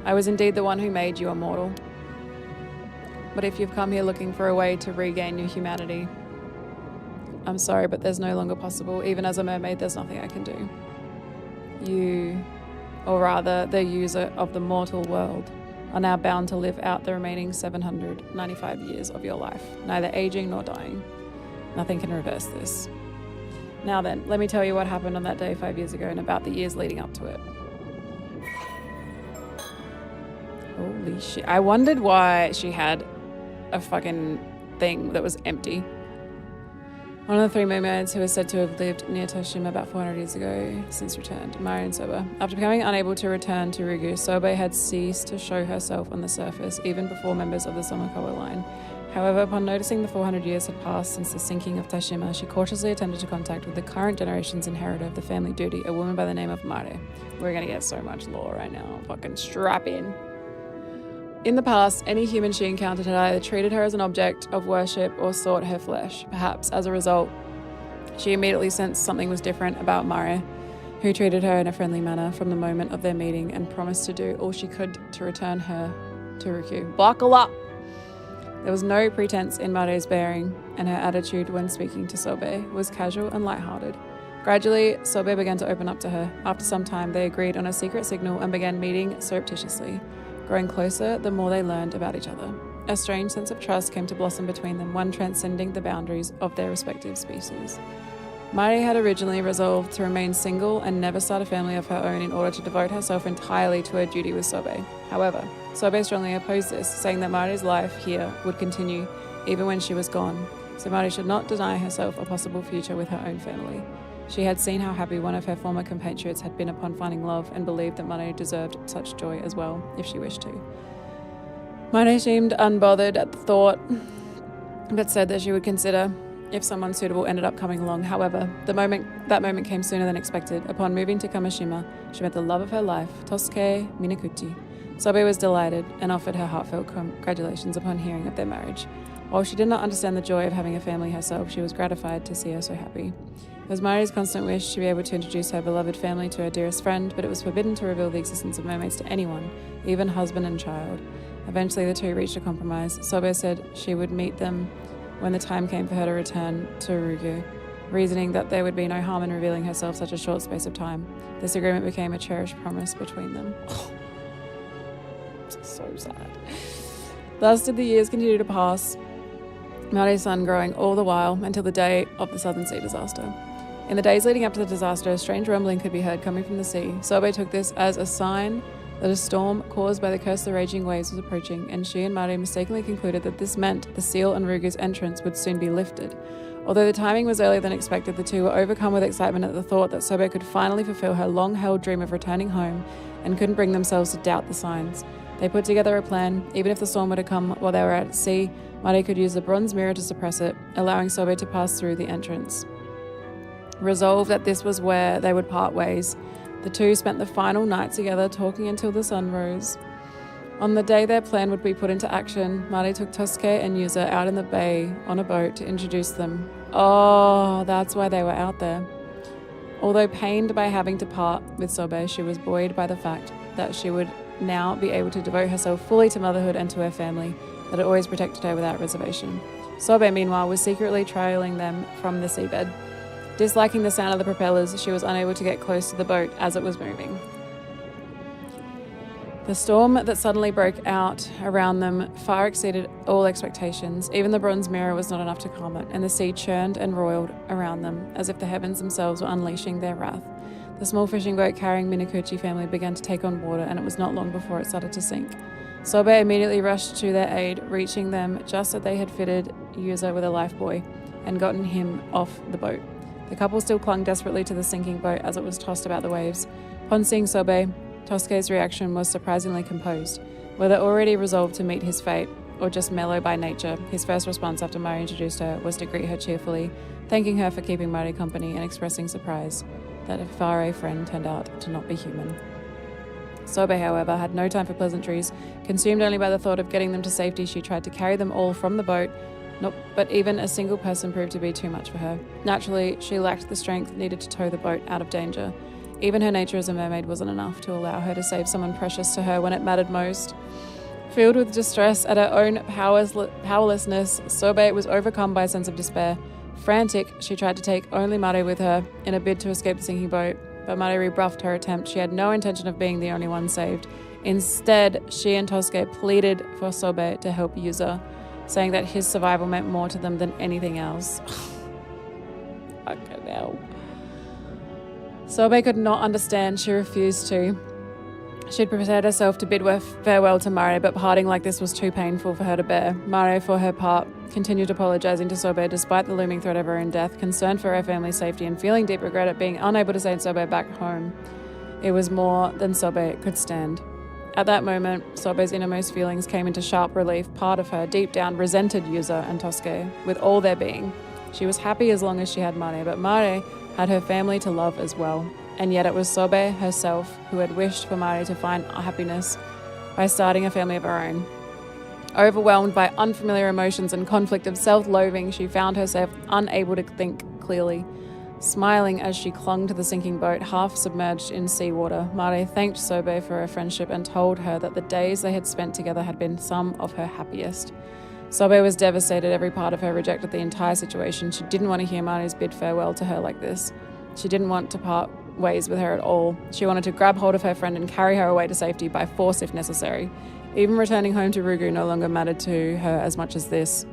I was indeed the one who made you immortal. But if you've come here looking for a way to regain your humanity, I'm sorry, but there's no longer possible. Even as a mermaid, there's nothing I can do. You, or rather, the user of the mortal world, are now bound to live out the remaining 795 years of your life, neither aging nor dying. Nothing can reverse this. Now then, let me tell you what happened on that day 5 years ago and about the years leading up to it. Holy shit. I wondered why she had a fucking thing that was empty. One of the 3 mermaids who is said to have lived near Toshima about 400 years ago since returned, Mari and Soba. After becoming unable to return to Rugu, Soba had ceased to show herself on the surface, even before members of the Somakawa line. However, upon noticing the 400 years had passed since the sinking of Toshima, she cautiously attempted to contact with the current generation's inheritor of the family duty, a woman by the name of Mare. We're gonna get so much lore right now. Fucking strap in. In the past, any human she encountered had either treated her as an object of worship or sought her flesh. Perhaps, as a result, she immediately sensed something was different about Mare, who treated her in a friendly manner from the moment of their meeting and promised to do all she could to return her to Ruku. Buckle up! There was no pretense in Mare's bearing, and her attitude when speaking to Sobe was casual and lighthearted. Gradually, Sobe began to open up to her. After some time, they agreed on a secret signal and began meeting surreptitiously. Growing closer, the more they learned about each other. A strange sense of trust came to blossom between them, one transcending the boundaries of their respective species. Mari had originally resolved to remain single and never start a family of her own in order to devote herself entirely to her duty with Sobe. However, Sobe strongly opposed this, saying that Mari's life here would continue even when she was gone, so Mari should not deny herself a possible future with her own family. She had seen how happy one of her former compatriots had been upon finding love and believed that Mare deserved such joy as well, if she wished to. Mare seemed unbothered at the thought, but said that she would consider if someone suitable ended up coming along. However, that moment came sooner than expected. Upon moving to Kamishima, she met the love of her life, Tosuke Minakuchi. Sobe was delighted and offered her heartfelt congratulations upon hearing of their marriage. While she did not understand the joy of having a family herself, she was gratified to see her so happy. It was Mari's constant wish to be able to introduce her beloved family to her dearest friend, but it was forbidden to reveal the existence of mermaids to anyone, even husband and child. Eventually, the two reached a compromise. Sobe said she would meet them when the time came for her to return to Rugu, reasoning that there would be no harm in revealing herself such a short space of time. This agreement became a cherished promise between them. So sad. Thus did the years continue to pass, Mari's son growing all the while until the day of the Southern Sea disaster. In the days leading up to the disaster, a strange rumbling could be heard coming from the sea. Sobe took this as a sign that a storm caused by the curse of the raging waves was approaching, and she and Mari mistakenly concluded that this meant the seal on Rugu's entrance would soon be lifted. Although the timing was earlier than expected, the two were overcome with excitement at the thought that Sobe could finally fulfill her long-held dream of returning home and couldn't bring themselves to doubt the signs. They put together a plan. Even if the storm were to come while they were at sea, Mari could use the bronze mirror to suppress it, allowing Sobe to pass through the entrance. Resolved that this was where they would part ways, the two spent the final night together talking until the sun rose. On the day their plan would be put into action, Mari took Tosuke and Yuza out in the bay on a boat to introduce them. Oh, that's why they were out there. Although pained by having to part with Sobe, she was buoyed by the fact that she would now be able to devote herself fully to motherhood and to her family that had always protected her without reservation. Sobe, meanwhile, was secretly trailing them from the seabed. Disliking the sound of the propellers, she was unable to get close to the boat as it was moving. The storm that suddenly broke out around them far exceeded all expectations. Even the bronze mirror was not enough to calm it, and the sea churned and roiled around them, as if the heavens themselves were unleashing their wrath. The small fishing boat carrying Minakuchi family began to take on water, and it was not long before it started to sink. Sobe immediately rushed to their aid, reaching them just as they had fitted Yuza with a lifebuoy and gotten him off the boat. The couple still clung desperately to the sinking boat as it was tossed about the waves. Upon seeing Sobe, Tosuke's reaction was surprisingly composed. Whether already resolved to meet his fate or just mellow by nature, his first response after Mari introduced her was to greet her cheerfully, thanking her for keeping Mari company and expressing surprise that a far-away friend turned out to not be human. Sobe, however, had no time for pleasantries. Consumed only by the thought of getting them to safety, she tried to carry them all from the boat, but even a single person proved to be too much for her. Naturally, she lacked the strength needed to tow the boat out of danger. Even her nature as a mermaid wasn't enough to allow her to save someone precious to her when it mattered most. Filled with distress at her own powerlessness, Sobe was overcome by a sense of despair. Frantic, she tried to take only Mare with her in a bid to escape the sinking boat, but Mare rebuffed her attempt. She had no intention of being the only one saved. Instead, she and Tosuke pleaded for Sobe to help Yuza, saying that his survival meant more to them than anything else. Fucking hell. Sobe could not understand. She refused to. She'd prepared herself to bid farewell to Mare, but parting like this was too painful for her to bear. Mare, for her part, continued apologizing to Sobe despite the looming threat of her own death, concerned for her family's safety and feeling deep regret at being unable to send Sobe back home. It was more than Sobe could stand. At that moment, Sobe's innermost feelings came into sharp relief. Part of her, deep down, resented Yuza and Tosuke with all their being. She was happy as long as she had Mare, but Mare had her family to love as well. And yet it was Sobe herself who had wished for Mare to find happiness by starting a family of her own. Overwhelmed by unfamiliar emotions and conflict of self-loathing, she found herself unable to think clearly. Smiling as she clung to the sinking boat, half submerged in seawater, Mare thanked Sobe for her friendship and told her that the days they had spent together had been some of her happiest. Sobe was devastated. Every part of her rejected the entire situation. She didn't want to hear Mare's bid farewell to her like this. She didn't want to part ways with her at all. She wanted to grab hold of her friend and carry her away to safety by force if necessary. Even returning home to Rugu no longer mattered to her as much as this.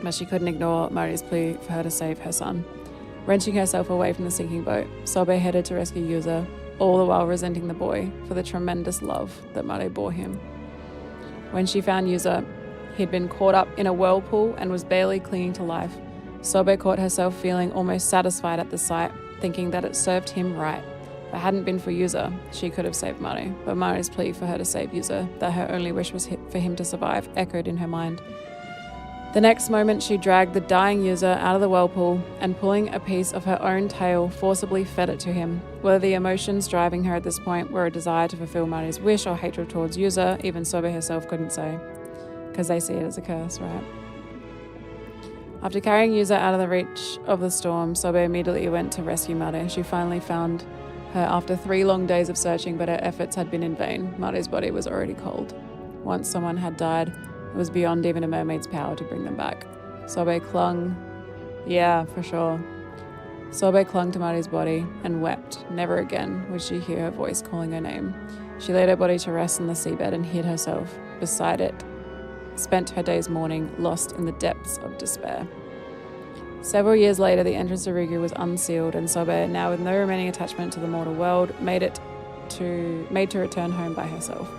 But she couldn't ignore Mari's plea for her to save her son. Wrenching herself away from the sinking boat, Sobe headed to rescue Yuza, all the while resenting the boy for the tremendous love that Mare bore him. When she found Yuza, he'd been caught up in a whirlpool and was barely clinging to life. Sobe caught herself feeling almost satisfied at the sight, thinking that it served him right. If it hadn't been for Yuza, she could have saved Mare, but Mare's plea for her to save Yuza, that her only wish was for him to survive, echoed in her mind. The next moment, she dragged the dying Yuza out of the whirlpool and, pulling a piece of her own tail, forcibly fed it to him. Whether the emotions driving her at this point were a desire to fulfill Mare's wish or hatred towards Yuza, even Sobe herself couldn't say, because they see it as a curse, right? After carrying Yuza out of the reach of the storm, Sobe immediately went to rescue Mare. She finally found her after 3 long days of searching, but her efforts had been in vain. Mare's body was already cold. Once someone had died, it was beyond even a mermaid's power to bring them back. Sobe clung. Yeah, for sure. Sobe clung to Mare's body and wept. Never again would she hear her voice calling her name. She laid her body to rest on the seabed and hid herself beside it. Spent her days mourning, lost in the depths of despair. Several years later, the entrance to Rugu was unsealed, and Sobe, now with no remaining attachment to the mortal world, made to return home by herself.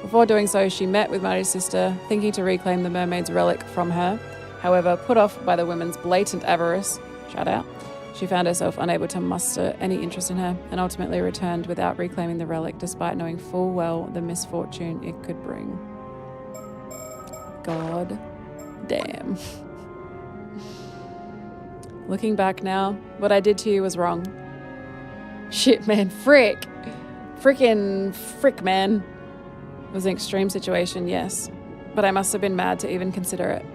Before doing so, she met with Mare's sister, thinking to reclaim the mermaid's relic from her. However, put off by the women's blatant avarice, shout out, she found herself unable to muster any interest in her, and ultimately returned without reclaiming the relic, despite knowing full well the misfortune it could bring. God damn. Looking back now, what I did to you was wrong. Shit, man. Frick, man. It was an extreme situation, yes, but I must have been mad to even consider it.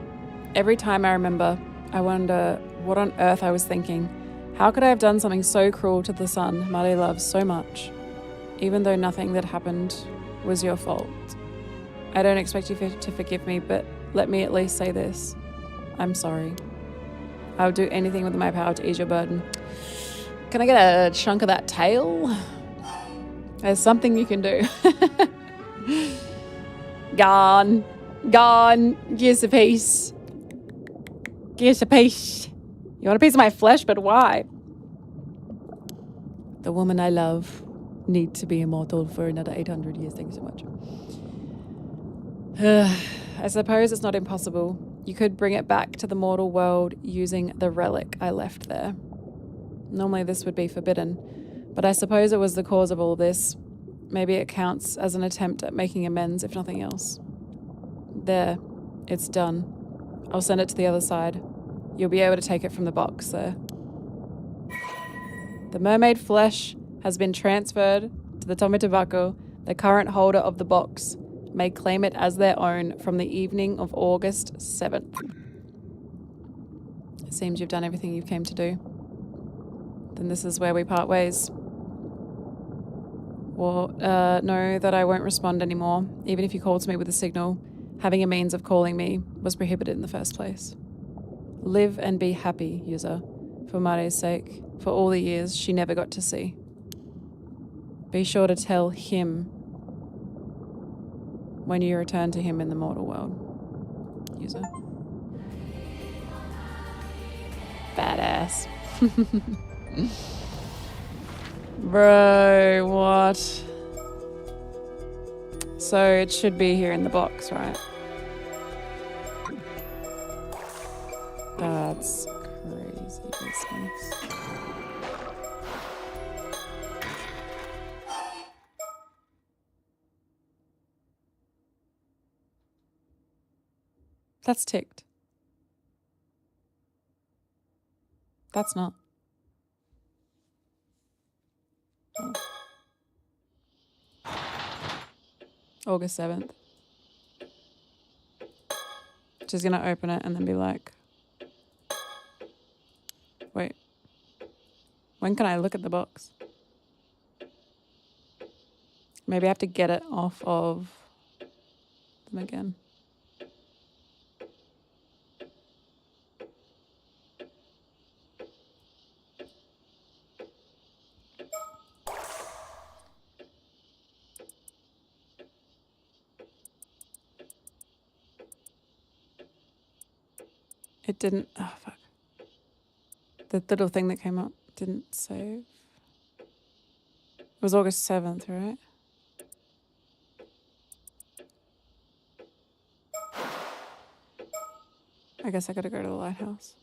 Every time I remember, I wonder what on earth I was thinking. How could I have done something so cruel to the son Mare loves so much, even though nothing that happened was your fault? I don't expect you to forgive me, but let me at least say this. I'm sorry. I would do anything within my power to ease your burden. Can I get a chunk of that tail? There's something you can do. Gone. Gone. Give us a piece. Give us a piece. You want a piece of my flesh, but why? The woman I love needs to be immortal for another 800 years. Thank you so much. I suppose it's not impossible. You could bring it back to the mortal world using the relic I left there. Normally this would be forbidden, but I suppose it was the cause of all this. Maybe it counts as an attempt at making amends, if nothing else. There. It's done. I'll send it to the other side. You'll be able to take it from the box there. The mermaid flesh has been transferred to the Tome Tobacco. The current holder of the box may claim it as their own from the evening of August 7th. It seems you've done everything you came to do. Then this is where we part ways. Well, know that I won't respond anymore. Even if you called to me with a signal, having a means of calling me was prohibited in the first place. Live and be happy, user, for Mare's sake, for all the years she never got to see. Be sure to tell him when you return to him in the mortal world, user. Badass. Bro, what? So it should be here in the box, right? That's crazy business. That's ticked. That's not. Oh. August 7th. She's gonna open it and then be like, wait, when can I look at the box? Maybe I have to get it off of them again. It didn't, oh fuck. The little thing that came up didn't save. It was August 7th, right? I guess I gotta go to the lighthouse.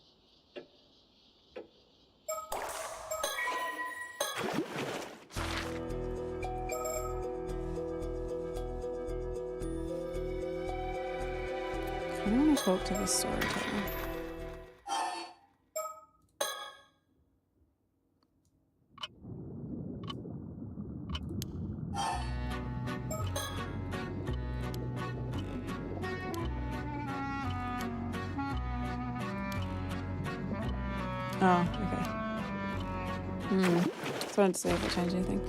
I don't want to talk to the storyteller. Oh, okay. Just wanted to see if it changed anything.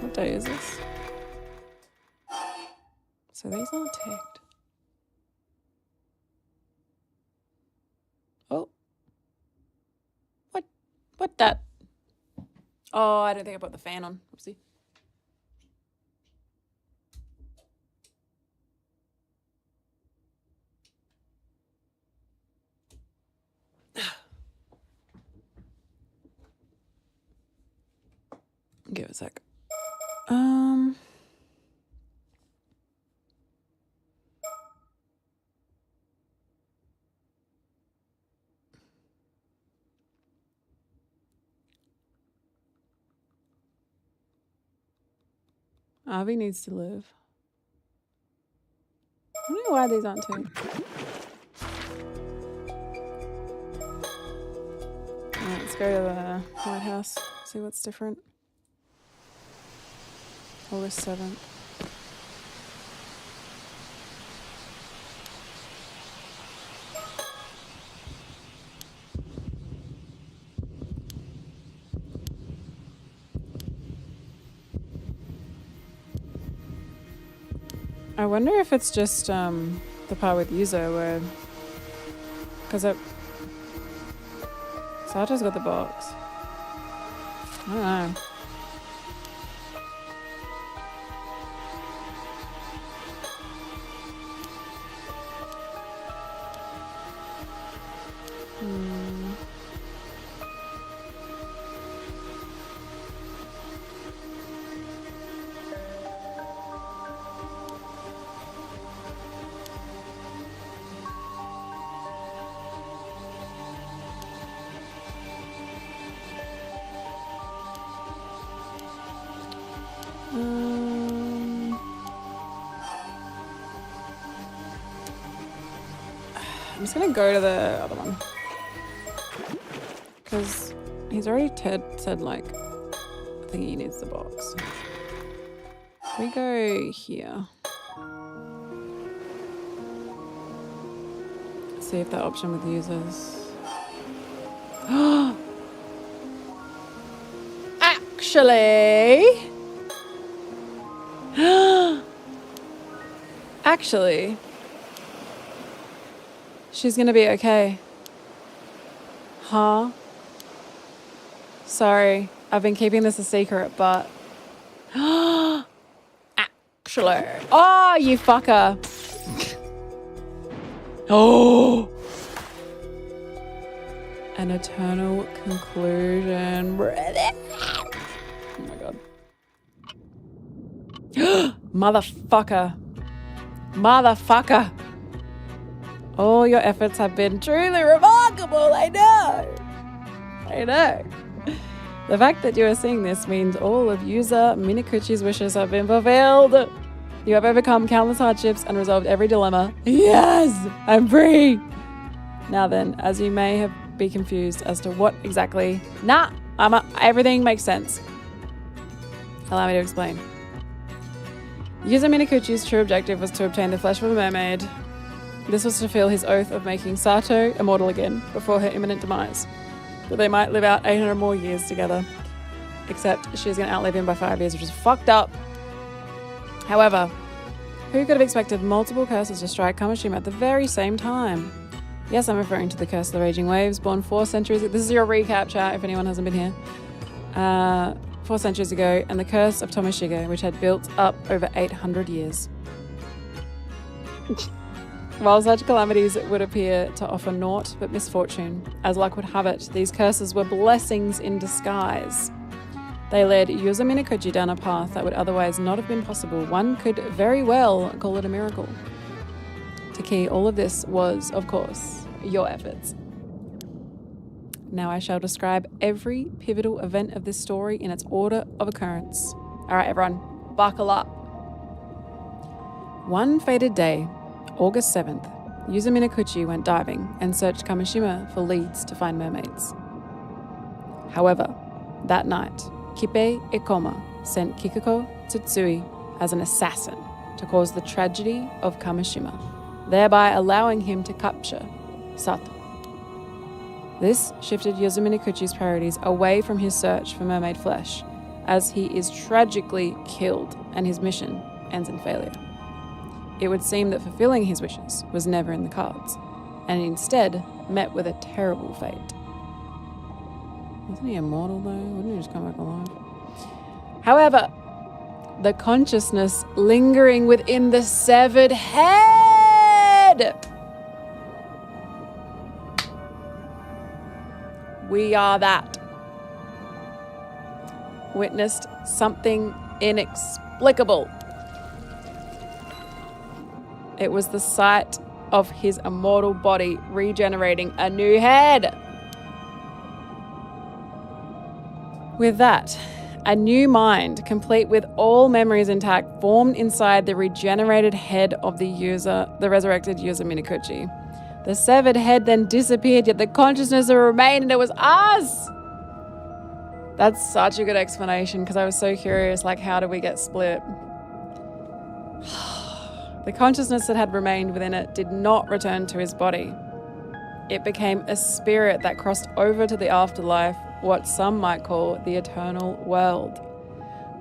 What day is this? So these aren't ticked. Oh. What that? Oh, I don't think I put the fan on. Oopsie. Give it a sec. Avi needs to live. I don't know why these aren't two. Alright, let's go to the lighthouse, see what's different. August 7th. I wonder if it's just the part with Yuzo where, because Sato's got the box. I don't know. I'm just gonna go to the other one because he's already said like I think he needs the box. We go here. See if that option with users. Actually, she's gonna be okay. Huh? Sorry, I've been keeping this a secret, but actually, oh, you fucker. Oh, an eternal conclusion. Oh my god. Motherfucker. Motherfucker. All your efforts have been truly remarkable. I know. The fact that you are seeing this means all of user Minakuchi's wishes have been fulfilled. You have overcome countless hardships and resolved every dilemma. Yes, I'm free. Now then, as you may have be confused as to what exactly... everything makes sense. Allow me to explain. Yuzo Minakuchi's true objective was to obtain the flesh of a mermaid. This was to fulfill his oath of making Sato immortal again before her imminent demise, that they might live out 800 more years together. Except she's going to outlive him by 5 years, which is fucked up. However, who could have expected multiple curses to strike Kamishima at the very same time? Yes, I'm referring to the Curse of the Raging Waves, born 4 centuries... This is your recap, chat, if anyone hasn't been here. 4 centuries ago, and the Curse of Tomoshige, which had built up over 800 years. While such calamities would appear to offer naught but misfortune, as luck would have it, these curses were blessings in disguise. They led Yuzo Minakuchi down a path that would otherwise not have been possible. One could very well call it a miracle. To key all of this was, of course, your efforts. Now I shall describe every pivotal event of this story in its order of occurrence. All right, everyone, buckle up. One fated day, August 7th, Yuzo Minakuchi went diving and searched Kamishima for leads to find mermaids. However, that night, Kippei Ikoma sent Kikuko Tsutsui as an assassin to cause the tragedy of Kamishima, thereby allowing him to capture Sato. This shifted Yuzo Minakuchi's priorities away from his search for mermaid flesh, as he is tragically killed and his mission ends in failure. It would seem that fulfilling his wishes was never in the cards, and instead met with a terrible fate. Wasn't he immortal though? Wouldn't he just come back alive? However, the consciousness lingering within the severed head. We are that. Witnessed something inexplicable. It was the sight of his immortal body regenerating a new head. With that, a new mind, complete with all memories intact, formed inside the regenerated head of the resurrected Yuzo Minakuchi. The severed head then disappeared, yet the consciousness remained, and it was us! That's such a good explanation, because I was so curious, like, how did we get split? The consciousness that had remained within it did not return to his body. It became a spirit that crossed over to the afterlife, what some might call the eternal world.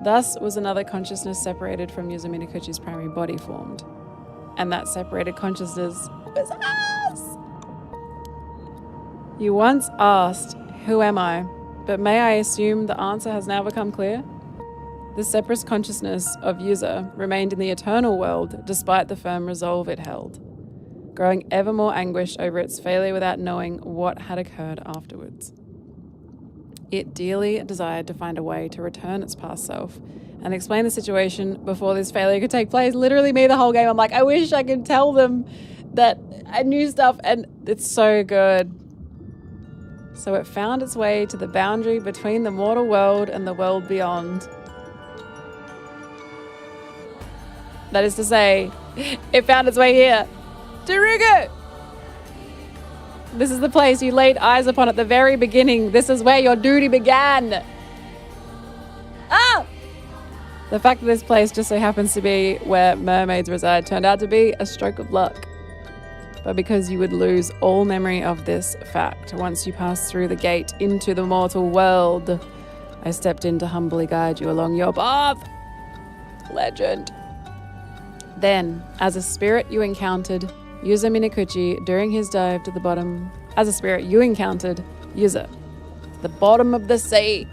Thus was another consciousness separated from Yuzo Minakuchi's primary body formed. And that separated consciousness was us! You once asked, who am I? But may I assume the answer has now become clear? The separate consciousness of Yuzo remained in the eternal world despite the firm resolve it held, growing ever more anguished over its failure without knowing what had occurred afterwards. It dearly desired to find a way to return its past self and explain the situation before this failure could take place. Literally me the whole game, I'm like, I wish I could tell them that I knew stuff, and it's so good. So it found its way to the boundary between the mortal world and the world beyond. That is to say, it found its way here. Daruga! This is the place you laid eyes upon at the very beginning. This is where your duty began. Ah! The fact that this place just so happens to be where mermaids reside turned out to be a stroke of luck. But because you would lose all memory of this fact once you pass through the gate into the mortal world, I stepped in to humbly guide you along your path. Legend. Then, as a spirit you encountered Yuzo Minakuchi during his dive to the bottom. As a spirit you encountered Yuzo, the bottom of the sea.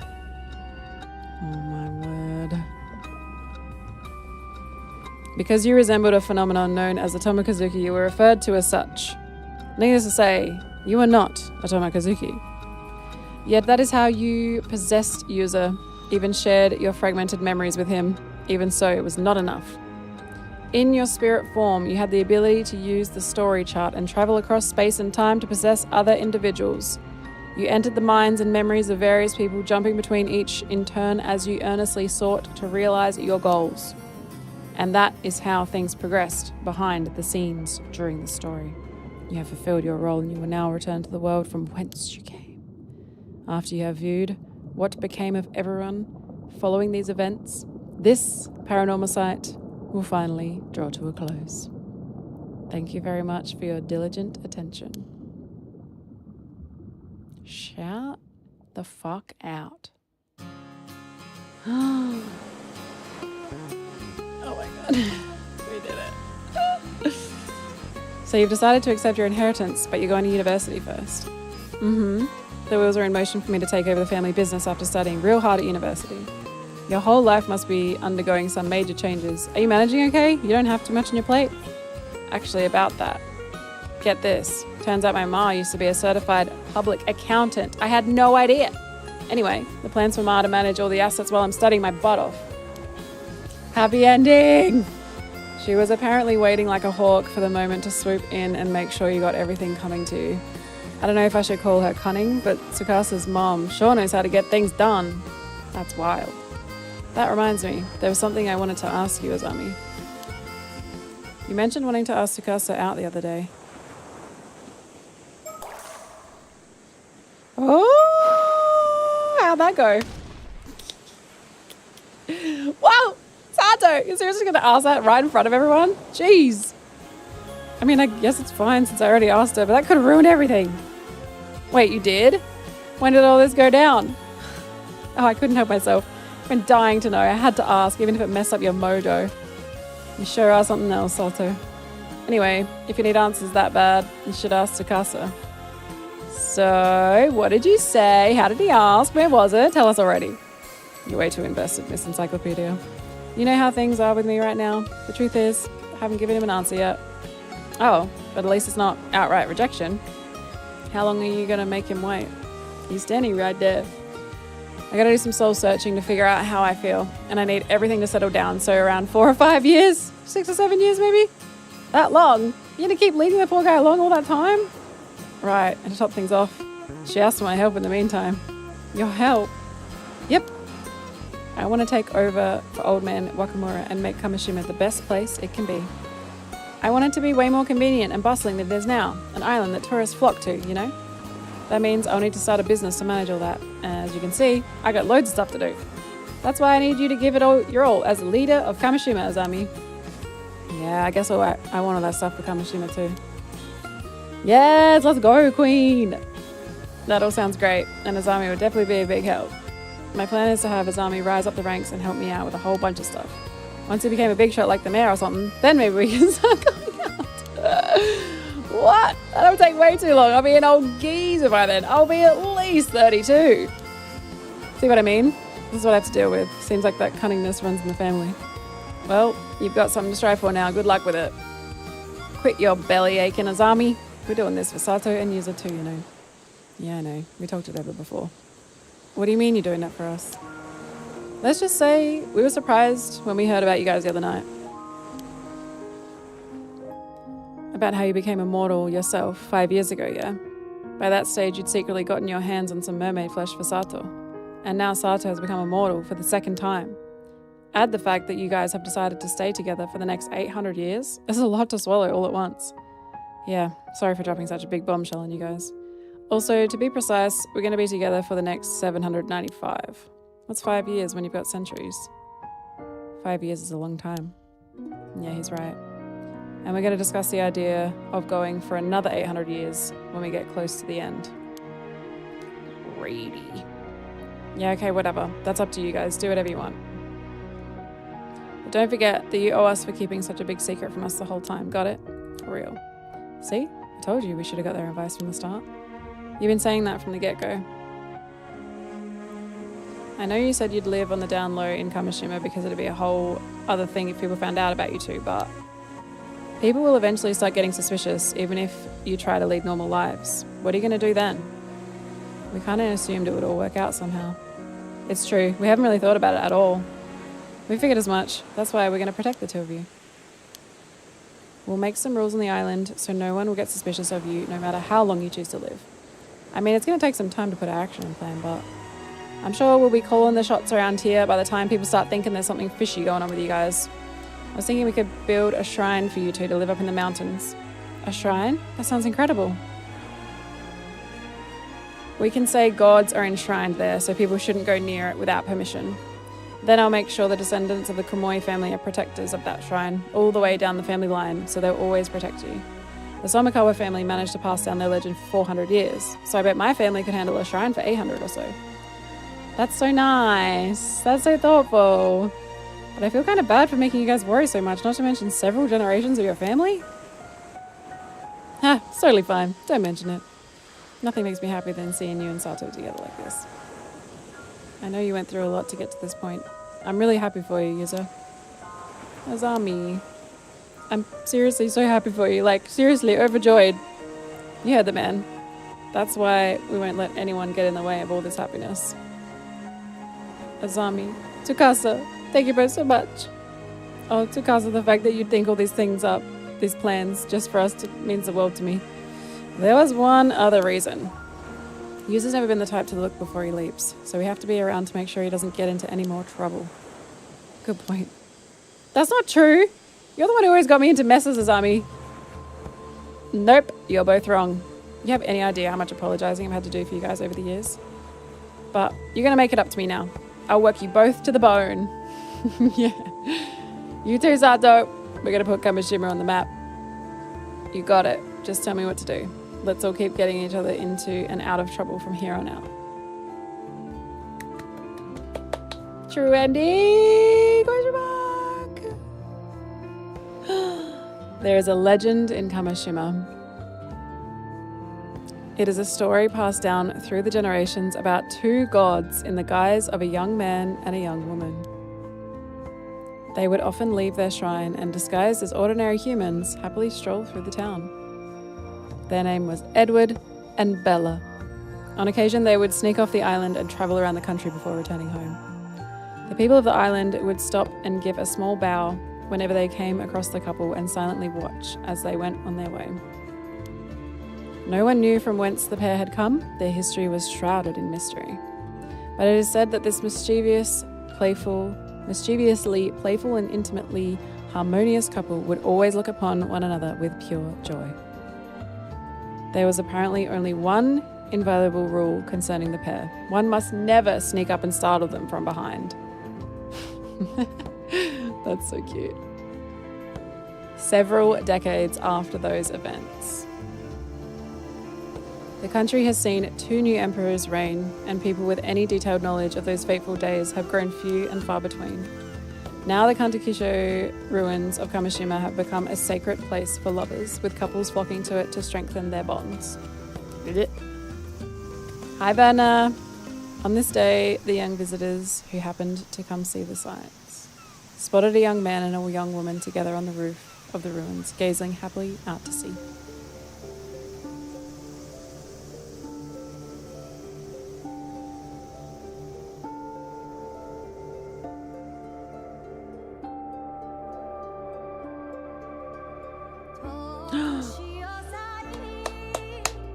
Oh my word. Because you resembled a phenomenon known as the Tomokazuki, you were referred to as such. Needless to say, you are not a Tomokazuki. Yet that is how you possessed Yuzo, even shared your fragmented memories with him. Even so, it was not enough. In your spirit form, you had the ability to use the story chart and travel across space and time to possess other individuals. You entered the minds and memories of various people, jumping between each in turn as you earnestly sought to realize your goals. And that is how things progressed behind the scenes during the story. You have fulfilled your role and you will now return to the world from whence you came. After you have viewed what became of everyone following these events, this PARANORMASIGHT will finally draw to a close. Thank you very much for your diligent attention. Shout the fuck out. Oh my god. We did it. So you've decided to accept your inheritance, but you're going to university first. The wheels are in motion for me to take over the family business after studying real hard at university. Your whole life must be undergoing some major changes. Are you managing okay? You don't have too much on your plate? Actually, about that. Get this. Turns out my ma used to be a certified public accountant. I had no idea. Anyway, the plans for ma to manage all the assets while I'm studying my butt off. Happy ending! She was apparently waiting like a hawk for the moment to swoop in and make sure you got everything coming to you. I don't know if I should call her cunning, but Tsukasa's mom sure knows how to get things done. That's wild. That reminds me, there was something I wanted to ask you, Azami. You mentioned wanting to ask Tsukasa out the other day. Oh, how'd that go? Wow, Sato, you're seriously going to ask that right in front of everyone? Jeez. I mean, I guess it's fine since I already asked her, but that could have ruined everything. Wait, you did? When did all this go down? Oh, I couldn't help myself. I've been dying to know. I had to ask, even if it messed up your mojo. You sure are something else, Sato. Anyway, if you need answers that bad, you should ask Tsukasa. So, what did you say? How did he ask? Where was it? Tell us already. You're way too invested, Miss Encyclopedia. You know how things are with me right now. The truth is, I haven't given him an answer yet. Oh, but at least it's not outright rejection. How long are you going to make him wait? He's standing right there. I gotta do some soul searching to figure out how I feel, and I need everything to settle down, so around 4 or 5 years? 6 or 7 years maybe? That long? You gonna keep leading the poor guy along all that time? Right, and to top things off, she asked for my help in the meantime. Your help? Yep. I want to take over for old man Wakamura and make Kamishima the best place it can be. I want it to be way more convenient and bustling than it is now, an island that tourists flock to, you know? That means I'll need to start a business to manage all that. As you can see, I got loads of stuff to do. That's why I need you to give it all your all as a leader of Kamishima, Azami. Yeah, I guess I want all that stuff for Kamishima too. Yes, let's go, Queen! That all sounds great, and Azami would definitely be a big help. My plan is to have Azami rise up the ranks and help me out with a whole bunch of stuff. Once he became a big shot like the mayor or something, then maybe we can start going out. What? That'll take way too long. I'll be an old geezer by then. I'll be at least 32. See what I mean? This is what I have to deal with. Seems like that cunningness runs in the family. Well, you've got something to strive for now. Good luck with it. Quit your belly aching, Azami. We're doing this for Sato and Yuza too, you know. Yeah, I know. We talked it over before. What do you mean you're doing that for us? Let's just say we were surprised when we heard about you guys the other night. About how you became immortal yourself 5 years ago, yeah? By that stage, you'd secretly gotten your hands on some mermaid flesh for Sato. And now Sato has become immortal for the second time. Add the fact that you guys have decided to stay together for the next 800 years. It's a lot to swallow all at once. Yeah, sorry for dropping such a big bombshell on you guys. Also, to be precise, we're going to be together for the next 795. What's 5 years when you've got centuries? 5 years is a long time. Yeah, he's right. And we're going to discuss the idea of going for another 800 years when we get close to the end. Greedy. Yeah, okay, whatever. That's up to you guys. Do whatever you want. But don't forget that you owe us for keeping such a big secret from us the whole time. Got it? For real. See? I told you we should have got their advice from the start. You've been saying that from the get-go. I know you said you'd live on the down low in Kamishima because it'd be a whole other thing if people found out about you two, but people will eventually start getting suspicious even if you try to lead normal lives. What are you going to do then? We kind of assumed it would all work out somehow. It's true, we haven't really thought about it at all. We figured as much. That's why we're going to protect the two of you. We'll make some rules on the island so no one will get suspicious of you no matter how long you choose to live. I mean, it's going to take some time to put our action plan, but I'm sure we'll be calling the shots around here by the time people start thinking there's something fishy going on with you guys. I was thinking we could build a shrine for you two to live up in the mountains. A shrine? That sounds incredible. We can say gods are enshrined there, so people shouldn't go near it without permission. Then I'll make sure the descendants of the Komoi family are protectors of that shrine, all the way down the family line, so they'll always protect you. The Somikawa family managed to pass down their legend for 400 years, so I bet my family could handle a shrine for 800 or so. That's so nice. That's so thoughtful. But I feel kind of bad for making you guys worry so much, not to mention several generations of your family. It's totally fine. Don't mention it. Nothing makes me happier than seeing you and Sato together like this. I know you went through a lot to get to this point. I'm really happy for you, Yuza. Azami. I'm seriously so happy for you. Like, seriously, overjoyed. You heard the man. That's why we won't let anyone get in the way of all this happiness. Azami. Tsukasa. Thank you both so much. Oh, Tsukasa, the fact that you think all these things up, these plans, just for us means the world to me. There was one other reason. Yuza's never been the type to look before he leaps, so we have to be around to make sure he doesn't get into any more trouble. Good point. That's not true. You're the one who always got me into messes, Azami. Nope, you're both wrong. You have any idea how much apologizing I've had to do for you guys over the years? But you're going to make it up to me now. I'll work you both to the bone. Yeah. You too, Sato. We're going to put Kamishima on the map. You got it. Just tell me what to do. Let's all keep getting each other into and out of trouble from here on out. True ending? Question mark. There is a legend in Kamishima. It is a story passed down through the generations about two gods in the guise of a young man and a young woman. They would often leave their shrine and, disguised as ordinary humans, happily stroll through the town. Their name was Edward and Bella. On occasion, they would sneak off the island and travel around the country before returning home. The people of the island would stop and give a small bow whenever they came across the couple and silently watch as they went on their way. No one knew from whence the pair had come. Their history was shrouded in mystery. But it is said that this mischieviously playful and intimately harmonious couple would always look upon one another with pure joy. There was apparently only one inviolable rule concerning the pair. One must never sneak up and startle them from behind. That's so cute. Several decades after those events. The country has seen 2 new emperors reign, and people with any detailed knowledge of those fateful days have grown few and far between. Now the Kantakisho ruins of Kamishima have become a sacred place for lovers, with couples flocking to it to strengthen their bonds. Hi, Berna. On this day, the young visitors who happened to come see the sights spotted a young man and a young woman together on the roof of the ruins, gazing happily out to sea.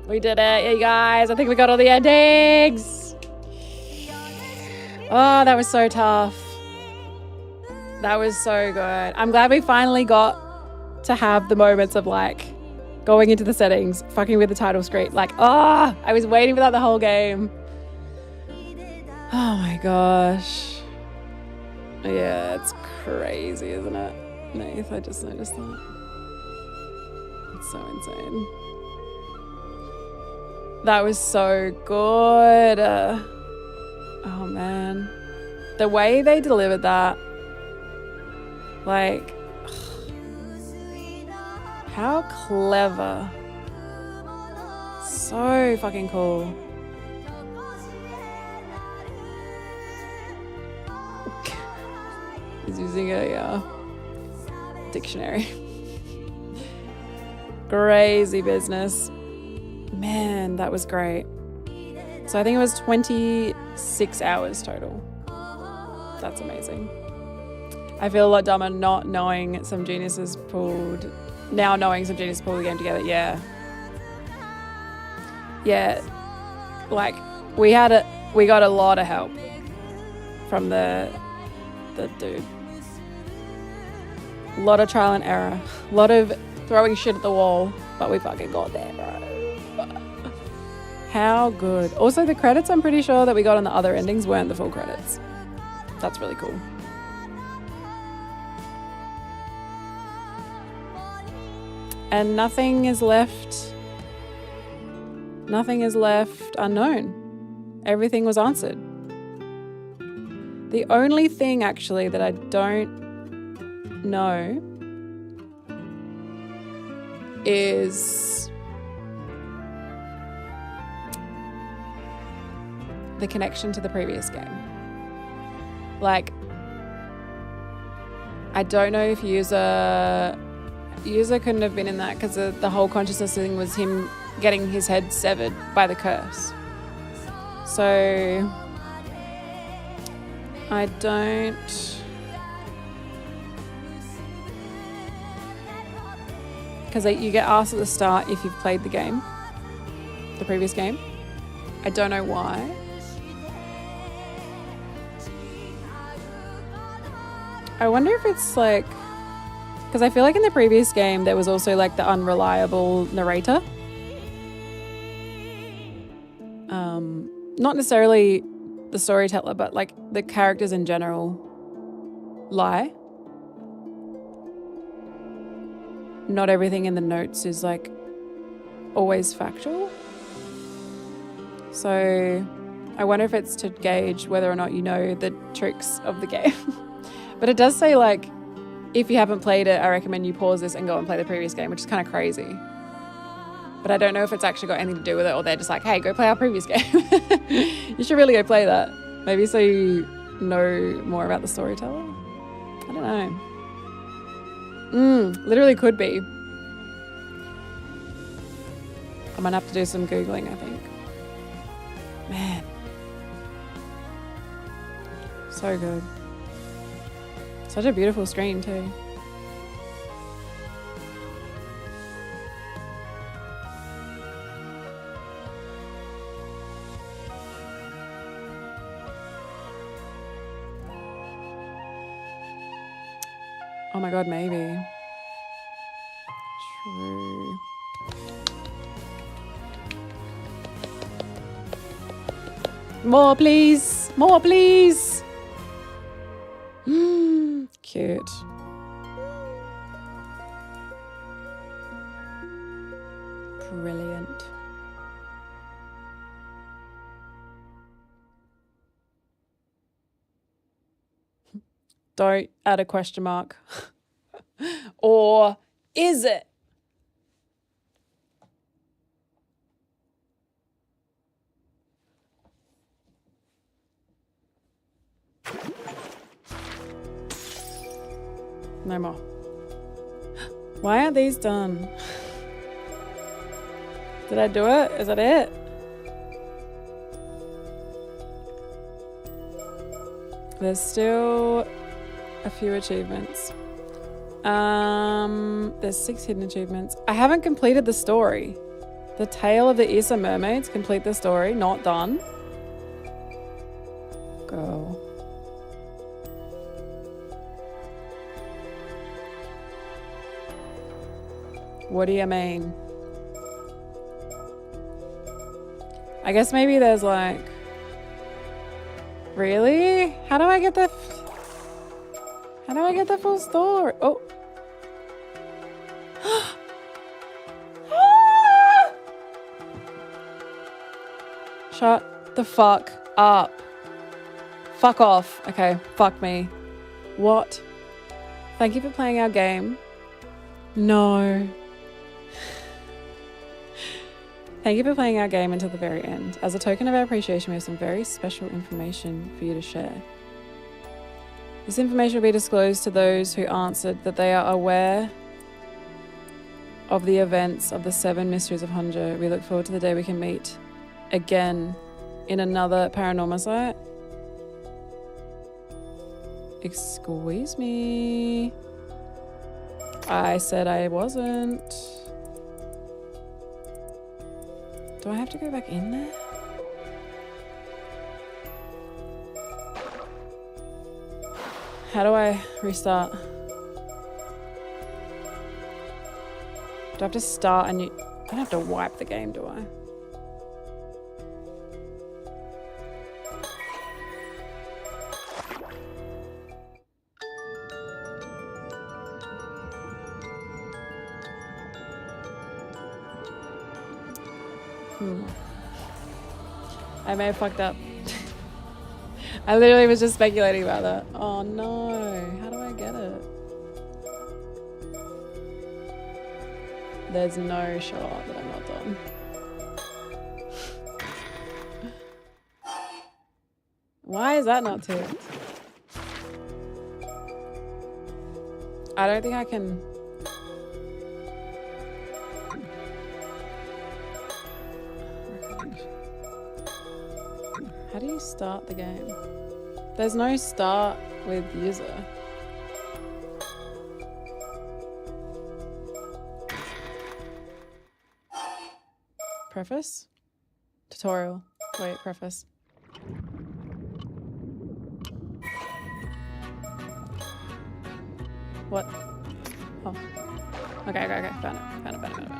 We did it, you guys. I think we got all the endings. Oh, that was so tough. That was so good. I'm glad we finally got to have the moments of like going into the settings, fucking with the title screen. Like, I was waiting for that the whole game. Oh my gosh. Yeah, it's crazy, isn't it? Nath, I just noticed that. It's so insane. That was so good. Oh man. The way they delivered that, like, how clever. So fucking cool. He's using a dictionary. Crazy business. Man, that was great. So I think it was 26 hours total. That's amazing. I feel a lot dumber not knowing some geniuses pulled, now knowing some geniuses pulled the game together. Yeah. Yeah. Like, we got a lot of help from the dude. A lot of trial and error. A lot of throwing shit at the wall, but we fucking got there, bro. How good. Also, the credits, I'm pretty sure that we got on the other endings weren't the full credits. That's really cool. And nothing is left unknown. Everything was answered. The only thing actually that I don't know is the connection to the previous game. Like, I don't know if user couldn't have been in that because the whole consciousness thing was him getting his head severed by the curse. So I don't, because you get asked at the start if you've played the game, the previous game. I don't know why. I wonder if it's like, because I feel like in the previous game there was also like the unreliable narrator. Not necessarily the storyteller, but like the characters in general lie. Not everything in the notes is like always factual. So I wonder if it's to gauge whether or not you know the tricks of the game. But it does say like, if you haven't played it, I recommend you pause this and go and play the previous game, which is kind of crazy. But I don't know if it's actually got anything to do with it, or they're just like, hey, go play our previous game. You should really go play that. Maybe so you know more about the storyteller. I don't know. Literally could be. I might have to do some Googling, I think. Man. So good. Such a beautiful screen too. Oh my god, maybe. True. More, please. More, please. Cute. Brilliant. Don't add a question mark. Or is it? No more. Why aren't these done? Did I do it? Is that it? There's still a few achievements. There's 6 hidden achievements. I haven't completed the story. The Tale of the Issa Mermaids. Complete the story. Not done. Go. What do you mean? I guess maybe there's like... Really? How do I get the... How do I get the full story? Oh. Shut the fuck up. Fuck off. Okay, fuck me. What? Thank you for playing our game. No. Thank you for playing our game until the very end. As a token of our appreciation, we have some very special information for you to share. This information will be disclosed to those who answered that they are aware of the events of the 7 mysteries of Honjo. We look forward to the day we can meet again in another Paranormasight. Excuse me. I said I wasn't. Do I have to go back in there? How do I restart? Do I have to start a new... I don't have to wipe the game, do I? I may have fucked up. I literally was just speculating about that. Oh no, how do I get it? There's no shot that I'm not done. Why is that not ticked? I don't think I can... How do you start the game? There's no start with user. Preface? Tutorial. Wait, preface. What? Oh. Okay. Found it.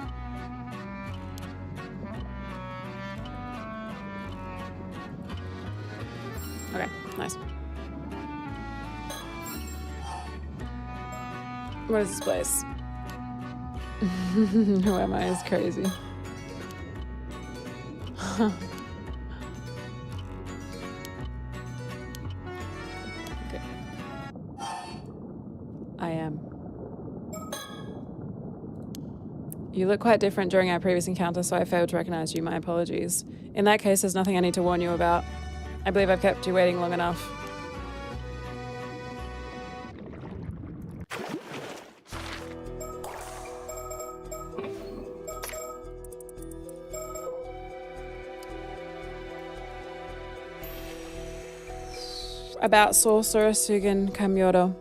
Okay, nice. What is this place? Who am I is crazy. Okay. I am. You look quite different during our previous encounter, so I failed to recognize you. My apologies. In that case, there's nothing I need to warn you about. I believe I've kept you waiting long enough. About Sorcerer Sugan Kamyoto.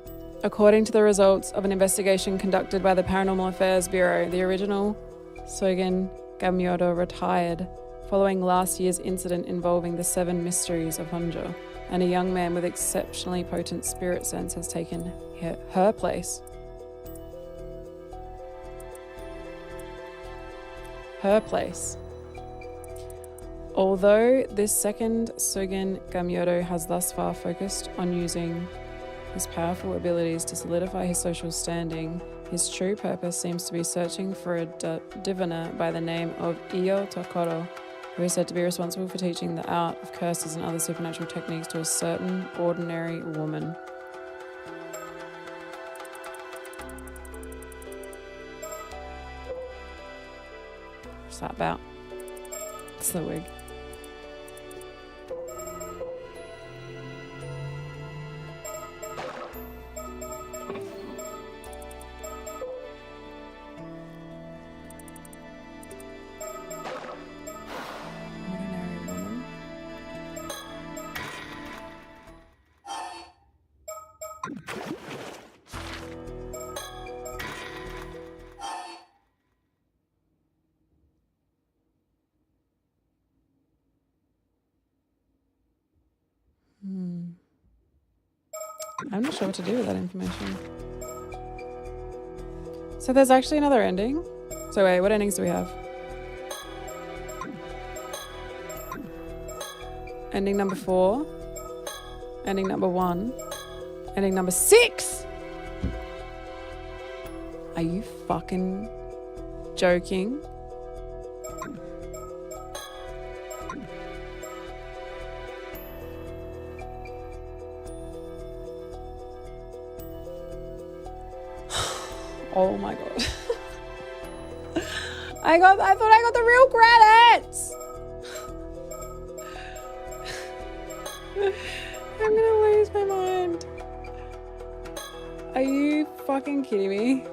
According to the results of an investigation conducted by the Paranormal Affairs Bureau, the original Sugan Kamyoto retired following last year's incident involving the 7 mysteries of Honjo, and a young man with exceptionally potent spirit sense has taken her place. Her place. Although this second Sugan Gamyoto has thus far focused on using his powerful abilities to solidify his social standing, his true purpose seems to be searching for a diviner by the name of Iyo Tokoro, who is said to be responsible for teaching the art of curses and other supernatural techniques to a certain ordinary woman. What's that about? It's the wig. Ordinary woman. I'm not sure what to do with that information. So there's actually another ending. So wait, what endings do we have? Ending number 4. Ending number 1. Ending number 6. Are you fucking joking? Oh my god. I thought I got the real credits. I'm gonna lose my mind. Are you fucking kidding me?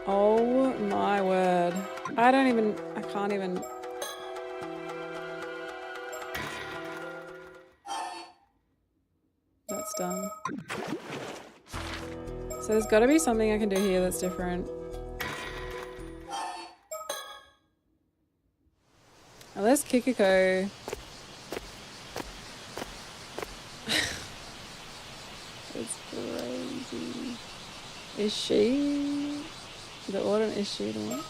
Oh my word. I can't even. That's done. So there's gotta be something I can do here that's different. Unless Kikiko. It's crazy. Is she the order? Is she the one?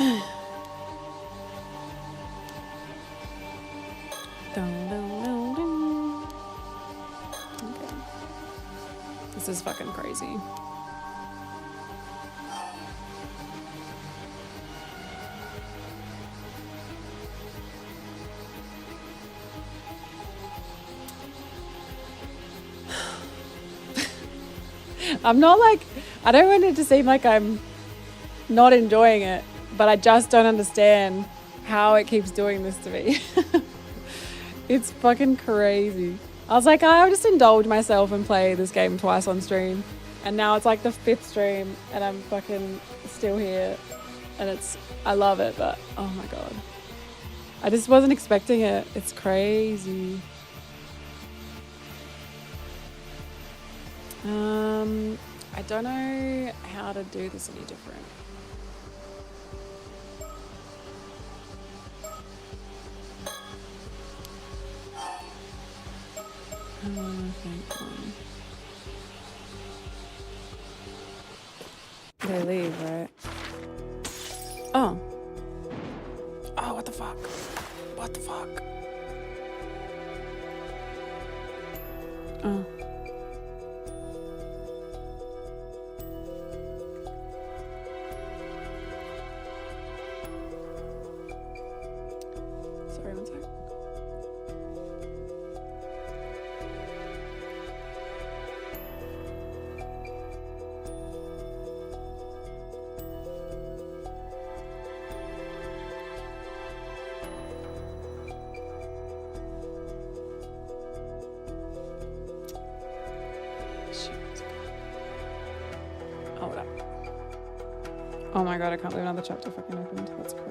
Okay. This is fucking crazy. I'm not like, I don't want it to seem like I'm not enjoying it, but I just don't understand how it keeps doing this to me. It's fucking crazy. I was like, I'll just indulge myself and play this game twice on stream. And now it's like the 5th stream and I'm fucking still here. And I love it, but oh my God. I just wasn't expecting it. It's crazy. I don't know how to do this any different. They leave, right? Oh. Oh, what the fuck? What the fuck? Oh. Sorry, one sec. Oh my God, I can't believe another chapter fucking opened. That's crazy.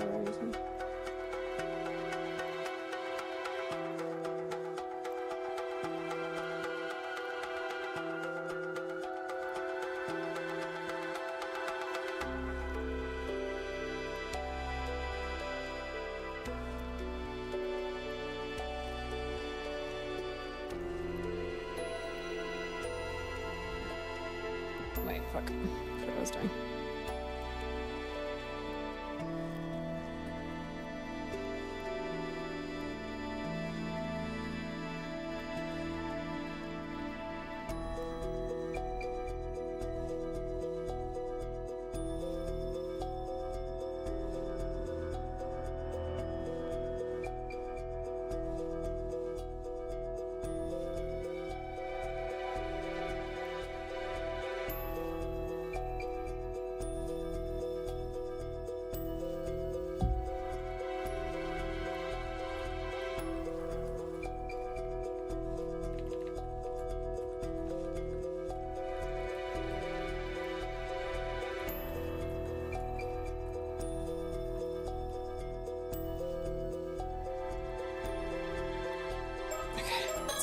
fuck. That's what I was doing.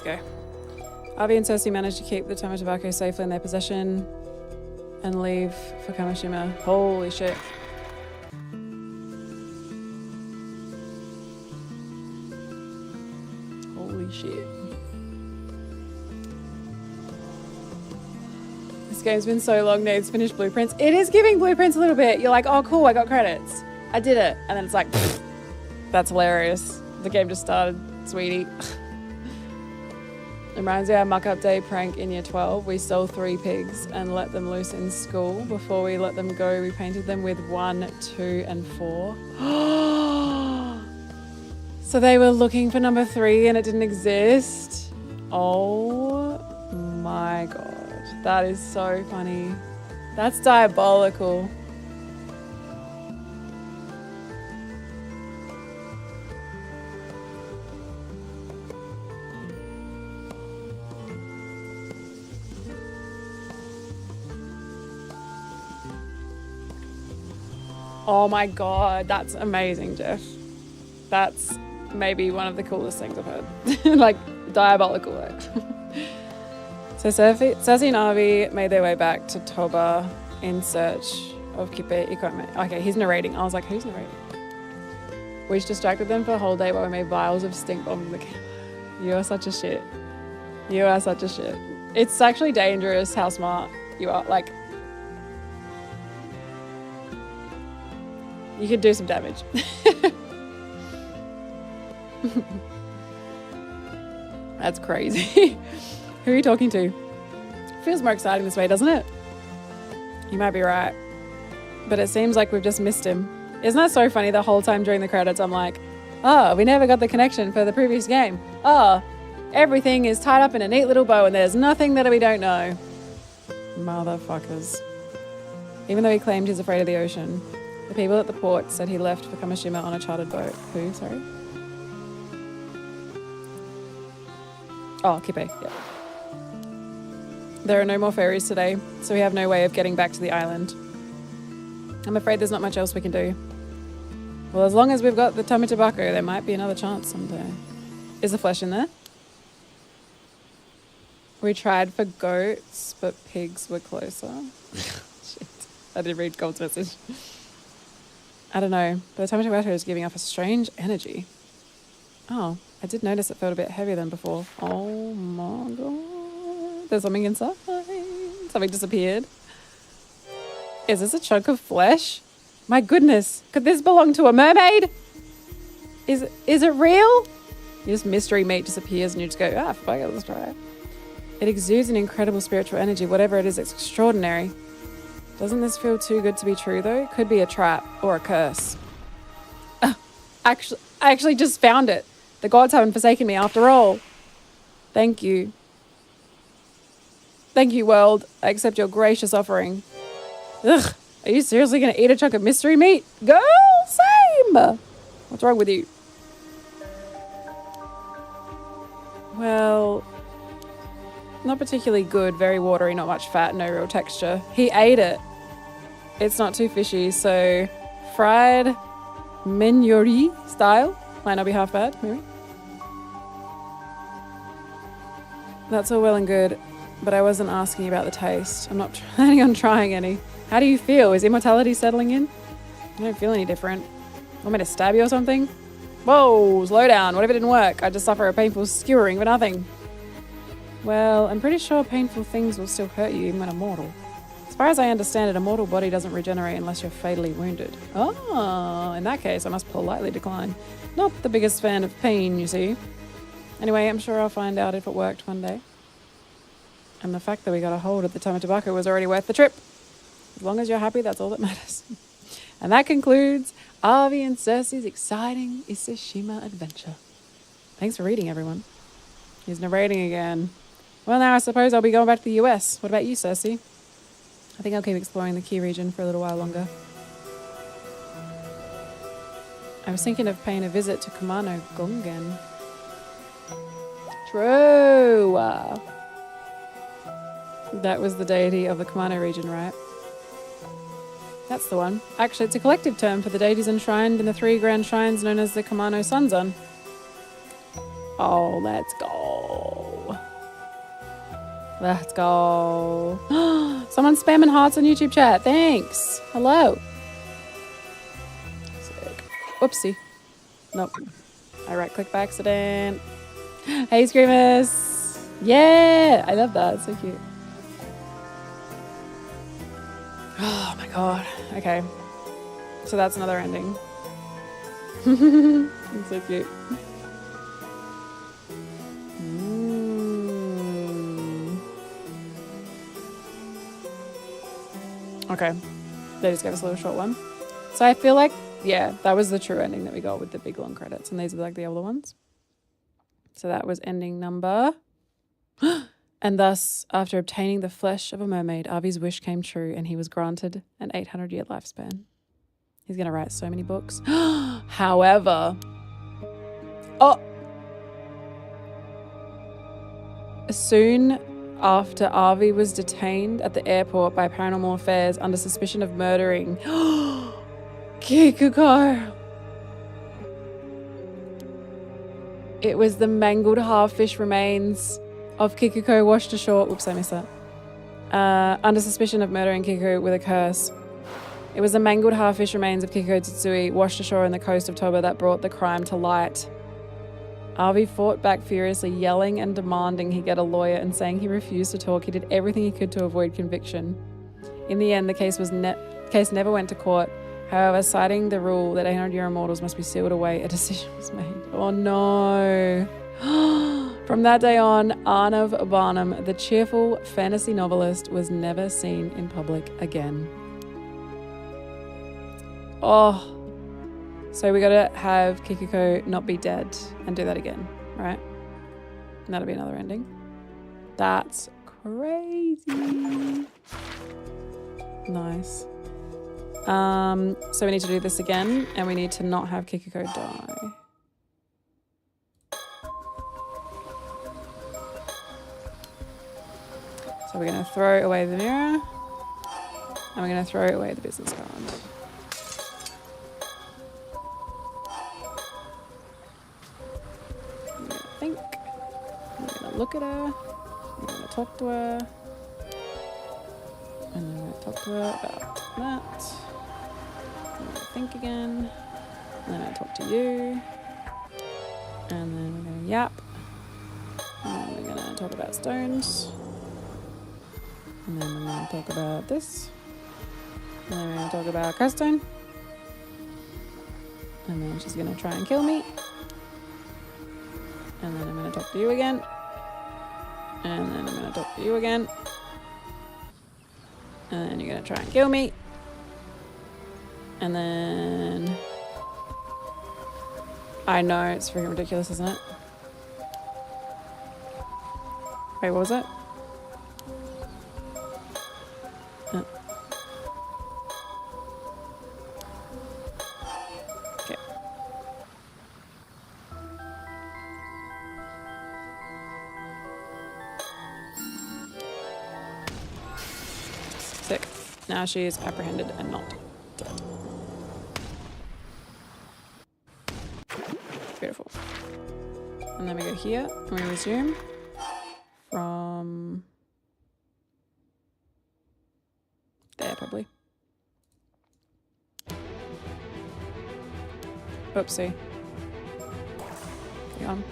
Go. Arby and Cersei managed to keep the Tama tobacco safely in their possession and leave for Kamishima. Holy shit. Holy shit. This game's been so long, needs finished blueprints. It is giving blueprints a little bit. You're like, oh cool, I got credits. I did it. And then it's like, pfft. That's hilarious. The game just started, sweetie. It reminds me of our muck-up day prank in year 12. We stole 3 pigs and let them loose in school. Before we let them go, we painted them with 1, 2, and 4. So they were looking for number 3 and it didn't exist. Oh my god. That is so funny. That's diabolical. Oh my god, that's amazing, Jeff. That's maybe one of the coolest things I've heard. Like, diabolical work. So Cersei and Arby made their way back to Toba in search of Kipe Ikome. Okay, he's narrating. I was like, who's narrating? Which distracted them for a whole day while we made vials of stink bombs in the camp. You are such a shit. You are such a shit. It's actually dangerous how smart you are. Like, you could do some damage. That's crazy. Who are you talking to? Feels more exciting this way, doesn't it? You might be right. But it seems like we've just missed him. Isn't that so funny? The whole time during the credits, I'm like, oh, we never got the connection for the previous game. Oh, everything is tied up in a neat little bow and there's nothing that we don't know. Motherfuckers. Even though he claimed he's afraid of the ocean. The people at the port said he left for Kamishima on a chartered boat. Who? Sorry? Oh, Kipe. Yeah. There are no more ferries today, so we have no way of getting back to the island. I'm afraid there's not much else we can do. Well, as long as we've got the Tama tobacco, there might be another chance someday. Is the flesh in there? We tried for goats, but pigs were closer. Shit. I didn't read Gold's message. I don't know, but the Tama tobacco is giving off a strange energy. Oh, I did notice it felt a bit heavier than before. Oh my god. There's something inside. Something disappeared. Is this a chunk of flesh? My goodness, could this belong to a mermaid? Is it real? This mystery meat disappears and you just go, ah, fuck it, let's try it. It exudes an incredible spiritual energy. Whatever it is, it's extraordinary. Doesn't this feel too good to be true, though? Could be a trap or a curse. I actually just found it. The gods haven't forsaken me after all. Thank you. Thank you, world. I accept your gracious offering. Ugh, are you seriously going to eat a chunk of mystery meat? Girl, same. What's wrong with you? Well, not particularly good. Very watery, not much fat, no real texture. He ate it. It's not too fishy, so fried menyori style might not be half bad, maybe. That's all well and good, but I wasn't asking about the taste. I'm not planning on trying any. How do you feel? Is immortality settling in? I don't feel any different. Want me to stab you or something? Whoa, slow down. What if it didn't work? I just suffer a painful skewering for nothing. Well, I'm pretty sure painful things will still hurt you even when I'm mortal. far as I understand it, a mortal body doesn't regenerate unless you're fatally wounded. Oh, in that case, I must politely decline. Not the biggest fan of pain, you see. Anyway, I'm sure I'll find out if it worked one day. And the fact that we got a hold of the tobacco was already worth the trip. As long as you're happy, that's all that matters. And that concludes Avi and Cersei's exciting Isashima adventure. Thanks for reading, everyone. He's narrating again. Well, now I suppose I'll be going back to the US. What about you, Cersei? I think I'll keep exploring the Key region for a little while longer. I was thinking of paying a visit to Kumano Gongen. True! That was the deity of the Kumano region, right? That's the one. Actually, it's a collective term for the deities enshrined in the 3 grand shrines known as the Kumano Sunzon. Oh, let's go. Let's go. Someone's spamming hearts on YouTube chat. Thanks. Hello. Sick. Oopsie. Nope. I right-clicked by accident. Hey, Screamers. Yeah. I love that. It's so cute. Oh my god. Okay. So that's another ending. It's so cute. Okay. They just gave us a little short one. So I feel like, yeah, that was the true ending that we got with the big long credits. And these are like the older ones. So that was ending number... And thus, after obtaining the flesh of a mermaid, Avi's wish came true and he was granted an 800-year lifespan. He's going to write so many books. However... Oh! Soon after Avi was detained at the airport by Paranormal Affairs under suspicion of murdering Kikuko. It was the mangled half-fish remains of Kikuko washed ashore. Oops, I missed that. Under suspicion of murdering Kikuko with a curse. It was the mangled half-fish remains of Kikuko Tsutsui washed ashore on the coast of Toba that brought the crime to light. Avi fought back furiously, yelling and demanding he get a lawyer and saying he refused to talk. He did everything he could to avoid conviction. In the end, the case never went to court. However, citing the rule that 800-year immortals must be sealed away, a decision was made. Oh no. From that day on, Arnav Barnum, the cheerful fantasy novelist, was never seen in public again. Oh. So we gotta have Kikuko not be dead and do that again, right? And that'll be another ending. That's crazy. Nice. So we need to do this again, and we need to not have Kikuko die. So we're going to throw away the mirror, and we're going to throw away the business card. I'm going to think. I'm going to look at her. I'm going to talk to her. And I'm going to talk to her about that. I'm going to think again. And then I'm going to talk to you. And then we're going to yap. And then we're going to talk about stones. And then we're going to talk about this. And then we're going to talk about Crestone. And then she's going to try and kill me. And then I'm going to talk to you again. And then I'm going to talk to you again. And then you're going to try and kill me. And then... I know, it's freaking ridiculous, isn't it? Wait, what was it? Okay. Sick. Now she is apprehended and not dead. Beautiful. And then we go here and we resume from there, probably. Oopsie. Go on.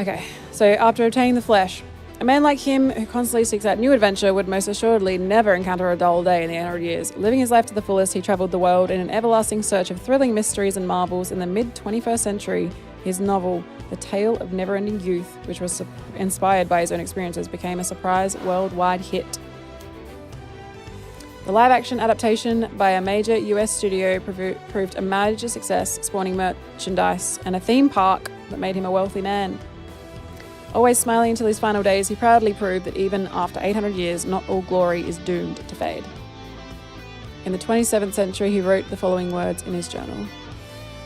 Okay, so after obtaining the flesh, A man like him, who constantly seeks out new adventure, would most assuredly never encounter a dull day in the 800 years. Living his life to the fullest, he travelled the world in an everlasting search of thrilling mysteries and marvels. In the mid-21st century, his novel, The Tale of Never-Ending Youth, which was inspired by his own experiences, became a surprise worldwide hit. The live-action adaptation by a major US studio proved a major success, spawning merchandise and a theme park that made him a wealthy man. Always smiling until his final days, he proudly proved that even after 800 years, not all glory is doomed to fade. In the 27th century, he wrote the following words in his journal.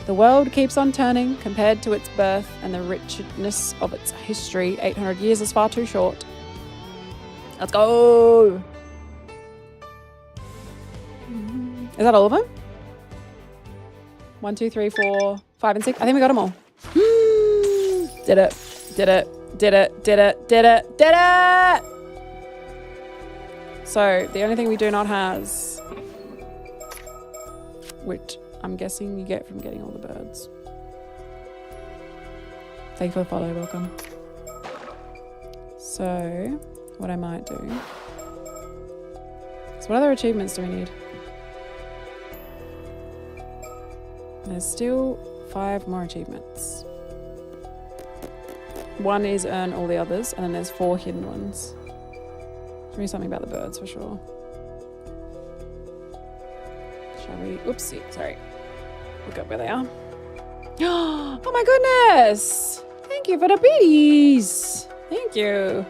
The world keeps on turning. Compared to its birth and the richness of its history, 800 years is far too short. Let's go! Is that all of them? 1, 2, 3, 4, 5, and 6. I think we got them all. Did it. Did it. Did it. Did it. Did it. Did it! So, the only thing we do not have, which I'm guessing you get from getting all the birds. Thank you for the follow, welcome. So, what I might do is, what other achievements do we need? There's still 5 more achievements. 1 is earn all the others, and then there's 4 hidden ones. There's me something about the birds for sure. Shall we? Oopsie, sorry. Look up where they are. Oh my goodness! Thank you for the biddies! Thank you.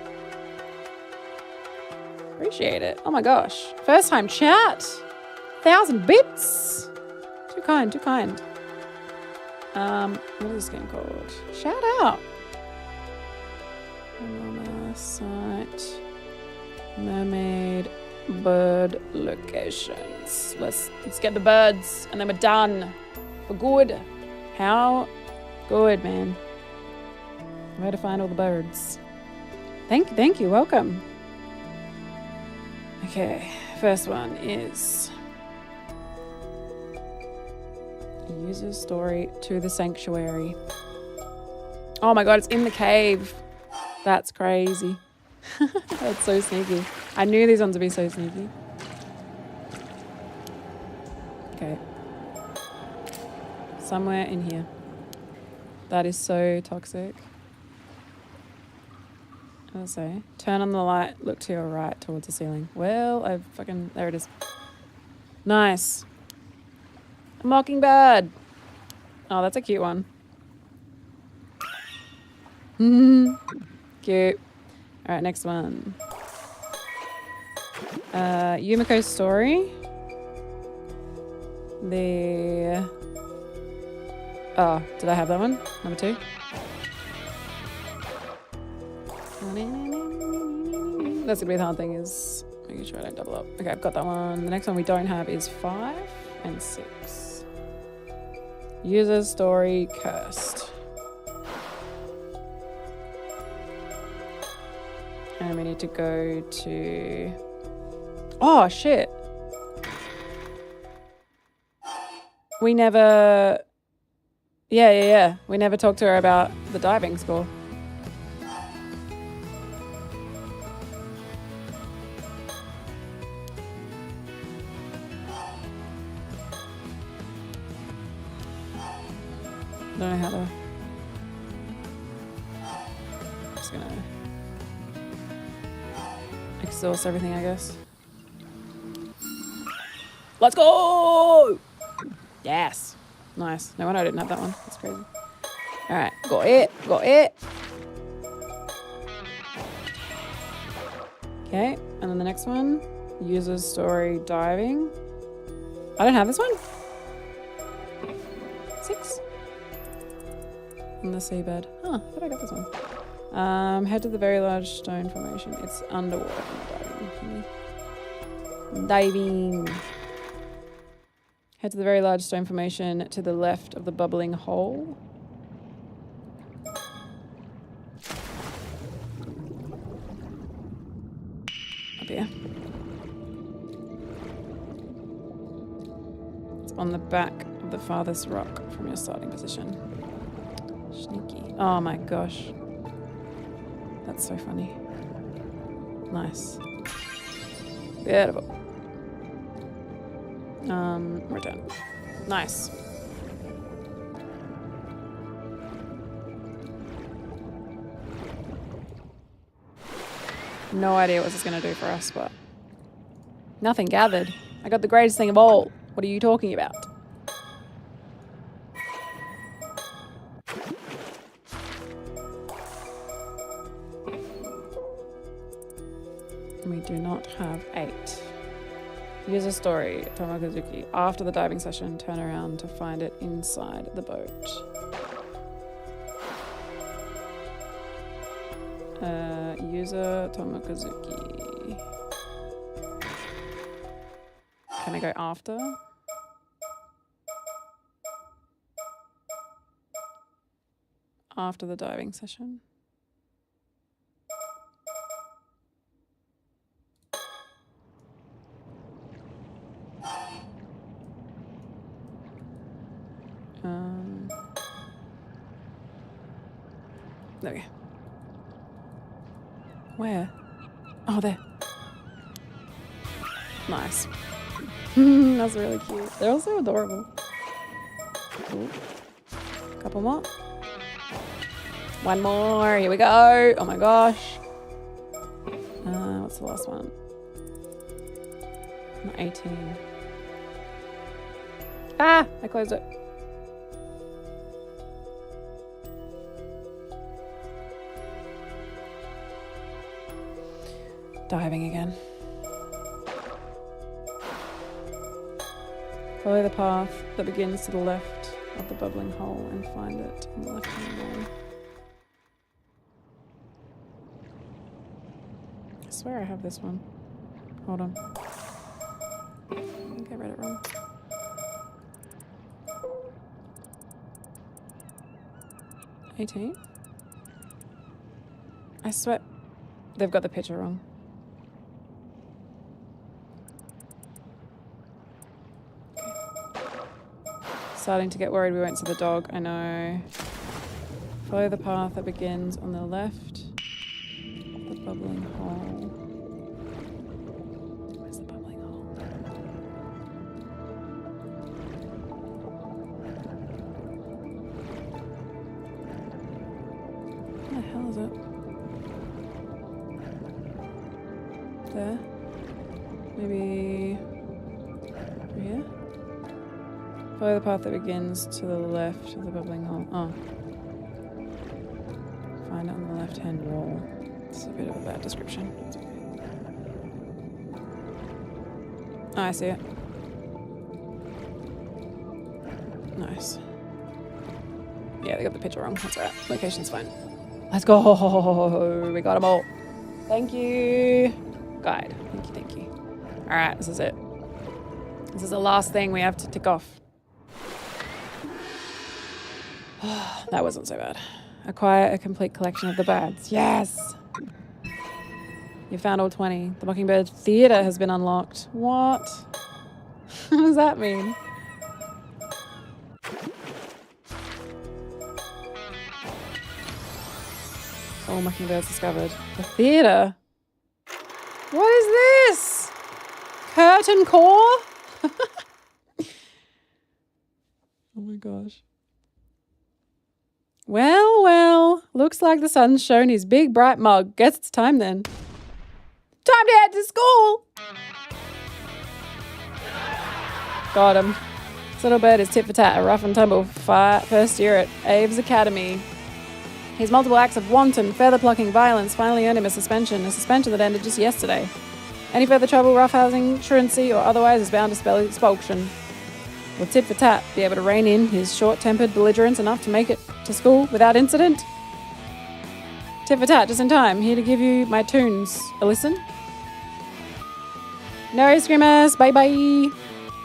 Appreciate it. Oh my gosh. First time chat. 1,000 bits. Too kind, too kind. What is this game called? Shout out. Sight. Mermaid. Bird locations. Let's get the birds and then we're done. For good. How good, man. Where to find all the birds? Thank you, welcome. Okay, first one is user story to the sanctuary. Oh my god, it's in the cave. That's crazy. That's so sneaky. I knew these ones would be so sneaky. Okay. Somewhere in here. That is so toxic. I'll say, turn on the light, look to your right towards the ceiling. Well, there it is. Nice. A mockingbird. Oh, that's a cute one. Cute. All right, next one. Yumiko's story. Oh, did I have that one? Number 2. That's gonna be the hard thing, is making sure I don't double up. Okay, I've got that one. The next one we don't have is 5 and 6. User story cursed. And we need to go to... Oh, shit. We never... Yeah. We never talked to her about the diving school. I don't know how to... I'm just gonna exhaust everything, I guess. Let's go! Yes. Nice. No wonder I didn't have that one. That's crazy. Alright, got it. Okay, and then the next one. User's story diving. I don't have this one. 6. And the seabed. Huh, I thought I got this one. Head to the very large stone formation. It's underwater. Diving. Head to the very large stone formation to the left of the bubbling hole. Up here. It's on the back of the farthest rock from your starting position. Sneaky. Oh my gosh. That's so funny. Nice. Beautiful. Return. Nice. No idea what this is going to do for us, but... Nothing gathered. I got the greatest thing of all. What are you talking about? We do not have 8. Use a story, Tomokazuki. After the diving session, turn around to find it inside the boat. User Tomokazuki. Can I go after? After the diving session. There we go. Where? Oh, there. Nice. That's really cute. They're also adorable. Ooh. Couple more. One more. Here we go. Oh my gosh. What's the last one? 18. Ah! I closed it. Diving again. Follow the path that begins to the left of the bubbling hole and find it on the left-hand wall. I swear I have this one. Hold on. I think I read it wrong. $18? I swear they've got the picture wrong. Starting to get worried we won't see the dog. I know. Follow the path that begins on the left of the bubbling hole. Where's the bubbling hole? Where the hell is it? There? Maybe over here? Follow the path that begins to the left of the bubbling hole. Oh. Find it on the left-hand wall. It's a bit of a bad description. It's okay. Oh, I see it. Nice. Yeah, they got the picture wrong. That's alright. Location's fine. Let's go! We got them all. Thank you. Guide. Thank you, thank you. Alright, this is it. This is the last thing we have to tick off. That wasn't so bad. Acquire a complete collection of the birds. Yes! You found all 20. The Mockingbird Theatre has been unlocked. What? What does that mean? All Mockingbirds discovered. The theatre? What is this? Curtain core? Oh my gosh. Well, well. Looks like the sun's shown his big bright mug. Guess it's time then. Time to head to school! Got him. This little bird is tit for tat, a rough and tumble first year at Aves Academy. His multiple acts of wanton, feather-plucking violence finally earned him a suspension that ended just yesterday. Any further trouble, roughhousing, truancy, or otherwise is bound to spell expulsion. Will Tit for Tat be able to rein in his short-tempered belligerence enough to make it to school without incident? Tit for Tat, just in time, here to give you my tunes. A listen? No screamers, bye-bye.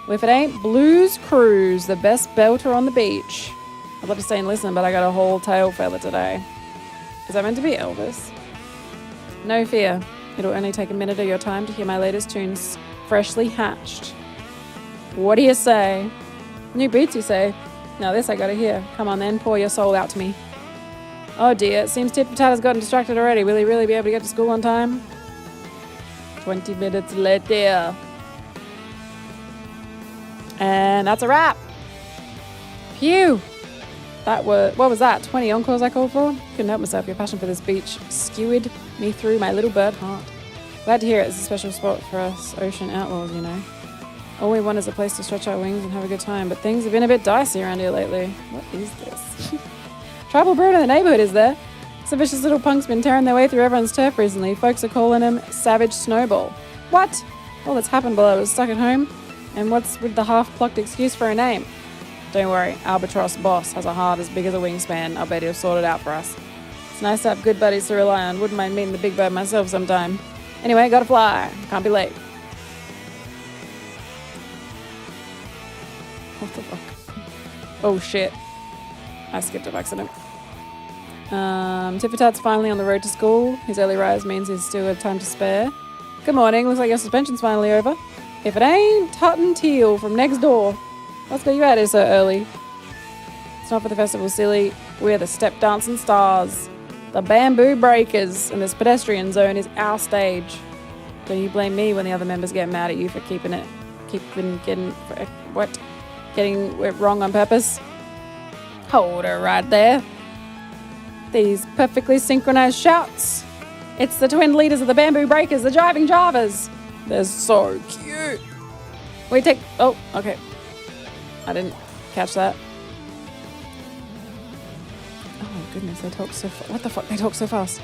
Well, if it ain't Blues Cruise, the best belter on the beach. I'd love to stay and listen, but I got a whole tail feather today. Is that meant to be Elvis? No fear. It'll only take a minute of your time to hear my latest tunes, freshly hatched. What do you say? New beats, you say? Now this I gotta hear. Come on then, pour your soul out to me. Oh dear, it seems Tit for Tat has gotten distracted already. Will he really be able to get to school on time? 20 minutes later. And that's a wrap. Phew. That was, what was that? 20 encores I called for? Couldn't help myself. Your passion for this beach skewered me through my little bird heart. Glad to hear it. It's a special spot for us ocean outlaws, you know. All we want is a place to stretch our wings and have a good time, but things have been a bit dicey around here lately. What is this? Tribal brood in the neighborhood, is there? Some vicious little punk's been tearing their way through everyone's turf recently. Folks are calling him Savage Snowball. What? All that's happened while I was stuck at home. And what's with the half-plucked excuse for a name? Don't worry, Albatross Boss has a heart as big as a wingspan. I'll bet he'll sort it out for us. It's nice to have good buddies to rely on. Wouldn't mind meeting the big bird myself sometime. Anyway, gotta fly. Can't be late. What the fuck? Oh shit. I skipped it by accident. Tiffertat's finally on the road to school. His early rise means he's still got time to spare. Good morning. Looks like your suspension's finally over. If it ain't Hutton Teal from next door. What's got you out here so early? It's not for the festival, silly. We're the step dancing stars. The bamboo breakers, and this pedestrian zone is our stage. Don't you blame me when the other members get mad at you for getting it wrong on purpose? Hold her right there. These perfectly synchronized shouts. It's the twin leaders of the bamboo breakers, the driving Javas. They're so cute. We take... Oh, okay. I didn't catch that. Oh my goodness, they talk so fast. What the fuck? They talk so fast.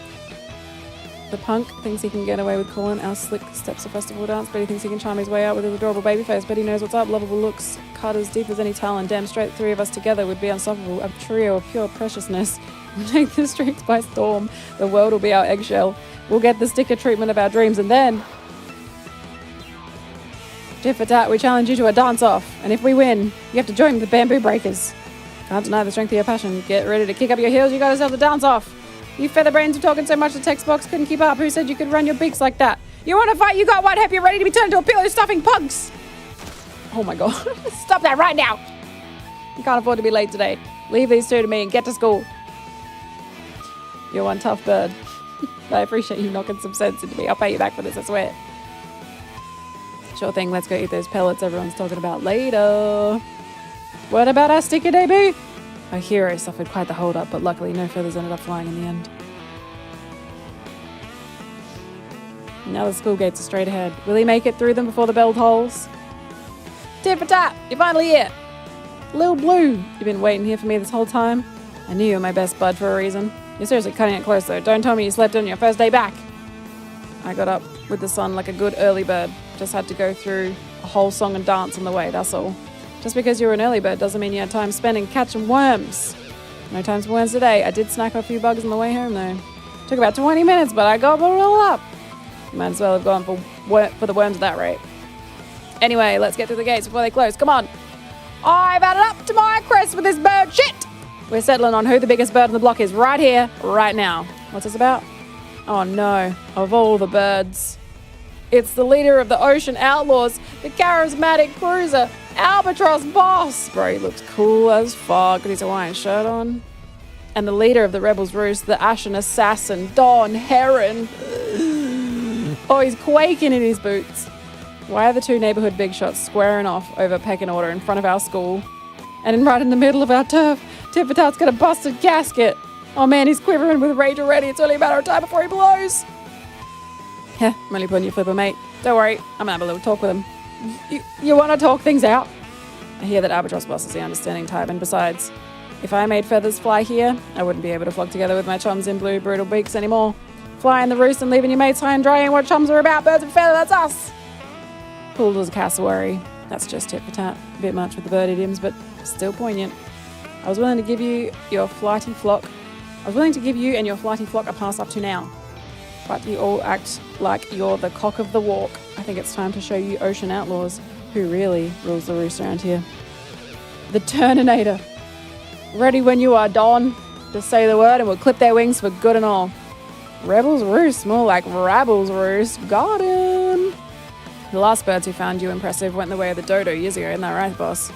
The punk thinks he can get away with calling our slick steps a festival dance, but he thinks he can charm his way out with his adorable baby face. But he knows what's up. Lovable looks, cut as deep as any talent. Damn straight, the three of us together would be unstoppable. A trio of pure preciousness. We'll take the streets by storm. The world will be our eggshell. We'll get the sticker treatment of our dreams, and then... Tit for tat, we challenge you to a dance-off. And if we win, you have to join the bamboo breakers. Can't deny the strength of your passion. Get ready to kick up your heels. You got yourself to dance off. You featherbrains were talking so much the text box couldn't keep up. Who said you could run your beaks like that? You want to fight? You got one hip. You're ready to be turned into a pillow stuffing punks. Oh my god. Stop that right now. You can't afford to be late today. Leave these two to me and get to school. You're one tough bird. I appreciate you knocking some sense into me. I'll pay you back for this, I swear. Sure thing, let's go eat those pellets everyone's talking about later. What about our sticker debut? Our hero suffered quite the hold-up, but luckily no feathers ended up flying in the end. Now the school gates are straight ahead. Will he make it through them before the bell tolls? Tit for tat, you're finally here. Lil Blue, you've been waiting here for me this whole time. I knew you were my best bud for a reason. You're seriously cutting it close though. Don't tell me you slept on your first day back. I got up with the sun like a good early bird. Just had to go through a whole song and dance on the way, that's all. Just because you're an early bird doesn't mean you had time spending catching worms. No time for worms today. I did snack a few bugs on the way home though. Took about 20 minutes, but I got it all up. You might as well have gone for the worms at that rate. Anyway, let's get through the gates before they close. Come on. I've had it up to my crest with this bird shit. We're settling on who the biggest bird on the block is right here, right now. What's this about? Oh no, of all the birds. It's the leader of the Ocean Outlaws, the charismatic cruiser, Albatross Boss. Bro, he looks cool as fuck with his Hawaiian shirt on. And the leader of the Rebels Roost, the Ashen Assassin, Don Heron. Oh, he's quaking in his boots. Why are the two neighborhood big shots squaring off over pecking order in front of our school? And right in the middle of our turf, Tit for tat's got a busted gasket. Oh man, he's quivering with rage already. It's only a matter of time before he blows. Yeah, I'm only putting your flipper, mate. Don't worry, I'm gonna have a little talk with him. You want to talk things out? I hear that Albatross Boss is the understanding type, and besides, if I made feathers fly here, I wouldn't be able to flock together with my chums in blue brutal beaks anymore. Flying the roost and leaving your mates high and dry ain't what chums are about. Birds of feather, that's us. Cool as a cassowary. That's just tit for tat. A bit much with the bird idioms, but still poignant. I was willing to give you and your flighty flock a pass up to now. But you all act like you're the cock of the walk. I think it's time to show you Ocean Outlaws who really rules the roost around here. The Turninator. Ready when you are, Don. Just say the word and we'll clip their wings for good and all. Rebels Roost, more like Rabbles Roost. Got him. The last birds who found you impressive went the way of the dodo years ago, isn't that right, boss?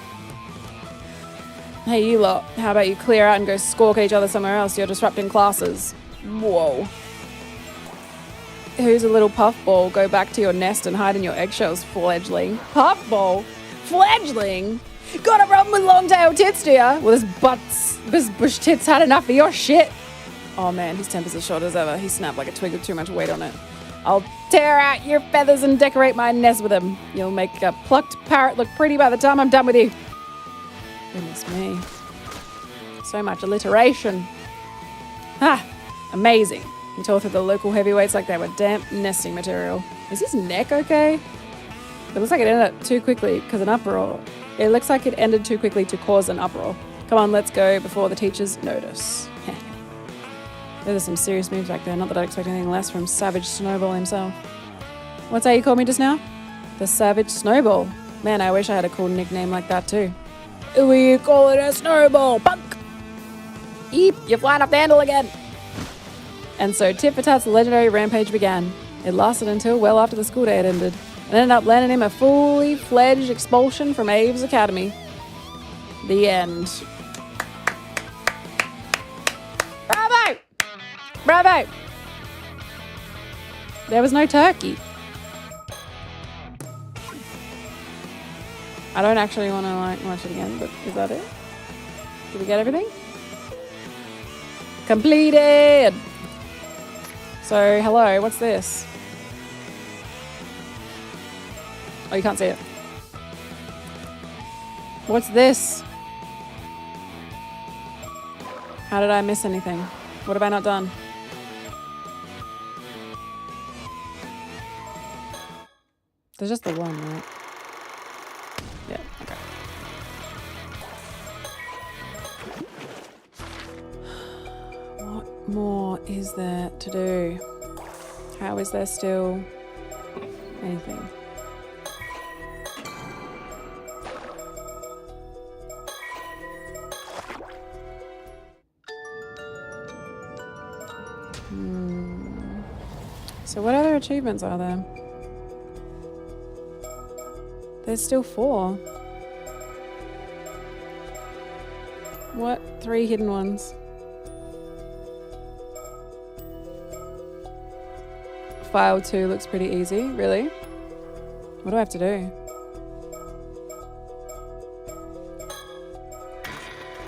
Hey, you lot. How about you clear out and go squawk at each other somewhere else? You're disrupting classes. Whoa. who's a little puffball, go back to your nest and hide in your eggshells, fledgling. Puffball? Fledgling? Got a problem with long-tailed tits, do ya? Well, this bush tits had enough of your shit. Oh man, his temper's as short as ever. He snapped like a twig with too much weight on it. I'll tear out your feathers and decorate my nest with them. You'll make a plucked parrot look pretty by the time I'm done with you. Goodness me. So much alliteration. Ah, amazing. He tore through the local heavyweights like they were damp nesting material. Is his neck okay? It looks like it ended up too quickly because an uproar. It looks like it ended too quickly to cause an uproar. Come on, let's go before the teachers notice. Those are some serious moves back there. Not that I'd expect anything less from Savage Snowball himself. What's that you called me just now? The Savage Snowball. Man, I wish I had a cool nickname like that too. We call it a snowball, punk! Eep, you're flying off the handle again! And so Tit for Tat's legendary rampage began. It lasted until well after the school day had ended, and ended up landing him a fully fledged expulsion from Abe's Academy. The end. Bravo! Bravo! There was no turkey. I don't actually want to watch it again, but is that it? Did we get everything? Completed! So, hello, what's this? Oh, you can't see it. What's this? How did I miss anything? What have I not done? There's just the one, right? Yeah, okay. What more is there to do? How is there still anything? So what other achievements are there? There's still 4. What? 3 hidden ones. File 2 looks pretty easy. Really? What do I have to do?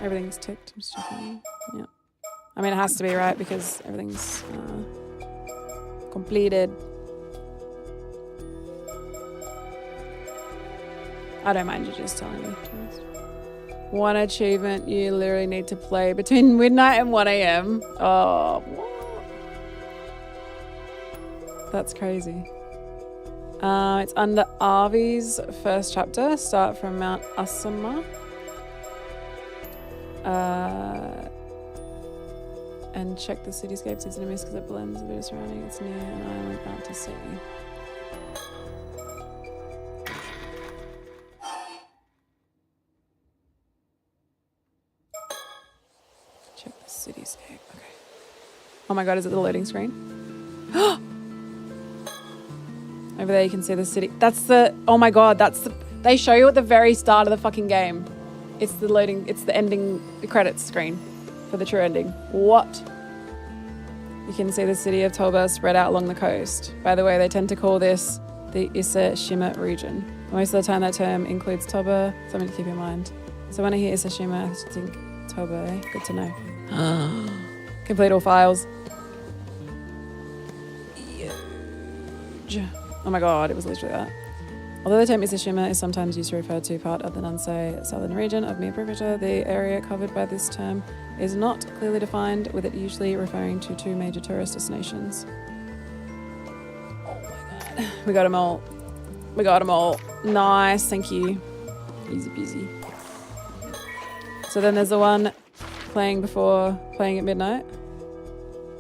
Everything's ticked. I'm just checking. Yeah. I mean, it has to be, right? Because everything's completed. I don't mind you just telling me. One achievement you literally need to play between midnight and 1 a.m. Oh, what? That's crazy. It's under Arvi's first chapter. Start from Mount Asama. And check the cityscapes. It's in a mist because it blends a bit of surrounding. It's near an island out to sea. Check the cityscape. Okay. Oh my god, is it the loading screen? Over there you can see the city. That's the... Oh my god, that's the... They show you at the very start of the fucking game. It's the loading... It's the ending... The credits screen for the true ending. What? You can see the city of Toba spread out along the coast. By the way, they tend to call this the Issa Shima region. Most of the time that term includes Toba. Something to keep in mind. So when I hear Issa Shima, I should think Toba, eh? Good to know. Complete all files. Huge. Oh my god, it was literally that. Although the term Isashima is sometimes used to refer to part of the Nansei southern region of Mie Prefecture, the area covered by this term is not clearly defined, with it usually referring to 2 major tourist destinations. Oh my god. We got them all. We got them all. Nice, thank you. Easy peasy. So then there's the one playing before playing at midnight.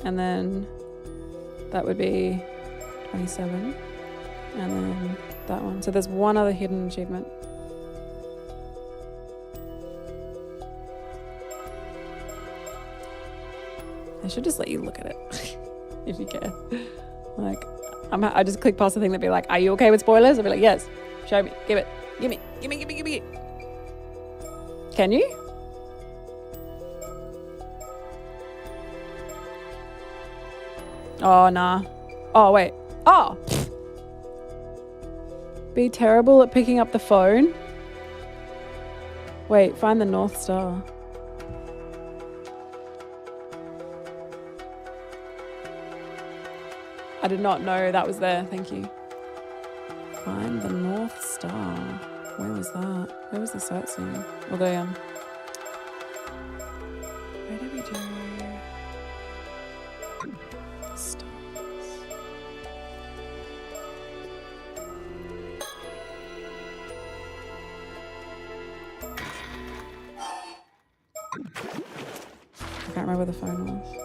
And then that would be 27. And then that one. So there's one other hidden achievement. I should just let you look at it if you care. Like, I just click past the thing that'd be like, "Are you okay with spoilers?" I'd be like, "Yes." Show me. Give it. Give me. Can you? Oh nah. Oh wait. Oh! Be terrible at picking up the phone. Wait, find the North Star. I did not know that was there. Thank you. Find the North Star. Where was that? Where was the sightseeing? Well, they where did we do? Stars. I can't remember where the phone was.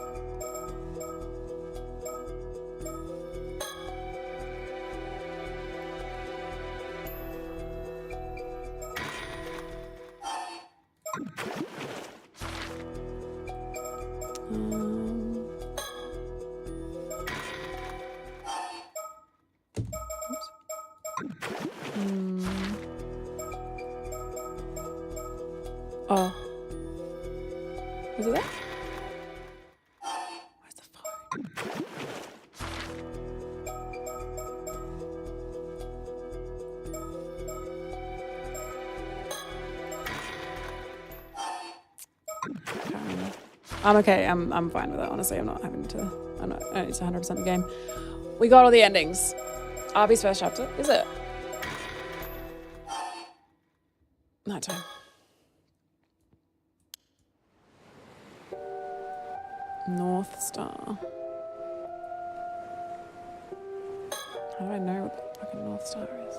Oh. Was it there? Where's the phone? Can't remember. I'm okay. I'm fine with it. Honestly, I'm not having to. I don't need to 100% the game. We got all the endings. Arby's first chapter. Is it? Night time. North Star. How do I know what the fucking North Star is?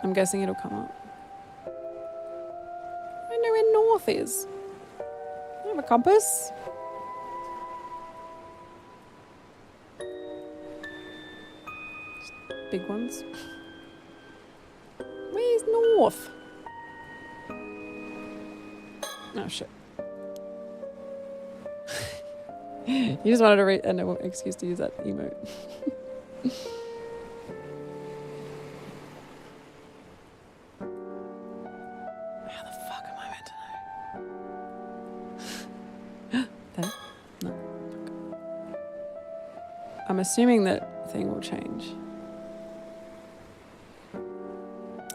I'm guessing it'll come up. I know where North is. I have a compass. Big ones. Where's North? Oh shit. You just wanted an excuse to use that emote. How the fuck am I meant to know? There? No. I'm assuming that thing will change.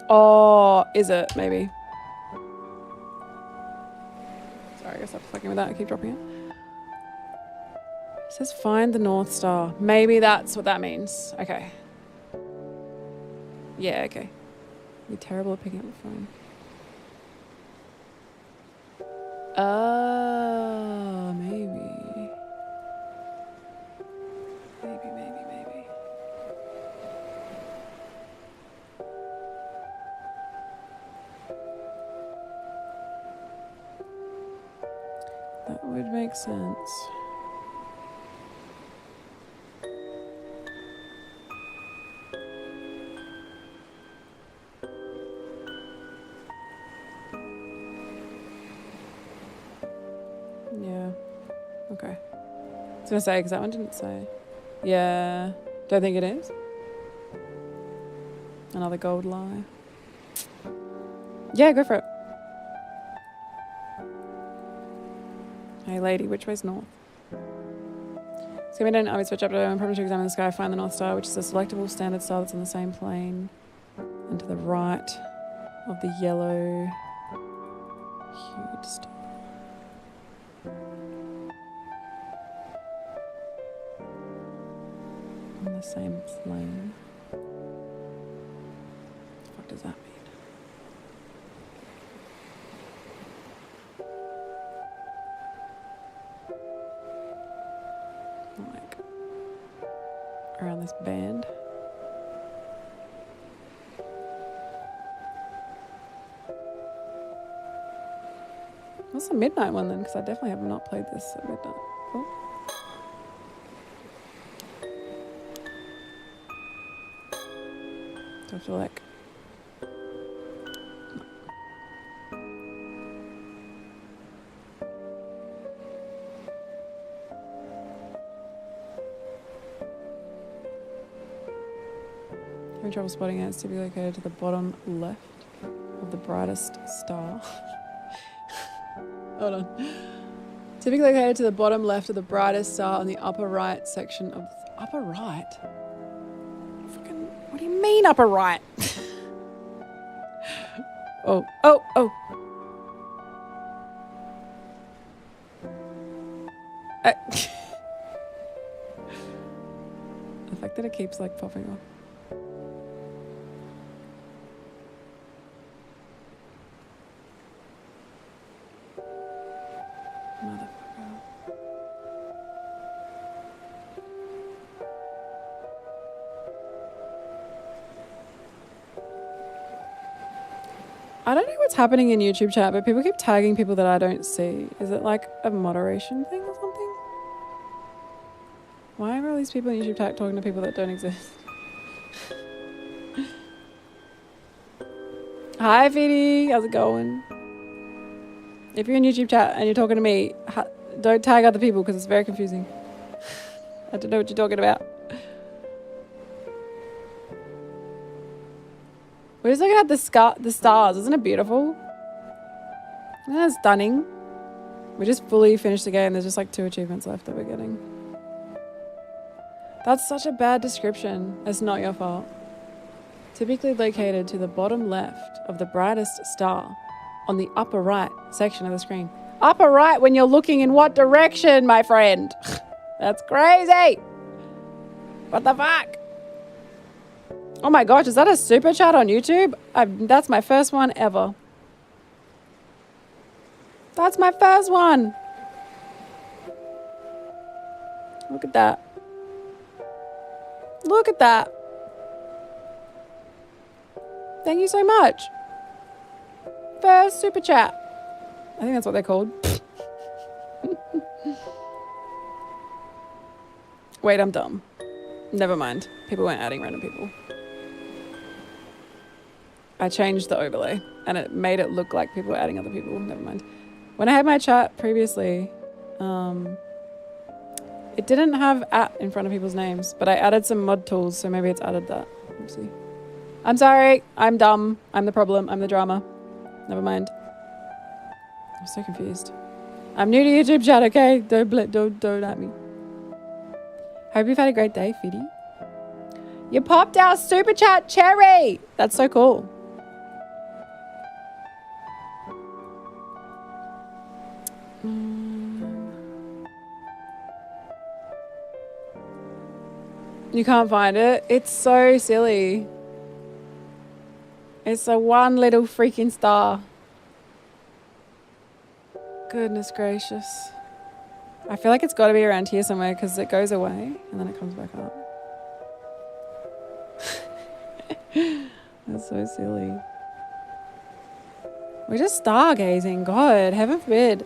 Oh, is it? Maybe. Sorry, I guess I'm fucking with that. I keep dropping it. It says find the North Star. Maybe that's what that means. Okay. Yeah, okay. Be terrible at picking up the phone. Maybe. Maybe. That would make sense. Yeah. Okay. I was gonna say, because that one didn't say. Yeah. Don't think it is. Another gold lie. Yeah, go for it. Hey lady, which way's north? It's gonna be done. Switch up to probably to examine the sky, find the North Star, which is a selectable standard star that's on the same plane and to the right of the yellow hued star. On the same plane. What does that mean? Like around this band. What's the midnight one then? Because I definitely have not played this at midnight. Oh. Do I feel like... Having trouble spotting it, it's typically located to the bottom left of the brightest star. Hold on. Typically located to the bottom left of the brightest star on the upper right section of the upper right. Fucking, what do you mean upper right? Oh. The fact that it keeps like popping off. Motherfucker. I don't know what's happening in YouTube chat, but people keep tagging people that I don't see. Is it like a moderation thing or something? Why are all these people in YouTube chat talking to people that don't exist? Hi, Fiddy. How's it going? If you're in YouTube chat and you're talking to me, don't tag other people because it's very confusing. I don't know what you're talking about. We're just looking at the stars. Isn't it beautiful? Isn't that stunning? We just fully finished the game. There's just like 2 achievements left that we're getting. That's such a bad description. It's not your fault. Typically located to the bottom left of the brightest star on the upper right section of the screen. Upper right when you're looking in what direction, my friend? That's crazy. What the fuck? Oh my gosh, is that a super chat on YouTube? That's my first one ever. That's my first one. Look at that. Look at that. Thank you so much. First super chat. I think that's what they're called. Wait, I'm dumb. Never mind. People weren't adding random people. I changed the overlay and it made it look like people were adding other people. Never mind. When I had my chat previously, it didn't have @ in front of people's names, but I added some mod tools, so maybe it's added that. Oopsie. I'm sorry. I'm dumb. I'm the problem. I'm the drama. Never mind. I'm so confused. I'm new to YouTube chat, okay? Don't at me. Hope you've had a great day, Fiddy. You popped our super chat cherry. That's so cool. You can't find it? It's so silly. It's a one little freaking star. Goodness gracious. I feel like it's got to be around here somewhere because it goes away and then it comes back up. That's so silly. We're just stargazing. God, heaven forbid.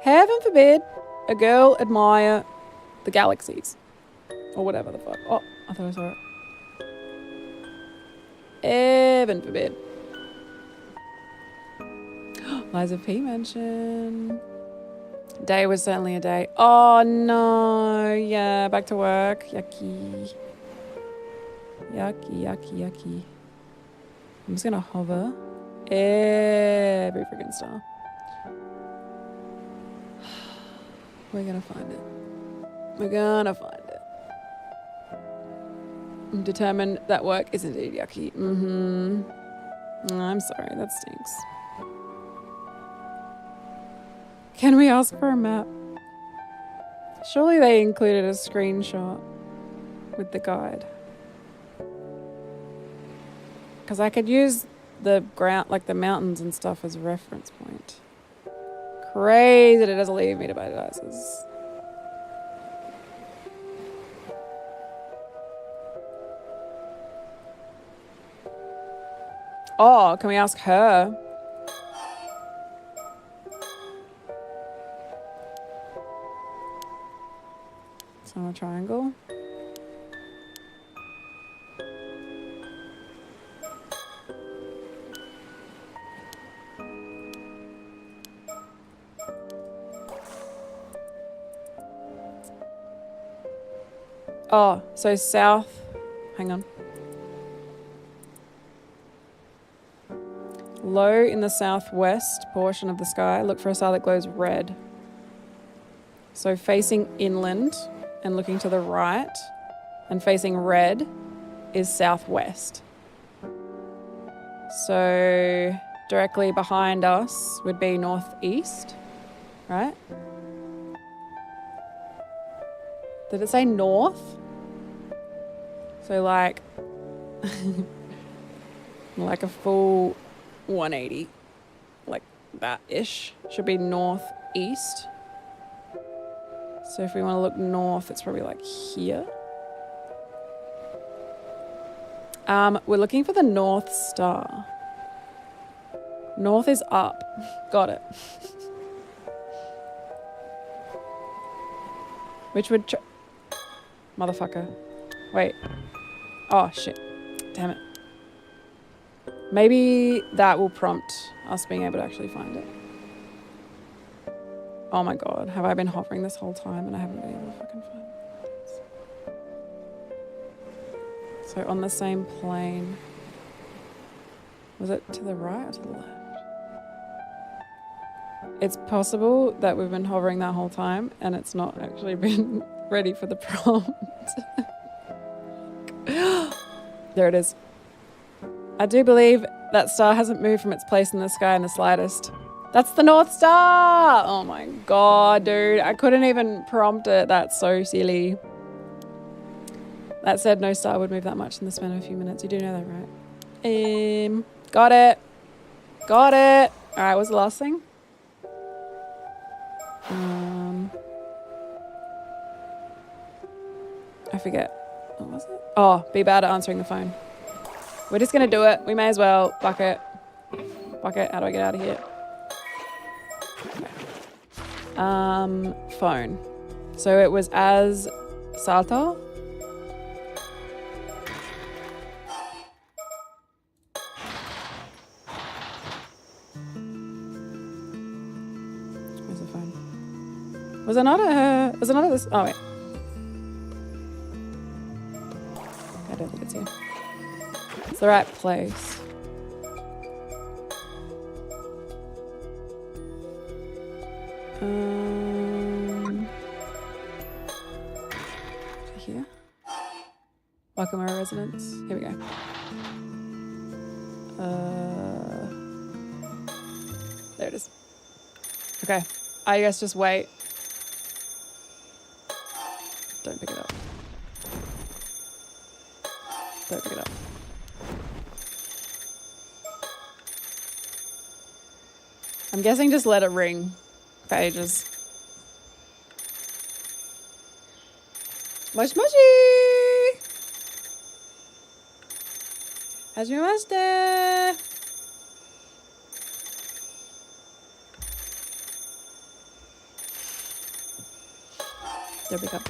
Heaven forbid a girl admire the galaxies. Or whatever the fuck. Oh, I thought I saw it. Heaven forbid. Liza P mention. Day was certainly a day. Oh no. Yeah, back to work. Yucky. Yucky. I'm just gonna hover every freaking star. We're gonna find it. We're gonna find it. I'm determined that work is indeed yucky. I'm sorry, that stinks. Can we ask for a map? Surely they included a screenshot with the guide. Because I could use the ground, like the mountains and stuff, as a reference point. Crazy that it doesn't leave me to buy devices. Oh, can we ask her? It's on a triangle. Oh, so south. Hang on. Low in the southwest portion of the sky, look for a star that glows red. So facing inland and looking to the right and facing red is southwest. So directly behind us would be northeast, right? Did it say north? So like, like a full 180, like that-ish. Should be northeast. So if we want to look north, it's probably like here. We're looking for the North Star. North is up. Got it. Which would... Motherfucker. Wait. Oh, shit. Damn it. Maybe that will prompt us being able to actually find it. Oh my god. Have I been hovering this whole time and I haven't been able to fucking find it? So on the same plane. Was it to the right or to the left? It's possible that we've been hovering that whole time and it's not actually been ready for the prompt. There it is. I do believe that star hasn't moved from its place in the sky in the slightest. That's the North Star! Oh my god, dude. I couldn't even prompt it. That's so silly. That said, no star would move that much in the span of a few minutes. You do know that, right? Got it. Got it. Alright, what's the last thing? I forget. What was it? Oh, be bad at answering the phone. We're just gonna do it. We may as well. Fuck it. Fuck it. How do I get out of here? Okay. Phone. So it was as Salto. Where's the phone? Was it not a... Was it not a... This? Oh, wait. I don't think it's here. It's the right place. Here. Welcome our residents. Here we go. There it is. Okay. I guess just wait. Don't pick it up. Don't pick it up. I'm guessing just let it ring for ages. Moshi moshi! Hajimemashite! Don't pick up.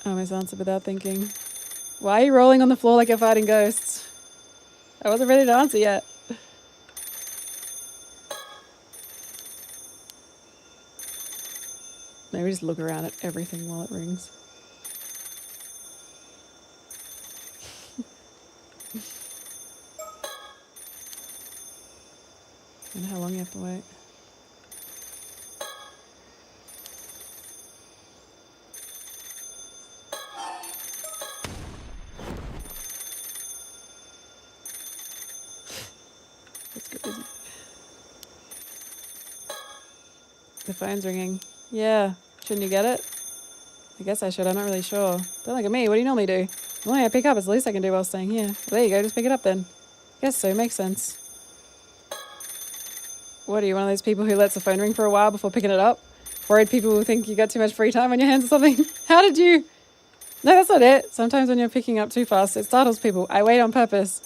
I almost answered without thinking. Why are you rolling on the floor like you're fighting ghosts? I wasn't ready to answer yet. Maybe just look around at everything while it rings. I wonder how long you have to wait. Let's get busy. The phone's ringing. Yeah, shouldn't you get it? I guess I should, I'm not really sure. Don't look at me, what do you normally do? Normally I pick up, it's the least I can do while staying here. Well, there you go, just pick it up then. Guess so, makes sense. What, are you one of those people who lets the phone ring for a while before picking it up? Worried people will think you got too much free time on your hands or something? How did you... No, that's not it. Sometimes when you're picking up too fast, it startles people. I wait on purpose.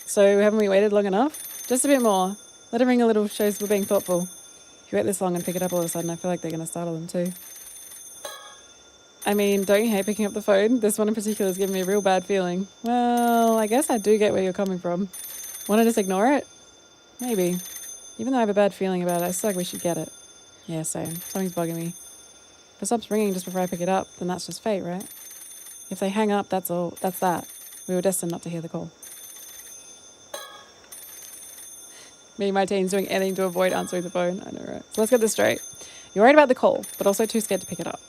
So haven't we waited long enough? Just a bit more. Let it ring a little, shows we're being thoughtful. If you wait this long and pick it up all of a sudden, I feel like they're going to startle them too. I mean, don't you hate picking up the phone? This one in particular is giving me a real bad feeling. Well, I guess I do get where you're coming from. Want to just ignore it? Maybe. Even though I have a bad feeling about it, I still think we should get it. Yeah, same. Something's bugging me. If it stops ringing just before I pick it up, then that's just fate, right? If they hang up, that's all. That's that. We were destined not to hear the call. Me and my team's doing anything to avoid answering the phone. I know, right? So let's get this straight. You're worried about the call, but also too scared to pick it up.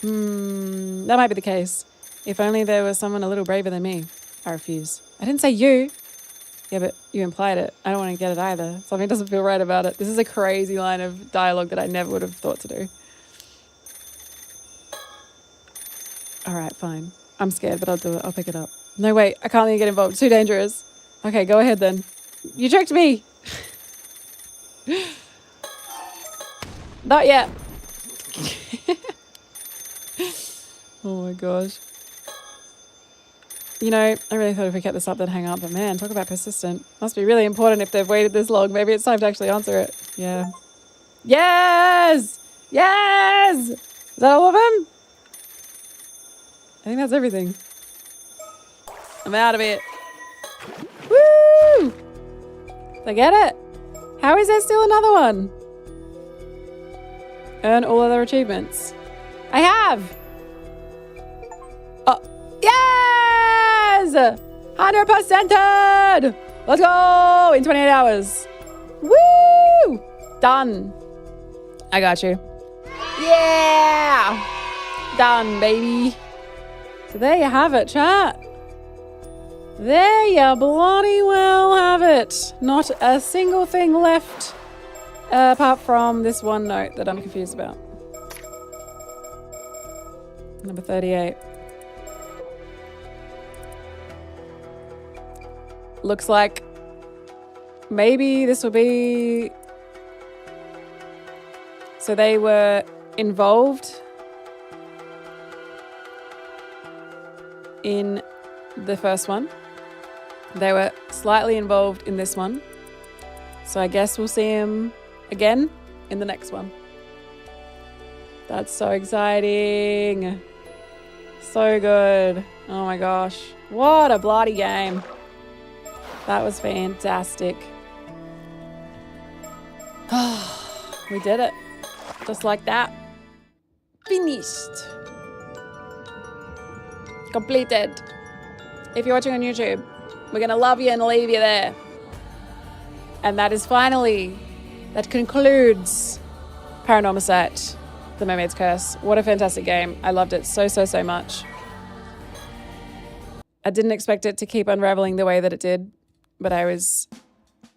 That might be the case. If only there was someone a little braver than me. I refuse. I didn't say you. Yeah, but you implied it. I don't want to get it either. Something doesn't feel right about it. This is a crazy line of dialogue that I never would have thought to do. All right, fine. I'm scared, but I'll do it. I'll pick it up. No, wait. I can't even get involved. Too dangerous. Okay, go ahead then. You tricked me. Not yet. Oh my gosh. You know, I really thought if we kept this up, they'd hang up. But man, talk about persistent. Must be really important if they've waited this long. Maybe it's time to actually answer it. Yeah. Yes! Yes! Is that all of them? I think that's everything. I'm out of it. Woo! Did I get it? How is there still another one? Earn all other achievements. I have! Oh, yes! 100%! Let's go! In 28 hours. Woo! Done. I got you. Yeah! Done, baby. So there you have it, chat. There you bloody well have it. Not a single thing left apart from this one note that I'm confused about. Number 38. Looks like maybe this will be... So they were involved in the first one. They were slightly involved in this one. So I guess we'll see him again in the next one. That's so exciting. So good. Oh my gosh. What a bloody game. That was fantastic. We did it. Just like that. Finished. Completed. If you're watching on YouTube, we're going to love you and leave you there. And that concludes Paranormasight, The Mermaid's Curse. What a fantastic game. I loved it so, so, so much. I didn't expect it to keep unraveling the way that it did, but I was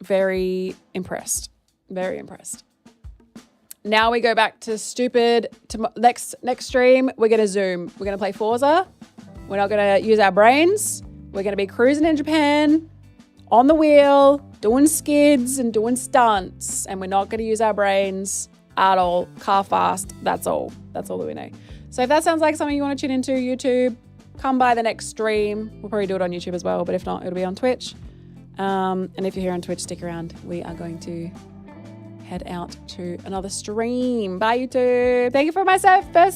very impressed. Very impressed. Now we go back to next stream. We're going to Zoom. We're going to play Forza. We're not going to use our brains. We're going to be cruising in Japan, on the wheel, doing skids and doing stunts. And we're not going to use our brains at all. Car fast. That's all. That's all that we know. So if that sounds like something you want to tune into, YouTube, come by the next stream. We'll probably do it on YouTube as well. But if not, it'll be on Twitch. And if you're here on Twitch, stick around. We are going to head out to another stream. Bye, YouTube. Thank you for my first super